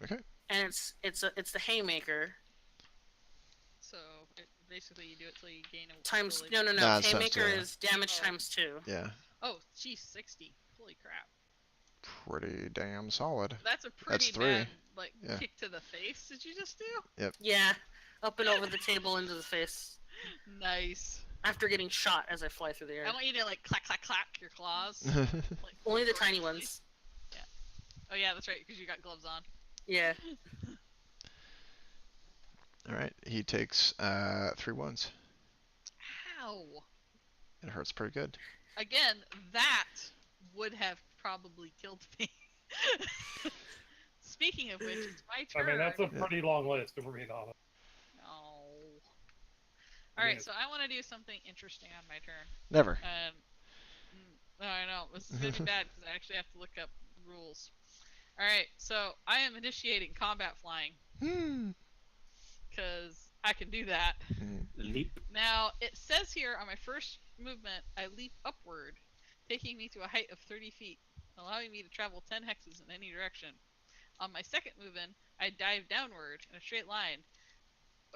[SPEAKER 1] Okay.
[SPEAKER 2] And it's the haymaker
[SPEAKER 3] So basically, you do it till you gain a
[SPEAKER 2] times.
[SPEAKER 3] ability.
[SPEAKER 2] No.
[SPEAKER 1] Nah, it's times
[SPEAKER 2] Haymaker
[SPEAKER 1] two, yeah.
[SPEAKER 2] is damage
[SPEAKER 3] Oh.
[SPEAKER 2] times 2.
[SPEAKER 1] Yeah.
[SPEAKER 3] Oh, geez, 60. Holy crap.
[SPEAKER 1] Pretty damn solid.
[SPEAKER 3] That's a pretty
[SPEAKER 1] 3.
[SPEAKER 3] bad
[SPEAKER 1] Yeah.
[SPEAKER 3] kick to the face. Did you just do?
[SPEAKER 2] Yeah, up and over the table into the face
[SPEAKER 3] Nice.
[SPEAKER 2] after getting shot as I fly through the air.
[SPEAKER 3] I want you to clack clack clack your claws. Like,
[SPEAKER 2] Only the tiny ones.
[SPEAKER 3] Oh yeah, that's right, because you got gloves on.
[SPEAKER 2] Yeah.
[SPEAKER 1] All right. He takes 3 wounds.
[SPEAKER 3] Ow.
[SPEAKER 1] It hurts pretty good.
[SPEAKER 3] Again, that would have probably killed me. Speaking of which, it's my
[SPEAKER 5] I
[SPEAKER 3] turn.
[SPEAKER 5] mean, that's a pretty long list, if we're being honest.
[SPEAKER 3] Oh. Alright, so I want to do something interesting on my turn.
[SPEAKER 1] Never.
[SPEAKER 3] No, I know. This is going to be bad because I actually have to look up rules. Alright, so I am initiating combat flying
[SPEAKER 1] Hmm.
[SPEAKER 3] because I can do that.
[SPEAKER 4] Leap.
[SPEAKER 3] Now, it says here on my first movement, I leap upward, taking me to a height of 30 feet, allowing me to travel 10 hexes in any direction. On my second movement, I dive downward in a straight line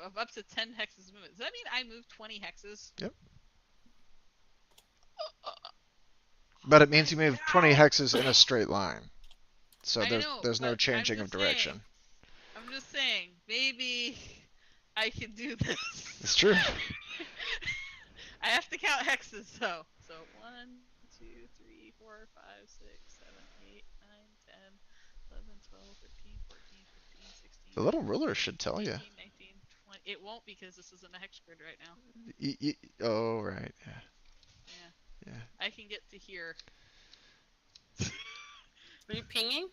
[SPEAKER 3] of up to 10 hexes movement. Does that mean I move 20 hexes?
[SPEAKER 1] Yep. But it means you move 20 hexes in a straight line. So
[SPEAKER 3] I know,
[SPEAKER 1] there's no
[SPEAKER 3] but
[SPEAKER 1] changing
[SPEAKER 3] I'm
[SPEAKER 1] of
[SPEAKER 3] just
[SPEAKER 1] direction.
[SPEAKER 3] I'm just saying, maybe I can do this.
[SPEAKER 1] It's true.
[SPEAKER 3] I have to count hexes though. So 1, 2, 3, 4, 5, 6, 7, 8, 9, 10, 11, 12, 13, 14, 15, 16.
[SPEAKER 1] The little ruler should tell
[SPEAKER 3] 18,
[SPEAKER 1] you.
[SPEAKER 3] 19, 20. It won't because this isn't a hex grid right now.
[SPEAKER 1] Oh, right. Yeah.
[SPEAKER 3] Yeah.
[SPEAKER 1] Yeah.
[SPEAKER 3] I can get to here.
[SPEAKER 2] Are you pinging?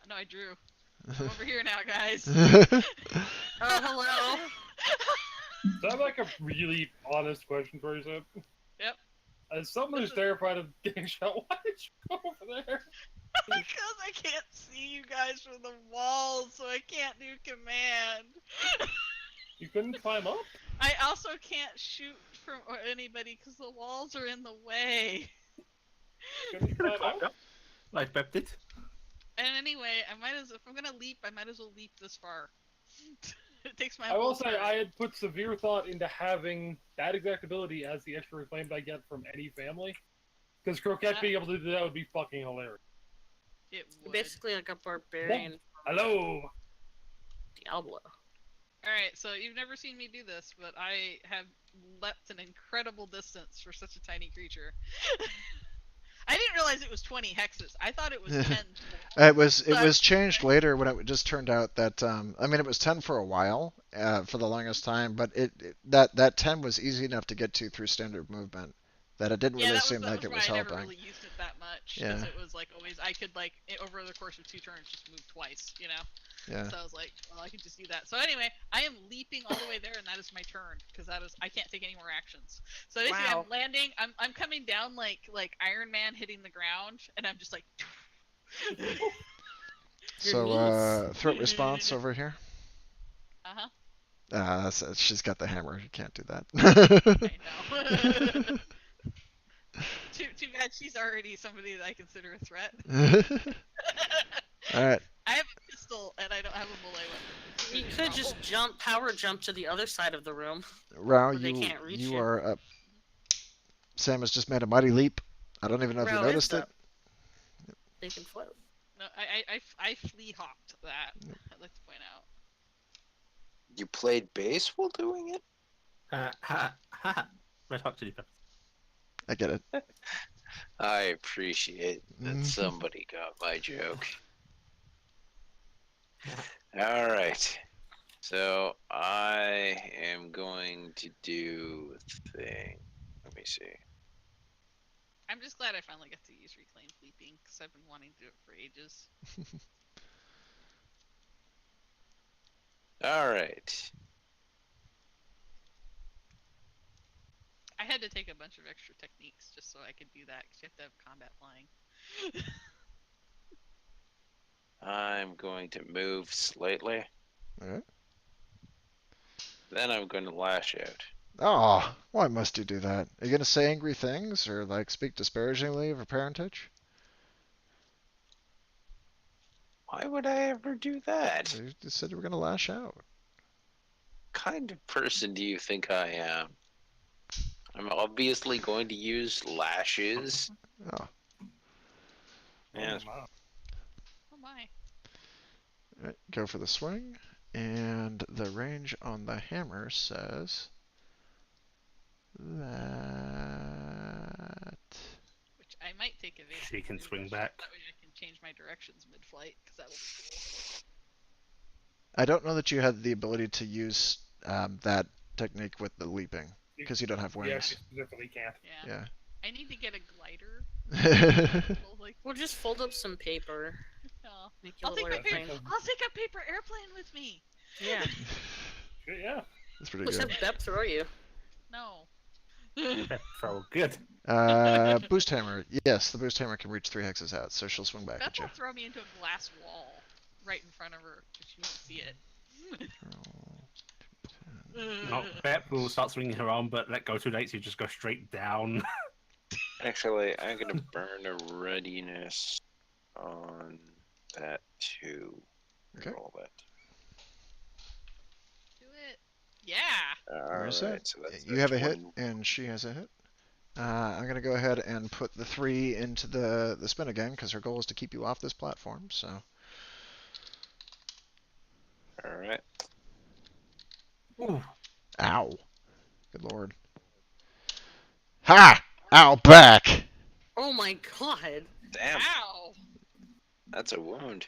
[SPEAKER 3] No, I drew. I'm over here now, guys.
[SPEAKER 2] Oh, hello.
[SPEAKER 5] Is that like a really honest question for yourself?
[SPEAKER 3] Yep.
[SPEAKER 5] As someone who's terrified of getting shot, why did you go over there?
[SPEAKER 3] Because I can't see you guys from the walls, so I can't do command.
[SPEAKER 5] You couldn't climb up?
[SPEAKER 3] I also can't shoot from anybody because the walls are in the way.
[SPEAKER 5] Couldn't climb up?
[SPEAKER 4] Like Pep did.
[SPEAKER 3] And anyway, if I'm gonna leap, I might as well leap this far. It takes my
[SPEAKER 5] I will
[SPEAKER 3] whole
[SPEAKER 5] say
[SPEAKER 3] turn.
[SPEAKER 5] I had put severe thought into having that exact ability as the extra reclaimed I get from any family. Because Croquette being able to do that would be fucking hilarious.
[SPEAKER 3] It would.
[SPEAKER 2] Basically like a barbarian
[SPEAKER 5] Hello!
[SPEAKER 2] Diablo.
[SPEAKER 3] Alright, so you've never seen me do this, but I have leapt an incredible distance for such a tiny creature. I didn't realize it was 20 hexes. I thought it was 10.
[SPEAKER 1] It was changed later when it just turned out that I mean it was 10 for a while for the longest time, but that 10 was easy enough to get to through standard movement that it didn't really seem like it was
[SPEAKER 3] why I never
[SPEAKER 1] helping.
[SPEAKER 3] really used it that much.
[SPEAKER 1] Yeah.
[SPEAKER 3] Because it was like always, I could over the course of 2 turns just move twice, you know?
[SPEAKER 1] Yeah.
[SPEAKER 3] So I was like, well, I could just do that. So anyway, I am leaping all the way there, and that is my turn because I can't take any more actions. So basically,
[SPEAKER 2] Wow.
[SPEAKER 3] I'm landing. I'm coming down like Iron Man hitting the ground, and I'm just like.
[SPEAKER 1] So threat response over here. She's got the hammer. You can't do that.
[SPEAKER 3] I know. Too bad she's already somebody that I consider a threat.
[SPEAKER 1] All right.
[SPEAKER 3] I have a pistol and I don't have a melee weapon.
[SPEAKER 2] You could just power jump to the other side of the room.
[SPEAKER 1] Rao,
[SPEAKER 2] They can't reach
[SPEAKER 1] you
[SPEAKER 2] you.
[SPEAKER 1] are up. Sam has just made a mighty leap. I don't even know if you
[SPEAKER 2] Rao
[SPEAKER 1] noticed
[SPEAKER 2] is
[SPEAKER 1] it.
[SPEAKER 2] up. They can float.
[SPEAKER 3] No, I flea hopped that. I'd like to point out.
[SPEAKER 6] You played bass while doing it?
[SPEAKER 4] Red Hot Chili Peppers.
[SPEAKER 1] I get it.
[SPEAKER 6] I appreciate that somebody got my joke. All right. So I am going to do a thing. Let me see.
[SPEAKER 3] I'm just glad I finally got to use reclaimed leaping because I've been wanting to do it for ages.
[SPEAKER 6] All right.
[SPEAKER 3] I had to take a bunch of extra techniques just so I could do that because you have to have combat flying.
[SPEAKER 6] I'm going to move slightly.
[SPEAKER 1] All right.
[SPEAKER 6] Then I'm going to lash out.
[SPEAKER 1] Oh, why must you do that? Are you gonna say angry things or like speak disparagingly of her parentage?
[SPEAKER 6] Why would I ever do that?
[SPEAKER 1] You just said you were gonna lash out.
[SPEAKER 6] Kind of person do you think I am? I'm obviously going to use lashes.
[SPEAKER 1] Oh,
[SPEAKER 6] Yeah.
[SPEAKER 3] Oh my.
[SPEAKER 1] right, go for the swing, and the range on the hammer says that.
[SPEAKER 3] Which I might take advantage.
[SPEAKER 4] She can
[SPEAKER 3] of
[SPEAKER 4] swing
[SPEAKER 3] which-
[SPEAKER 4] back.
[SPEAKER 3] That way I can change my directions mid-flight, because that'll be cool.
[SPEAKER 1] I don't know that you had the ability to use that technique with the leaping because you don't have
[SPEAKER 5] Yeah,
[SPEAKER 1] wings.
[SPEAKER 5] she specifically can't.
[SPEAKER 3] Yeah. I need to get a glider.
[SPEAKER 1] Yeah.
[SPEAKER 3] Well, like,
[SPEAKER 2] We'll just fold up some paper.
[SPEAKER 3] oh.
[SPEAKER 2] Make a
[SPEAKER 3] I'll take
[SPEAKER 2] little
[SPEAKER 3] a paper.
[SPEAKER 2] airplane.
[SPEAKER 3] I'll take a paper airplane with me.
[SPEAKER 2] Yeah.
[SPEAKER 5] Shit, yeah.
[SPEAKER 1] That's pretty
[SPEAKER 2] Let's
[SPEAKER 1] good.
[SPEAKER 2] have Bep throw you.
[SPEAKER 3] No.
[SPEAKER 4] So good.
[SPEAKER 1] Boost hammer. Yes, the boost hammer can reach 3 hexes out, so she'll swing back
[SPEAKER 3] Beth
[SPEAKER 1] at you.
[SPEAKER 3] will throw me into a glass wall right in front of her, but she won't see it.
[SPEAKER 4] No, Bep will start swinging her arm, but let go too late, so you just go straight down.
[SPEAKER 6] Actually, I'm gonna burn a readiness on that too.
[SPEAKER 1] Okay.
[SPEAKER 6] Roll that.
[SPEAKER 3] Do it. Yeah.
[SPEAKER 6] Alright,
[SPEAKER 1] Reset.
[SPEAKER 6] so that's
[SPEAKER 1] You have a hit,
[SPEAKER 6] 20.
[SPEAKER 1] and she has a hit. I'm gonna go ahead and put the 3 into the spin again because her goal is to keep you off this platform. So.
[SPEAKER 6] Alright.
[SPEAKER 4] Ooh.
[SPEAKER 1] Ow. Good lord. Ha! Ow, back!
[SPEAKER 2] Oh my god.
[SPEAKER 6] Damn,
[SPEAKER 3] Ow.
[SPEAKER 6] that's a wound.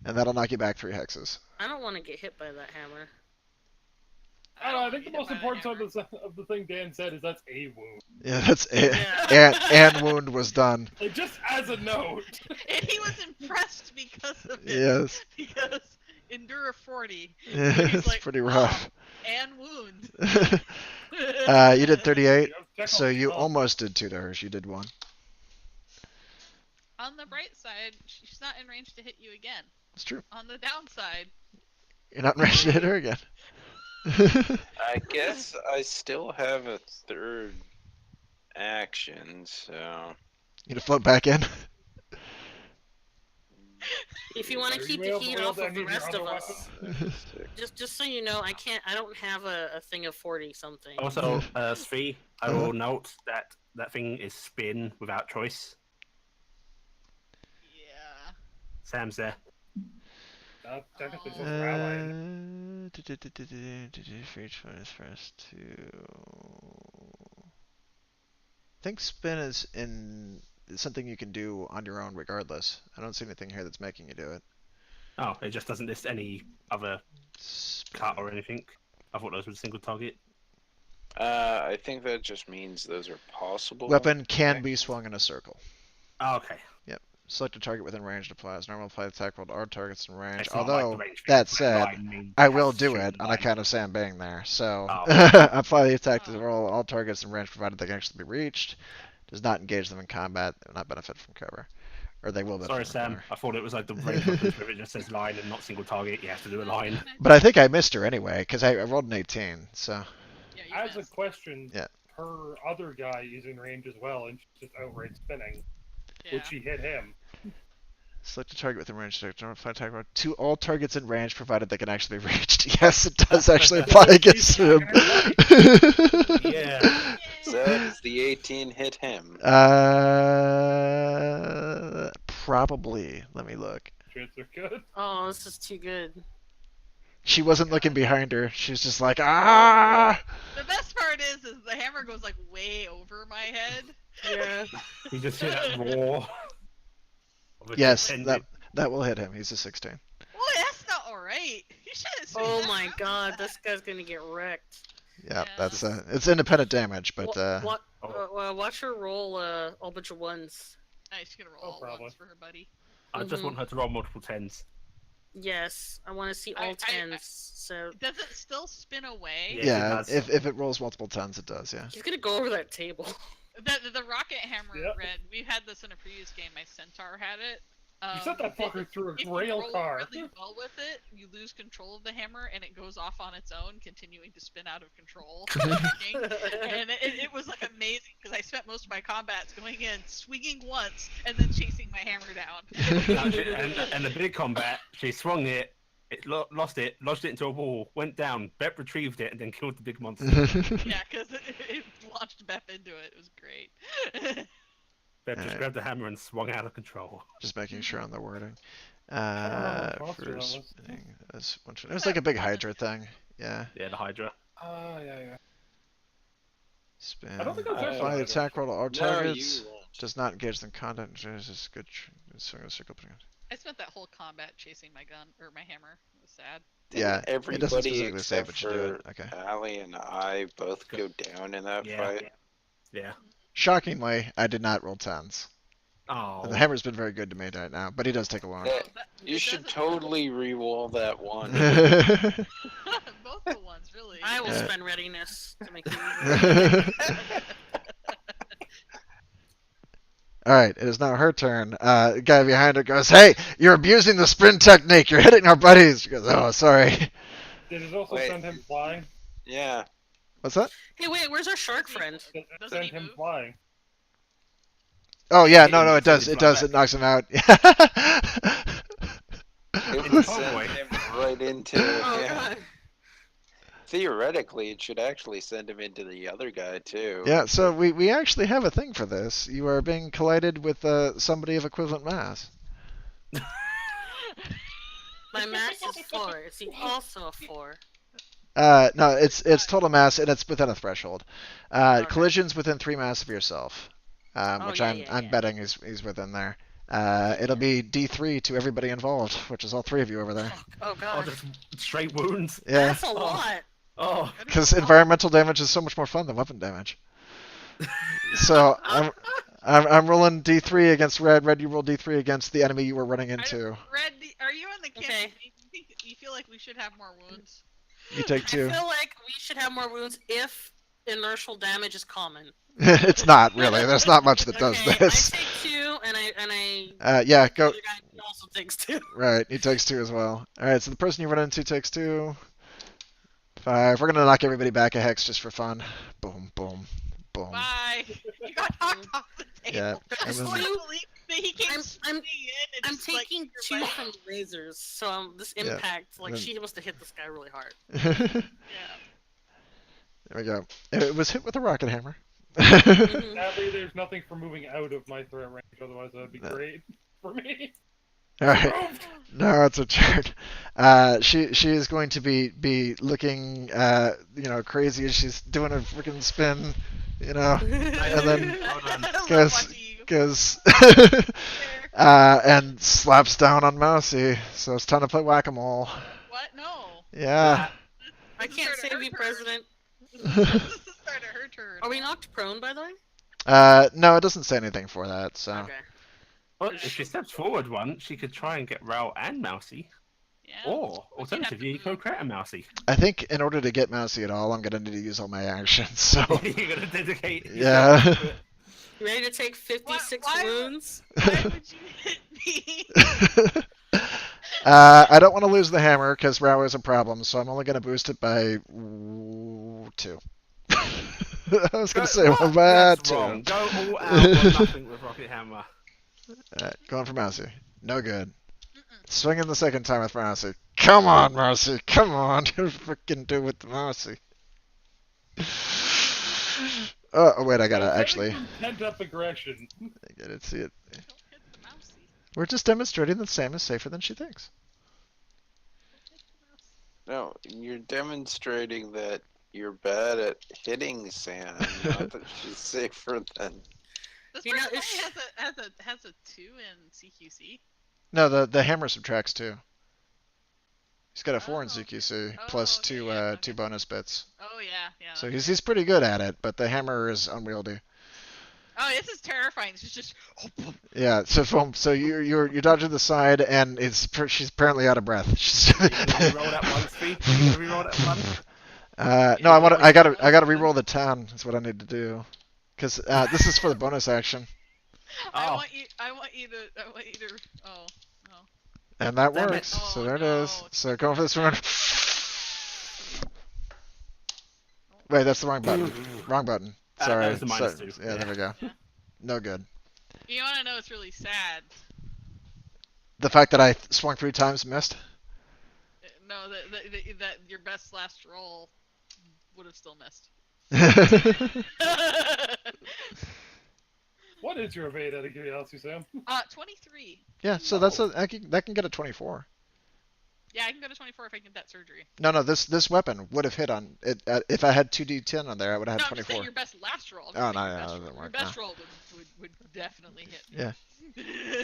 [SPEAKER 1] And that'll knock you back 3 hexes.
[SPEAKER 2] I don't want to get hit by that hammer.
[SPEAKER 5] I don't know, I
[SPEAKER 3] wanna
[SPEAKER 5] think the
[SPEAKER 3] get hit
[SPEAKER 5] most
[SPEAKER 3] by
[SPEAKER 5] important
[SPEAKER 3] hammer.
[SPEAKER 5] part of the thing Dan said is that's a wound.
[SPEAKER 1] Yeah, that's it.
[SPEAKER 2] Yeah.
[SPEAKER 1] And wound was done.
[SPEAKER 5] Like, just as a note.
[SPEAKER 3] And he was impressed because of it.
[SPEAKER 1] Yes.
[SPEAKER 3] Because endure 40
[SPEAKER 1] Yeah,
[SPEAKER 3] he's
[SPEAKER 1] it's
[SPEAKER 3] like,
[SPEAKER 1] pretty rough.
[SPEAKER 3] and wound.
[SPEAKER 1] You did 38,
[SPEAKER 5] Check
[SPEAKER 1] so
[SPEAKER 5] on-
[SPEAKER 1] you
[SPEAKER 5] oh,
[SPEAKER 1] almost did 2 to her. You did 1.
[SPEAKER 3] On the bright side, she's not in range to hit you again.
[SPEAKER 1] It's true.
[SPEAKER 3] On the downside,
[SPEAKER 1] You're not ready to hit her again.
[SPEAKER 6] I guess I still have a third action, so.
[SPEAKER 1] You to float back in?
[SPEAKER 2] If you want to
[SPEAKER 5] Are
[SPEAKER 2] keep
[SPEAKER 5] you
[SPEAKER 2] the
[SPEAKER 5] able
[SPEAKER 2] heat
[SPEAKER 5] to
[SPEAKER 2] off
[SPEAKER 5] wield
[SPEAKER 2] of the
[SPEAKER 5] any of your
[SPEAKER 2] rest of
[SPEAKER 5] other
[SPEAKER 2] us,
[SPEAKER 5] weapons?
[SPEAKER 2] just so you know, I don't have a thing of 40 something.
[SPEAKER 4] Also, Svi, I will note that that thing is spin without choice.
[SPEAKER 3] yeah.
[SPEAKER 4] Sam's there.
[SPEAKER 5] Technically,
[SPEAKER 3] Oh.
[SPEAKER 5] supposed to ally.
[SPEAKER 1] For each one is first to. I think spin is something you can do on your own regardless. I don't see anything here that's making you do it.
[SPEAKER 4] Oh, it just doesn't list any other cut or anything. I thought those were a single target.
[SPEAKER 6] I think that just means those are possible.
[SPEAKER 1] Weapon can be swung in a circle.
[SPEAKER 4] Oh, okay.
[SPEAKER 1] Select a target within range and applies normal apply attack roll to all targets in range.
[SPEAKER 4] It's not like
[SPEAKER 1] Although,
[SPEAKER 4] the range thing,
[SPEAKER 1] that
[SPEAKER 4] but
[SPEAKER 1] said,
[SPEAKER 4] line means
[SPEAKER 1] I
[SPEAKER 4] it
[SPEAKER 1] will
[SPEAKER 4] has to
[SPEAKER 1] do
[SPEAKER 4] shoot
[SPEAKER 1] it on
[SPEAKER 4] line.
[SPEAKER 1] account of Sam being there. So,
[SPEAKER 4] Oh.
[SPEAKER 1] apply the attack to
[SPEAKER 3] Oh.
[SPEAKER 1] roll all targets in range provided they can actually be reached. Does not engage them in combat. They will not benefit from cover. Or they will benefit
[SPEAKER 4] Sorry,
[SPEAKER 1] from
[SPEAKER 4] Sam.
[SPEAKER 1] cover.
[SPEAKER 4] I thought it was like the range weapons where it just says line and not single target. You have to do a line.
[SPEAKER 1] But I think I missed her anyway, because I rolled an 18, so.
[SPEAKER 3] Yeah, you
[SPEAKER 5] As a
[SPEAKER 3] missed.
[SPEAKER 5] question,
[SPEAKER 1] Yeah.
[SPEAKER 5] her other guy is in range as well, and she's just outright spinning.
[SPEAKER 3] Yeah.
[SPEAKER 5] Would she hit him?
[SPEAKER 1] Select a target within range. Don't apply attack roll to all targets in range provided they can actually be reached. Yes, it does actually apply against him.
[SPEAKER 4] Yeah.
[SPEAKER 6] So does the 18 hit him?
[SPEAKER 1] Probably. Let me look.
[SPEAKER 5] Shits are good.
[SPEAKER 2] Oh, this is too good.
[SPEAKER 1] She wasn't looking behind her. She was just like, ah!
[SPEAKER 3] The best part is the hammer goes like way over my head.
[SPEAKER 2] Yeah.
[SPEAKER 4] You just hear that roar. of a
[SPEAKER 1] Yes,
[SPEAKER 4] tendon.
[SPEAKER 1] that will hit him. He's a 16.
[SPEAKER 3] Boy, that's not alright. You should have seen
[SPEAKER 2] Oh
[SPEAKER 3] that
[SPEAKER 2] my
[SPEAKER 3] round
[SPEAKER 2] god,
[SPEAKER 3] with
[SPEAKER 2] this guy's gonna get wrecked.
[SPEAKER 1] Yeah,
[SPEAKER 3] Yeah.
[SPEAKER 1] that's it's independent damage, but
[SPEAKER 2] Watch her roll a whole bunch of ones.
[SPEAKER 3] that. Nice, she's gonna roll
[SPEAKER 5] Oh,
[SPEAKER 3] all
[SPEAKER 5] probably.
[SPEAKER 3] ones for her buddy.
[SPEAKER 4] I just
[SPEAKER 2] Mhm.
[SPEAKER 4] want her to roll multiple tens.
[SPEAKER 2] Yes, I want to see all tens. So
[SPEAKER 3] Does it still spin away?
[SPEAKER 4] Yeah.
[SPEAKER 1] yeah,
[SPEAKER 4] it does.
[SPEAKER 1] if it rolls multiple tons, it does. Yeah.
[SPEAKER 2] he's gonna go over that table.
[SPEAKER 3] The rocket hammer
[SPEAKER 5] Yep.
[SPEAKER 3] red. We had this in a previous game. My centaur had it.
[SPEAKER 5] You sent that fucker through
[SPEAKER 3] If
[SPEAKER 5] a
[SPEAKER 3] you
[SPEAKER 5] rail
[SPEAKER 3] roll
[SPEAKER 5] car.
[SPEAKER 3] really well with it, you lose control of the hammer, and it goes off on its own, continuing to spin out of control. And it was like amazing because I spent most of my combats going in, swinging once, and then chasing my hammer down.
[SPEAKER 4] And the big combat, she swung it, lost it, lodged it into a wall, went down, Bep retrieved it, and then killed the big monster.
[SPEAKER 3] Yeah, because it launched Bep into it. It was great.
[SPEAKER 4] Bep just
[SPEAKER 1] Alright.
[SPEAKER 4] grabbed the hammer and swung out of control.
[SPEAKER 1] Just making sure on the wording.
[SPEAKER 5] don't know what monster that was.
[SPEAKER 1] Spinning this one. It was like a big Hydra thing. Yeah.
[SPEAKER 4] Yeah, the Hydra.
[SPEAKER 5] Yeah.
[SPEAKER 1] Spin.
[SPEAKER 5] I don't think it was actually
[SPEAKER 1] Apply the
[SPEAKER 5] Hydra.
[SPEAKER 1] attack roll to all
[SPEAKER 6] No,
[SPEAKER 1] targets.
[SPEAKER 6] you won't.
[SPEAKER 1] Does not engage in content. Just good. Swing a circle.
[SPEAKER 3] I spent that whole combat chasing my gun or my hammer. It was sad.
[SPEAKER 6] Didn't
[SPEAKER 1] Yeah, it doesn't
[SPEAKER 6] everybody
[SPEAKER 1] specifically say,
[SPEAKER 6] except
[SPEAKER 1] but you do
[SPEAKER 6] for
[SPEAKER 1] it. Okay.
[SPEAKER 6] Allie and I both go down in that
[SPEAKER 4] Yeah.
[SPEAKER 6] fight?
[SPEAKER 4] Yeah.
[SPEAKER 1] Shockingly, I did not roll tens.
[SPEAKER 4] Oh.
[SPEAKER 1] The hammer's been very good to me right now, but he does take a long.
[SPEAKER 6] Yeah,
[SPEAKER 3] Oh,
[SPEAKER 6] you
[SPEAKER 3] it
[SPEAKER 6] should
[SPEAKER 3] doesn't-
[SPEAKER 6] totally re-roll that one.
[SPEAKER 3] Both the ones, really.
[SPEAKER 2] I will
[SPEAKER 1] Yeah.
[SPEAKER 2] spend readiness to make it easier.
[SPEAKER 1] All right, it is now her turn. The guy behind her goes, "Hey, you're abusing the sprint technique. You're hitting our buddies." She goes, "Oh, sorry."
[SPEAKER 5] Did it also
[SPEAKER 6] Wait.
[SPEAKER 5] send him flying?
[SPEAKER 6] Yeah.
[SPEAKER 1] What's that?
[SPEAKER 2] Hey, wait, where's our shark friend?
[SPEAKER 5] Did it
[SPEAKER 3] Doesn't
[SPEAKER 5] send
[SPEAKER 3] he
[SPEAKER 5] him
[SPEAKER 3] move?
[SPEAKER 5] flying?
[SPEAKER 1] Oh yeah,
[SPEAKER 4] It
[SPEAKER 1] no, it
[SPEAKER 4] knocks
[SPEAKER 1] does.
[SPEAKER 4] him
[SPEAKER 1] It does.
[SPEAKER 4] back.
[SPEAKER 1] It knocks him out.
[SPEAKER 6] It would
[SPEAKER 4] Oh,
[SPEAKER 6] send
[SPEAKER 4] boy.
[SPEAKER 6] him right into.
[SPEAKER 2] Oh,
[SPEAKER 6] Yeah.
[SPEAKER 2] God.
[SPEAKER 6] Theoretically, it should actually send him into the other guy too.
[SPEAKER 1] Yeah, so we actually have a thing for this. You are being collided with somebody of equivalent mass.
[SPEAKER 2] My mass is 4. Is he also a 4?
[SPEAKER 1] No, it's total mass and it's within a threshold.
[SPEAKER 2] Okay.
[SPEAKER 1] Collisions within 3 mass of yourself,
[SPEAKER 2] Oh,
[SPEAKER 1] which
[SPEAKER 2] yeah,
[SPEAKER 1] I'm
[SPEAKER 2] yeah,
[SPEAKER 1] I'm
[SPEAKER 2] yeah.
[SPEAKER 1] betting he's within there. It'll be D3 to everybody involved, which is all 3 of you over there.
[SPEAKER 2] Oh,
[SPEAKER 4] Oh,
[SPEAKER 2] God.
[SPEAKER 4] just straight wounds.
[SPEAKER 1] Yeah,
[SPEAKER 2] That's a lot.
[SPEAKER 4] Oh.
[SPEAKER 1] because environmental damage is so much more fun than weapon damage. So I'm rolling D3 against red. Red, you roll D3 against the enemy you were running into.
[SPEAKER 3] Red, are you in the
[SPEAKER 2] Okay.
[SPEAKER 3] campaign? You feel like we should have more wounds?
[SPEAKER 1] You take
[SPEAKER 2] I
[SPEAKER 1] 2.
[SPEAKER 2] feel like we should have more wounds if inertial damage is common.
[SPEAKER 1] It's not really. There's not much that does
[SPEAKER 2] Okay,
[SPEAKER 1] this.
[SPEAKER 2] I take 2, and I.
[SPEAKER 1] Yeah,
[SPEAKER 2] the
[SPEAKER 1] go.
[SPEAKER 2] other guy also takes 2.
[SPEAKER 1] Right, he takes 2 as well. Alright, so the person you run into takes 2. 5. We're gonna knock everybody back a hex just for fun. Boom, boom, boom.
[SPEAKER 3] Bye. You got knocked off the
[SPEAKER 1] Yeah,
[SPEAKER 3] table.
[SPEAKER 1] and
[SPEAKER 3] I
[SPEAKER 1] then-
[SPEAKER 3] can't believe that he came
[SPEAKER 2] I'm-
[SPEAKER 3] swinging in and
[SPEAKER 2] I'm
[SPEAKER 3] just, like,
[SPEAKER 2] taking
[SPEAKER 3] you're
[SPEAKER 2] 2
[SPEAKER 3] like-
[SPEAKER 2] from lasers, so this
[SPEAKER 1] Yeah,
[SPEAKER 2] impact, like,
[SPEAKER 1] then-
[SPEAKER 2] she must have hit this guy really hard.
[SPEAKER 1] There
[SPEAKER 3] Yeah.
[SPEAKER 1] we go. It was hit with a rocket hammer.
[SPEAKER 2] Mhm.
[SPEAKER 5] Sadly, there's nothing for moving out of my threat range. Otherwise, that'd be
[SPEAKER 1] No.
[SPEAKER 5] great for me.
[SPEAKER 1] Alright. No, it's a turn. She is going to be looking crazy as she's doing a freaking spin, and then
[SPEAKER 4] Well done.
[SPEAKER 3] I love
[SPEAKER 1] goes
[SPEAKER 3] watching you.
[SPEAKER 1] goes
[SPEAKER 3] There.
[SPEAKER 1] and slaps down on Mousy. So it's time to play whack-a-mole.
[SPEAKER 3] What? No.
[SPEAKER 1] Yeah.
[SPEAKER 2] I
[SPEAKER 3] This is
[SPEAKER 2] can't
[SPEAKER 3] sort of
[SPEAKER 2] save
[SPEAKER 3] her
[SPEAKER 2] you,
[SPEAKER 3] turn.
[SPEAKER 2] President.
[SPEAKER 3] This is the start of her turn.
[SPEAKER 2] Are we knocked prone, by the way?
[SPEAKER 1] No, it doesn't say anything for that. So
[SPEAKER 2] Okay.
[SPEAKER 4] Well, if she steps forward one, she could try and get Raoul and Mousy.
[SPEAKER 3] Yeah.
[SPEAKER 4] Or,
[SPEAKER 3] But you'd have to
[SPEAKER 4] alternatively, you could create a Mousy.
[SPEAKER 1] I think in order to get Mousy at all, I'm gonna need to use all my actions. So
[SPEAKER 4] You're gonna dedicate.
[SPEAKER 1] Yeah.
[SPEAKER 4] yourself to it.
[SPEAKER 2] You ready to take 56
[SPEAKER 3] Why-
[SPEAKER 2] wounds?
[SPEAKER 3] Why would you hit me?
[SPEAKER 1] I don't want to lose the hammer because Rao is a problem, so I'm only gonna boost it by 2. I was gonna say
[SPEAKER 4] What?
[SPEAKER 1] one by
[SPEAKER 4] That's
[SPEAKER 1] 2.
[SPEAKER 4] wrong. Go all out or nothing with Rocket Hammer.
[SPEAKER 1] Alright, going for Mousy. No good. Swinging the second time with Mousy. Come on, Mousy. Come on. You freaking do it with the Mousy. Oh, wait, I gotta
[SPEAKER 5] Sending
[SPEAKER 1] actually.
[SPEAKER 5] some pent-up aggression.
[SPEAKER 1] I gotta see it.
[SPEAKER 3] Don't hit the mousey.
[SPEAKER 1] We're just demonstrating that Sam is safer than she thinks.
[SPEAKER 6] No, you're demonstrating that you're bad at hitting Sam, not that she's safer than.
[SPEAKER 3] This
[SPEAKER 2] You know,
[SPEAKER 3] person
[SPEAKER 2] if-
[SPEAKER 3] only has a 2 in CQC.
[SPEAKER 1] No, the hammer subtracts 2. He's got a 4 in
[SPEAKER 3] Oh.
[SPEAKER 1] CQC
[SPEAKER 3] Oh,
[SPEAKER 1] plus
[SPEAKER 3] okay,
[SPEAKER 1] 2
[SPEAKER 3] yeah,
[SPEAKER 1] 2
[SPEAKER 3] okay.
[SPEAKER 1] bonus bits.
[SPEAKER 3] Oh yeah.
[SPEAKER 1] So
[SPEAKER 3] that's
[SPEAKER 1] he's pretty good at it, but the hammer is unwieldy.
[SPEAKER 3] Oh, this is terrifying. It's just.
[SPEAKER 1] Yeah, so you're dodging the side, and she's apparently out of breath. She's
[SPEAKER 4] You gonna re-roll that one, Speed? You gonna re-roll that one?
[SPEAKER 1] no, I gotta re-roll the 10. That's what I need to do, because this is for the bonus action.
[SPEAKER 3] I
[SPEAKER 4] Oh.
[SPEAKER 3] want you. I want you to. I want you to. Oh no.
[SPEAKER 1] And that
[SPEAKER 4] Damn it.
[SPEAKER 1] works. So
[SPEAKER 3] Oh,
[SPEAKER 1] there it
[SPEAKER 3] no,
[SPEAKER 1] is.
[SPEAKER 3] it's
[SPEAKER 1] So
[SPEAKER 3] not
[SPEAKER 1] going for this one. Wait, that's the wrong button. Wrong button.
[SPEAKER 4] That
[SPEAKER 1] Sorry.
[SPEAKER 4] was the -2.
[SPEAKER 1] Yeah, there we go.
[SPEAKER 3] Yeah.
[SPEAKER 1] No good.
[SPEAKER 3] You want to know what's really sad?
[SPEAKER 1] The fact that I swung 3 times missed.
[SPEAKER 3] No, that your best last roll would have still missed.
[SPEAKER 5] What is your evade out of curiosity, Sam?
[SPEAKER 3] 23.
[SPEAKER 1] Yeah, so that can get a 24.
[SPEAKER 3] Yeah, I can go to 24 if I get that surgery.
[SPEAKER 1] No, this weapon would have hit on it if I had 2d10 on there. I would have
[SPEAKER 3] No,
[SPEAKER 1] had
[SPEAKER 3] I'm just
[SPEAKER 1] 24.
[SPEAKER 3] saying your best last roll.
[SPEAKER 1] Oh, no,
[SPEAKER 3] your
[SPEAKER 1] yeah,
[SPEAKER 3] best
[SPEAKER 1] that
[SPEAKER 3] roll.
[SPEAKER 1] doesn't
[SPEAKER 3] Your
[SPEAKER 1] work,
[SPEAKER 3] best
[SPEAKER 1] no.
[SPEAKER 3] roll would definitely hit.
[SPEAKER 1] Yeah.
[SPEAKER 3] Yeah.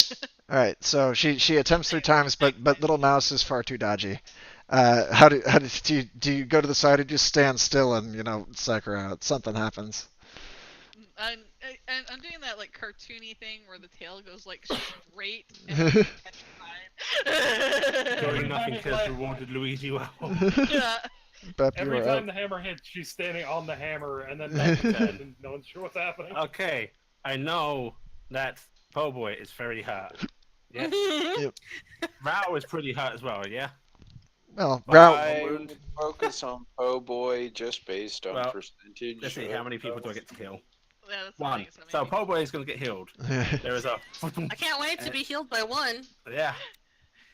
[SPEAKER 1] All right, so she attempts 3 times, but little mouse is far too dodgy. How do you go to the side or just stand still and psych her out? Something happens.
[SPEAKER 3] And I'm doing that like cartoony thing where the tail goes like straight and then petrified.
[SPEAKER 4] Doing nothing has rewarded Luigi well.
[SPEAKER 3] Yeah.
[SPEAKER 1] Bep, you
[SPEAKER 5] Every
[SPEAKER 1] are
[SPEAKER 5] time
[SPEAKER 1] up.
[SPEAKER 5] the hammer hits, she's standing on the hammer, and then back to bed, and no one's sure what's happening.
[SPEAKER 4] Okay, I know that Po Boy is very hurt. Yeah. Rao is pretty hurt as well, yeah?
[SPEAKER 1] Well,
[SPEAKER 6] I would focus on Po Boy just based on
[SPEAKER 4] Well,
[SPEAKER 6] percentage.
[SPEAKER 4] Let's see, how many people do I get to heal?
[SPEAKER 3] Yeah, that's the
[SPEAKER 4] One.
[SPEAKER 3] thing,
[SPEAKER 4] So
[SPEAKER 3] maybe-
[SPEAKER 4] Po Boy is going to get healed. There is a...
[SPEAKER 2] I can't wait to be healed by one.
[SPEAKER 4] Yeah.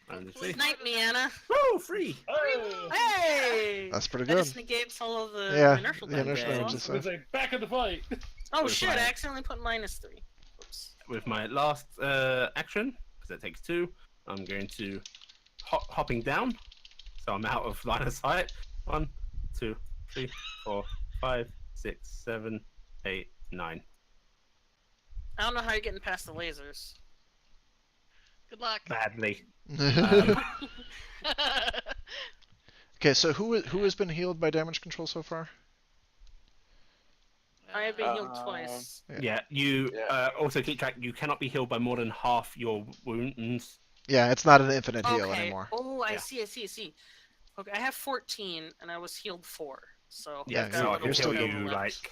[SPEAKER 4] And let's see.
[SPEAKER 2] Night, me, Anna.
[SPEAKER 4] Woo, free!
[SPEAKER 5] Oh,
[SPEAKER 2] Hey!
[SPEAKER 1] That's pretty
[SPEAKER 2] That
[SPEAKER 1] good.
[SPEAKER 2] just negates all of the
[SPEAKER 1] Yeah,
[SPEAKER 2] inertial
[SPEAKER 1] the
[SPEAKER 2] damage.
[SPEAKER 1] inertial
[SPEAKER 2] That's
[SPEAKER 1] damage is-
[SPEAKER 2] awesome.
[SPEAKER 5] I was like, back in the fight.
[SPEAKER 2] Oh
[SPEAKER 4] With
[SPEAKER 2] shit,
[SPEAKER 4] my-
[SPEAKER 2] I accidentally put -3. Oops.
[SPEAKER 4] With my last action, because that takes 2, I'm going to hopping down. So I'm out of line of sight. 1, 2, 3, 4, 5, 6, 7, 8, 9.
[SPEAKER 2] I don't know how you're getting past the lasers.
[SPEAKER 3] Good luck.
[SPEAKER 4] Badly.
[SPEAKER 1] Okay, so who has been healed by damage control so far?
[SPEAKER 2] I have been healed twice.
[SPEAKER 4] Yeah, you
[SPEAKER 6] Yeah.
[SPEAKER 4] also keep track. You cannot be healed by more than half your wounds.
[SPEAKER 1] Yeah, it's not an infinite heal
[SPEAKER 2] Okay.
[SPEAKER 1] anymore.
[SPEAKER 2] Oh, I
[SPEAKER 4] Yeah.
[SPEAKER 2] see. Okay, I have 14, and I was healed 4. So
[SPEAKER 1] Yeah,
[SPEAKER 2] I've got
[SPEAKER 4] so
[SPEAKER 2] a
[SPEAKER 4] I
[SPEAKER 2] little
[SPEAKER 4] can
[SPEAKER 1] still
[SPEAKER 4] heal
[SPEAKER 2] bit
[SPEAKER 4] you
[SPEAKER 2] left.
[SPEAKER 4] like,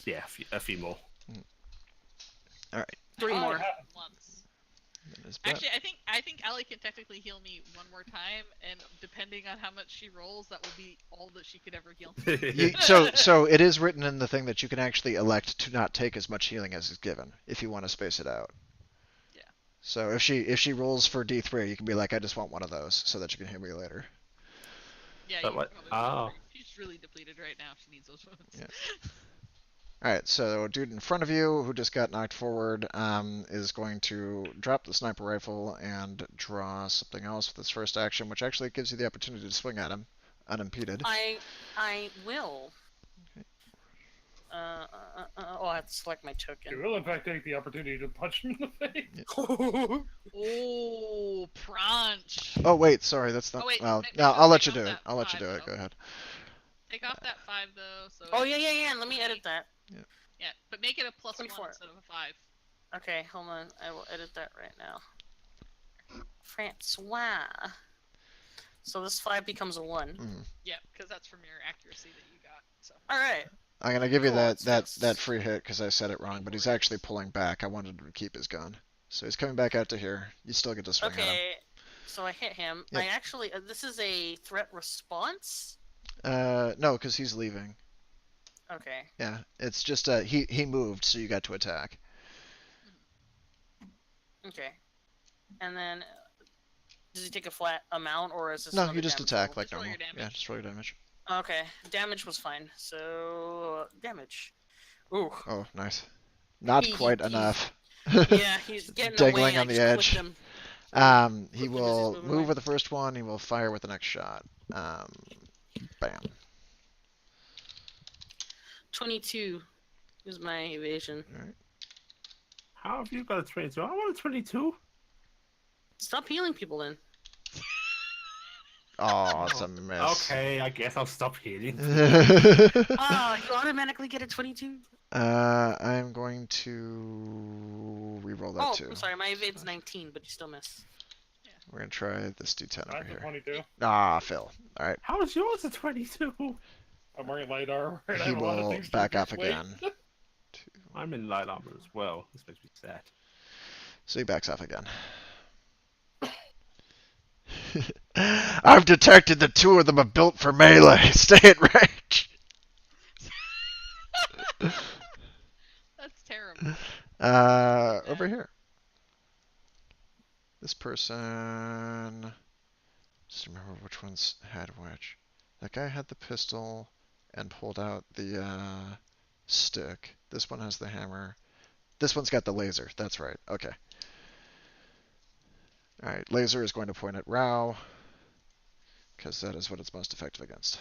[SPEAKER 4] yeah, a few more.
[SPEAKER 1] All right.
[SPEAKER 2] 3 more.
[SPEAKER 3] Once.
[SPEAKER 1] That is Bep.
[SPEAKER 3] Actually, I think Allie can technically heal me one more time, and depending on how much she rolls, that will be all that she could ever heal me.
[SPEAKER 1] So it is written in the thing that you can actually elect to not take as much healing as is given if you want to space it out.
[SPEAKER 3] Yeah.
[SPEAKER 1] So if she rolls for D3, you can be like, I just want one of those so that you can heal me later.
[SPEAKER 3] Yeah,
[SPEAKER 4] But
[SPEAKER 3] you
[SPEAKER 4] what-
[SPEAKER 3] probably
[SPEAKER 4] oh.
[SPEAKER 3] should. She's really depleted right now. She needs those wounds.
[SPEAKER 1] Yeah. All right, so dude in front of you who just got knocked forward is going to drop the sniper rifle and draw something else with his first action, which actually gives you the opportunity to swing at him unimpeded.
[SPEAKER 2] I will. Oh, I have to select my
[SPEAKER 5] You
[SPEAKER 2] token.
[SPEAKER 5] will, in fact, take the opportunity to punch him in the face.
[SPEAKER 3] Oh, crunch.
[SPEAKER 1] Oh wait, sorry, that's not.
[SPEAKER 3] Oh, wait,
[SPEAKER 1] well,
[SPEAKER 3] maybe
[SPEAKER 1] no,
[SPEAKER 3] I
[SPEAKER 1] I'll let
[SPEAKER 3] should
[SPEAKER 1] you
[SPEAKER 3] take
[SPEAKER 1] do
[SPEAKER 3] off
[SPEAKER 1] it.
[SPEAKER 3] that
[SPEAKER 1] I'll let you
[SPEAKER 3] 5,
[SPEAKER 1] do it.
[SPEAKER 3] though.
[SPEAKER 1] Go ahead.
[SPEAKER 3] Take off that 5 though. So
[SPEAKER 2] Oh
[SPEAKER 3] it's-
[SPEAKER 2] yeah. Let me edit that.
[SPEAKER 3] Yeah, but make it a +1
[SPEAKER 2] 24.
[SPEAKER 3] instead of a 5.
[SPEAKER 2] Okay, hold on. I will edit that right now. Francois. So this 5 becomes a 1.
[SPEAKER 1] Mhm.
[SPEAKER 3] Yeah, because that's from your accuracy that you got. So.
[SPEAKER 2] All right.
[SPEAKER 1] I'm gonna give you
[SPEAKER 2] Cool,
[SPEAKER 1] that free hit because I said it wrong, but he's actually pulling back. I wanted him to keep his gun, so he's coming back out to here. You still get to swing at him.
[SPEAKER 2] Okay. So I hit him.
[SPEAKER 1] Yep.
[SPEAKER 2] I actually. This is a threat response.
[SPEAKER 1] No, because he's leaving.
[SPEAKER 2] Okay.
[SPEAKER 1] Yeah, it's just he moved, so you got to attack.
[SPEAKER 2] Okay. And then, does he take a flat amount, or is this?
[SPEAKER 1] No,
[SPEAKER 2] another
[SPEAKER 1] you just
[SPEAKER 2] damage
[SPEAKER 1] attack
[SPEAKER 2] roll?
[SPEAKER 1] like
[SPEAKER 3] Just roll
[SPEAKER 1] normal.
[SPEAKER 3] your
[SPEAKER 1] Yeah,
[SPEAKER 3] damage.
[SPEAKER 1] just roll your damage.
[SPEAKER 2] Okay, damage was fine. So damage. Ooh.
[SPEAKER 1] Oh, nice. Not quite
[SPEAKER 2] He's-
[SPEAKER 1] enough.
[SPEAKER 2] Yeah, he's getting
[SPEAKER 1] Dangling
[SPEAKER 2] away.
[SPEAKER 1] on
[SPEAKER 2] I
[SPEAKER 1] the
[SPEAKER 2] just
[SPEAKER 1] edge.
[SPEAKER 2] clicked him.
[SPEAKER 1] He
[SPEAKER 2] Quick him as he's
[SPEAKER 1] will
[SPEAKER 2] moving
[SPEAKER 1] move
[SPEAKER 2] away.
[SPEAKER 1] with the first one. He will fire with the next shot. Bam.
[SPEAKER 2] 22 is my evasion.
[SPEAKER 4] How have you got a 22? I want a 22.
[SPEAKER 2] Stop healing people then.
[SPEAKER 1] Oh, it's a miss.
[SPEAKER 4] Okay, I guess I'll stop healing.
[SPEAKER 2] Ah, you automatically get a 22.
[SPEAKER 1] I'm going to re-roll that
[SPEAKER 2] Oh,
[SPEAKER 1] too.
[SPEAKER 2] I'm sorry, my evade's 19, but you still miss.
[SPEAKER 1] We're gonna try this D10 over
[SPEAKER 5] I'm
[SPEAKER 1] here.
[SPEAKER 5] 22.
[SPEAKER 1] Ah, Phil. All right.
[SPEAKER 4] How is yours a 22?
[SPEAKER 5] I'm wearing light armor. And I
[SPEAKER 1] He
[SPEAKER 5] have a lot of
[SPEAKER 1] will
[SPEAKER 5] things to
[SPEAKER 1] back
[SPEAKER 5] do.
[SPEAKER 1] off
[SPEAKER 5] Wait.
[SPEAKER 1] again. 2,
[SPEAKER 4] I'm in light armor as well. This makes me sad.
[SPEAKER 1] So he backs off again. I've detected the two of them are built for melee. Stay at range.
[SPEAKER 3] That's terrible.
[SPEAKER 1] Over here. This person. Just remember which ones had which. That guy had the pistol and pulled out the stick. This one has the hammer. This one's got the laser. That's right. Okay. Alright, laser is going to point at Rao, because that is what it's most effective against.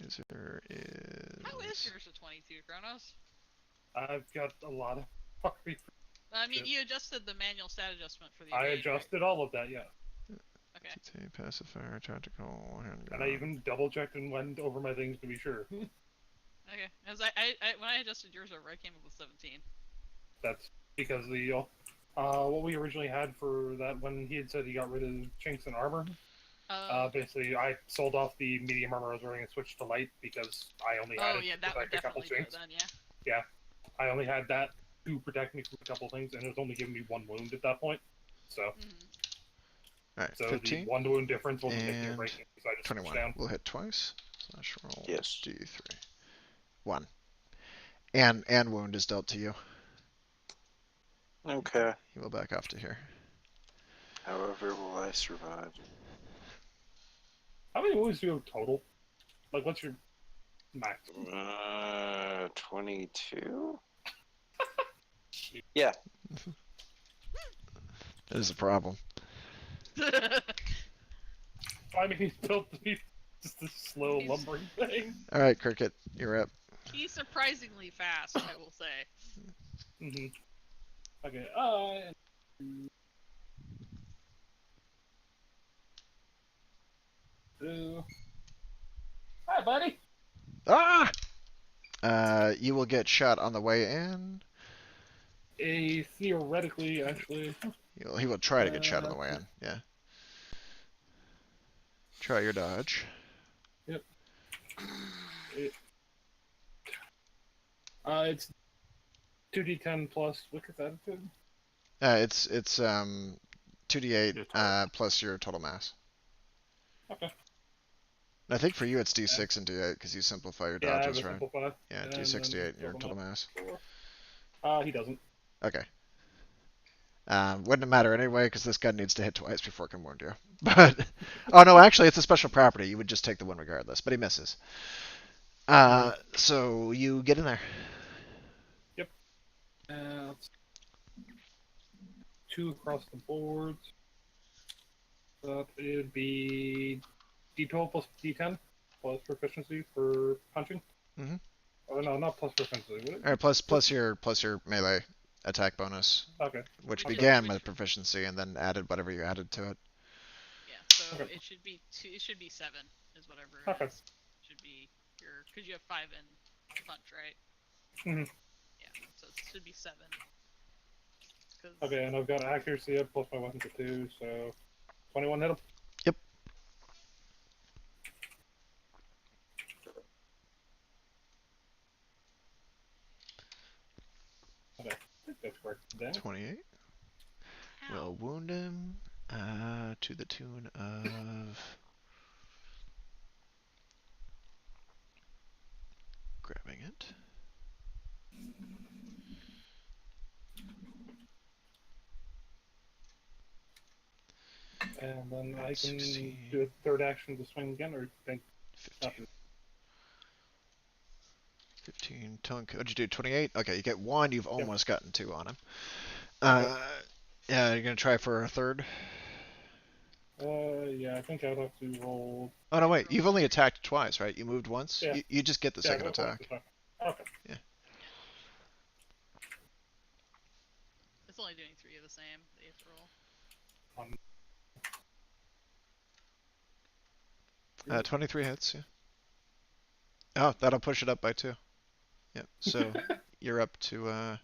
[SPEAKER 1] Laser
[SPEAKER 3] How is
[SPEAKER 1] is...
[SPEAKER 3] yours a 22, Kronos?
[SPEAKER 5] I've got a lot of fuckery.
[SPEAKER 3] I mean, you adjusted the manual stat adjustment for the
[SPEAKER 5] I
[SPEAKER 3] evade, right?
[SPEAKER 5] adjusted all of that, yeah.
[SPEAKER 3] Okay.
[SPEAKER 1] TT, pacifier, tactical, handgun.
[SPEAKER 5] And I even double checked and went over my things to be sure.
[SPEAKER 3] Okay. As I when I adjusted yours over, I came up with 17.
[SPEAKER 5] That's because the what we originally had for that when he had said he got rid of chinks in armor.
[SPEAKER 3] Okay.
[SPEAKER 5] Basically, I sold off the medium armor I was wearing and switched to light because I only had
[SPEAKER 3] Oh
[SPEAKER 5] it
[SPEAKER 3] yeah,
[SPEAKER 5] to
[SPEAKER 3] that would
[SPEAKER 5] protect a couple
[SPEAKER 3] definitely do it
[SPEAKER 5] chinks.
[SPEAKER 3] then. Yeah.
[SPEAKER 5] I only had that to protect me from a couple things, and it was only giving me one wound at that point. So,
[SPEAKER 1] Alright,
[SPEAKER 5] so
[SPEAKER 1] 15
[SPEAKER 5] the one wound difference wasn't making or
[SPEAKER 1] and
[SPEAKER 5] breaking, so I just switched
[SPEAKER 1] 21.
[SPEAKER 5] down.
[SPEAKER 1] We'll hit twice. Slash roll
[SPEAKER 6] Yes.
[SPEAKER 1] D3. 1. And wound is dealt to you.
[SPEAKER 6] Okay.
[SPEAKER 1] He will back off to here.
[SPEAKER 6] However, will I survive?
[SPEAKER 5] How many wounds do you have total? Like, what's your max?
[SPEAKER 6] 22? Yeah.
[SPEAKER 1] That is a problem.
[SPEAKER 5] I mean, he's built to be just a slow
[SPEAKER 3] He's-
[SPEAKER 5] lumbering thing.
[SPEAKER 1] Alright, Cricket, you're up.
[SPEAKER 3] He's surprisingly fast, I will say.
[SPEAKER 5] Okay, hi, buddy.
[SPEAKER 1] Ah! You will get shot on the way in.
[SPEAKER 5] Theoretically, actually.
[SPEAKER 1] He will try to get shot on the way in. Yeah. Try your dodge.
[SPEAKER 5] Yep. It's 2d10 plus wicked attitude.
[SPEAKER 1] It's 2d8
[SPEAKER 4] Your total.
[SPEAKER 1] plus your total mass.
[SPEAKER 5] Okay.
[SPEAKER 1] And I think for you it's d6 and d8 because you simplify your
[SPEAKER 5] Yeah, I have
[SPEAKER 1] dodges,
[SPEAKER 5] a
[SPEAKER 1] right?
[SPEAKER 5] simple 5.
[SPEAKER 1] Yeah,
[SPEAKER 5] And
[SPEAKER 1] d6,
[SPEAKER 5] then
[SPEAKER 1] d8, and your total mass.
[SPEAKER 5] 4. He doesn't.
[SPEAKER 1] Okay. Wouldn't matter anyway because this gun needs to hit twice before it can wound you. But oh no, actually it's a special property. You would just take the one regardless, but he misses. So you get in there.
[SPEAKER 5] Yep. 2 across the board. That would be d12 plus d10 plus proficiency for punching.
[SPEAKER 1] Mhm.
[SPEAKER 5] Oh no, not plus proficiency. Would it?
[SPEAKER 1] All right, plus your melee attack bonus,
[SPEAKER 5] Okay.
[SPEAKER 1] which
[SPEAKER 5] Okay.
[SPEAKER 1] began with proficiency and then added whatever you added to it.
[SPEAKER 3] Yeah, so
[SPEAKER 5] Okay.
[SPEAKER 3] it should be 2. It should be 7, is whatever it
[SPEAKER 5] Okay.
[SPEAKER 3] is. Should be your because you have 5 in punch, right?
[SPEAKER 5] Mhm.
[SPEAKER 3] Yeah, so it should be 7.
[SPEAKER 5] Okay, and I've got accuracy up plus my weapon for 2, so 21 hit him.
[SPEAKER 1] Yep.
[SPEAKER 5] Okay, I think that's correct. Damage.
[SPEAKER 1] 28
[SPEAKER 3] Ow.
[SPEAKER 1] will wound him to the tune of grabbing it.
[SPEAKER 5] And then I can
[SPEAKER 1] 16.
[SPEAKER 5] do a third action to swing again, or think
[SPEAKER 1] 15.
[SPEAKER 5] nothing.
[SPEAKER 1] 15. What'd you do? 28? Okay, you get 1. You've almost gotten 2 on him.
[SPEAKER 5] Okay.
[SPEAKER 1] Yeah, you're going to try for a third?
[SPEAKER 5] Yeah, I think I'd have to roll.
[SPEAKER 1] Oh, no, wait. You've only attacked twice, right? You moved once?
[SPEAKER 5] Yeah.
[SPEAKER 1] You just get the second
[SPEAKER 5] roll
[SPEAKER 1] attack.
[SPEAKER 5] this time. Okay.
[SPEAKER 3] It's only doing 3 of the same that you have to roll.
[SPEAKER 1] 23 hits, yeah. Oh, that'll push it up by 2. Yep, so you're up to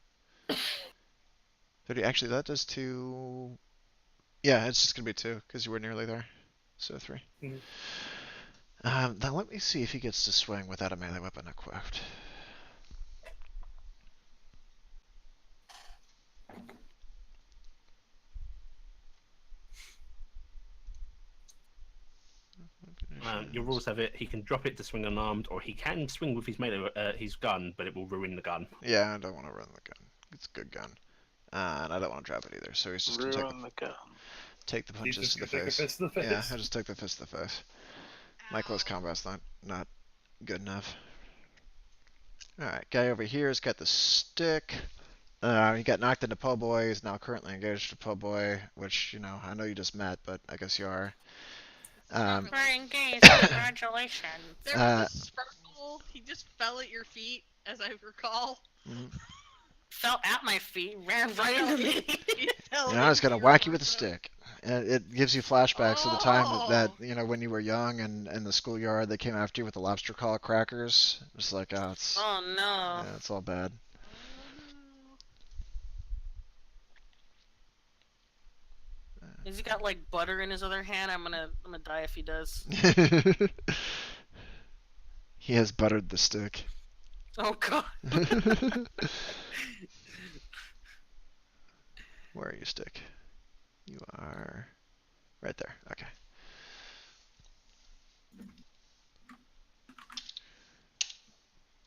[SPEAKER 1] 30. Actually, that does 2. Yeah, it's just going to be 2 because you were nearly there. So 3.
[SPEAKER 4] Mhm.
[SPEAKER 1] Now let me see if he gets to swing without a melee weapon equipped.
[SPEAKER 4] Your rules have it. He can drop it to swing unarmed, or he can swing with his melee, his gun, but it will ruin the gun.
[SPEAKER 1] Yeah, I don't want to run the gun. It's a good gun. And I don't want to drop it either, so he's just going to
[SPEAKER 6] Ruin the gun.
[SPEAKER 1] take the
[SPEAKER 5] He's
[SPEAKER 1] punches
[SPEAKER 5] just
[SPEAKER 1] to the
[SPEAKER 5] gonna take a
[SPEAKER 1] face.
[SPEAKER 5] fist to the
[SPEAKER 1] Yeah,
[SPEAKER 5] face.
[SPEAKER 1] I just took the fist to the face. My close
[SPEAKER 3] Ow.
[SPEAKER 1] combat's not good enough. Alright, guy over here has got the stick. He got knocked into Po' Boy. He's now currently engaged to Po' Boy, which, you know, I know you just met, but I guess you are.
[SPEAKER 3] It's not
[SPEAKER 1] Um,
[SPEAKER 3] really.
[SPEAKER 2] We're engaged. Congratulations.
[SPEAKER 3] There was a sparkle. He just fell at your feet, as I recall.
[SPEAKER 1] mhm.
[SPEAKER 2] Fell at my feet, ran right into me.
[SPEAKER 3] He fell
[SPEAKER 1] And I was
[SPEAKER 3] into
[SPEAKER 1] going to
[SPEAKER 3] your
[SPEAKER 1] whack you with a
[SPEAKER 3] torso.
[SPEAKER 1] stick. And it gives you flashbacks of the time that,
[SPEAKER 3] Oh.
[SPEAKER 1] you know, when you were young and in the schoolyard, they came after you with the lobster claw crackers. It's like, oh, it's,
[SPEAKER 2] Oh no.
[SPEAKER 1] yeah, it's all bad.
[SPEAKER 3] Oh no.
[SPEAKER 2] Has he got like butter in his other hand? I'm gonna die if he does.
[SPEAKER 1] He has buttered the stick.
[SPEAKER 2] Oh god.
[SPEAKER 1] Where are you, stick? You are right there. Okay.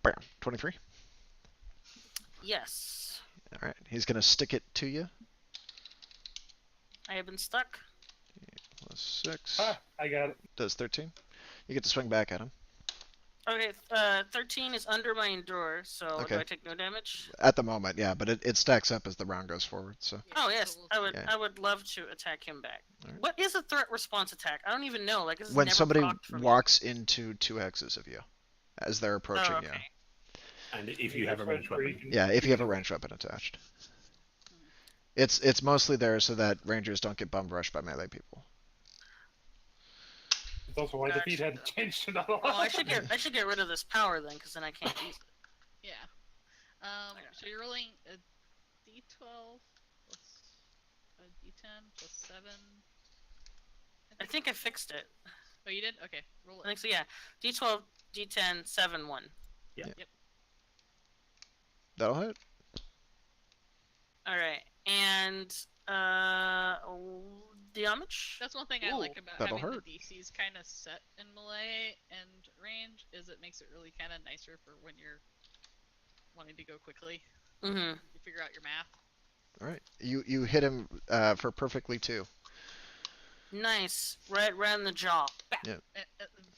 [SPEAKER 1] Bam. 23.
[SPEAKER 2] Yes.
[SPEAKER 1] All right. He's going to stick it to you.
[SPEAKER 2] I have been stuck.
[SPEAKER 1] Plus 6.
[SPEAKER 5] Ah, I got it.
[SPEAKER 1] Does 13. You get to swing back at him.
[SPEAKER 2] Okay, 13 is under my endure, so
[SPEAKER 1] Okay.
[SPEAKER 2] do I take no damage?
[SPEAKER 1] At the moment, yeah, but it stacks up as the round goes forward. So
[SPEAKER 3] Yeah,
[SPEAKER 2] Oh
[SPEAKER 3] so
[SPEAKER 2] yes,
[SPEAKER 3] we'll-
[SPEAKER 1] Yeah.
[SPEAKER 2] I would love to attack him back.
[SPEAKER 1] Alright.
[SPEAKER 2] What is a threat response attack? I don't even know. Like this is
[SPEAKER 1] when
[SPEAKER 2] never
[SPEAKER 1] somebody
[SPEAKER 2] procced for me.
[SPEAKER 1] walks into 2 hexes of you as they're approaching
[SPEAKER 2] Oh, okay.
[SPEAKER 1] you.
[SPEAKER 4] And if you have a ranged weapon.
[SPEAKER 1] Yeah, if you have a ranged weapon attached. It's mostly there so that rangers don't get bum rushed by melee people.
[SPEAKER 5] It's also why the feet
[SPEAKER 2] Gotcha.
[SPEAKER 5] hadn't changed at all.
[SPEAKER 2] Oh, I should get rid of this power then, because then I can't use it.
[SPEAKER 3] Yeah. So you're rolling a d12 plus a d10 plus 7.
[SPEAKER 2] I think I fixed it.
[SPEAKER 3] Oh, you did? Okay. Roll
[SPEAKER 2] I think
[SPEAKER 3] it.
[SPEAKER 2] so. Yeah. D12, D10, 7, 1.
[SPEAKER 1] That'll hit.
[SPEAKER 2] All right, and damage.
[SPEAKER 3] That's one thing I
[SPEAKER 2] Ooh,
[SPEAKER 3] like about
[SPEAKER 1] that'll
[SPEAKER 3] having
[SPEAKER 1] hurt.
[SPEAKER 3] the DCs kind of set in melee and range is it makes it really kind of nicer for when you're wanting to go quickly.
[SPEAKER 2] Mm-hmm.
[SPEAKER 3] You figure out your math.
[SPEAKER 1] All right. You hit him for perfectly 2.
[SPEAKER 2] Nice. Right in the jaw. Bap.
[SPEAKER 1] Yeah.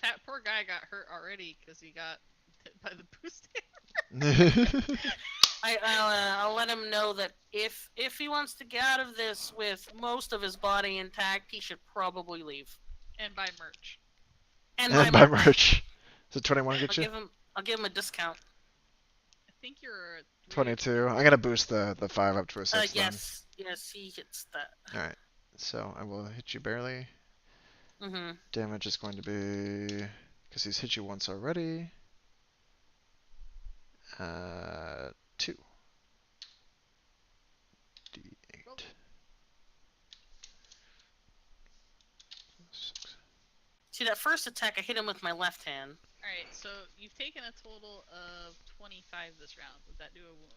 [SPEAKER 3] That poor guy got hurt already because he got hit by the boost.
[SPEAKER 2] I'll let him know that if he wants to get out of this with most of his body intact, he should probably leave.
[SPEAKER 3] And buy merch.
[SPEAKER 2] And
[SPEAKER 1] And
[SPEAKER 2] buy
[SPEAKER 1] by merch. Does 21 get you?
[SPEAKER 2] I'll give him a discount.
[SPEAKER 3] I think you're a
[SPEAKER 1] 22. I'm gonna boost the 5 up to a 6 then.
[SPEAKER 2] Yes, he hits that.
[SPEAKER 1] All right. So I will hit you barely.
[SPEAKER 2] Mm-hmm.
[SPEAKER 1] Damage is going to be because he's hit you once already. 2. D8.
[SPEAKER 3] Roll.
[SPEAKER 1] 6.
[SPEAKER 2] See that first attack, I hit him with my left hand.
[SPEAKER 3] Alright, so you've taken a total of 25 this round. Would that do a wound?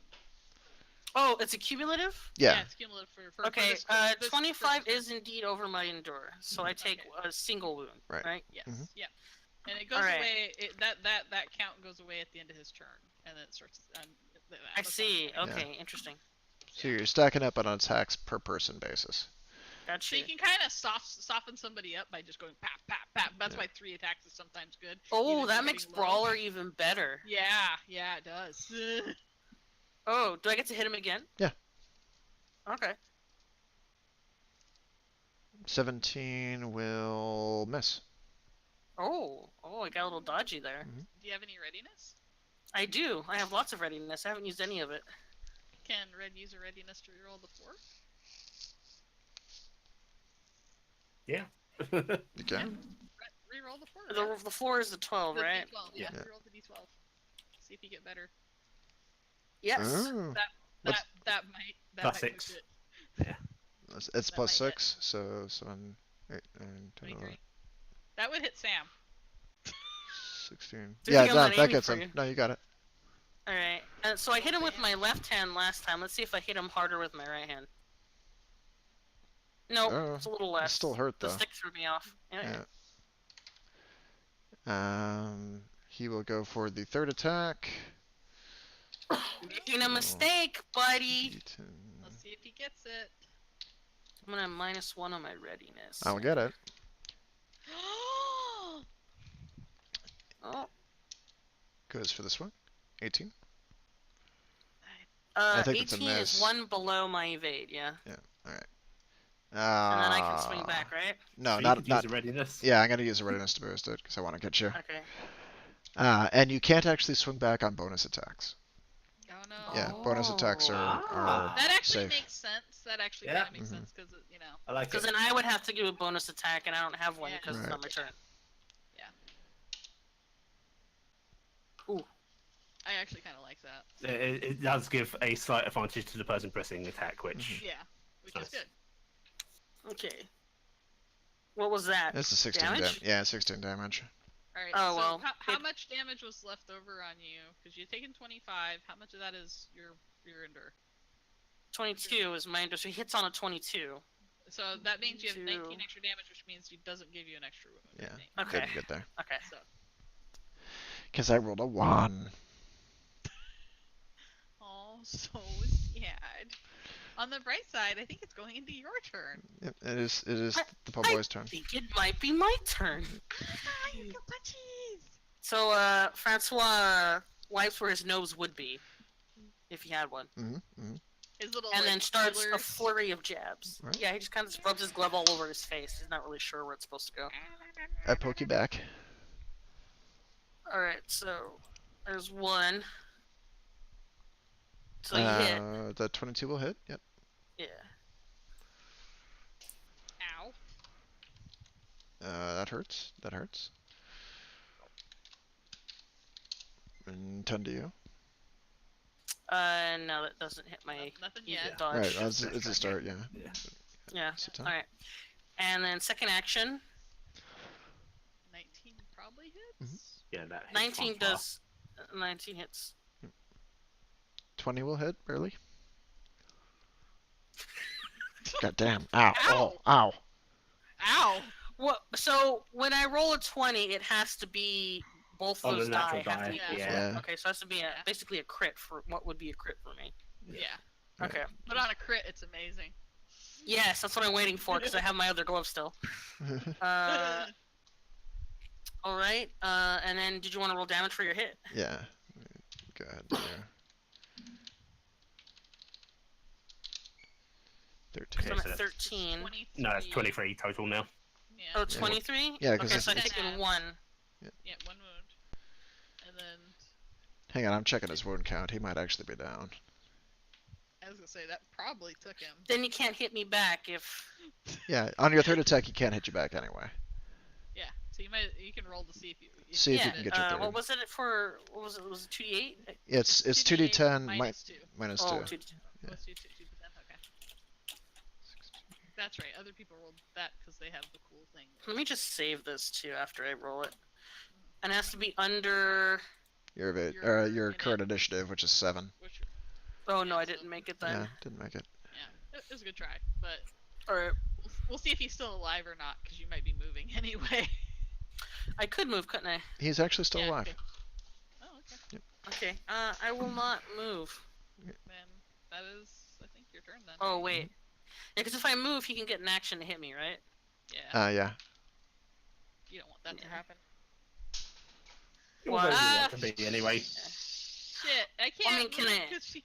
[SPEAKER 2] Oh, it's a cumulative?
[SPEAKER 1] Yeah.
[SPEAKER 3] it's cumulative for
[SPEAKER 2] Okay,
[SPEAKER 3] this, this
[SPEAKER 2] 25
[SPEAKER 3] this-
[SPEAKER 2] is indeed over my endure, so I take a single wound,
[SPEAKER 1] Right.
[SPEAKER 2] right?
[SPEAKER 3] Yes,
[SPEAKER 1] Mhm.
[SPEAKER 3] yeah. And it goes
[SPEAKER 2] Alright.
[SPEAKER 3] away, that count goes away at the end of his turn. And then it starts...
[SPEAKER 2] I see.
[SPEAKER 3] Okay.
[SPEAKER 2] Okay, interesting.
[SPEAKER 1] So you're stacking up on attacks per person basis.
[SPEAKER 3] So
[SPEAKER 2] Gotcha.
[SPEAKER 3] you can kind of soften somebody up by just going pap, pap, pap. That's
[SPEAKER 1] Yeah.
[SPEAKER 3] why 3 attacks is sometimes good.
[SPEAKER 2] Oh,
[SPEAKER 3] even if
[SPEAKER 2] that
[SPEAKER 3] you're
[SPEAKER 2] makes
[SPEAKER 3] getting low.
[SPEAKER 2] Brawler even better.
[SPEAKER 3] Yeah, it does.
[SPEAKER 2] Oh, do I get to hit him again?
[SPEAKER 1] Yeah.
[SPEAKER 2] Okay.
[SPEAKER 1] 17 will miss.
[SPEAKER 2] Oh, I got a little dodgy there.
[SPEAKER 3] Do you have any readiness?
[SPEAKER 2] I do. I have lots of readiness. I haven't used any of it.
[SPEAKER 3] Can Red use a readiness to reroll the 4?
[SPEAKER 4] Yeah.
[SPEAKER 1] You can.
[SPEAKER 3] Reroll the 4.
[SPEAKER 2] The 4 is the 12,
[SPEAKER 3] The
[SPEAKER 2] right?
[SPEAKER 3] D12,
[SPEAKER 1] Yeah.
[SPEAKER 3] reroll the D12. See if you get better.
[SPEAKER 2] Yes.
[SPEAKER 1] Oh.
[SPEAKER 3] That might
[SPEAKER 4] Plus
[SPEAKER 3] push
[SPEAKER 4] 6.
[SPEAKER 3] it.
[SPEAKER 1] It's plus
[SPEAKER 3] might hit.
[SPEAKER 1] 6, so 7, 8, 9, 10, 11.
[SPEAKER 3] 23. That would hit Sam.
[SPEAKER 1] 16.
[SPEAKER 2] Do you
[SPEAKER 1] Yeah,
[SPEAKER 2] think I'm not
[SPEAKER 1] that
[SPEAKER 2] aiming
[SPEAKER 1] gets
[SPEAKER 2] for
[SPEAKER 1] him.
[SPEAKER 2] you?
[SPEAKER 1] No, you got it.
[SPEAKER 2] All right. So I hit him with
[SPEAKER 3] Damn.
[SPEAKER 2] my left hand last time. Let's see if I hit him harder with my right hand. Nope,
[SPEAKER 1] Oh,
[SPEAKER 2] it's a little less.
[SPEAKER 1] still hurt,
[SPEAKER 2] The
[SPEAKER 1] though.
[SPEAKER 2] stick threw me off. Yeah.
[SPEAKER 1] He will go for the third attack.
[SPEAKER 2] Making a mistake, buddy.
[SPEAKER 1] D10.
[SPEAKER 3] Let's see if he gets it.
[SPEAKER 2] I'm gonna -1 on my readiness.
[SPEAKER 1] I'll get it.
[SPEAKER 2] Oh.
[SPEAKER 1] Goes for this one. 18. I think it's a
[SPEAKER 2] 18
[SPEAKER 1] miss.
[SPEAKER 2] is one below my evade. Yeah.
[SPEAKER 1] All right.
[SPEAKER 2] And then I can swing back, right?
[SPEAKER 1] No,
[SPEAKER 4] So you
[SPEAKER 1] not
[SPEAKER 4] could
[SPEAKER 1] not.
[SPEAKER 4] use a readiness.
[SPEAKER 1] Yeah, I'm gonna use a readiness to boost it because I want to get you.
[SPEAKER 2] Okay.
[SPEAKER 1] And you can't actually swing back on bonus attacks.
[SPEAKER 3] Oh no.
[SPEAKER 1] Yeah, bonus attacks are
[SPEAKER 3] That actually
[SPEAKER 1] safe.
[SPEAKER 3] makes sense. That actually
[SPEAKER 4] Yeah.
[SPEAKER 3] kind of makes
[SPEAKER 1] Mhm.
[SPEAKER 3] sense because you know.
[SPEAKER 4] I like
[SPEAKER 2] Because
[SPEAKER 4] it.
[SPEAKER 2] then I would have to do a bonus attack, and I don't have one
[SPEAKER 3] Yeah.
[SPEAKER 2] because it's
[SPEAKER 1] Right.
[SPEAKER 2] not my turn.
[SPEAKER 3] I actually kind of like that.
[SPEAKER 4] It does give a slight advantage to the person pressing attack, which
[SPEAKER 3] Yeah, which
[SPEAKER 4] Nice.
[SPEAKER 3] is good.
[SPEAKER 2] Okay. What was that?
[SPEAKER 1] That's a 16
[SPEAKER 2] Damage?
[SPEAKER 1] Yeah, 16 damage.
[SPEAKER 3] All right.
[SPEAKER 2] Oh,
[SPEAKER 3] so
[SPEAKER 2] well,
[SPEAKER 3] how
[SPEAKER 2] it-
[SPEAKER 3] much damage was left over on you? Because you've taken 25. How much of that is your endure?
[SPEAKER 2] 22 is my industry. Hits on a 22.
[SPEAKER 3] So that means you have 19
[SPEAKER 2] Two.
[SPEAKER 3] extra damage, which means it doesn't give you an extra wound. I
[SPEAKER 1] Yeah.
[SPEAKER 3] think.
[SPEAKER 2] Okay.
[SPEAKER 1] Good there.
[SPEAKER 2] Okay.
[SPEAKER 3] So.
[SPEAKER 1] Because I rolled a 1.
[SPEAKER 3] Oh, so sad. On the bright side, I think it's going into your turn.
[SPEAKER 1] Yep, it is
[SPEAKER 2] I-
[SPEAKER 1] the po' boy's turn.
[SPEAKER 2] I think it might be my turn.
[SPEAKER 3] You go punchies!
[SPEAKER 2] So, Francois wipes where his nose would be, if he had one,
[SPEAKER 3] His little
[SPEAKER 2] and
[SPEAKER 3] like,
[SPEAKER 2] then starts a
[SPEAKER 3] feelers.
[SPEAKER 2] flurry of jabs.
[SPEAKER 1] Right.
[SPEAKER 2] Yeah, he just kind of rubs his glove all over his face. He's not really sure where it's supposed to go.
[SPEAKER 1] I poke you back.
[SPEAKER 2] All right, so there's one. So you hit.
[SPEAKER 1] The 22 will hit. Yep.
[SPEAKER 2] Yeah.
[SPEAKER 3] Ow.
[SPEAKER 1] That hurts. That hurts. And 10 to you.
[SPEAKER 2] No, that doesn't hit my
[SPEAKER 3] Nothing
[SPEAKER 2] evade
[SPEAKER 3] yet.
[SPEAKER 2] dodge.
[SPEAKER 1] Right, it's a start, yeah.
[SPEAKER 4] Yeah.
[SPEAKER 2] Yeah.
[SPEAKER 1] It's a time.
[SPEAKER 2] All right. And then second action,
[SPEAKER 3] 19 probably hits.
[SPEAKER 4] yeah, that hits
[SPEAKER 2] 19
[SPEAKER 4] one far.
[SPEAKER 2] does. 19 hits.
[SPEAKER 1] 20 will hit, barely. God damn. Ow.
[SPEAKER 3] Ow.
[SPEAKER 1] Oh, ow.
[SPEAKER 3] Ow!
[SPEAKER 2] What? So when I roll a 20, it has to be both
[SPEAKER 4] Oh, the
[SPEAKER 2] those die
[SPEAKER 4] natural
[SPEAKER 2] have to
[SPEAKER 4] die,
[SPEAKER 2] be
[SPEAKER 3] yeah.
[SPEAKER 2] equal.
[SPEAKER 1] Yeah.
[SPEAKER 2] Okay, so it has to be
[SPEAKER 3] Yeah.
[SPEAKER 2] basically a crit for what would be a crit for me.
[SPEAKER 3] Yeah.
[SPEAKER 1] Right.
[SPEAKER 2] Okay.
[SPEAKER 3] But on a crit, it's amazing.
[SPEAKER 2] Yes, that's what I'm waiting for because I have my other glove still. All right. And then did you want to roll damage for your hit?
[SPEAKER 1] Yeah. Go ahead there. 13.
[SPEAKER 2] So I'm
[SPEAKER 4] so
[SPEAKER 2] at
[SPEAKER 4] that's
[SPEAKER 2] 13.
[SPEAKER 3] 23.
[SPEAKER 4] No, it's 23 total now.
[SPEAKER 3] Yeah.
[SPEAKER 2] Oh, 23?
[SPEAKER 1] Yeah, 'cause
[SPEAKER 2] okay,
[SPEAKER 1] it's-
[SPEAKER 2] so I've
[SPEAKER 3] it's-
[SPEAKER 2] taken one.
[SPEAKER 3] Yeah, one wound. And then
[SPEAKER 1] Hang on, I'm checking his wound count. He might actually be down.
[SPEAKER 3] I was gonna say that probably took him.
[SPEAKER 2] Then you can't hit me back if.
[SPEAKER 1] Yeah, on your third attack, he can't hit you back anyway.
[SPEAKER 3] Yeah. So you can roll to see if you.
[SPEAKER 1] See if you
[SPEAKER 2] yeah.
[SPEAKER 1] can get your third.
[SPEAKER 2] What was it for? What was it? Was it 2d8?
[SPEAKER 1] It's
[SPEAKER 3] 2d8
[SPEAKER 1] 2d10
[SPEAKER 3] minus 2.
[SPEAKER 1] minus
[SPEAKER 2] Oh,
[SPEAKER 1] 2.
[SPEAKER 2] 2d10.
[SPEAKER 1] Yeah.
[SPEAKER 3] Plus 2 to 10. Okay. That's right. Other people rolled that because they have the cool thing.
[SPEAKER 2] Let me just save this too after I roll it. And it has to be under.
[SPEAKER 1] Your current initiative, which is 7.
[SPEAKER 3] Which,
[SPEAKER 2] Oh no, I didn't make it then.
[SPEAKER 1] Yeah, didn't make it.
[SPEAKER 3] yeah, it was a good try, but
[SPEAKER 2] Or
[SPEAKER 3] we'll see if he's still alive or not because you might be moving anyway.
[SPEAKER 2] I could move, couldn't I?
[SPEAKER 1] He's actually still
[SPEAKER 3] Yeah,
[SPEAKER 1] alive.
[SPEAKER 3] okay. Oh, okay.
[SPEAKER 2] Okay. I will not move.
[SPEAKER 3] Then that is, I think, your turn then.
[SPEAKER 2] Oh wait. Yeah, because if I move, he can get an action to hit me, right?
[SPEAKER 3] Yeah.
[SPEAKER 1] Yeah.
[SPEAKER 3] You don't want that to happen.
[SPEAKER 2] What?
[SPEAKER 4] Although you want to be anyway.
[SPEAKER 3] Shit, I can't
[SPEAKER 2] I mean,
[SPEAKER 3] move
[SPEAKER 2] can I-
[SPEAKER 3] because she.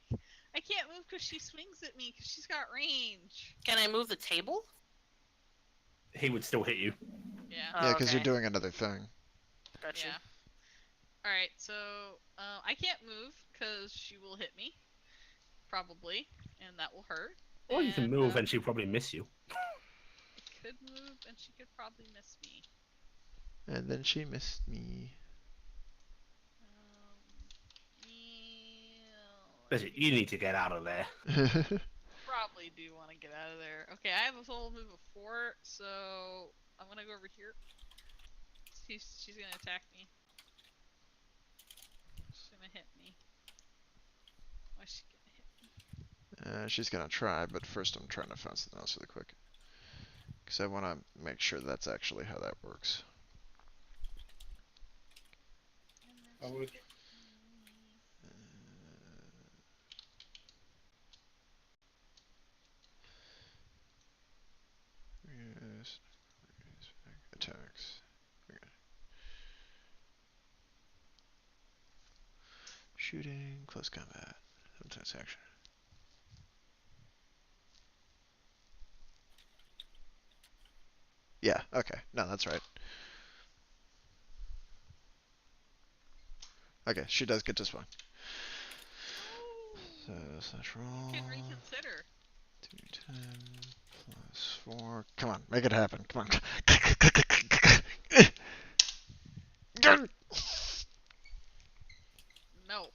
[SPEAKER 3] I can't move because she swings at me because she's got range.
[SPEAKER 2] Can I move the table?
[SPEAKER 4] He would still hit you.
[SPEAKER 3] Yeah.
[SPEAKER 1] Yeah, because you're
[SPEAKER 2] okay.
[SPEAKER 1] doing another thing.
[SPEAKER 2] Gotcha.
[SPEAKER 3] Yeah. All right, so I can't move because she will hit me, probably, and that will hurt.
[SPEAKER 4] Or you can move
[SPEAKER 3] uh,
[SPEAKER 4] and she'll probably miss you.
[SPEAKER 3] I could move and she could probably miss me.
[SPEAKER 1] And then she missed me.
[SPEAKER 4] Listen, you need to get out of there.
[SPEAKER 3] Probably do want to get out of there. Okay, I have a total move of 4, so I'm gonna go over here. She's gonna attack me. She's gonna hit me. What's she gonna hit me?
[SPEAKER 1] She's gonna try, but first I'm trying to find something else really quick. Because I want to make sure that's actually how that works.
[SPEAKER 3] And then
[SPEAKER 5] I
[SPEAKER 3] she
[SPEAKER 5] would-
[SPEAKER 3] hit me.
[SPEAKER 1] Yes. Attacks. Okay. Shooting, close combat, sometimes action. Yeah, okay. No, that's right. Okay, she does get to spawn. So, slash roll.
[SPEAKER 3] You can reconsider.
[SPEAKER 1] 2d10 plus 4. Come on, make it happen. Come on.
[SPEAKER 3] No.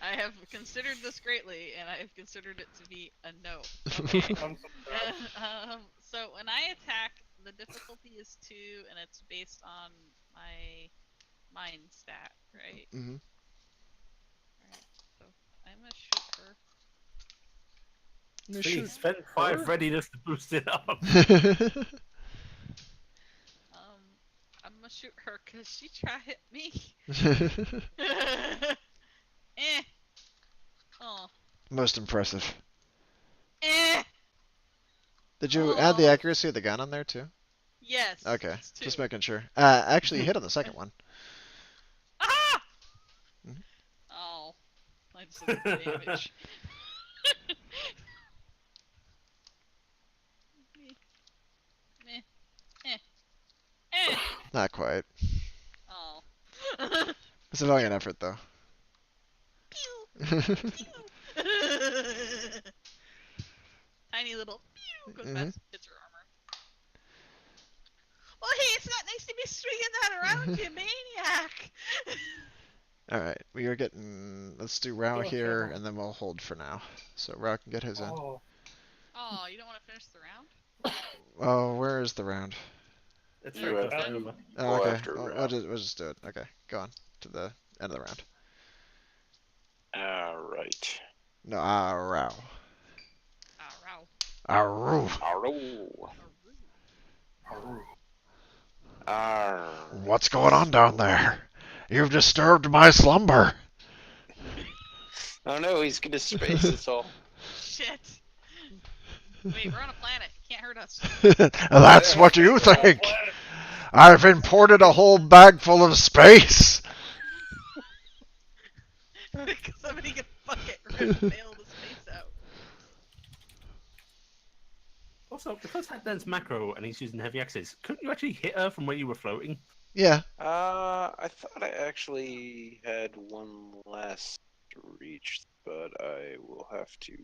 [SPEAKER 3] I have considered this greatly, and I have considered it to be a no. Okay.
[SPEAKER 5] I'm so
[SPEAKER 3] So when I attack, the difficulty is 2, and it's based on my mind stat, right?
[SPEAKER 1] Mhm.
[SPEAKER 3] Alright, so I'm gonna shoot her.
[SPEAKER 4] Please spend 5 readiness to boost it up.
[SPEAKER 3] I'm gonna shoot her because she tried to hit me. Eh. Oh.
[SPEAKER 1] Most impressive.
[SPEAKER 3] Eh.
[SPEAKER 1] Did you add the
[SPEAKER 3] Oh.
[SPEAKER 1] accuracy of the gun on there too?
[SPEAKER 3] Yes.
[SPEAKER 1] Okay,
[SPEAKER 3] It's 2.
[SPEAKER 1] just making sure. Actually, you hit on the second one.
[SPEAKER 3] Ah!
[SPEAKER 1] Mhm.
[SPEAKER 3] Oh. I just did the damage. Meh. Eh. Eh.
[SPEAKER 1] Not quite.
[SPEAKER 3] Oh.
[SPEAKER 1] It's a valiant effort, though.
[SPEAKER 3] Tiny little pew goes
[SPEAKER 1] Mhm.
[SPEAKER 3] past, hits her armor. Well, hey, it's not nice to be swinging that around, you maniac.
[SPEAKER 1] Alright, we are getting. Let's do Rao
[SPEAKER 5] Oh,
[SPEAKER 1] here,
[SPEAKER 5] sure.
[SPEAKER 1] and then we'll hold for now. So Rao can get his in.
[SPEAKER 5] Oh,
[SPEAKER 3] Oh, you don't want to finish the round?
[SPEAKER 1] Oh, where is the round?
[SPEAKER 4] It's
[SPEAKER 6] You
[SPEAKER 4] very
[SPEAKER 6] have
[SPEAKER 4] close to
[SPEAKER 6] to
[SPEAKER 4] over.
[SPEAKER 1] Oh,
[SPEAKER 6] go
[SPEAKER 1] okay.
[SPEAKER 6] after
[SPEAKER 1] We'll
[SPEAKER 6] Rao.
[SPEAKER 1] we'll just do it. Okay, go on to the end of the round.
[SPEAKER 6] Alright.
[SPEAKER 1] No, Rao.
[SPEAKER 3] Ah, row.
[SPEAKER 1] Aroo.
[SPEAKER 6] Aroo.
[SPEAKER 3] Aroo.
[SPEAKER 6] Arr.
[SPEAKER 1] What's going on down there? You've disturbed my slumber.
[SPEAKER 6] Oh no, he's gonna space us all.
[SPEAKER 3] Shit. Wait, we're on a planet. You can't hurt us.
[SPEAKER 1] That's what you think.
[SPEAKER 5] planet.
[SPEAKER 1] I've imported a whole bag full of space.
[SPEAKER 3] Because somebody can fucking rip bail the space out.
[SPEAKER 4] Also, because Hatden's macro and he's using heavy axes, couldn't you actually hit her from where you were floating?
[SPEAKER 1] Yeah.
[SPEAKER 6] I thought I actually had one last reach, but I will have to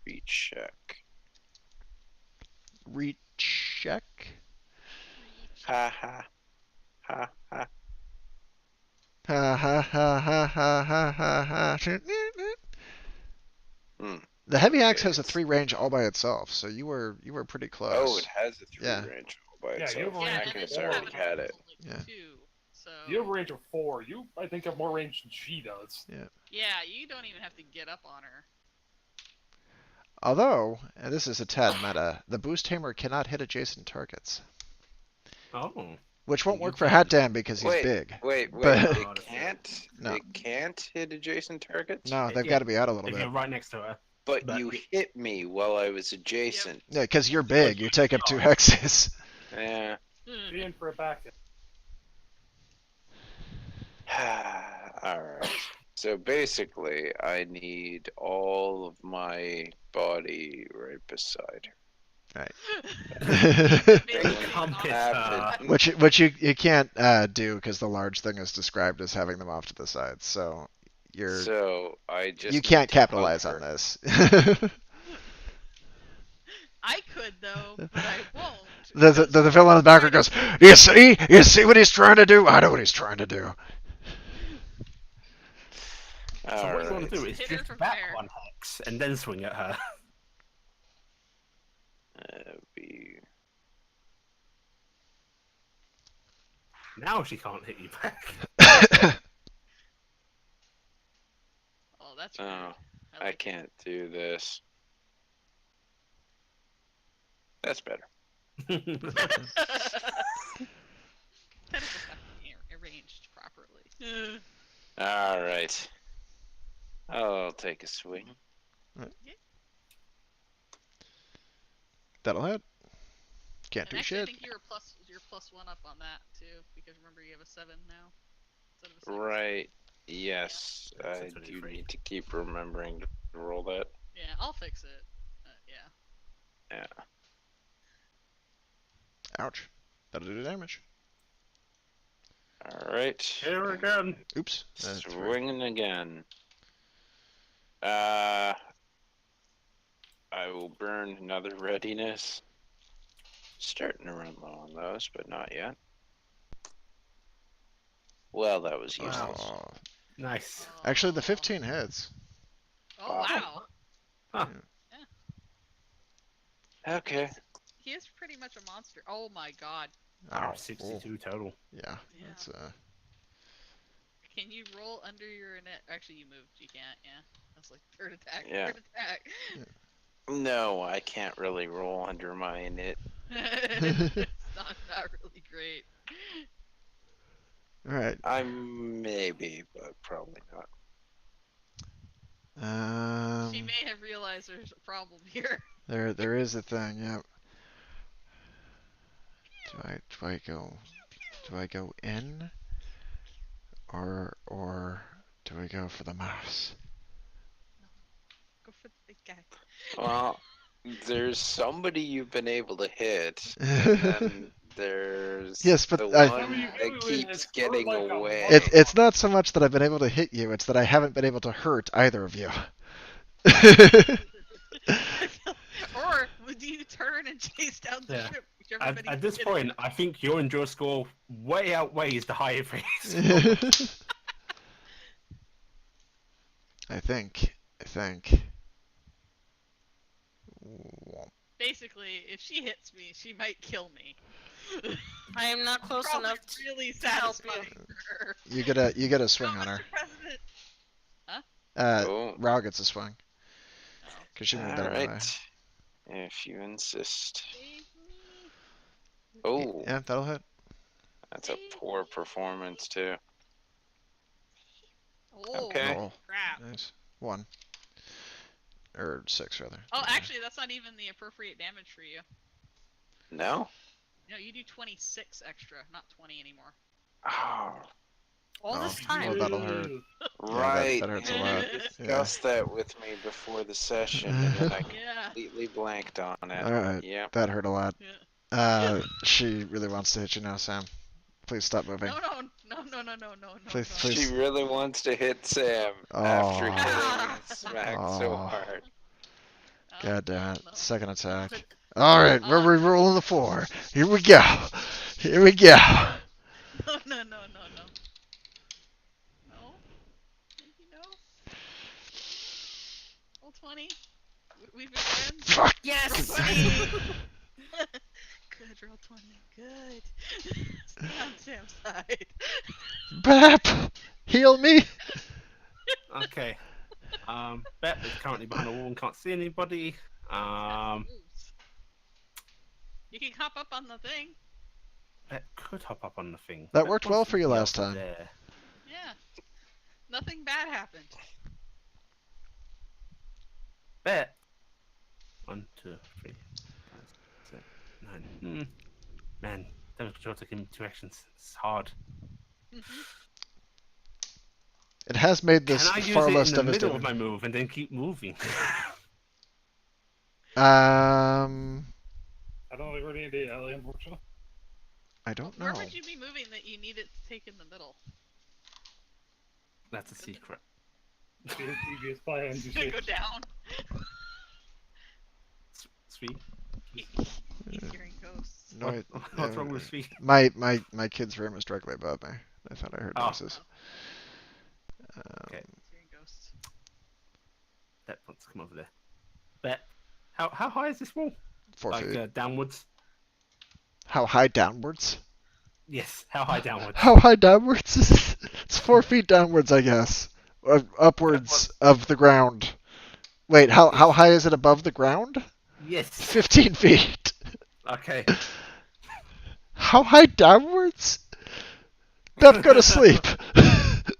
[SPEAKER 6] recheck.
[SPEAKER 1] Recheck.
[SPEAKER 6] Ha ha. Ha ha.
[SPEAKER 1] Ha ha ha ha ha ha ha ha.
[SPEAKER 6] Hmm.
[SPEAKER 1] The heavy axe
[SPEAKER 6] Okay,
[SPEAKER 1] has a
[SPEAKER 6] it's-
[SPEAKER 1] 3 range all by itself, so you were pretty close.
[SPEAKER 6] Oh, it has a 3
[SPEAKER 1] Yeah.
[SPEAKER 6] range all by
[SPEAKER 5] Yeah,
[SPEAKER 6] itself.
[SPEAKER 5] you have a
[SPEAKER 3] Yeah,
[SPEAKER 5] range
[SPEAKER 6] I
[SPEAKER 3] and then
[SPEAKER 6] guess
[SPEAKER 3] you
[SPEAKER 6] I
[SPEAKER 3] have
[SPEAKER 6] already
[SPEAKER 3] an
[SPEAKER 6] had it.
[SPEAKER 3] ultimate, like,
[SPEAKER 1] Yeah.
[SPEAKER 3] 2. So
[SPEAKER 5] You have a range of 4. You, I think, have more range than she does.
[SPEAKER 3] yeah, you don't even have to get up on her.
[SPEAKER 1] Although, and this is a tad meta, the boost hammer cannot hit adjacent targets,
[SPEAKER 4] Oh.
[SPEAKER 1] which won't
[SPEAKER 4] You
[SPEAKER 1] work for
[SPEAKER 4] can.
[SPEAKER 1] Hatdan because he's big.
[SPEAKER 6] Wait.
[SPEAKER 1] But-
[SPEAKER 6] It can't.
[SPEAKER 1] No.
[SPEAKER 6] It can't hit adjacent targets.
[SPEAKER 1] No, they've
[SPEAKER 4] Yeah.
[SPEAKER 1] got to be out a little
[SPEAKER 4] If
[SPEAKER 1] bit.
[SPEAKER 4] you're right next to her.
[SPEAKER 6] But
[SPEAKER 4] But
[SPEAKER 6] you
[SPEAKER 4] y-
[SPEAKER 6] hit me while I was adjacent.
[SPEAKER 1] Yeah, because you're big. You take up 2 hexes.
[SPEAKER 6] Yeah.
[SPEAKER 5] Be in for a back.
[SPEAKER 6] Alright. So basically, I need all of my body right beside her.
[SPEAKER 3] Basically,
[SPEAKER 4] Come
[SPEAKER 3] off-
[SPEAKER 4] hit
[SPEAKER 6] Happen-
[SPEAKER 1] Which you can't do because the large thing is described as having them off to the sides. So
[SPEAKER 6] So I just
[SPEAKER 1] you
[SPEAKER 6] need
[SPEAKER 1] can't
[SPEAKER 6] to hug
[SPEAKER 1] capitalize on
[SPEAKER 6] her.
[SPEAKER 1] this.
[SPEAKER 3] I could though, but I won't.
[SPEAKER 1] the villain in the background goes, You see what he's trying to do? I know what he's trying to do.
[SPEAKER 4] So what you want to do
[SPEAKER 6] Alright.
[SPEAKER 4] is
[SPEAKER 3] Hit her
[SPEAKER 4] drift
[SPEAKER 3] from
[SPEAKER 4] back
[SPEAKER 3] there.
[SPEAKER 4] 1 hex and then swing at her.
[SPEAKER 6] Be
[SPEAKER 4] Now she can't hit you back.
[SPEAKER 3] Oh, that's rude.
[SPEAKER 6] Oh, I
[SPEAKER 3] like it.
[SPEAKER 6] can't do this. That's better.
[SPEAKER 3] Tentacles have to be arranged properly.
[SPEAKER 6] All right. I'll take a swing.
[SPEAKER 1] That'll hit. Can't
[SPEAKER 3] And
[SPEAKER 1] do
[SPEAKER 3] actually, I
[SPEAKER 1] shit.
[SPEAKER 3] think you're +1 up on that too, because remember you have a 7 now instead of a 6.
[SPEAKER 6] Right. Yes,
[SPEAKER 4] That's a
[SPEAKER 6] I do
[SPEAKER 4] 23.
[SPEAKER 6] need to keep remembering to roll that.
[SPEAKER 3] Yeah, I'll fix it. Yeah.
[SPEAKER 6] Yeah.
[SPEAKER 1] Ouch. That'll do damage.
[SPEAKER 6] All right.
[SPEAKER 4] Here again.
[SPEAKER 1] Oops. Three.
[SPEAKER 6] Swinging again. I will burn another readiness. Starting to run low on those, but not yet. Well, that was useless.
[SPEAKER 1] Oh.
[SPEAKER 4] Nice.
[SPEAKER 1] Actually, the
[SPEAKER 3] Aw.
[SPEAKER 1] 15 hits.
[SPEAKER 3] Oh wow.
[SPEAKER 4] Huh.
[SPEAKER 6] Okay.
[SPEAKER 3] He is pretty much a monster. Oh my god.
[SPEAKER 1] Ow.
[SPEAKER 4] 62 total.
[SPEAKER 1] Yeah.
[SPEAKER 3] Yeah.
[SPEAKER 1] That's
[SPEAKER 3] Can you roll under your net? Actually, you moved. You can't. Yeah. That's like third attack.
[SPEAKER 6] Yeah.
[SPEAKER 3] Third attack.
[SPEAKER 6] No, I can't really roll under my init.
[SPEAKER 3] It's not really great.
[SPEAKER 1] all right.
[SPEAKER 6] I maybe, but probably not.
[SPEAKER 3] She may have realized there's a problem here.
[SPEAKER 1] There is a thing. Yep. Do I go in, or do I go for the mouse?
[SPEAKER 3] Go for the big guy.
[SPEAKER 6] Well, there's somebody you've been able to hit, and there's
[SPEAKER 1] Yes, but
[SPEAKER 6] the
[SPEAKER 1] I-
[SPEAKER 6] one that keeps getting away.
[SPEAKER 1] It's not so much that I've been able to hit you; it's that I haven't been able to hurt either of you.
[SPEAKER 3] Or would you turn and chase down the
[SPEAKER 4] Yeah.
[SPEAKER 3] ship? Which
[SPEAKER 4] At
[SPEAKER 3] everybody's
[SPEAKER 4] this
[SPEAKER 3] hitting?
[SPEAKER 4] point, I think your endure score way outweighs the higher face.
[SPEAKER 1] I think.
[SPEAKER 3] Basically, if she hits me, she might kill me.
[SPEAKER 2] I am not close
[SPEAKER 3] Probably
[SPEAKER 2] enough
[SPEAKER 3] really
[SPEAKER 2] to help you.
[SPEAKER 3] satisfying for her.
[SPEAKER 1] You get a swing
[SPEAKER 3] Oh,
[SPEAKER 1] on her.
[SPEAKER 3] Mr. President.
[SPEAKER 6] Oh.
[SPEAKER 1] Rao gets a swing
[SPEAKER 3] Oh,
[SPEAKER 1] because she moved out of my way.
[SPEAKER 6] Alright. If you insist.
[SPEAKER 3] save me.
[SPEAKER 6] Oh,
[SPEAKER 1] Yeah, that'll hit.
[SPEAKER 6] that's a poor performance, too.
[SPEAKER 3] Oh,
[SPEAKER 6] Okay.
[SPEAKER 1] Roll.
[SPEAKER 3] crap.
[SPEAKER 1] Nice. 1. Or 6 rather.
[SPEAKER 3] Oh, actually, that's not even the appropriate damage for you.
[SPEAKER 6] No?
[SPEAKER 3] No, you do 26 extra, not 20 anymore.
[SPEAKER 6] Oh,
[SPEAKER 2] All this time.
[SPEAKER 1] Well, that'll hurt.
[SPEAKER 6] right.
[SPEAKER 1] that hurts a lot.
[SPEAKER 6] You discussed that with me before the session, and then I
[SPEAKER 3] Yeah.
[SPEAKER 6] completely blanked on it.
[SPEAKER 1] Alright.
[SPEAKER 6] Yep.
[SPEAKER 1] That hurt a lot.
[SPEAKER 3] Yeah.
[SPEAKER 1] She really wants to hit you now, Sam. Please stop moving.
[SPEAKER 3] No.
[SPEAKER 1] Please,
[SPEAKER 3] no.
[SPEAKER 1] please.
[SPEAKER 6] She really wants to hit Sam after
[SPEAKER 1] Aw.
[SPEAKER 6] getting smacked so
[SPEAKER 1] Aw.
[SPEAKER 6] hard.
[SPEAKER 3] Oh,
[SPEAKER 1] God damn it.
[SPEAKER 3] no.
[SPEAKER 1] Second attack.
[SPEAKER 2] But
[SPEAKER 1] Alright, we're re-rolling the 4. Here we go. Here we go.
[SPEAKER 3] No. No. Maybe no. Roll 20. We've been friends.
[SPEAKER 1] Fuck.
[SPEAKER 2] yes!
[SPEAKER 3] Good, roll 20. Good. Stay on Sam's side.
[SPEAKER 1] Bap! Heal me!
[SPEAKER 4] Okay. Bet is currently behind a wall and can't see anybody.
[SPEAKER 3] You can hop up on the thing.
[SPEAKER 4] Bet could hop up on the thing.
[SPEAKER 1] That
[SPEAKER 4] Bet
[SPEAKER 1] worked
[SPEAKER 4] wants
[SPEAKER 1] well
[SPEAKER 4] to
[SPEAKER 1] for you
[SPEAKER 4] be
[SPEAKER 1] last
[SPEAKER 4] up
[SPEAKER 1] time.
[SPEAKER 4] there.
[SPEAKER 3] Yeah. Nothing bad happened.
[SPEAKER 4] Bet. 1, 2, 3, 5, 6, 9. Man, damage control taking 2 actions. It's hard.
[SPEAKER 1] It has made
[SPEAKER 4] Can
[SPEAKER 1] this
[SPEAKER 4] I use
[SPEAKER 1] far
[SPEAKER 4] it
[SPEAKER 1] less
[SPEAKER 4] in the middle of
[SPEAKER 1] devastating.
[SPEAKER 4] my move and then keep moving?
[SPEAKER 5] I don't think we're going to Ellie, unfortunately.
[SPEAKER 1] I don't know.
[SPEAKER 3] Where would you be moving that you need it to take in the middle?
[SPEAKER 4] That's a secret.
[SPEAKER 5] Devious plan, you
[SPEAKER 3] Gonna
[SPEAKER 5] see.
[SPEAKER 3] go down.
[SPEAKER 4] Sweet.
[SPEAKER 3] He's hearing ghosts.
[SPEAKER 1] No,
[SPEAKER 4] What's wrong with Sweet?
[SPEAKER 1] my kid's room is directly above me. I thought I heard
[SPEAKER 4] Oh.
[SPEAKER 1] noises.
[SPEAKER 4] Okay.
[SPEAKER 3] He's hearing ghosts.
[SPEAKER 4] Bet wants to come over there. Bet. How high is this wall?
[SPEAKER 1] 4
[SPEAKER 4] Like
[SPEAKER 1] feet.
[SPEAKER 4] downwards?
[SPEAKER 1] How high downwards?
[SPEAKER 4] Yes. How high downwards?
[SPEAKER 1] How high downwards? It's 4 feet downwards, I guess. Or upwards of the ground. Wait, how
[SPEAKER 4] Yes.
[SPEAKER 1] high is it above the ground?
[SPEAKER 4] Yes.
[SPEAKER 1] 15 feet.
[SPEAKER 4] Okay.
[SPEAKER 1] How high downwards? Beth, go to sleep.
[SPEAKER 3] Sleep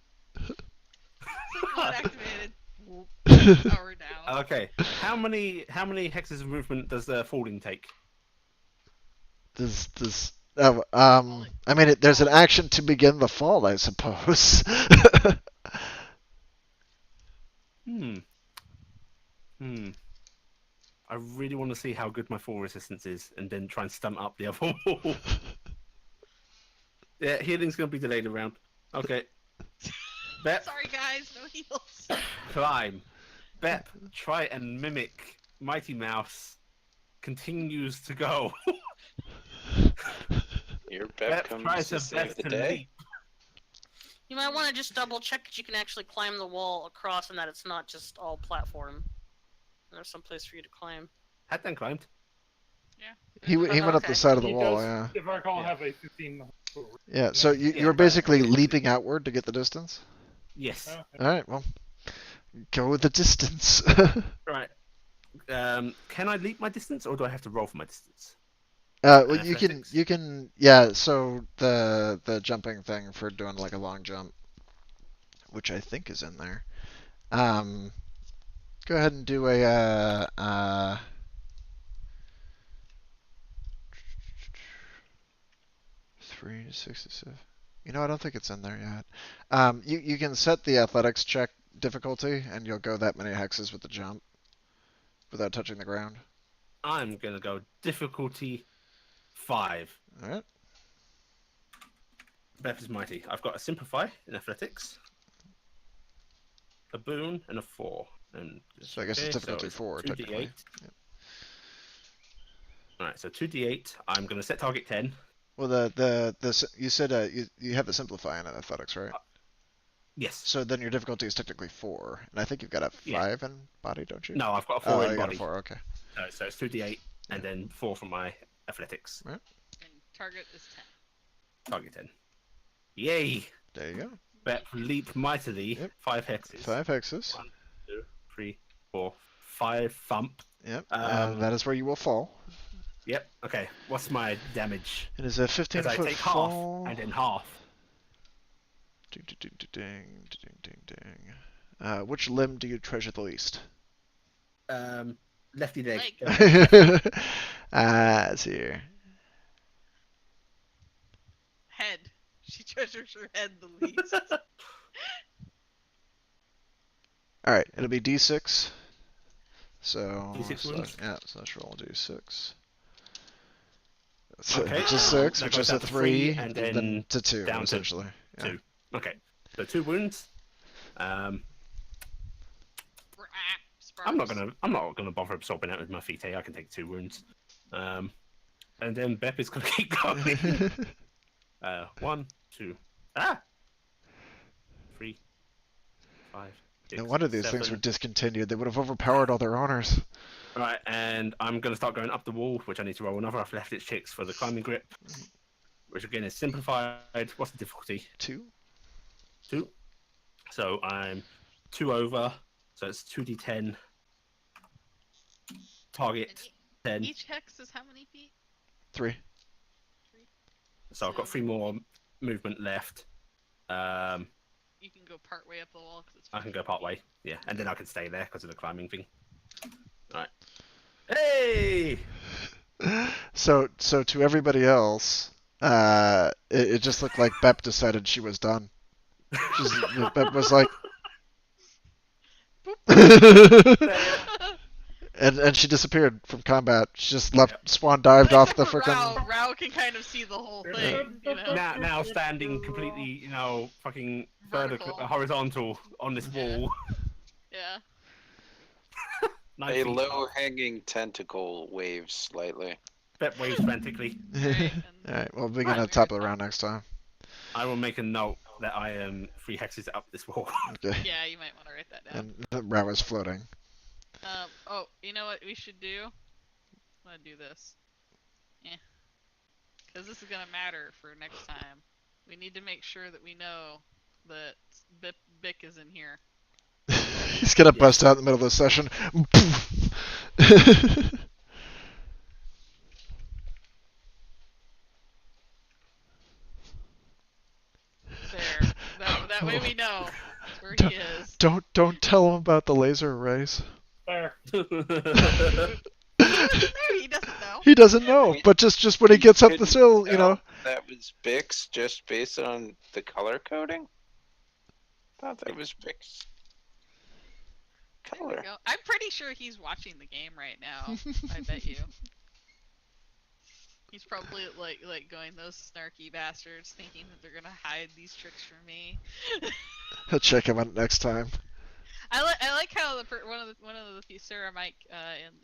[SPEAKER 3] mode activated. Whoop, power down.
[SPEAKER 4] Okay. How many hexes of movement does the falling take?
[SPEAKER 1] I mean, there's an action to begin the fall, I suppose.
[SPEAKER 4] Hmm. I really want to see how good my fall resistance is, and then try and stunt up the other wall. Yeah, healing's gonna be delayed around. Okay. Bep,
[SPEAKER 3] Sorry, guys, no heals.
[SPEAKER 4] climb. Bep, try and mimic Mighty Mouse. Continues to go.
[SPEAKER 6] Your
[SPEAKER 4] Bep
[SPEAKER 6] Bep comes
[SPEAKER 4] tries
[SPEAKER 6] to
[SPEAKER 4] her
[SPEAKER 6] save
[SPEAKER 4] best
[SPEAKER 6] the
[SPEAKER 4] to
[SPEAKER 6] day.
[SPEAKER 4] leap.
[SPEAKER 2] You might want to just double check that you can actually climb the wall across and that it's not just all platform. There's some place for you to climb.
[SPEAKER 4] Had then climbed.
[SPEAKER 1] he went up
[SPEAKER 2] Okay.
[SPEAKER 1] the side of the
[SPEAKER 5] He
[SPEAKER 1] wall,
[SPEAKER 5] does,
[SPEAKER 1] yeah.
[SPEAKER 5] if I recall,
[SPEAKER 4] Yeah.
[SPEAKER 5] have a 15.
[SPEAKER 1] Yeah, so
[SPEAKER 4] Yeah,
[SPEAKER 1] you're
[SPEAKER 4] but-
[SPEAKER 1] basically leaping outward to get the distance?
[SPEAKER 4] Yes.
[SPEAKER 1] Alright, well, go with the distance.
[SPEAKER 4] Right. Can I leap my distance, or do I have to roll for my distance?
[SPEAKER 1] Well,
[SPEAKER 4] Athletics?
[SPEAKER 1] you can, yeah, so the jumping thing for doing like a long jump, which I think is in there. Go ahead and do a, 3 to 67. You know, I don't think it's in there yet. You can set the athletics check difficulty, and you'll go that many hexes with the jump without touching the ground.
[SPEAKER 4] I'm gonna go difficulty 5.
[SPEAKER 1] All right.
[SPEAKER 4] Beth is mighty. I've got a simplify in athletics, a boon, and a 4. And
[SPEAKER 1] So I guess it's difficulty 4 technically.
[SPEAKER 4] 2d8. All right, so 2d8. I'm gonna set target 10.
[SPEAKER 1] Well, you said you have the simplify in athletics, right?
[SPEAKER 4] Yes.
[SPEAKER 1] So then your difficulty is technically 4, and I think you've got a 5 in body, don't you?
[SPEAKER 4] No, I've got a 4
[SPEAKER 1] Oh,
[SPEAKER 4] in
[SPEAKER 1] you got a
[SPEAKER 4] body.
[SPEAKER 1] 4. Okay.
[SPEAKER 4] So it's 2d8 and then 4 from my athletics.
[SPEAKER 3] And target is 10.
[SPEAKER 4] Target 10. Yay!
[SPEAKER 1] There you go.
[SPEAKER 4] Beth leap mightily.
[SPEAKER 1] Yep.
[SPEAKER 4] 5 hexes.
[SPEAKER 1] 5 hexes.
[SPEAKER 4] 1, 2, 3, 4, 5 thump.
[SPEAKER 1] Yep.
[SPEAKER 4] Um,
[SPEAKER 1] That is where you will fall.
[SPEAKER 4] Yep. Okay. What's my damage?
[SPEAKER 1] It is a 15
[SPEAKER 4] Because I
[SPEAKER 1] foot
[SPEAKER 4] take
[SPEAKER 1] fall.
[SPEAKER 4] half and then half.
[SPEAKER 1] Ding, ding, ding, ding, ding, ding, ding. Which limb do you treasure the least?
[SPEAKER 4] Lefty leg.
[SPEAKER 3] Leg.
[SPEAKER 1] Let's see here.
[SPEAKER 3] Head. She treasures her head the least.
[SPEAKER 1] All right, it'll be D6. So
[SPEAKER 4] D6 wounds?
[SPEAKER 1] yeah, so let's roll just
[SPEAKER 4] Okay.
[SPEAKER 1] just 6,
[SPEAKER 4] That
[SPEAKER 1] which
[SPEAKER 4] goes
[SPEAKER 1] is a
[SPEAKER 4] down to
[SPEAKER 1] 3,
[SPEAKER 4] and then
[SPEAKER 1] to 2
[SPEAKER 4] down to
[SPEAKER 1] essentially. Yeah.
[SPEAKER 4] 2. Okay. So 2 wounds. I'm not gonna bother absorbing it with my feet. I can take 2 wounds. And then Bep is gonna keep going. 1, 2, 3, 5. 6,
[SPEAKER 1] No wonder these
[SPEAKER 4] 7.
[SPEAKER 1] things were discontinued. They would have overpowered all their honors.
[SPEAKER 4] Right, and I'm gonna start going up the wall, which I need to roll another athletics checks for the climbing grip, which again is simplified. What's the difficulty?
[SPEAKER 1] 2.
[SPEAKER 4] 2. So I'm 2 over. So it's 2d10. Target 10.
[SPEAKER 3] Each hex is how many feet?
[SPEAKER 1] 3.
[SPEAKER 4] So I've got 3 more movement left.
[SPEAKER 3] You can go part way up the wall because it's.
[SPEAKER 4] I can go part way, yeah, and then I can stay there because of the climbing thing. Right. Hey!
[SPEAKER 1] So to everybody else, it just looked like Bep decided she was done. Bep was like, and she disappeared from combat. She just left, swan dived off the freaking.
[SPEAKER 3] Rao can kind of see the whole thing. You know?
[SPEAKER 4] Now standing completely, fucking
[SPEAKER 3] Vertical.
[SPEAKER 4] horizontal on this wall.
[SPEAKER 3] Yeah.
[SPEAKER 4] 9
[SPEAKER 6] A
[SPEAKER 4] feet.
[SPEAKER 6] low-hanging tentacle waves slightly.
[SPEAKER 4] Bep waves frantically.
[SPEAKER 1] All right, well, begin at the top of the round next time.
[SPEAKER 4] I will make a note that I am 3 hexes up this wall.
[SPEAKER 1] Okay.
[SPEAKER 3] Yeah, you might want to write that down.
[SPEAKER 1] And the rat was floating.
[SPEAKER 3] Oh, you know what we should do? I'm gonna do this. Yeah. because this is gonna matter for next time. We need to make sure that we know that Bick is in here.
[SPEAKER 1] He's gonna
[SPEAKER 4] Yes.
[SPEAKER 1] bust out in the middle of the session.
[SPEAKER 3] There. That way we know where he is.
[SPEAKER 1] Don't tell him about the laser arrays.
[SPEAKER 5] There.
[SPEAKER 3] He wasn't there. He doesn't know.
[SPEAKER 1] He doesn't know, but just when he gets up the
[SPEAKER 6] Couldn't
[SPEAKER 1] hill,
[SPEAKER 6] tell that was Bix just based on the color coding. Thought that was Bix
[SPEAKER 3] There we
[SPEAKER 6] color.
[SPEAKER 3] go. I'm pretty sure he's watching the game right now. I bet you. He's probably like going, those snarky bastards, thinking that they're gonna hide these tricks from me.
[SPEAKER 1] He'll check him out next time.
[SPEAKER 3] I like how one of the Sarah Mike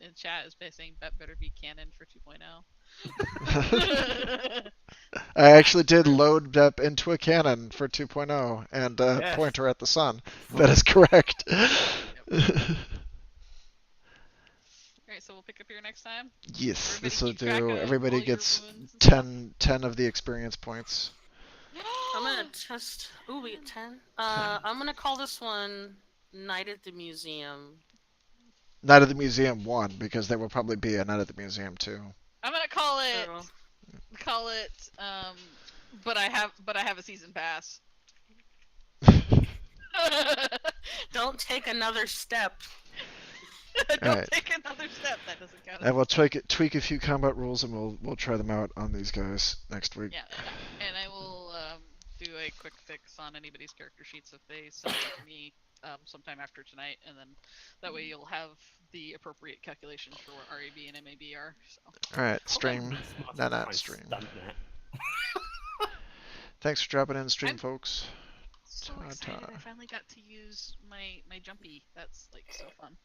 [SPEAKER 3] in chat is saying bet better be canon for 2.0.
[SPEAKER 1] I actually did load Bep into a cannon for 2.0 and
[SPEAKER 4] Yes.
[SPEAKER 1] point her at the sun. That is correct.
[SPEAKER 3] Alright, so we'll pick up here next time.
[SPEAKER 1] Yes,
[SPEAKER 3] Everybody
[SPEAKER 1] this will
[SPEAKER 3] keep track
[SPEAKER 1] do.
[SPEAKER 3] of
[SPEAKER 1] Everybody
[SPEAKER 3] all your
[SPEAKER 1] gets
[SPEAKER 3] wounds and stuff.
[SPEAKER 1] 10 of the experience points.
[SPEAKER 2] I'm gonna test. Ooh, we get 10. I'm gonna call this one Night at the Museum.
[SPEAKER 1] Night at the Museum 1, because there will probably be a Night at the Museum 2.
[SPEAKER 3] I'm gonna call it
[SPEAKER 2] So,
[SPEAKER 3] but I have a season pass.
[SPEAKER 2] don't take another step.
[SPEAKER 3] Don't
[SPEAKER 1] Alright.
[SPEAKER 3] take another step. That doesn't count.
[SPEAKER 1] And we'll tweak a few combat rules, and we'll try them out on these guys next week.
[SPEAKER 3] Yeah, and I will do a quick fix on anybody's character sheets if they send it to me sometime after tonight, and then that way you'll have the appropriate calculations for what RAB and MAB are. So.
[SPEAKER 1] Alright, stream. Not stream. Thanks for dropping in, stream, folks.
[SPEAKER 3] So excited!
[SPEAKER 1] Ta-ta.
[SPEAKER 3] I finally got to use my jumpy. That's like so fun.